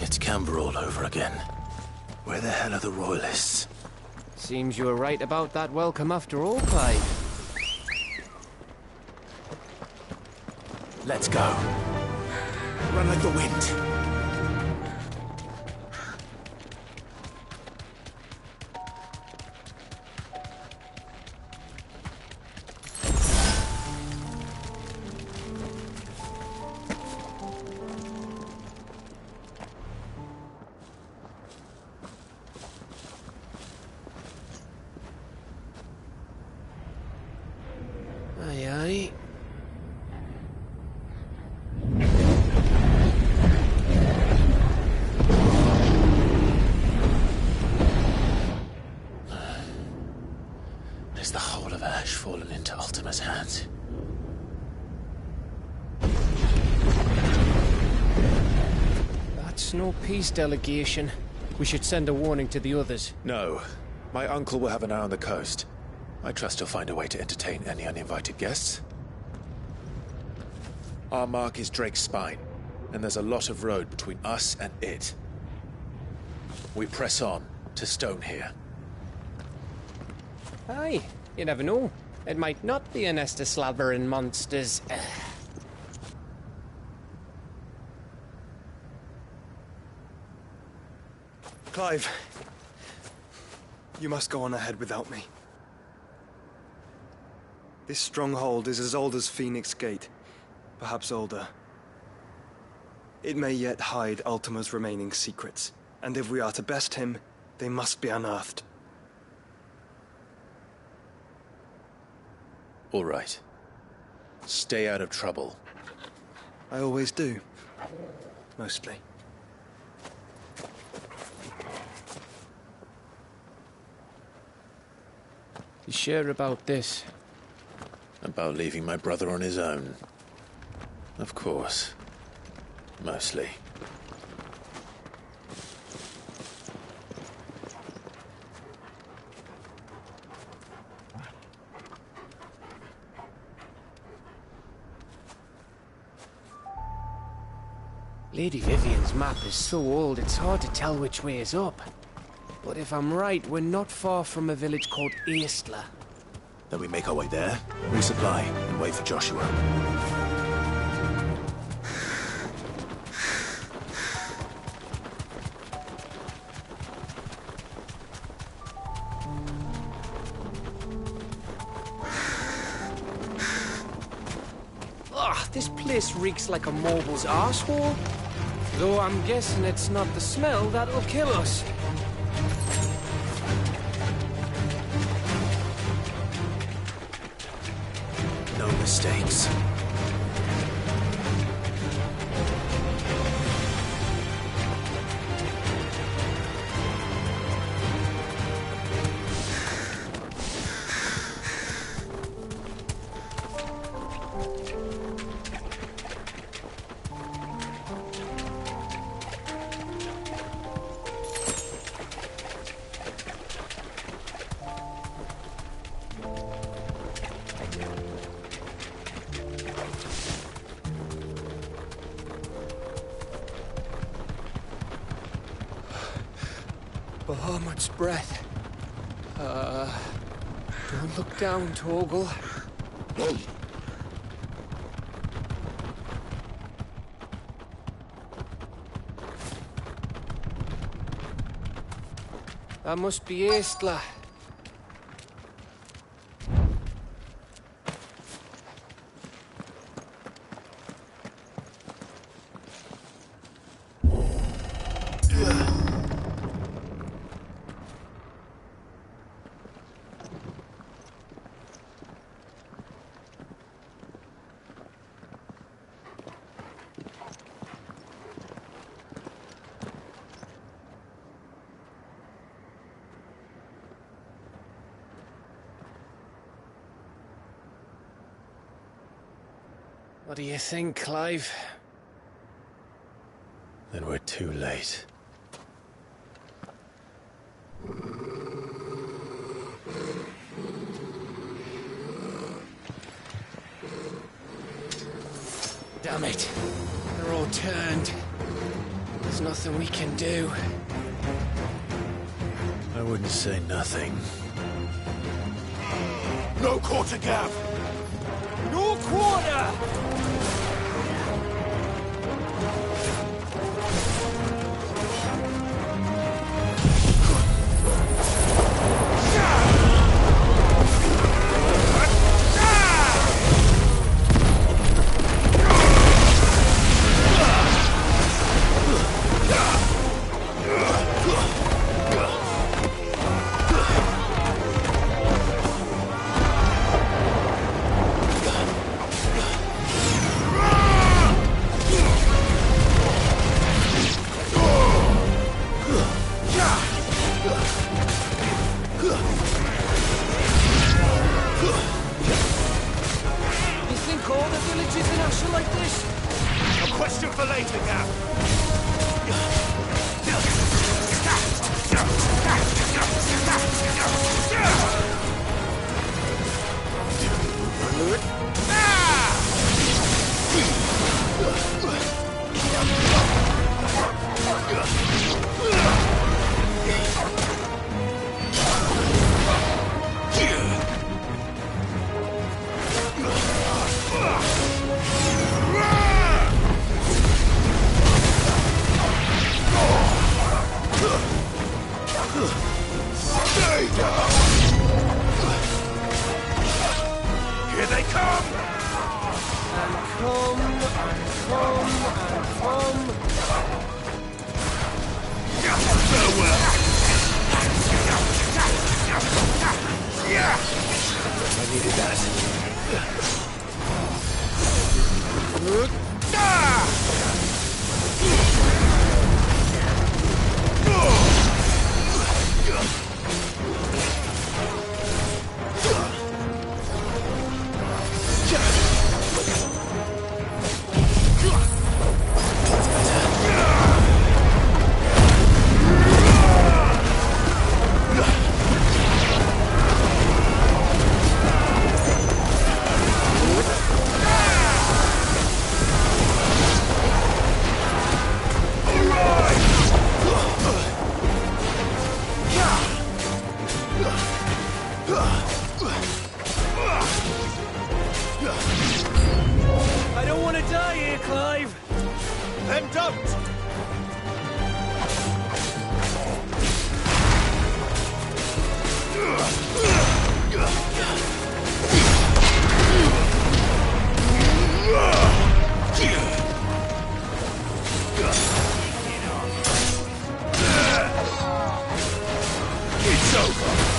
It's Camber all over again. Where the hell are the Royalists? Seems you were right about that welcome after all, Clive. Let's go. Run like the wind. Aye, aye. Is the whole of Ash fallen into Ultima's hands? That's no peace delegation. We should send a warning to the others. No. My uncle will have an eye on the coast. I trust he'll find a way to entertain any uninvited guests. Our mark is Drake's Spine, and there's a lot of road between us and it. We press on to Stone here. Aye, you never know. It might not be a nest of slathering monsters. Clive, you must go on ahead without me. This stronghold is as old as Phoenix Gate, perhaps older. It may yet hide Ultima's remaining secrets, and if we are to best him, they must be unearthed. All right. Stay out of trouble. I always do. Mostly. You sure about this? About leaving my brother on his own. Of course. Mostly. Lady Vivian's map is so old it's hard to tell which way is up. But if I'm right, we're not far from a village called Eastla. Then we make our way there, resupply, and wait for Joshua. Ugh, this place reeks like a mobile's arsehole. Though I'm guessing it's not the smell that'll kill us. No mistakes. Bahamut's breath. Don't look down, Torgal. That must be Eastla. What do you think, Clive? Then we're too late. Damn it. They're all turned. There's nothing we can do. I wouldn't say nothing. No quarter, Gav! No quarter! I don't want to die here, Clive! Then don't! It's over!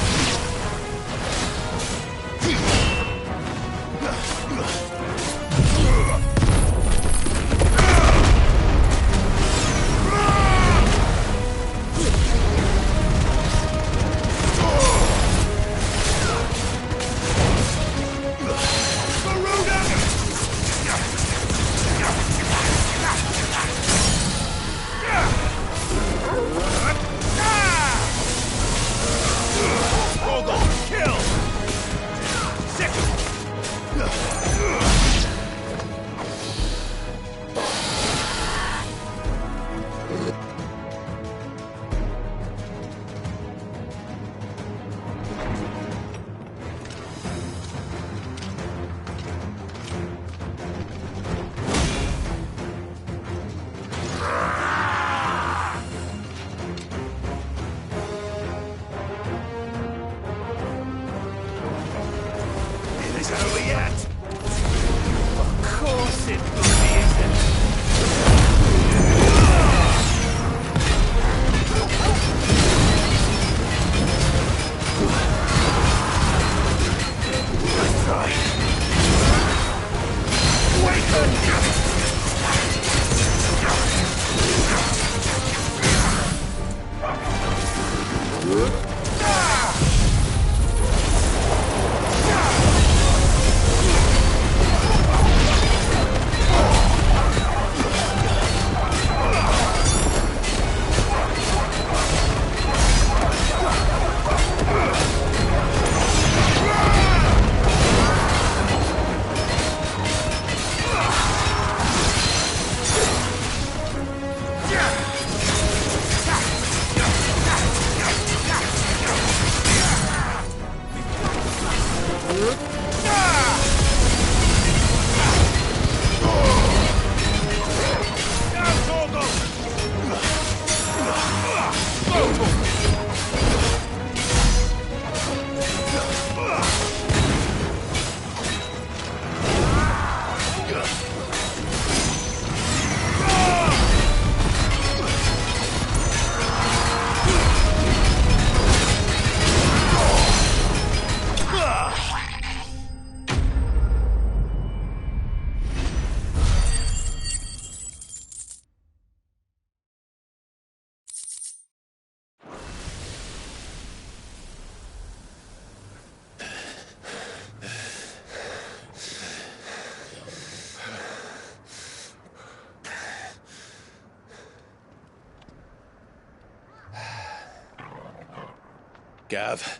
Gav.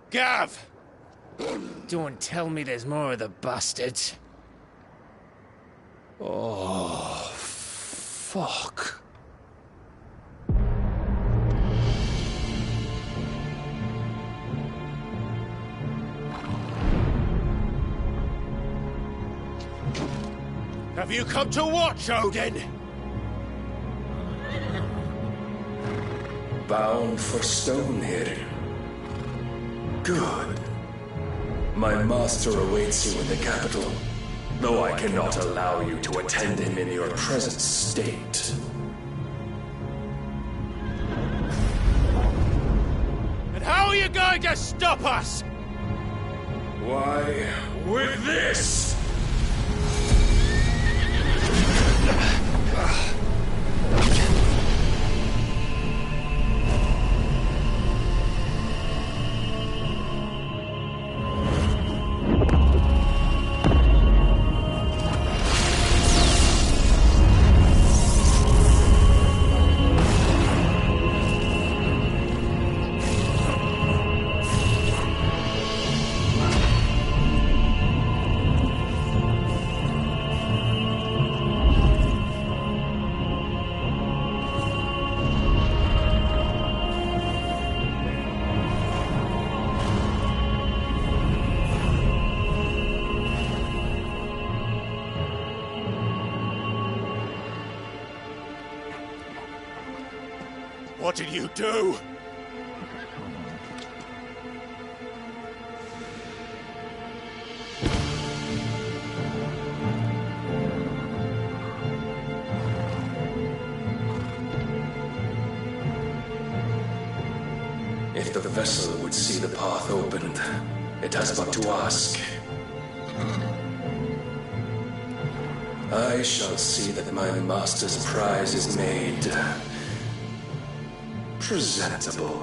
Gav! Don't tell me there's more of the bastards. Oh, fuck. Have you come to watch, Odin? Bound for Stonehill. Good. My master awaits you in the capital, though I cannot allow you to attend him in your present state. And how are you going to stop us? Why, with this! What did you do? If the vessel would see the path opened, it has but to ask. I shall see that my master's prize is made presentable.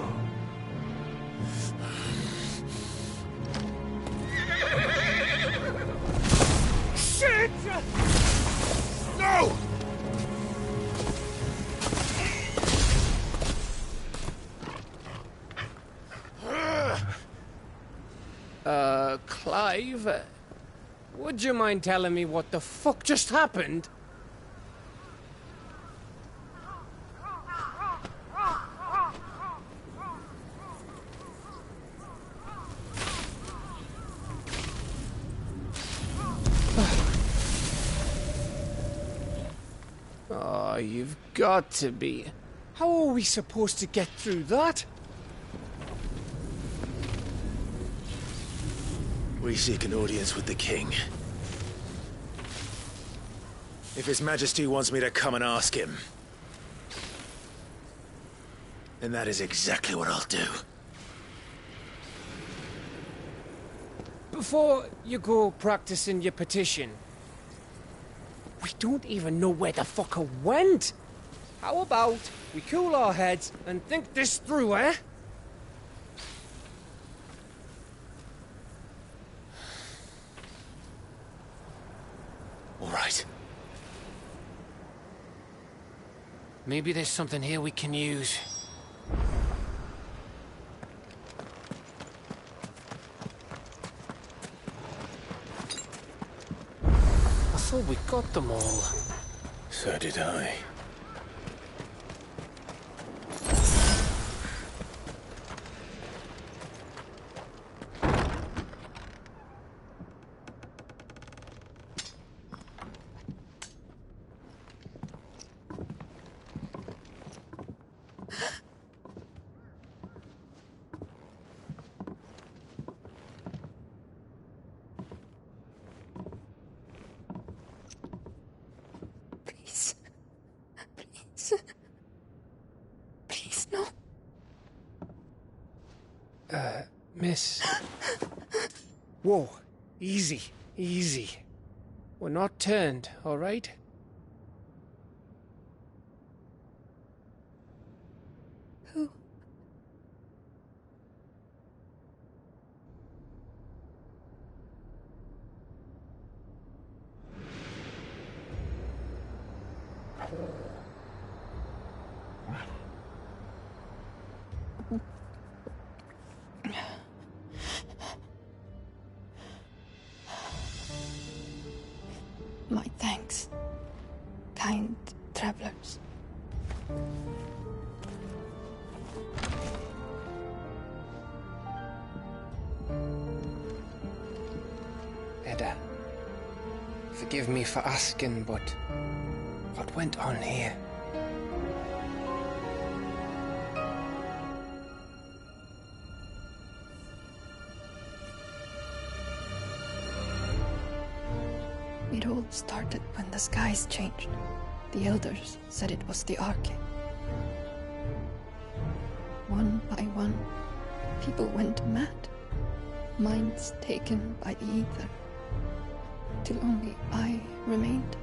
Shit! No! Clive, would you mind telling me what the fuck just happened? Oh, you've got to be. How are we supposed to get through that? We seek an audience with the king. If His Majesty wants me to come and ask him, then that is exactly what I'll do. Before you go practicing your petition, we don't even know where the fucker went. How about we cool our heads and think this through, eh? All right. Maybe there's something here we can use. I thought we got them all. So did I. Miss. Whoa. Easy. Easy. We're not turned, all right? Who? My thanks, kind travelers. Edda, forgive me for asking, but what went on here? It all started when the skies changed. The elders said it was the Arche. One by one, people went mad. Minds taken by the ether. Till only I remained.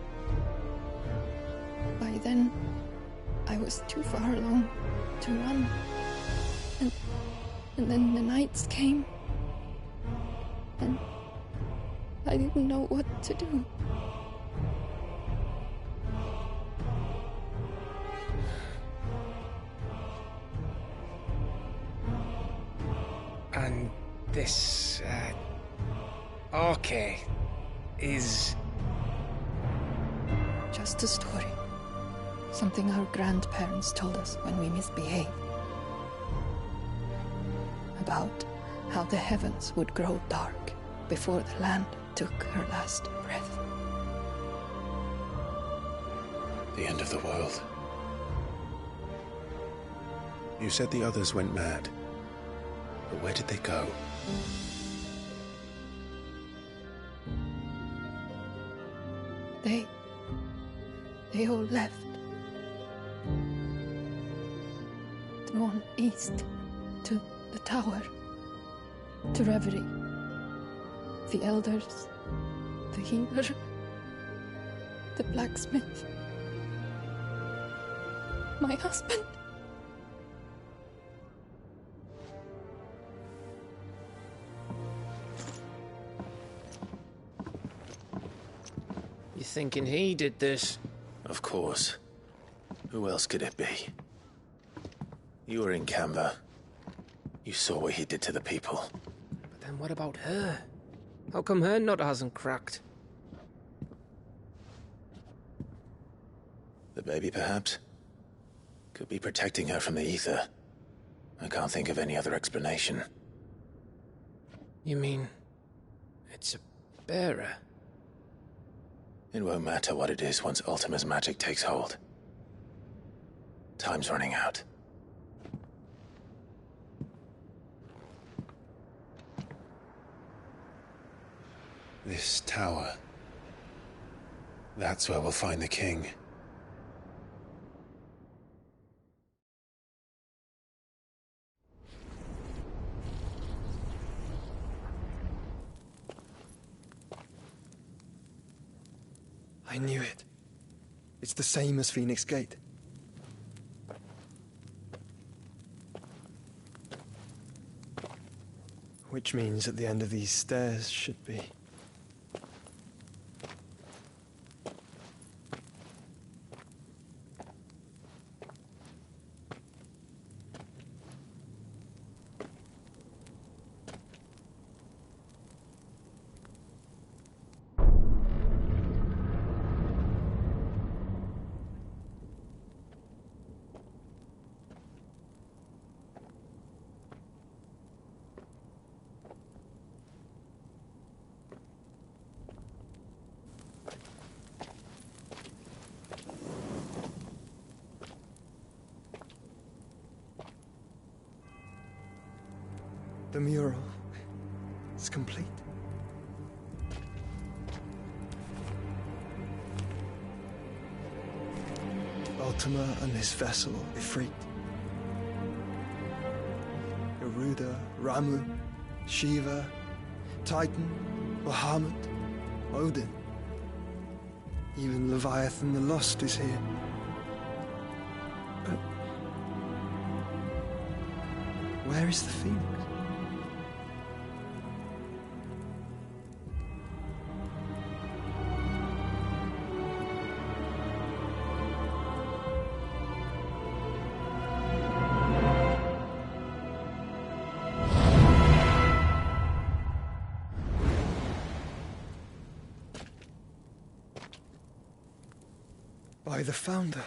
By then, I was too far along to run. And then the nights came. And I didn't know what to do. And this, Arche is... Just a story. Something our grandparents told us when we misbehaved. About how the heavens would grow dark before the land took her last breath. The end of the world. You said the others went mad. But where did they go? They all left. Gone east to the tower, to Reverie. The elders, the healer, the blacksmith, my husband. You thinking he did this? Of course. Who else could it be? You were in Canva. You saw what he did to the people. But then what about her? How come her nut hasn't cracked? The baby, perhaps? Could be protecting her from the ether. I can't think of any other explanation. You mean... it's a bearer? It won't matter what it is once Ultima's magic takes hold. Time's running out. This tower. That's where we'll find the king. I knew it. It's the same as Phoenix Gate. Which means at the end of these stairs should be... The mural is complete. Ultima and his vessel, Ifrit. Garuda, Ramu, Shiva, Titan, Bahamut, Odin. Even Leviathan the Lost is here. But where is the Phoenix? By the Founder.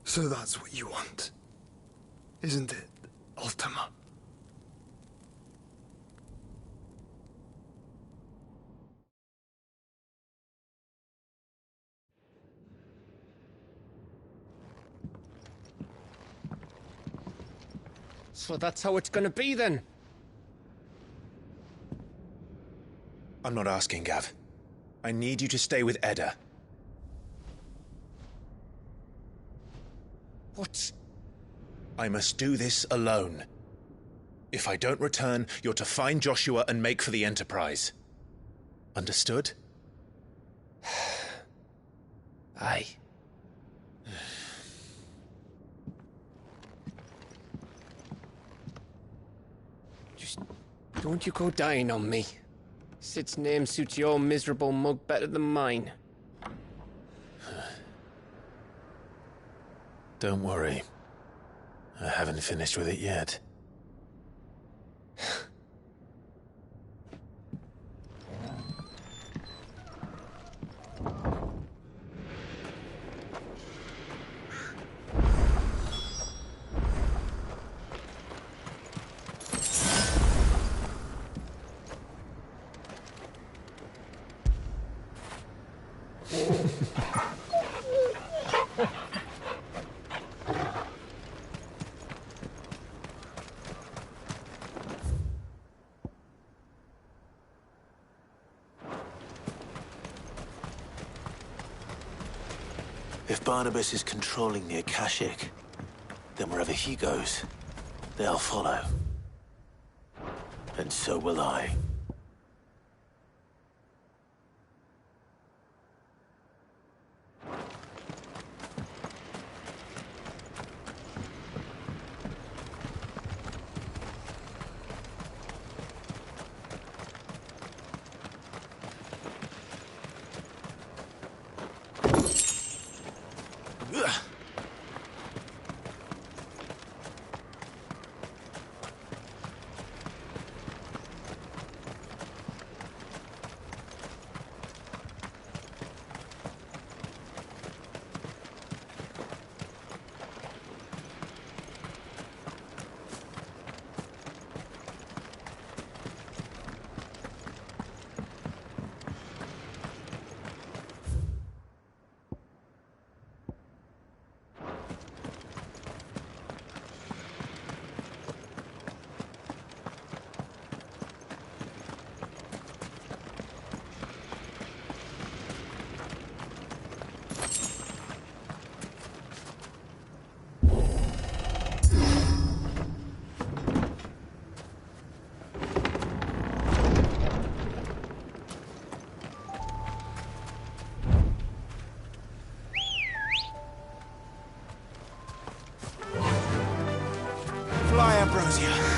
So that's what you want, isn't it, Ultima? So that's how it's gonna be then? I'm not asking, Gav. I need you to stay with Edda. What? I must do this alone. If I don't return, you're to find Joshua and make for the Enterprise. Understood? Aye. Just don't you go dying on me. Sid's name suits your miserable mug better than mine. Don't worry. I haven't finished with it yet. If Barnabas is controlling the Akashic, then wherever he goes, they'll follow. And so will I. Fly, Ambrosia.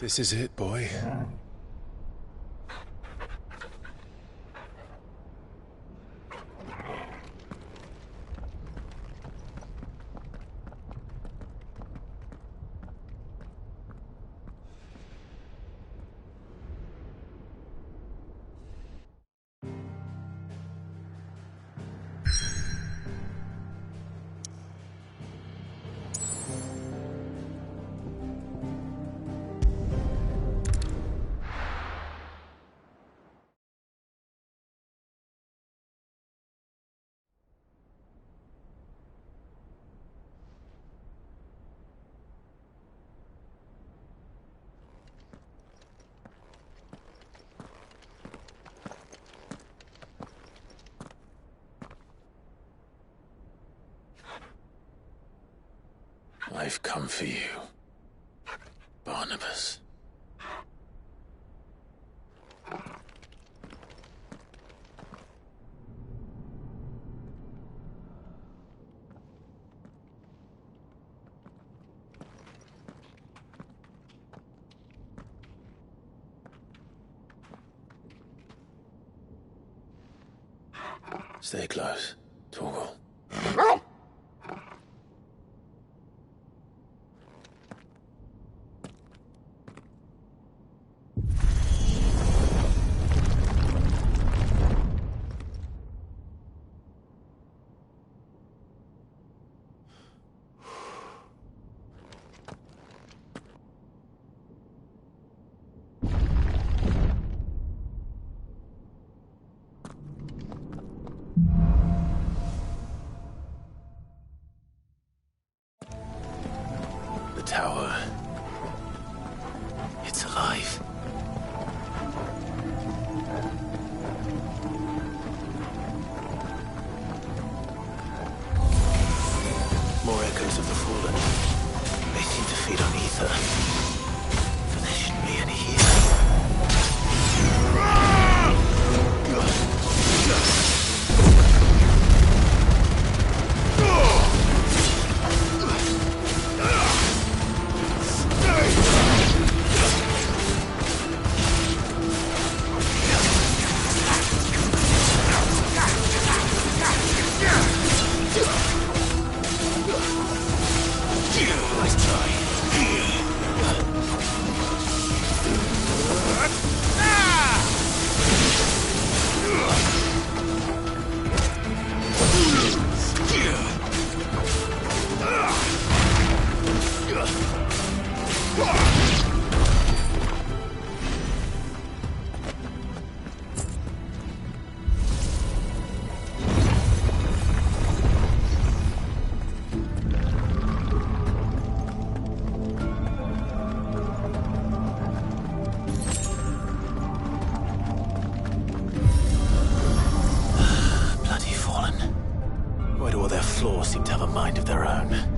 This is it, boy. I've come for you, Barnabas. Stay close, Torgal. The tower. It's alive. More echoes of the fallen. They seem to feed on ether. For there shouldn't be any here. Nice try. Bloody fallen. Why do all their flaws seem to have a mind of their own?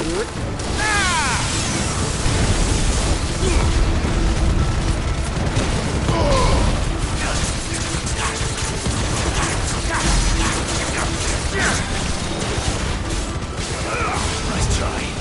Nice try.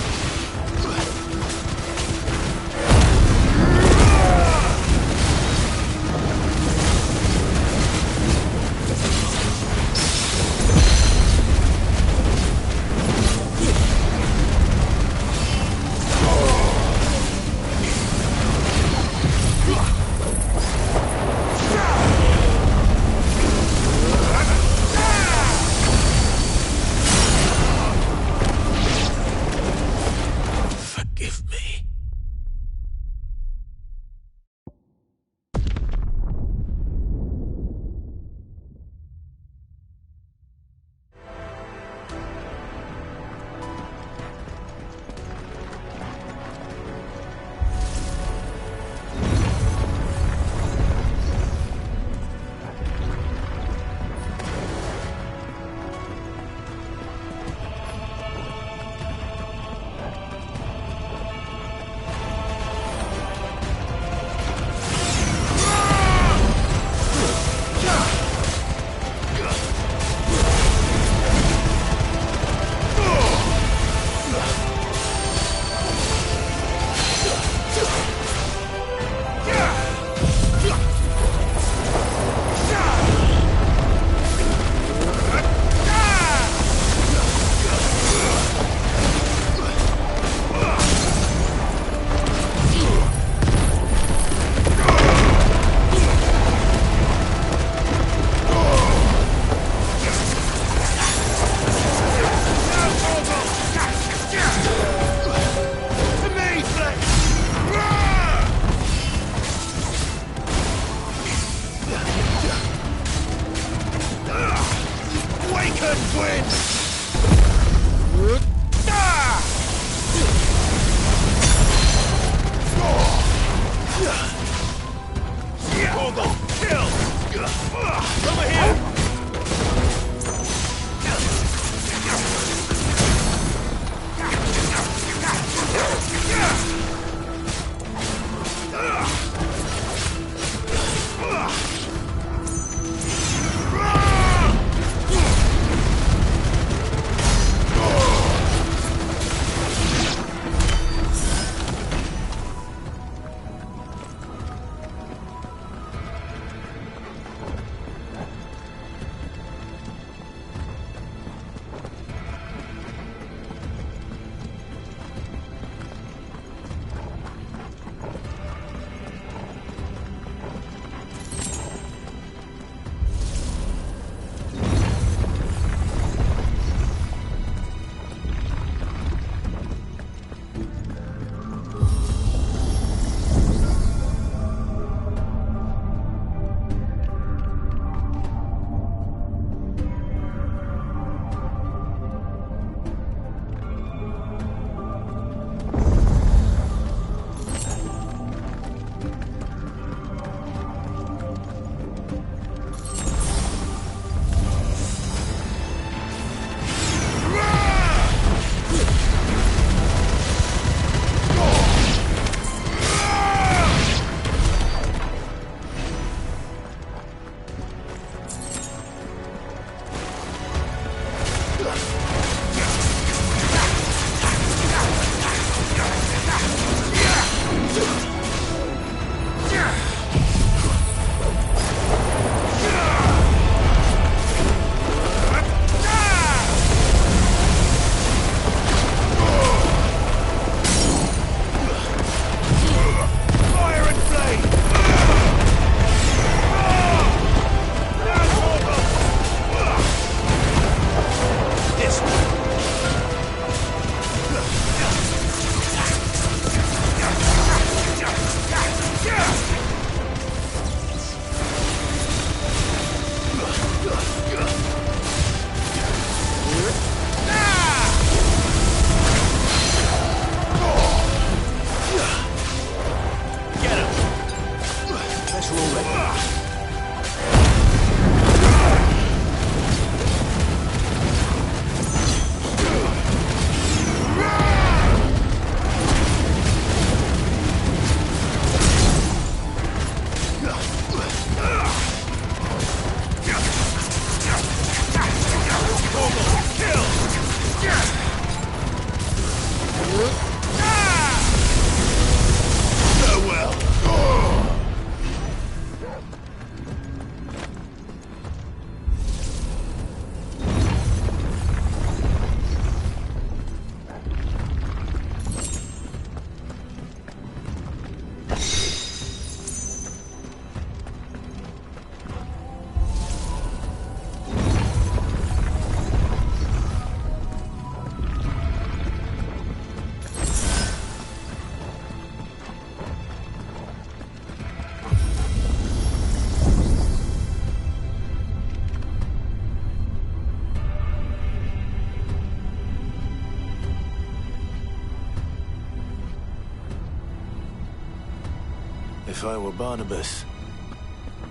If I were Barnabas,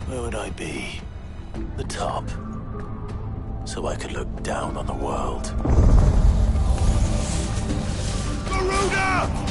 where would I be? The top. So I could look down on the world. Garuda!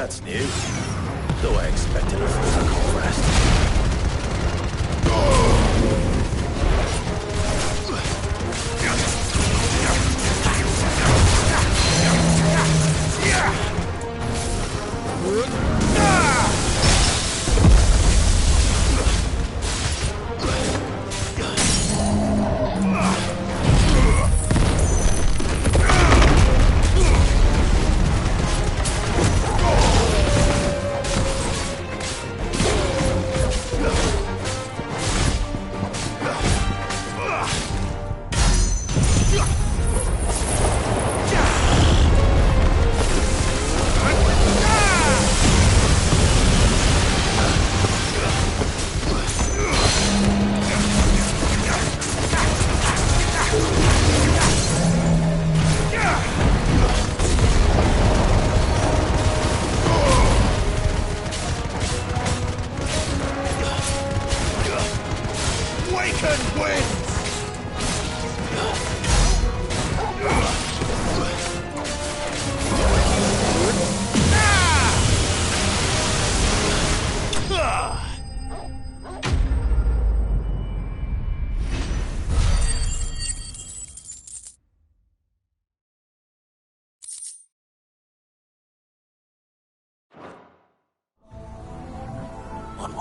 That's new. Though I expected a physical rest.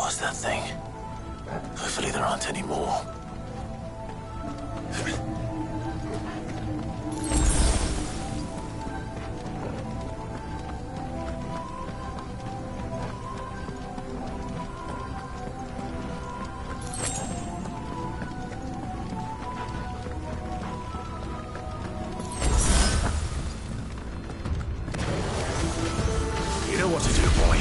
was that thing? Hopefully there aren't any more. You know what to do, boy.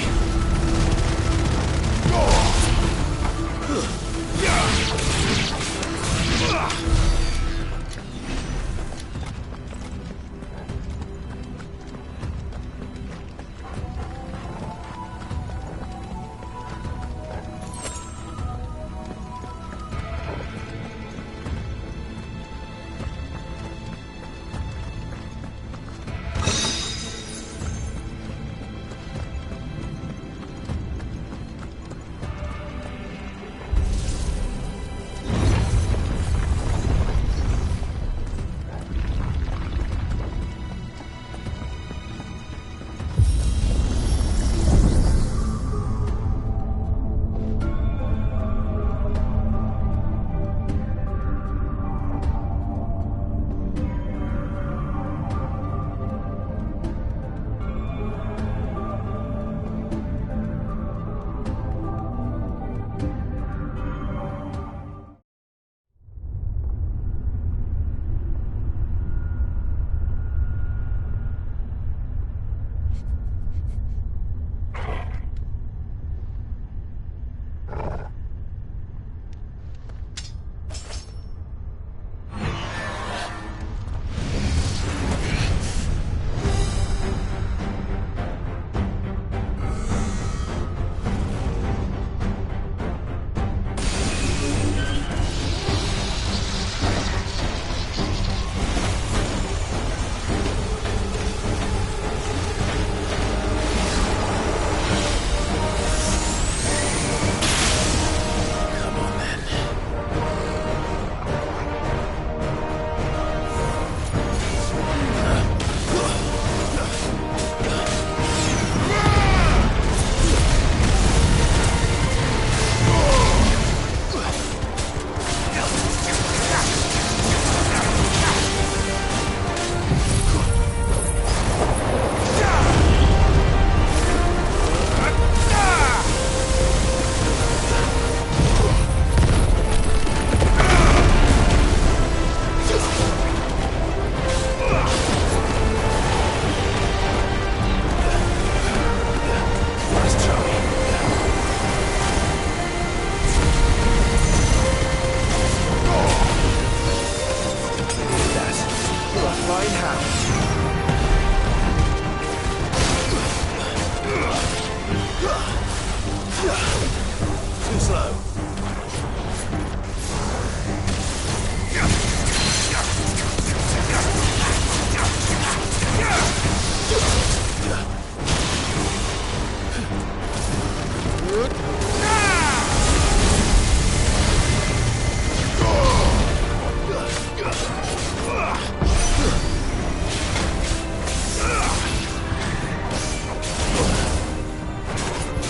Too slow.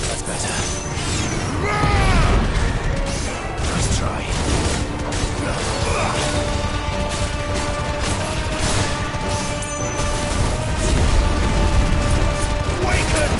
That's better. Nice try. Waken!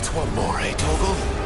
What's one more, eh, Torgal?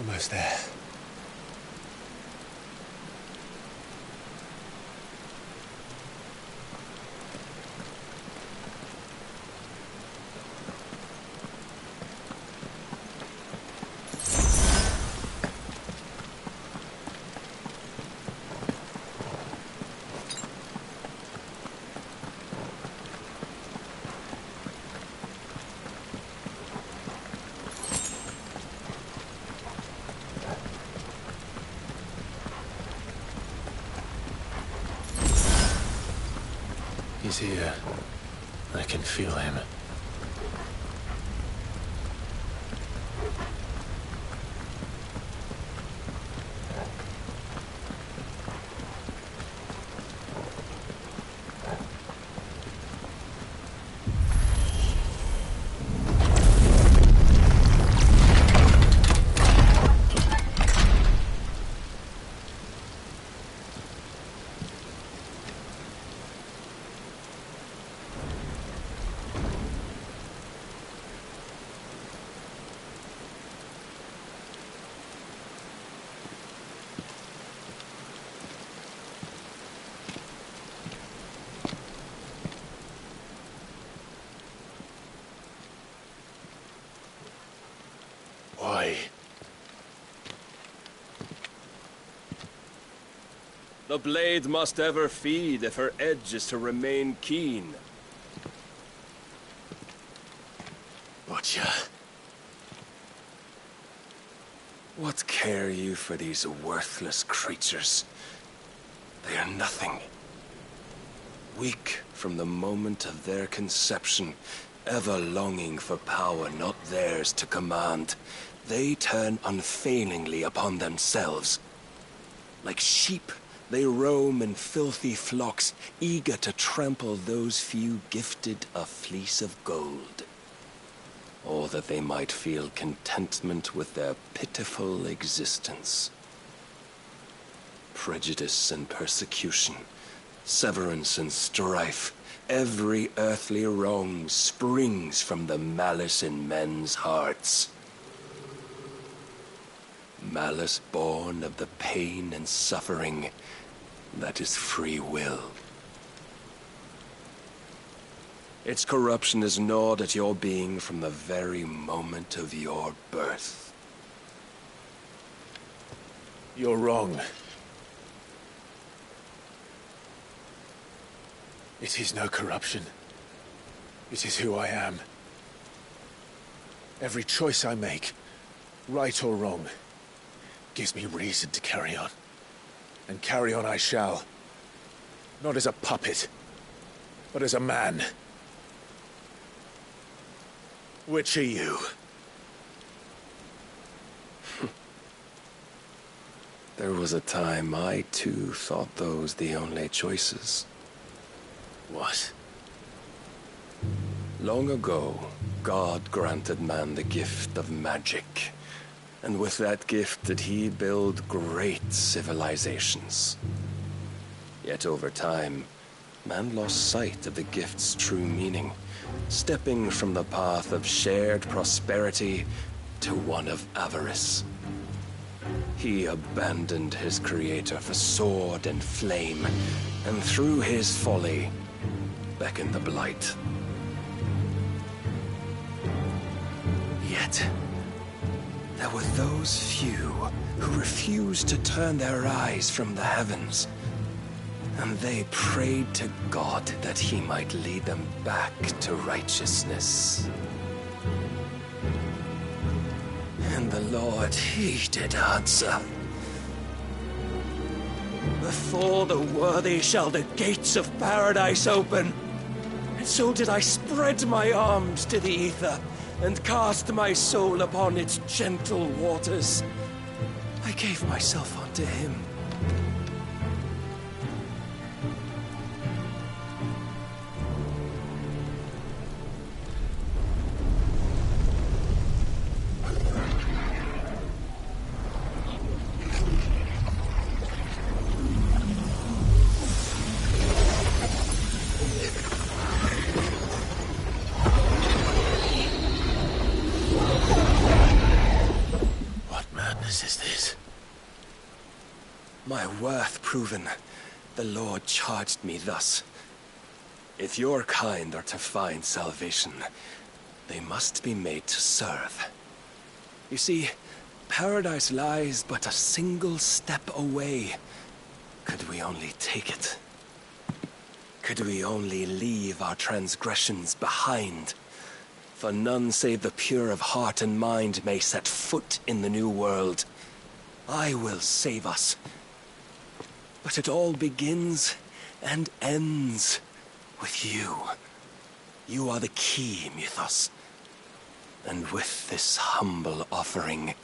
Almost there. He's here. I can feel him. Why? The blade must ever feed if her edge is to remain keen. Butcher. What care you for these worthless creatures? They are nothing. Weak from the moment of their conception, Ever longing for power not theirs to command, they turn unfailingly upon themselves. Like sheep, they roam in filthy flocks, eager to trample those few gifted a fleece of gold. Or that they might feel contentment with their pitiful existence. Prejudice and persecution, severance and strife, every earthly wrong springs from the malice in men's hearts. Malice born of the pain and suffering that is free will. Its corruption is gnawed at your being from the very moment of your birth. You're wrong. It is no corruption. It is who I am. Every choice I make, right or wrong, gives me reason to carry on. And carry on I shall. Not as a puppet, but as a man. Which are you? There was a time I too thought those the only choices. What? Long ago, God granted man the gift of magic. And with that gift did he build great civilizations. Yet over time, man lost sight of the gift's true meaning, stepping from the path of shared prosperity to one of avarice. He abandoned his creator for sword and flame, and through his folly, beckoned the blight. Yet, there were those few who refused to turn their eyes from the heavens, and they prayed to God that he might lead them back to righteousness. And the Lord, he did answer. Before the worthy shall the gates of paradise open. And so did I spread my arms to the ether, and cast my soul upon its gentle waters. I gave myself unto him. Is this? My worth proven, the Lord charged me thus. If your kind are to find salvation, they must be made to serve. You see, paradise lies but a single step away. Could we only take it? Could we only leave our transgressions behind? For none save the pure of heart and mind may set foot in the new world. I will save us. But it all begins and ends with you. You are the key, Mythos. And with this humble offering,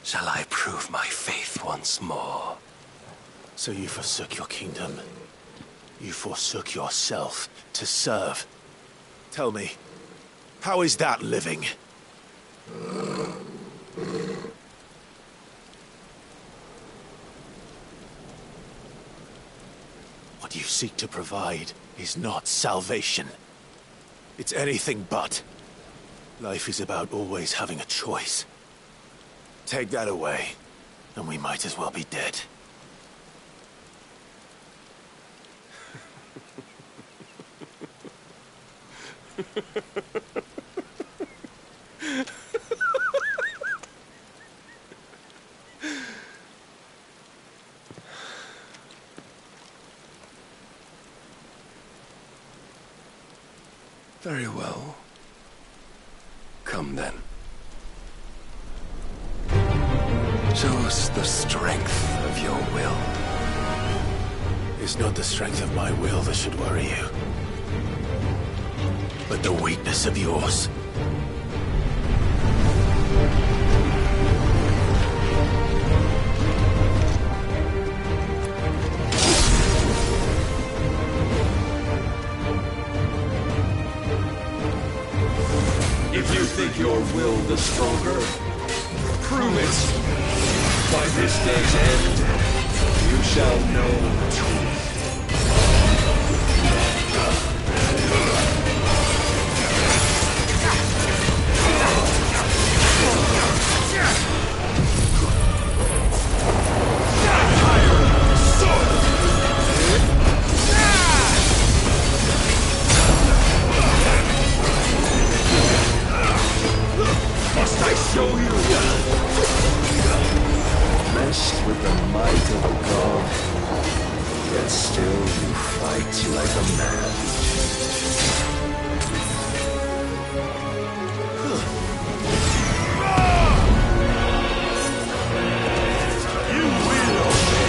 shall I prove my faith once more. So you forsook your kingdom. You forsook yourself to serve. Tell me, how is that living? What you seek to provide is not salvation. It's anything but. Life is about always having a choice. Take that away, and we might as well be dead. Very well. Come then. Show us the strength of your will. It's not the strength of my will that should worry you. but the weakness of yours. If you think your will the stronger, prove it. By this day's end, you shall know the truth. Must I show you? Messed with the might of a god, yet still you fight like a man. You will obey.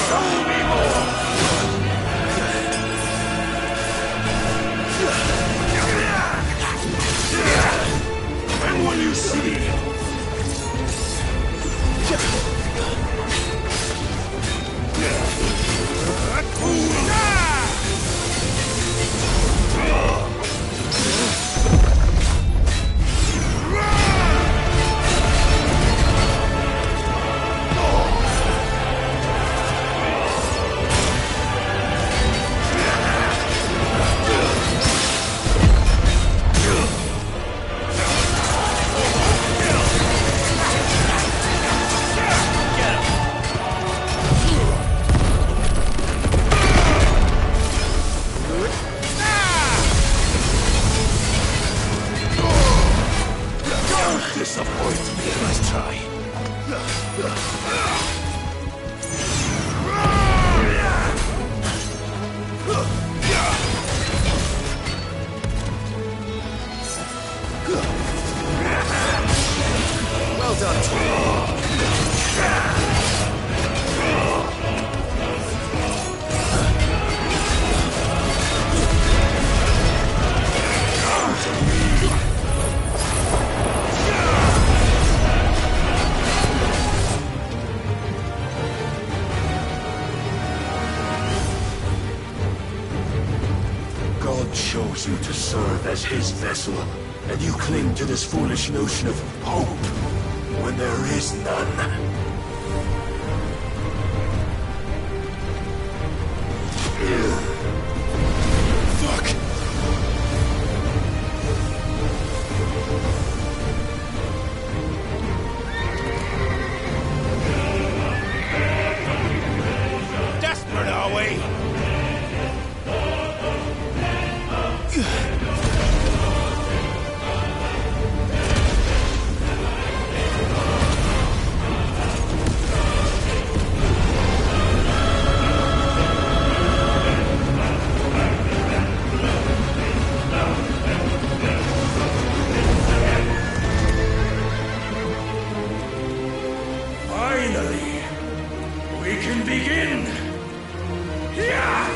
Show me more! When will you see? Don't disappoint me, let's try. Well done, Tom. Come to me. God chose you to serve as his vessel, and you cling to this foolish notion of hope when there is none. Fuck! Desperate, are we? Finally, we can begin. Yeah!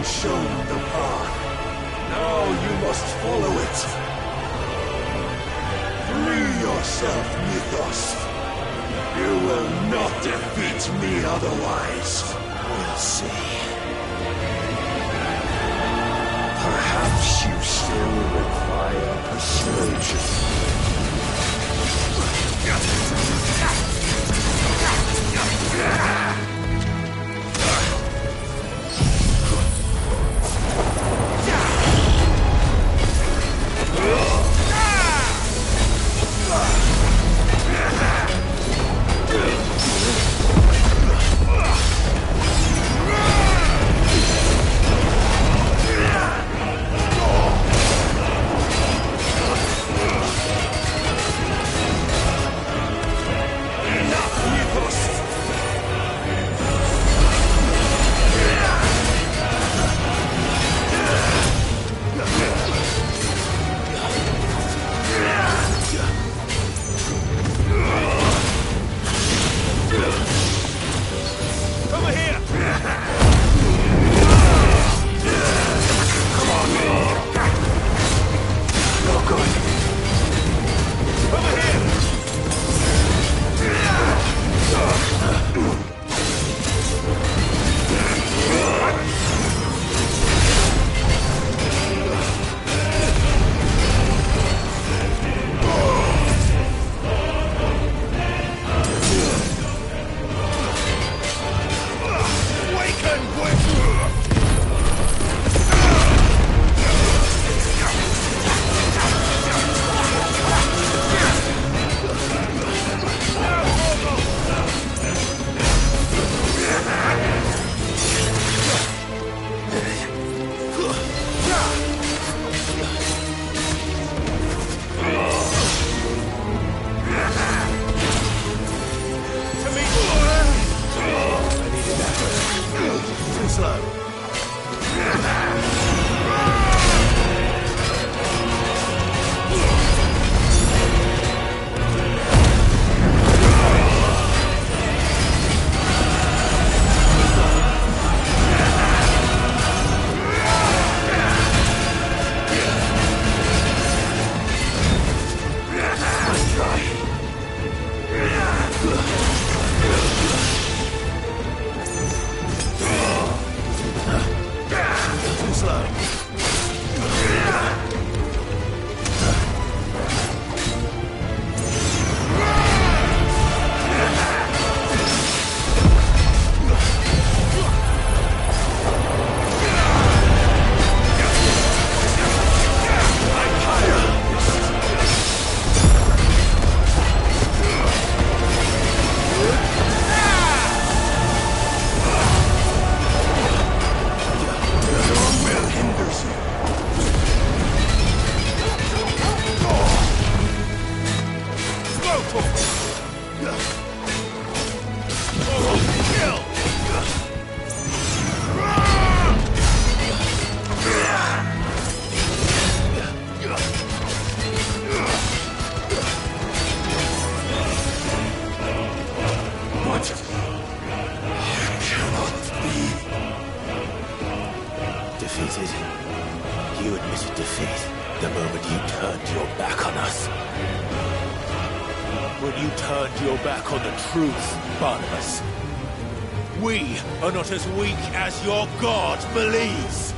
Shown the path. Now you must follow it. Free yourself, Mythos. You will not defeat me otherwise. We'll see. Perhaps you still require persuasion. Defeated? You admitted defeat the moment you turned your back on us. When you turned your back on the truth, Barnabas. We are not as weak as your God believes.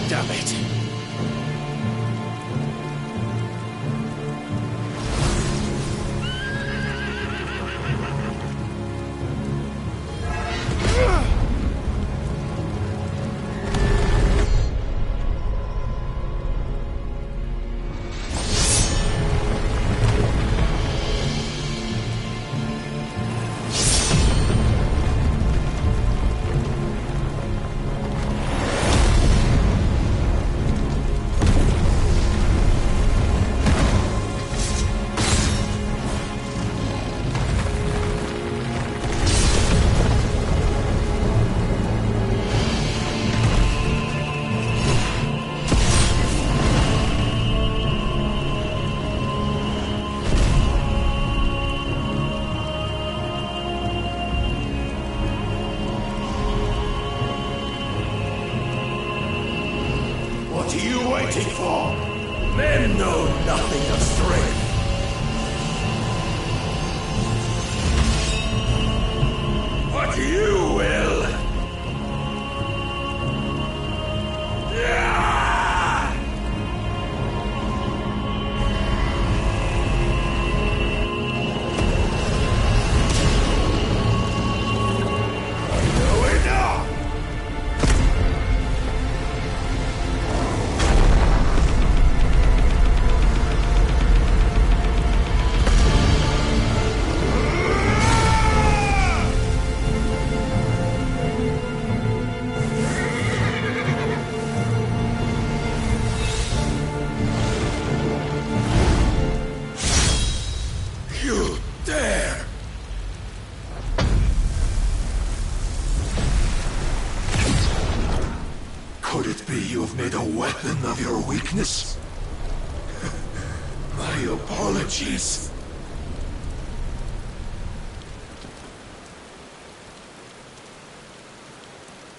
Damn it. What are you waiting for? Men know nothing of strength. But you will. You dare! Could it be you have made a weapon of your weakness? My apologies.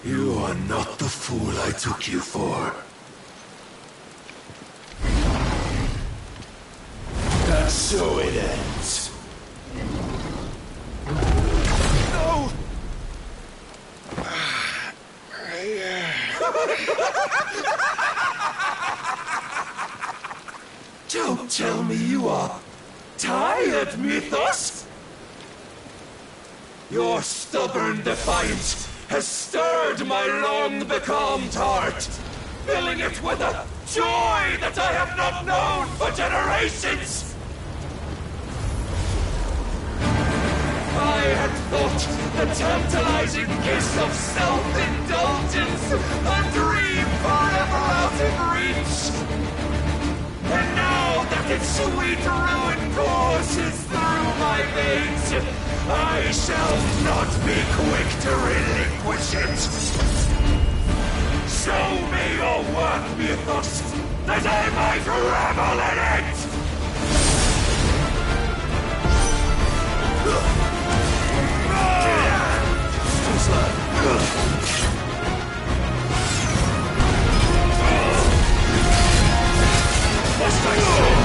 You are not the fool I took you for. And so it ends. No! Don't tell me you are tired, Mythos! Your stubborn defiance has stirred my long-becalmed heart, filling it with a joy that I have not known for generations! I had thought the tantalizing kiss of self-indulgence a dream forever out of reach. And now that its sweet ruin courses through my veins, I shall not be quick to relinquish it. Show me your work, Mythos, that I might revel in it! Must I show?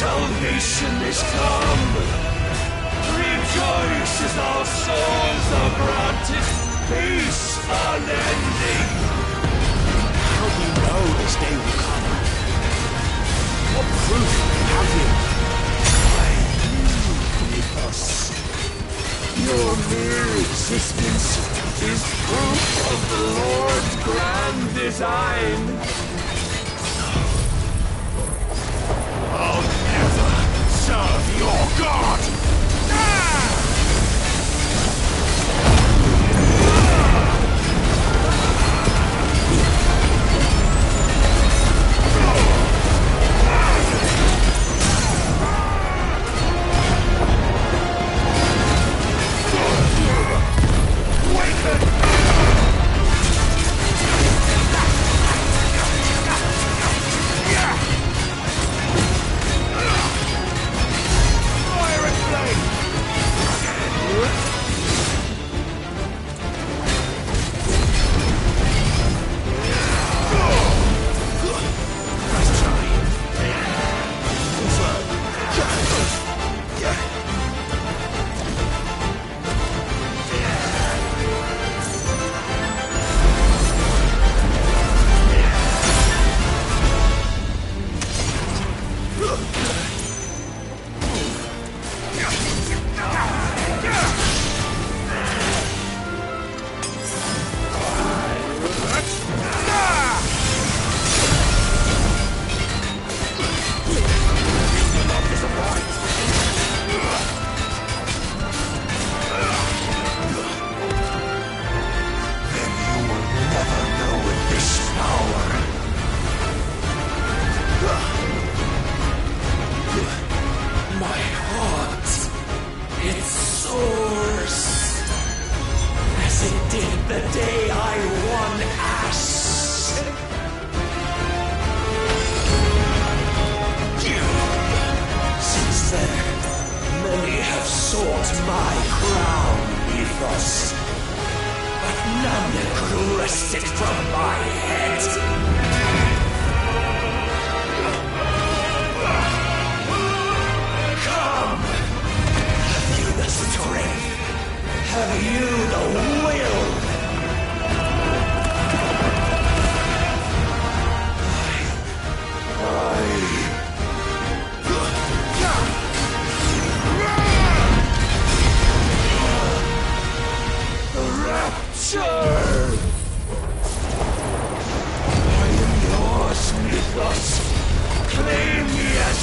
Salvation is come! Rejoice as our souls are granted peace unending! How do you know this day will come? What proof have you? Mythos. Your mere existence is proof of the Lord's grand design. I'll never serve your god!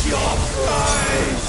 your price!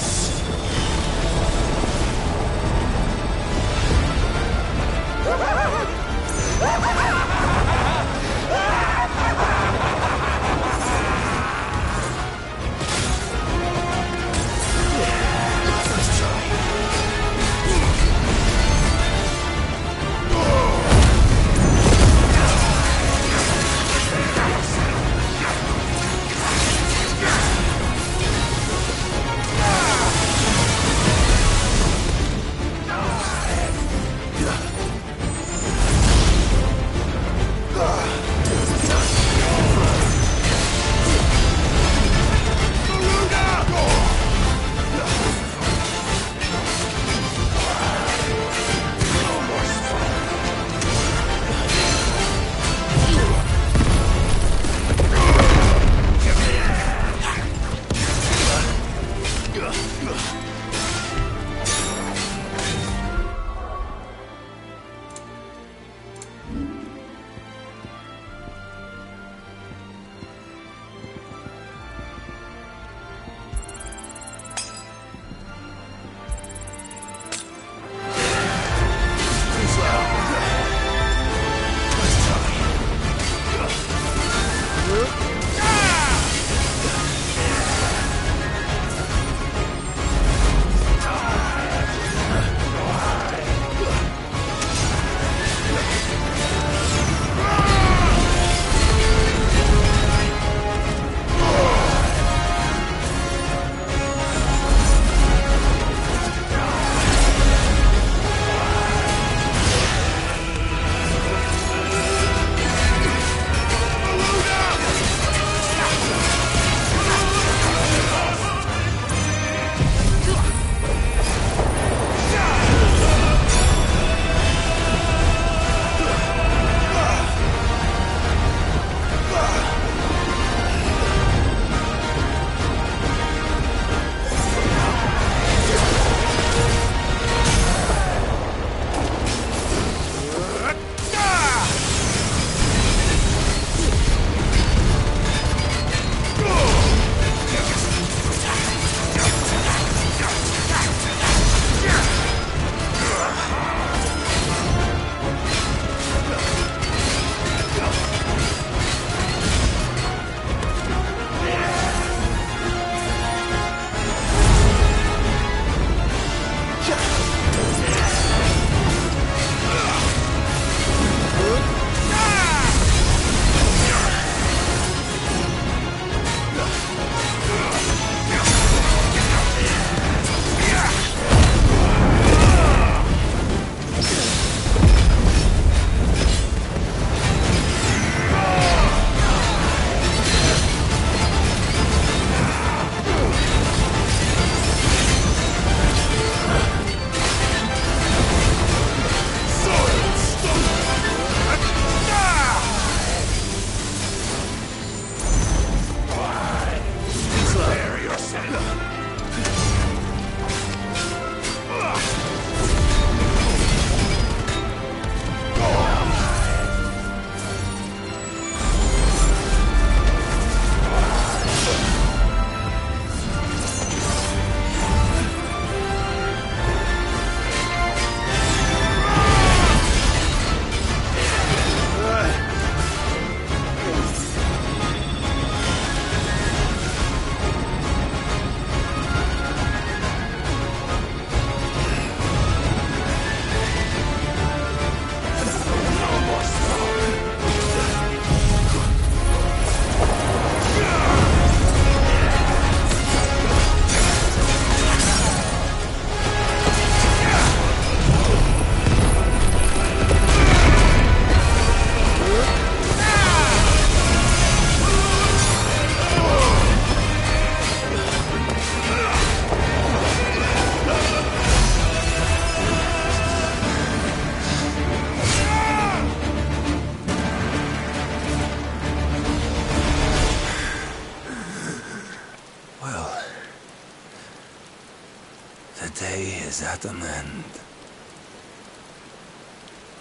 is at an end.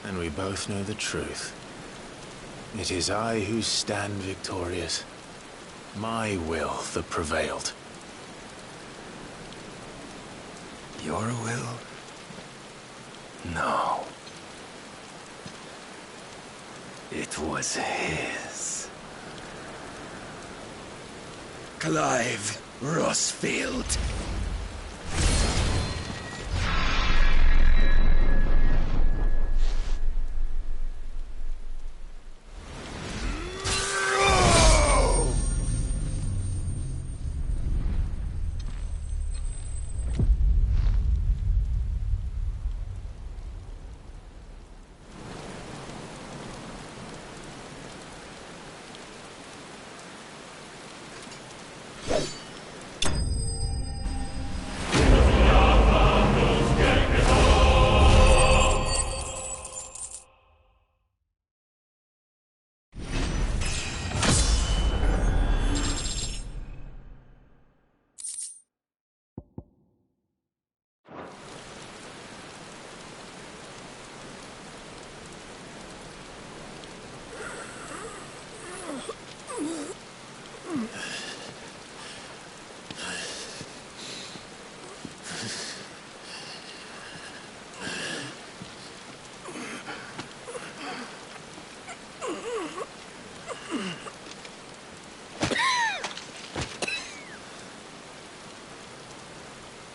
And we both know the truth. It is I who stand victorious. My will that prevailed. Your will? No. It was his. Clive Rossfield.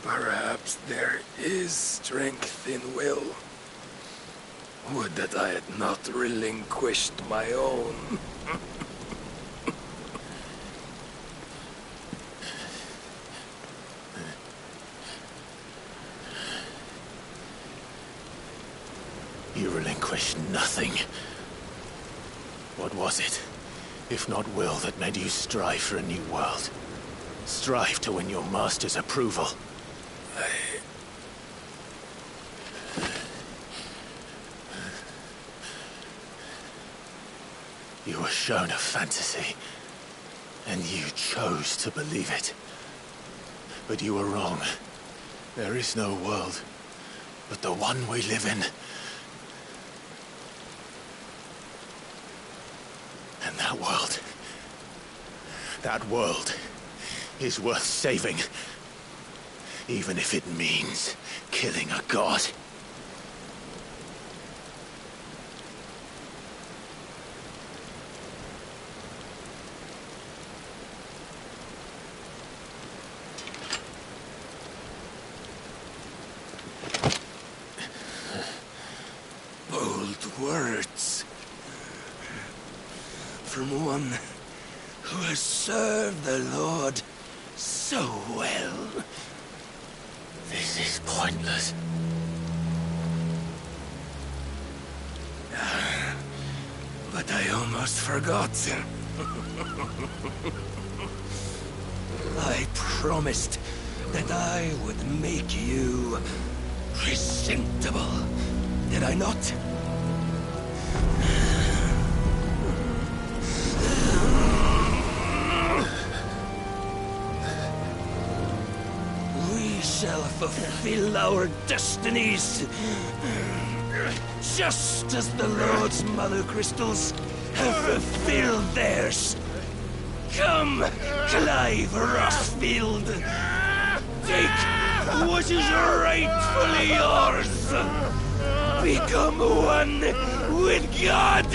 Perhaps there is strength in will. Would that I had not relinquished my own. You relinquished nothing. What was it, if not will, that made you strive for a new world? Strive to win your master's approval? You were shown a fantasy, and you chose to believe it. But you were wrong. There is no world but the one we live in. And that world is worth saving, even if it means killing a god. Bold words from one who has served the Lord so well. This is pointless. But I almost forgot. I promised that I would make you presentable. Did I not? We shall fulfill our destinies, just as the Lord's Mother Crystals have fulfilled theirs. Come, Clive Rossfield. Take what is rightfully yours. Become one with God.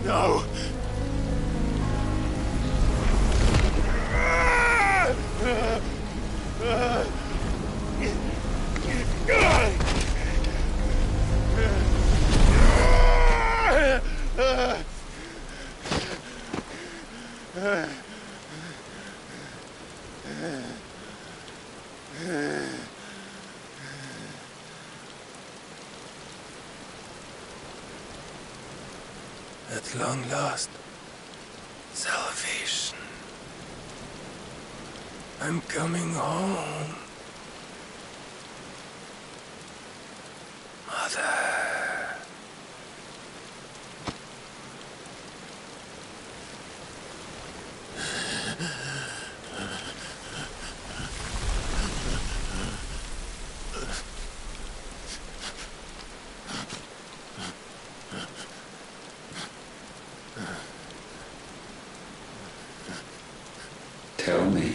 No. At long last, salvation. I'm coming home. Mother. Tell me,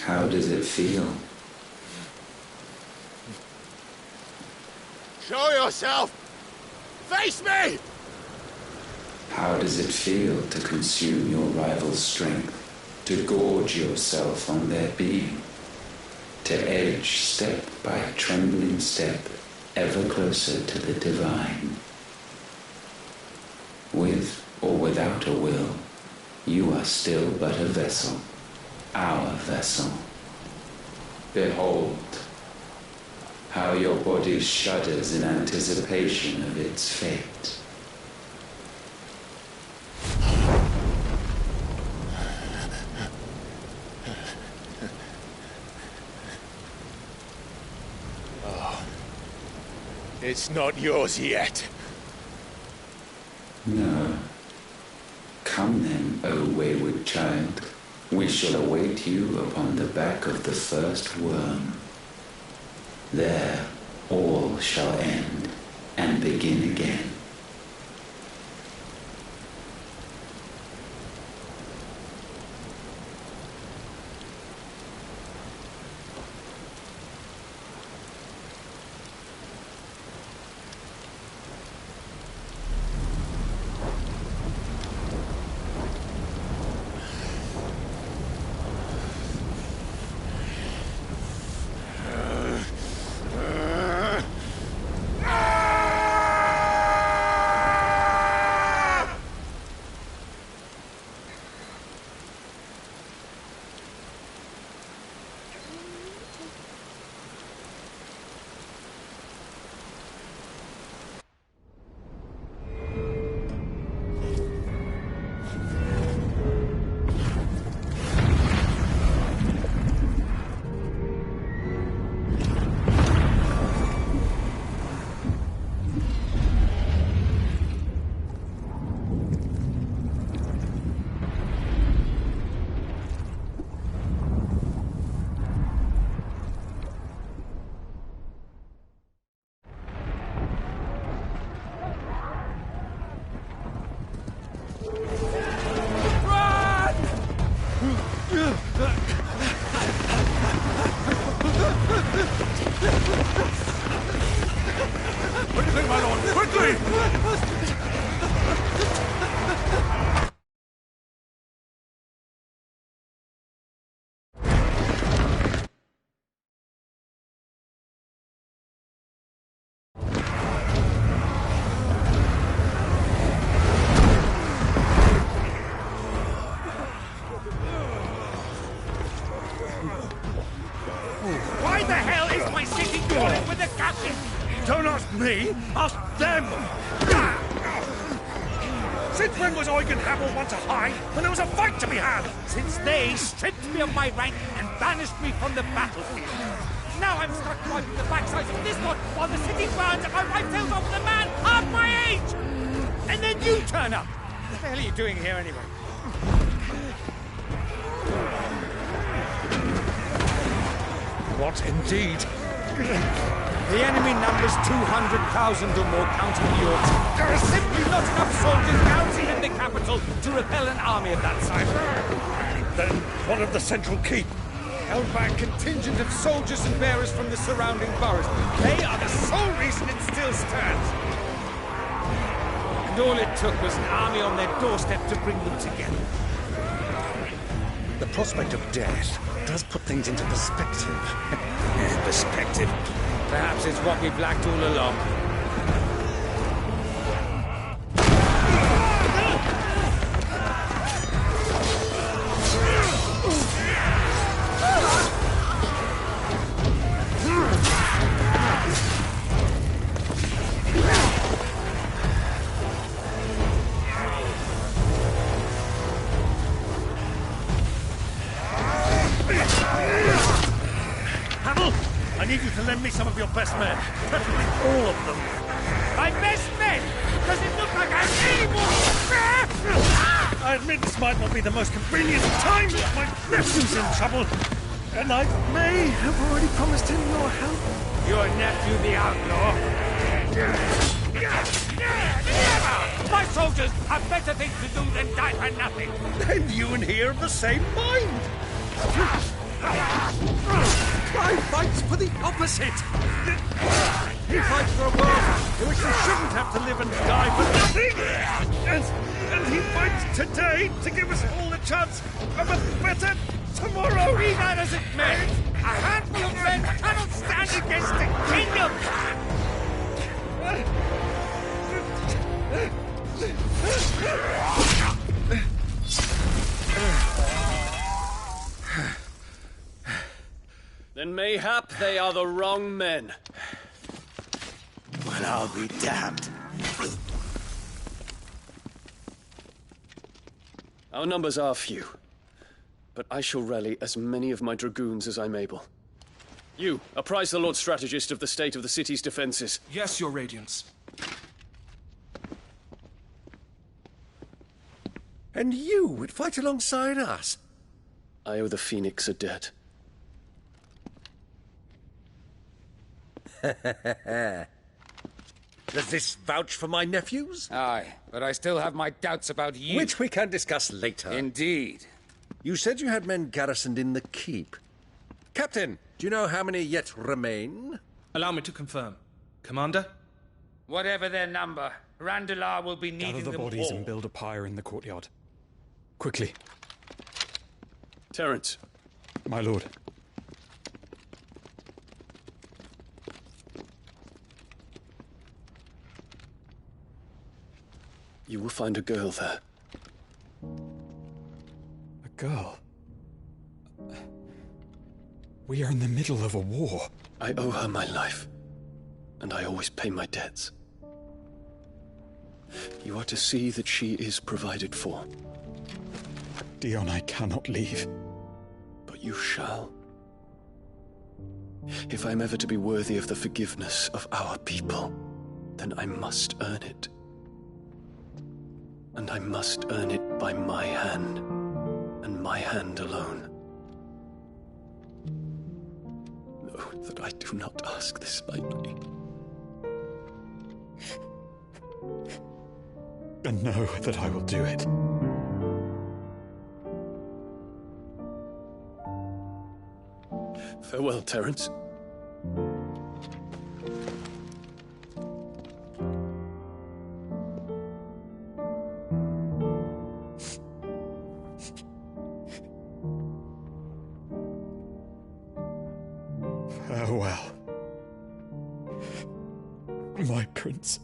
how does it feel? Show yourself! Face me! How does it feel to consume your rival's strength? To gorge yourself on their being? To edge step by trembling step ever closer to the divine? With or without a will, you are still but a vessel, our vessel. Behold, how your body shudders in anticipation of its fate. Oh, it's not yours yet. No. Come then, O wayward child. We shall await you upon the back of the first worm. There all shall end and begin again. Why the hell is my city falling with the gases? Don't ask me, ask them! Since when was Eugen Hamel one to hide when there was a fight to be had? Since they stripped me of my rank and banished me from the battlefield. Now I'm stuck wiping the backsides of this one while the city burns and my wife tells off with a man half my age! And then you turn up! What the hell are you doing here anyway? What indeed? The enemy numbers 200,000 or more, counting yours. There are simply not enough soldiers garrisoned in the capital to repel an army of that size. Then what of the central keep? Held by a contingent of soldiers and bearers from the surrounding boroughs. They are the sole reason it still stands. And all it took was an army on their doorstep to bring them together. The prospect of death does put things into perspective. Perspective? Perhaps it's what we've lacked all along. I need you to lend me some of your best men. Preferably all of them. My best men? Does it look like I'm able? I admit this might not be the most convenient time, but my nephew's in trouble. And I may have already promised him your help. Your nephew, the outlaw? Never! My soldiers have better things to do than die for nothing. Then you and he are of the same mind. Clive fights for the opposite! He fights for a world in which we shouldn't have to live and die for nothing! And he fights today to give us all a chance of a better tomorrow! Be that as it may, a handful of men cannot stand against a kingdom! Then mayhap they are the wrong men. Well, I'll be damned. Our numbers are few, but I shall rally as many of my dragoons as I'm able. You, apprise the Lord Strategist of the state of the city's defenses. Yes, Your Radiance. And you would fight alongside us? I owe the Phoenix a debt. Does this vouch for my nephews? Aye, but I still have my doubts about you. Which we can discuss later. Indeed. You said you had men garrisoned in the keep. Captain, do you know how many yet remain? Allow me to confirm. Commander? Whatever their number, Randalar will be needing Gather the them bodies all. and build a pyre in the courtyard. Quickly. Terence. My lord. You will find a girl there. A girl? We are in the middle of a war. I owe her my life, and I always pay my debts. You are to see that she is provided for. Dion, I cannot leave. But you shall. If I'm ever to be worthy of the forgiveness of our people, then I must earn it. And I must earn it by my hand, and my hand alone. Know that I do not ask this lightly. And know that I will do it. Farewell, Terence. Farewell, my prince.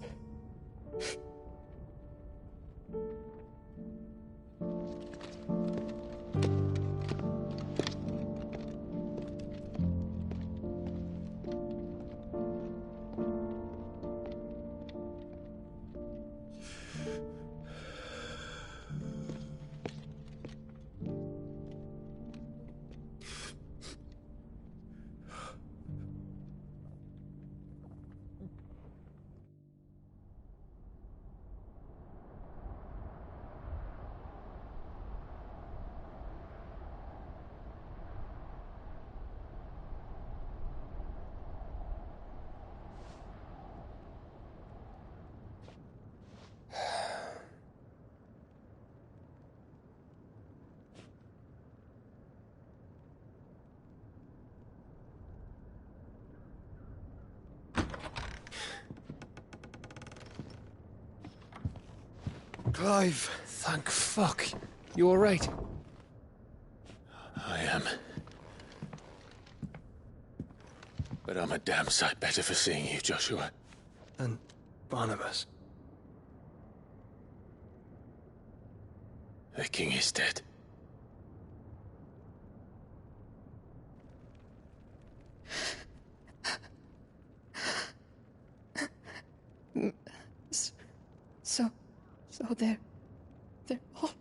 Clive. Thank fuck. You alright? I am. But I'm a damn sight better for seeing you, Joshua. And Barnabas. The king is dead. So they're all...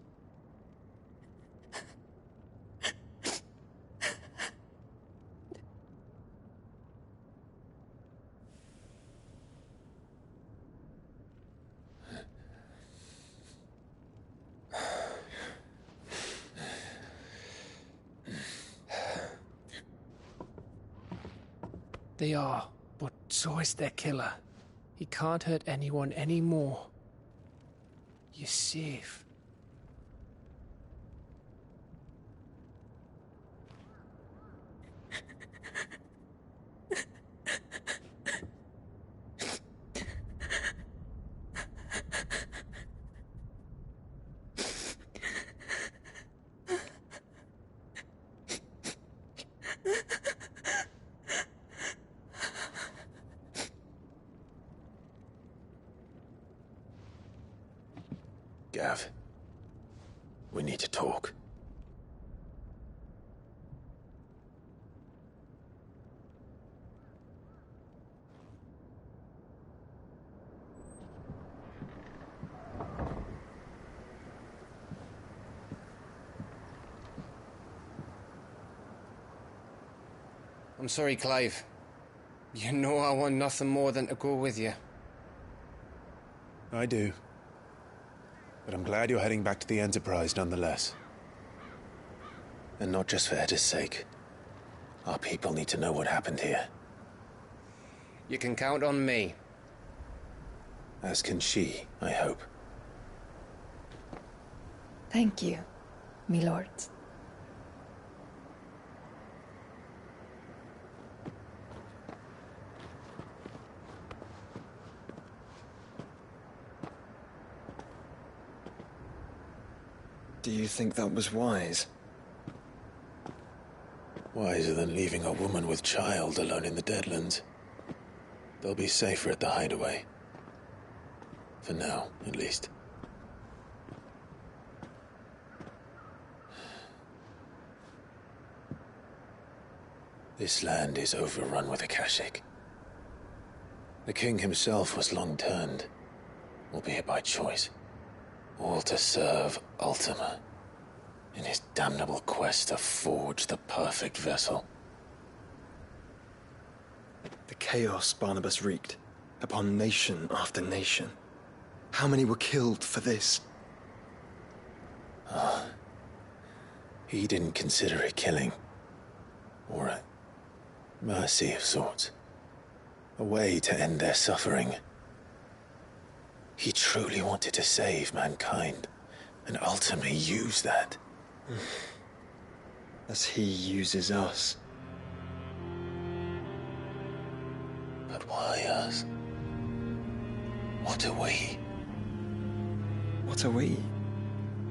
They are, but so is their killer. He can't hurt anyone anymore. You're safe. Gav, we need to talk. I'm sorry, Clive. You know I want nothing more than to go with you. I do. But I'm glad you're heading back to the Enterprise nonetheless. And not just for Edda's sake. Our people need to know what happened here. You can count on me. As can she, I hope. Thank you, my lords. Do you think that was wise? Wiser than leaving a woman with child alone in the Deadlands. They'll be safer at the hideaway. For now, at least. This land is overrun with Akashic. The king himself was long turned, albeit by choice. All to serve Ultima, in his damnable quest to forge the perfect vessel. The chaos Barnabas wreaked upon nation after nation. How many were killed for this? He didn't consider it killing. Or a mercy of sorts. A way to end their suffering. He truly wanted to save mankind, and ultimately use that. As he uses us. But why us? What are we? What are we?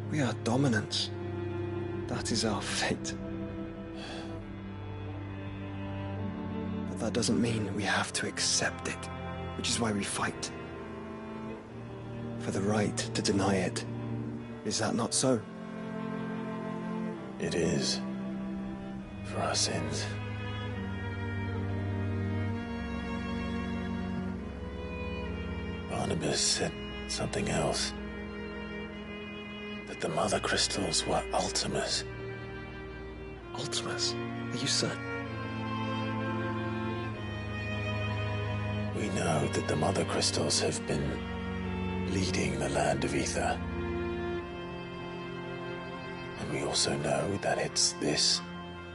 We are dominants. That is our fate. But that doesn't mean we have to accept it, which is why we fight. For the right to deny it. Is that not so? It is. For our sins. Barnabas said something else. That the Mother Crystals were Ultimas. Ultimas? Are you certain? We know that the Mother Crystals have been leading the land of Ether. And we also know that it's this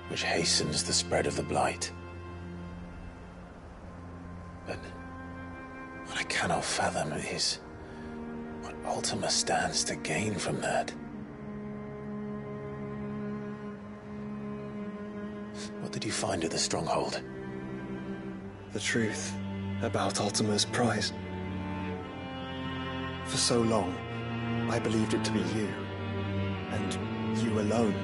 which hastens the spread of the Blight. But what I cannot fathom is what Ultima stands to gain from that. What did you find at the Stronghold? The truth about Ultima's prize. For so long, I believed it to be you, and you alone.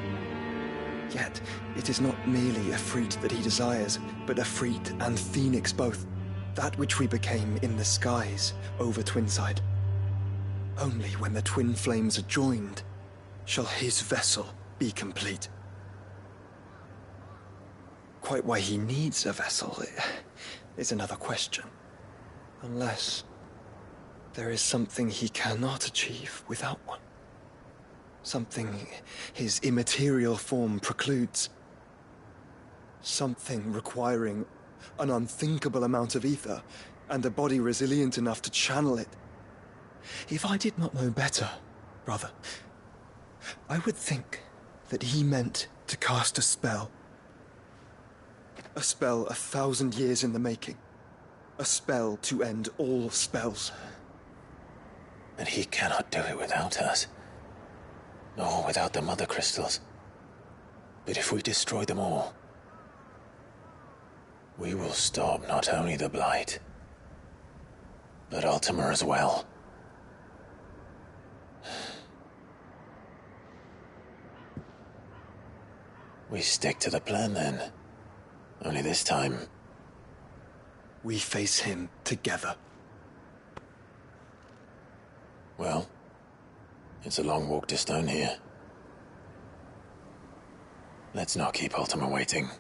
Yet, it is not merely a freat that he desires, but a freat and phoenix both. That which we became in the skies over Twinside. Only when the twin flames are joined shall his vessel be complete. Quite why he needs a vessel is another question. Unless there is something he cannot achieve without one. Something his immaterial form precludes. Something requiring an unthinkable amount of ether and a body resilient enough to channel it. If I did not know better, brother, I would think that he meant to cast a spell. A spell 1,000 years in the making. A spell to end all spells. And he cannot do it without us. Nor without the Mother Crystals. But if we destroy them all, we will stop not only the Blight, but Ultima as well. We stick to the plan then, Only this time... we face him together. Well, it's a long walk to Stone here. Let's not keep Ultima waiting.